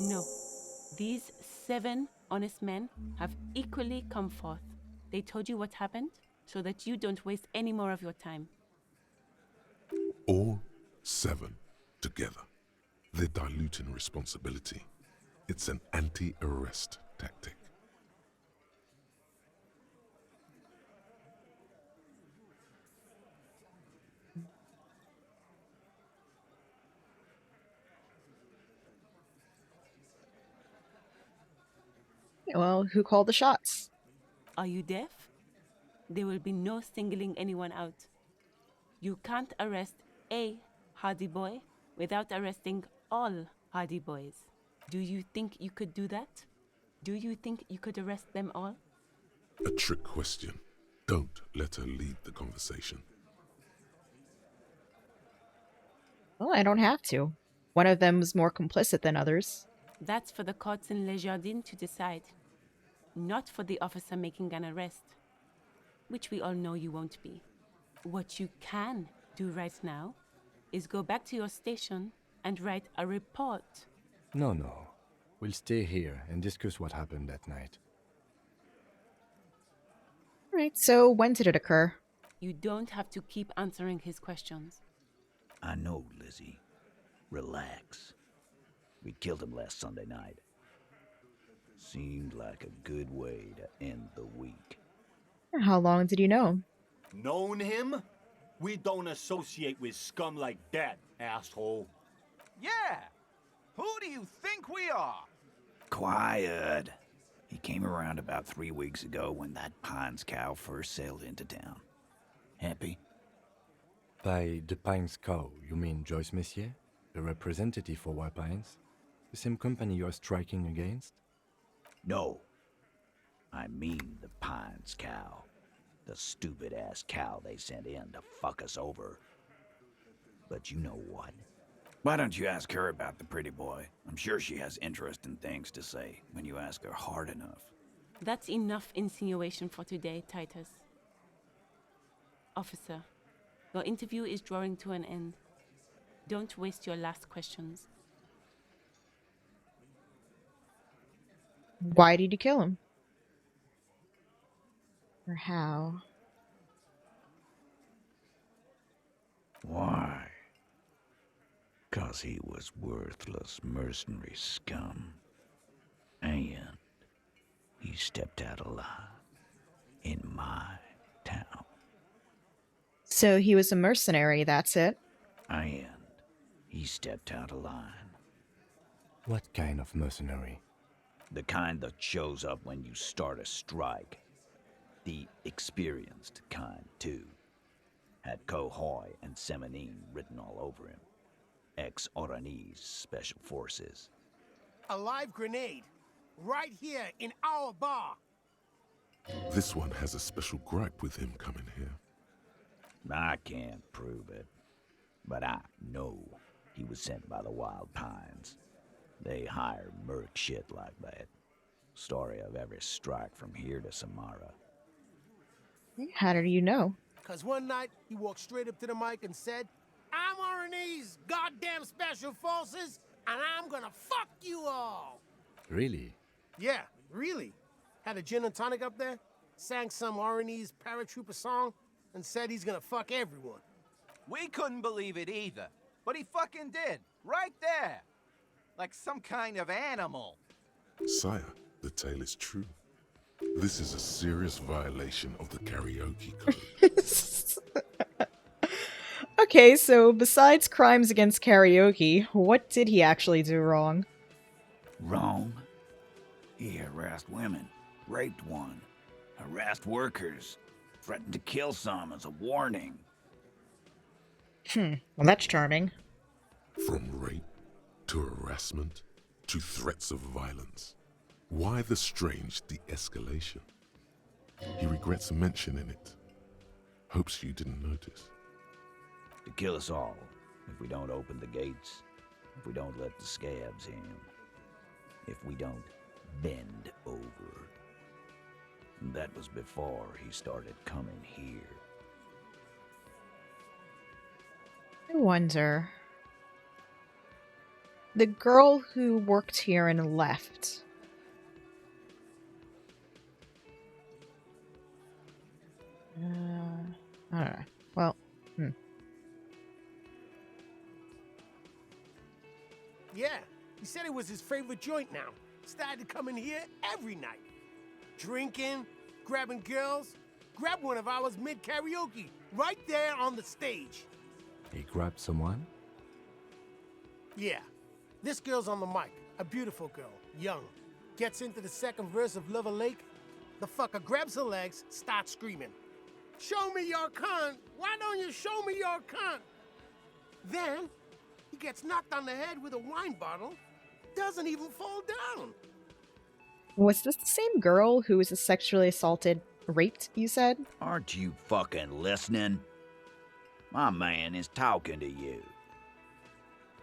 No. These 7 honest men have equally come forth. They told you what happened so that you don't waste any more of your time. All 7 together. They're diluting responsibility. It's an anti-arrest tactic. Well, who called the shots? Are you deaf? There will be no singling anyone out. You can't arrest a Hardy Boy without arresting all Hardy Boys. Do you think you could do that? Do you think you could arrest them all? A trick question. Don't let her lead the conversation. Well, I don't have to. One of them was more complicit than others. That's for the courts in Les Jardins to decide. Not for the officer making an arrest. Which we all know you won't be. What you can do right now is go back to your station and write a report. No. We'll stay here and discuss what happened that night. Right, so when did it occur? You don't have to keep answering his questions. I know, Lizzie. Relax. We killed him last Sunday night. Seemed like a good way to end the week. How long did you know him? Known him? We don't associate with scum like that, asshole. Yeah! Who do you think we are? Quiet. He came around about 3 weeks ago when that Pines cow first sailed into town. Happy? By the Pines cow, you mean Joyce Messier? The representative for White Pines? The same company you are striking against? No. I mean the Pines cow. The stupid-ass cow they sent in to fuck us over. But you know what? Why don't you ask her about the pretty boy? I'm sure she has interesting things to say when you ask her hard enough. That's enough insinuation for today, Titus. Officer, your interview is drawing to an end. Don't waste your last questions. Why did you kill him? Or how? Because he was worthless mercenary scum. And he stepped out alive in my town. So he was a mercenary, that's it. And he stepped out of line. What kind of mercenary? The kind that shows up when you start a strike. The experienced kind, too. Had Kohoy and Semenine written all over him. Ex-Oranese Special Forces. A live grenade. Right here in our bar. This one has a special gripe with him coming here. I can't prove it, but I know he was sent by the Wild Pines. They hire merc shit like that. Story of every strike from here to Samara. How did you know? Cause one night he walked straight up to the mic and said, "I'm RNA's goddamn special forces, and I'm gonna fuck you all." Really? Yeah, really. Had a gin and tonic up there, sang some RNA's paratrooper song, and said he's gonna fuck everyone. We couldn't believe it either, but he fucking did, right there. Like some kind of animal. Sire, the tale is true. This is a serious violation of the karaoke code. Okay, so besides crimes against karaoke, what did he actually do wrong? Wrong? He harassed women, raped one, harassed workers, threatened to kill some as a warning. Well, that's charming. From rape to harassment to threats of violence. Why the strange de-escalation? He regrets mentioning it. Hopes you didn't notice. To kill us all, if we don't open the gates, if we don't let the scabs in, if we don't bend over. And that was before he started coming here. I wonder. The girl who worked here and left. I don't know. Well, Yeah, he said it was his favorite joint now. Started to come in here every night. Drinking, grabbing girls. Grabbed one of ours mid-karaoke, right there on the stage. He grabbed someone? Yeah, this girl's on the mic. A beautiful girl, young. Gets into the second verse of Lover Lake. The fucker grabs her legs, starts screaming. "Show me your cunt! Why don't you show me your cunt?" Then, he gets knocked on the head with a wine bottle. Doesn't even fall down. was this the same girl who was sexually assaulted, raped, you said? Aren't you fucking listening? My man is talking to you.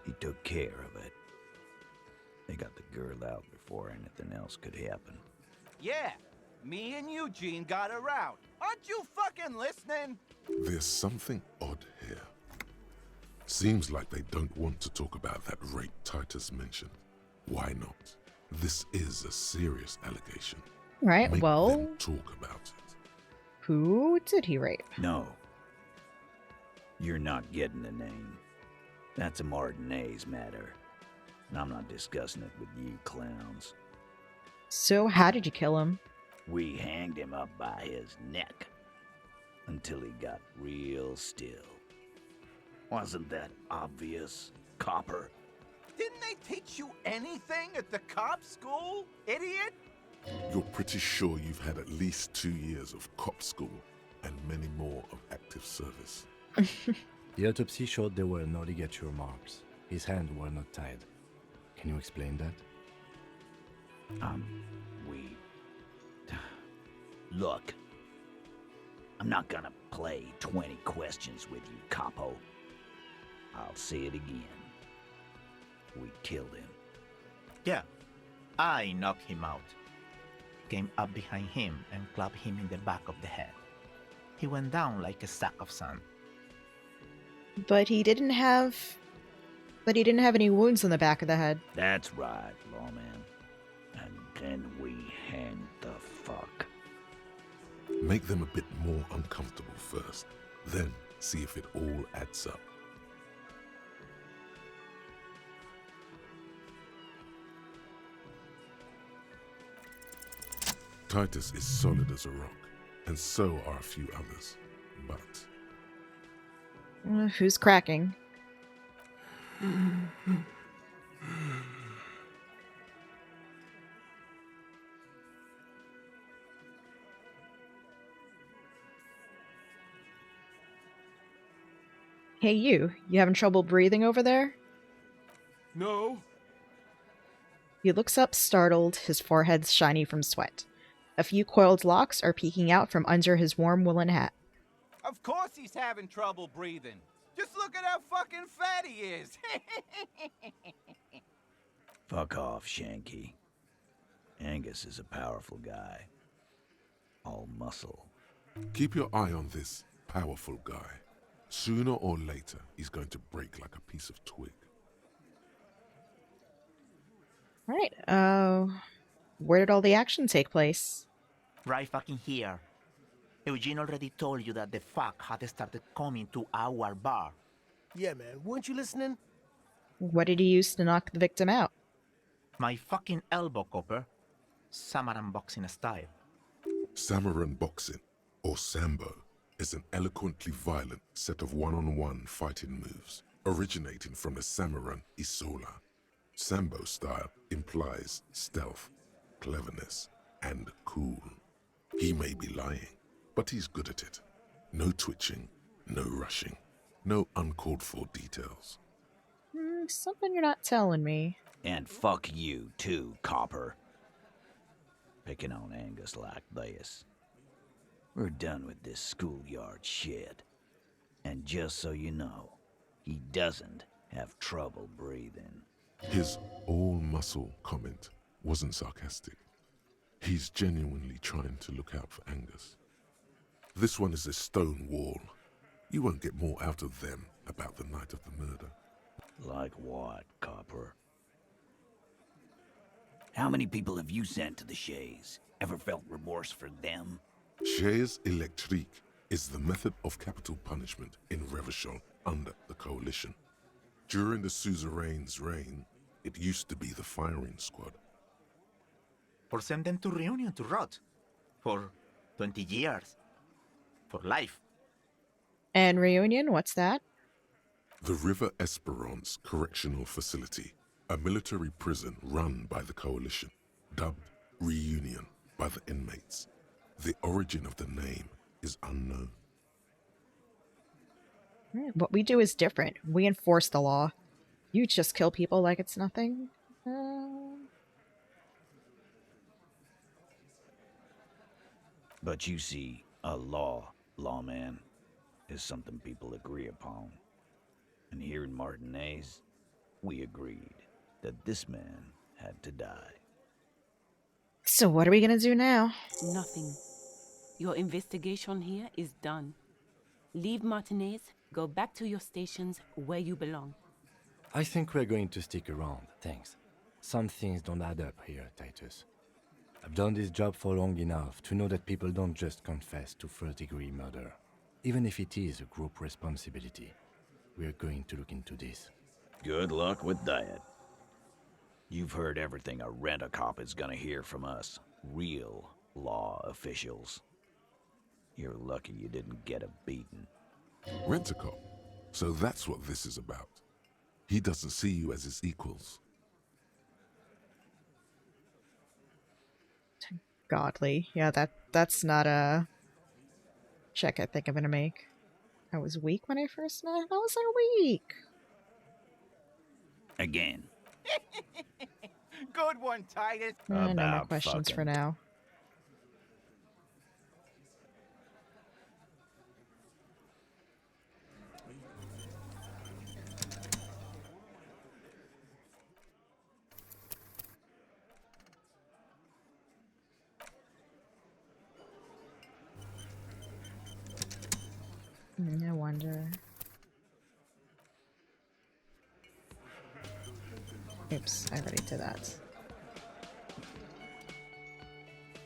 He took care of it. They got the girl out before anything else could happen. Yeah, me and Eugene got her out. Aren't you fucking listening? There's something odd here. Seems like they don't want to talk about that rape Titus mentioned. Why not? This is a serious allegation. Right, Make well, them talk about it. who did he rape? No. You're not getting the name. That's a Martinez matter. And I'm not discussing it with you clowns. So how did you kill him? We hanged him up by his neck until he got real still. Wasn't that obvious, Copper? Didn't they teach you anything at the cop school, idiot? You're pretty sure you've had at least 2 years of cop school and many more of active service. The autopsy showed there were no ligature marks. His hands were not tied. Can you explain that? Look, I'm not gonna play 20 questions with you, Capo. I'll say it again. We killed him. Yeah, I knocked him out. Came up behind him and clapped him in the back of the head. He went down like a sack of sand. But he didn't have any wounds on the back of the head. That's right, lawman. And then we hanged the fuck. Make them a bit more uncomfortable first, then see if it all adds up. Titus is solid as a rock, and so are a few others. But Who's cracking? Hey, you having trouble breathing over there? No. He looks up, startled, his forehead shiny from sweat. A few coiled locks are peeking out from under his warm woolen hat. Of course he's having trouble breathing. Just look at how fucking fat he is. Fuck off, Shanky. Angus is a powerful guy. All muscle. keep your eye on this powerful guy. Sooner or later, he's going to break like a piece of twig. Alright, where did all the action take place? Right fucking here. Eugene already told you that the fuck had started coming to our bar. Yeah, man. Weren't you listening? What did he use to knock the victim out? My fucking elbow, Copper. Samaran boxing style. Samaran boxing, or Sambo, is an eloquently violent set of one-on-one fighting moves, originating from the Samaran Isola. Sambo style implies stealth, cleverness, and cool. He may be lying, but he's good at it. No twitching, no rushing, no uncalled for details. Something you're not telling me. And fuck you too, Copper. Picking on Angus like this. We're done with this schoolyard shit. And just so you know, he doesn't have trouble breathing. His all-muscle comment wasn't sarcastic. He's genuinely trying to look out for Angus. This one is a stone wall. You won't get more out of them about the night of the murder. Like what, Copper? How many people have you sent to the Shays? Ever felt remorse for them? Chaise électrique is the method of capital punishment in Revachol under the Coalition. During the suzerain's reign, it used to be the firing squad. Or send them to Reunion to rot. For 20 years. For life. And Reunion, what's that? The River Esperance Correctional Facility, a military prison run by the Coalition, dubbed Reunion by the inmates. The origin of the name is unknown. What we do is different. We enforce the law. You just kill people like it's nothing. But you see, a lawman, is something people agree upon. And here in Martinez, we agreed that this man had to die. So what are we gonna do now? Nothing. Your investigation here is done. Leave Martinez, go back to your stations where you belong. I think we're going to stick around, thanks. Some things don't add up here, Titus. I've done this job for long enough to know that people don't just confess to first-degree murder. Even if it is a group responsibility, we're going to look into this. Good luck with that. You've heard everything a rent-a-cop is gonna hear from us, real law officials. You're lucky you didn't get a beating. Rent-a-cop? So that's what this is about. He doesn't see you as his equals. Godly. Yeah, that's not a check I think I'm gonna make. I was weak when I first met. How was I weak? Again. Good one, Titus. No more questions for now. I wonder. Oops, I already did that.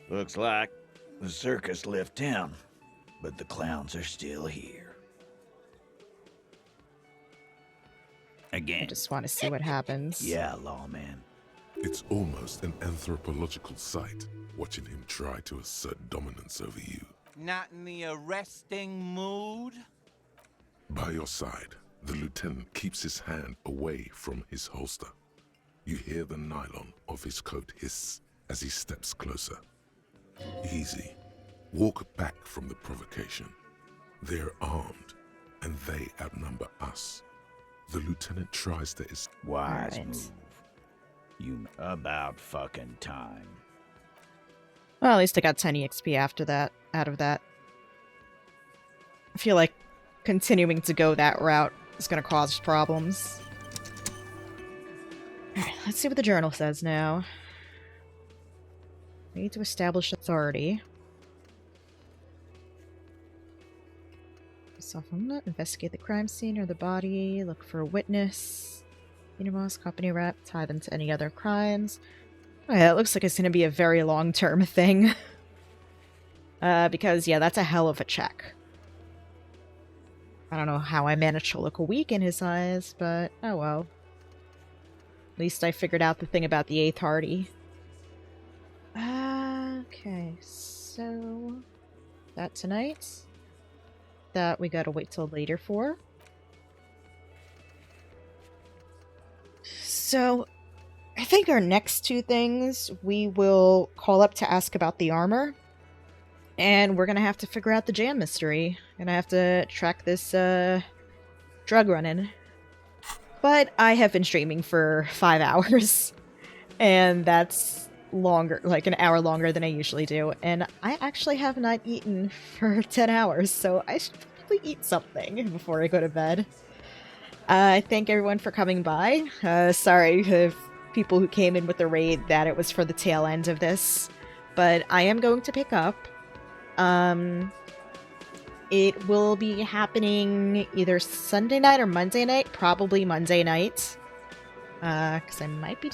Looks like the circus left town, but the clowns are still here. Again. I just want to see what happens. Yeah, lawman. It's almost an anthropological sight, watching him try to assert dominance over you. Not in the arresting mood? By your side, the lieutenant keeps his hand away from his holster. You hear the nylon of his coat hiss as he steps closer. Easy. Walk back from the provocation. They're armed, and they outnumber us. The lieutenant tries to... Wise move. You about fucking time. Well, at least I got 10 EXP after that, out of that. I feel like continuing to go that route is going to cause problems. Alright, let's see what the journal says now. We need to establish authority. Investigate the crime scene or the body, look for a witness. Boss, company rep, tie them to any other crimes. Oh yeah, it looks like it's going to be a very long-term thing. Because, yeah, that's a hell of a check. I don't know how I managed to look a week in his eyes, but oh well. At least I figured out the thing about the 8th Hardy. Okay, so... that tonight. That we gotta wait till later for. So, I think our next two things, we will call up to ask about the armor. And we're gonna have to figure out the jam mystery. Gonna have to track this, drug run-in. But I have been streaming for 5 hours. And that's longer, like an hour longer than I usually do. And I actually have not eaten for 10 hours, so I should probably eat something before I go to bed. I thank everyone for coming by. Sorry if people who came in with the raid that it was for the tail end of this. But I am going to pick up. It will be happening either Sunday night or Monday night. Probably Monday night. Because I might be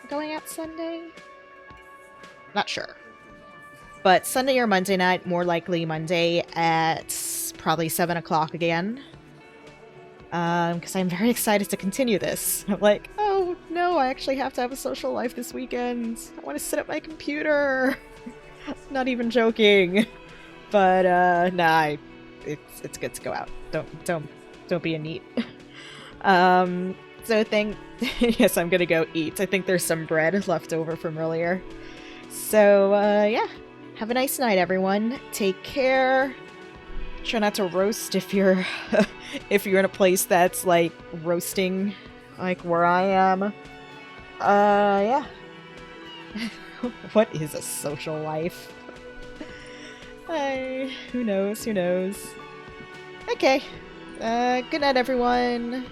going out Sunday. Not sure. But Sunday or Monday night, more likely Monday at probably 7 o'clock again. Because I'm very excited to continue this. I'm like, oh no, I actually have to have a social life this weekend. I want to sit at my computer. Not even joking. But, nah, it's good to go out. Don't be a neat. So yes, I'm gonna go eat. I think there's some bread left over from earlier. So, yeah. Have a nice night, everyone. Take care. Try not to roast if you're if you're in a place that's like roasting like where I am. Yeah. What is a social life? Who knows? Okay. Good night, everyone.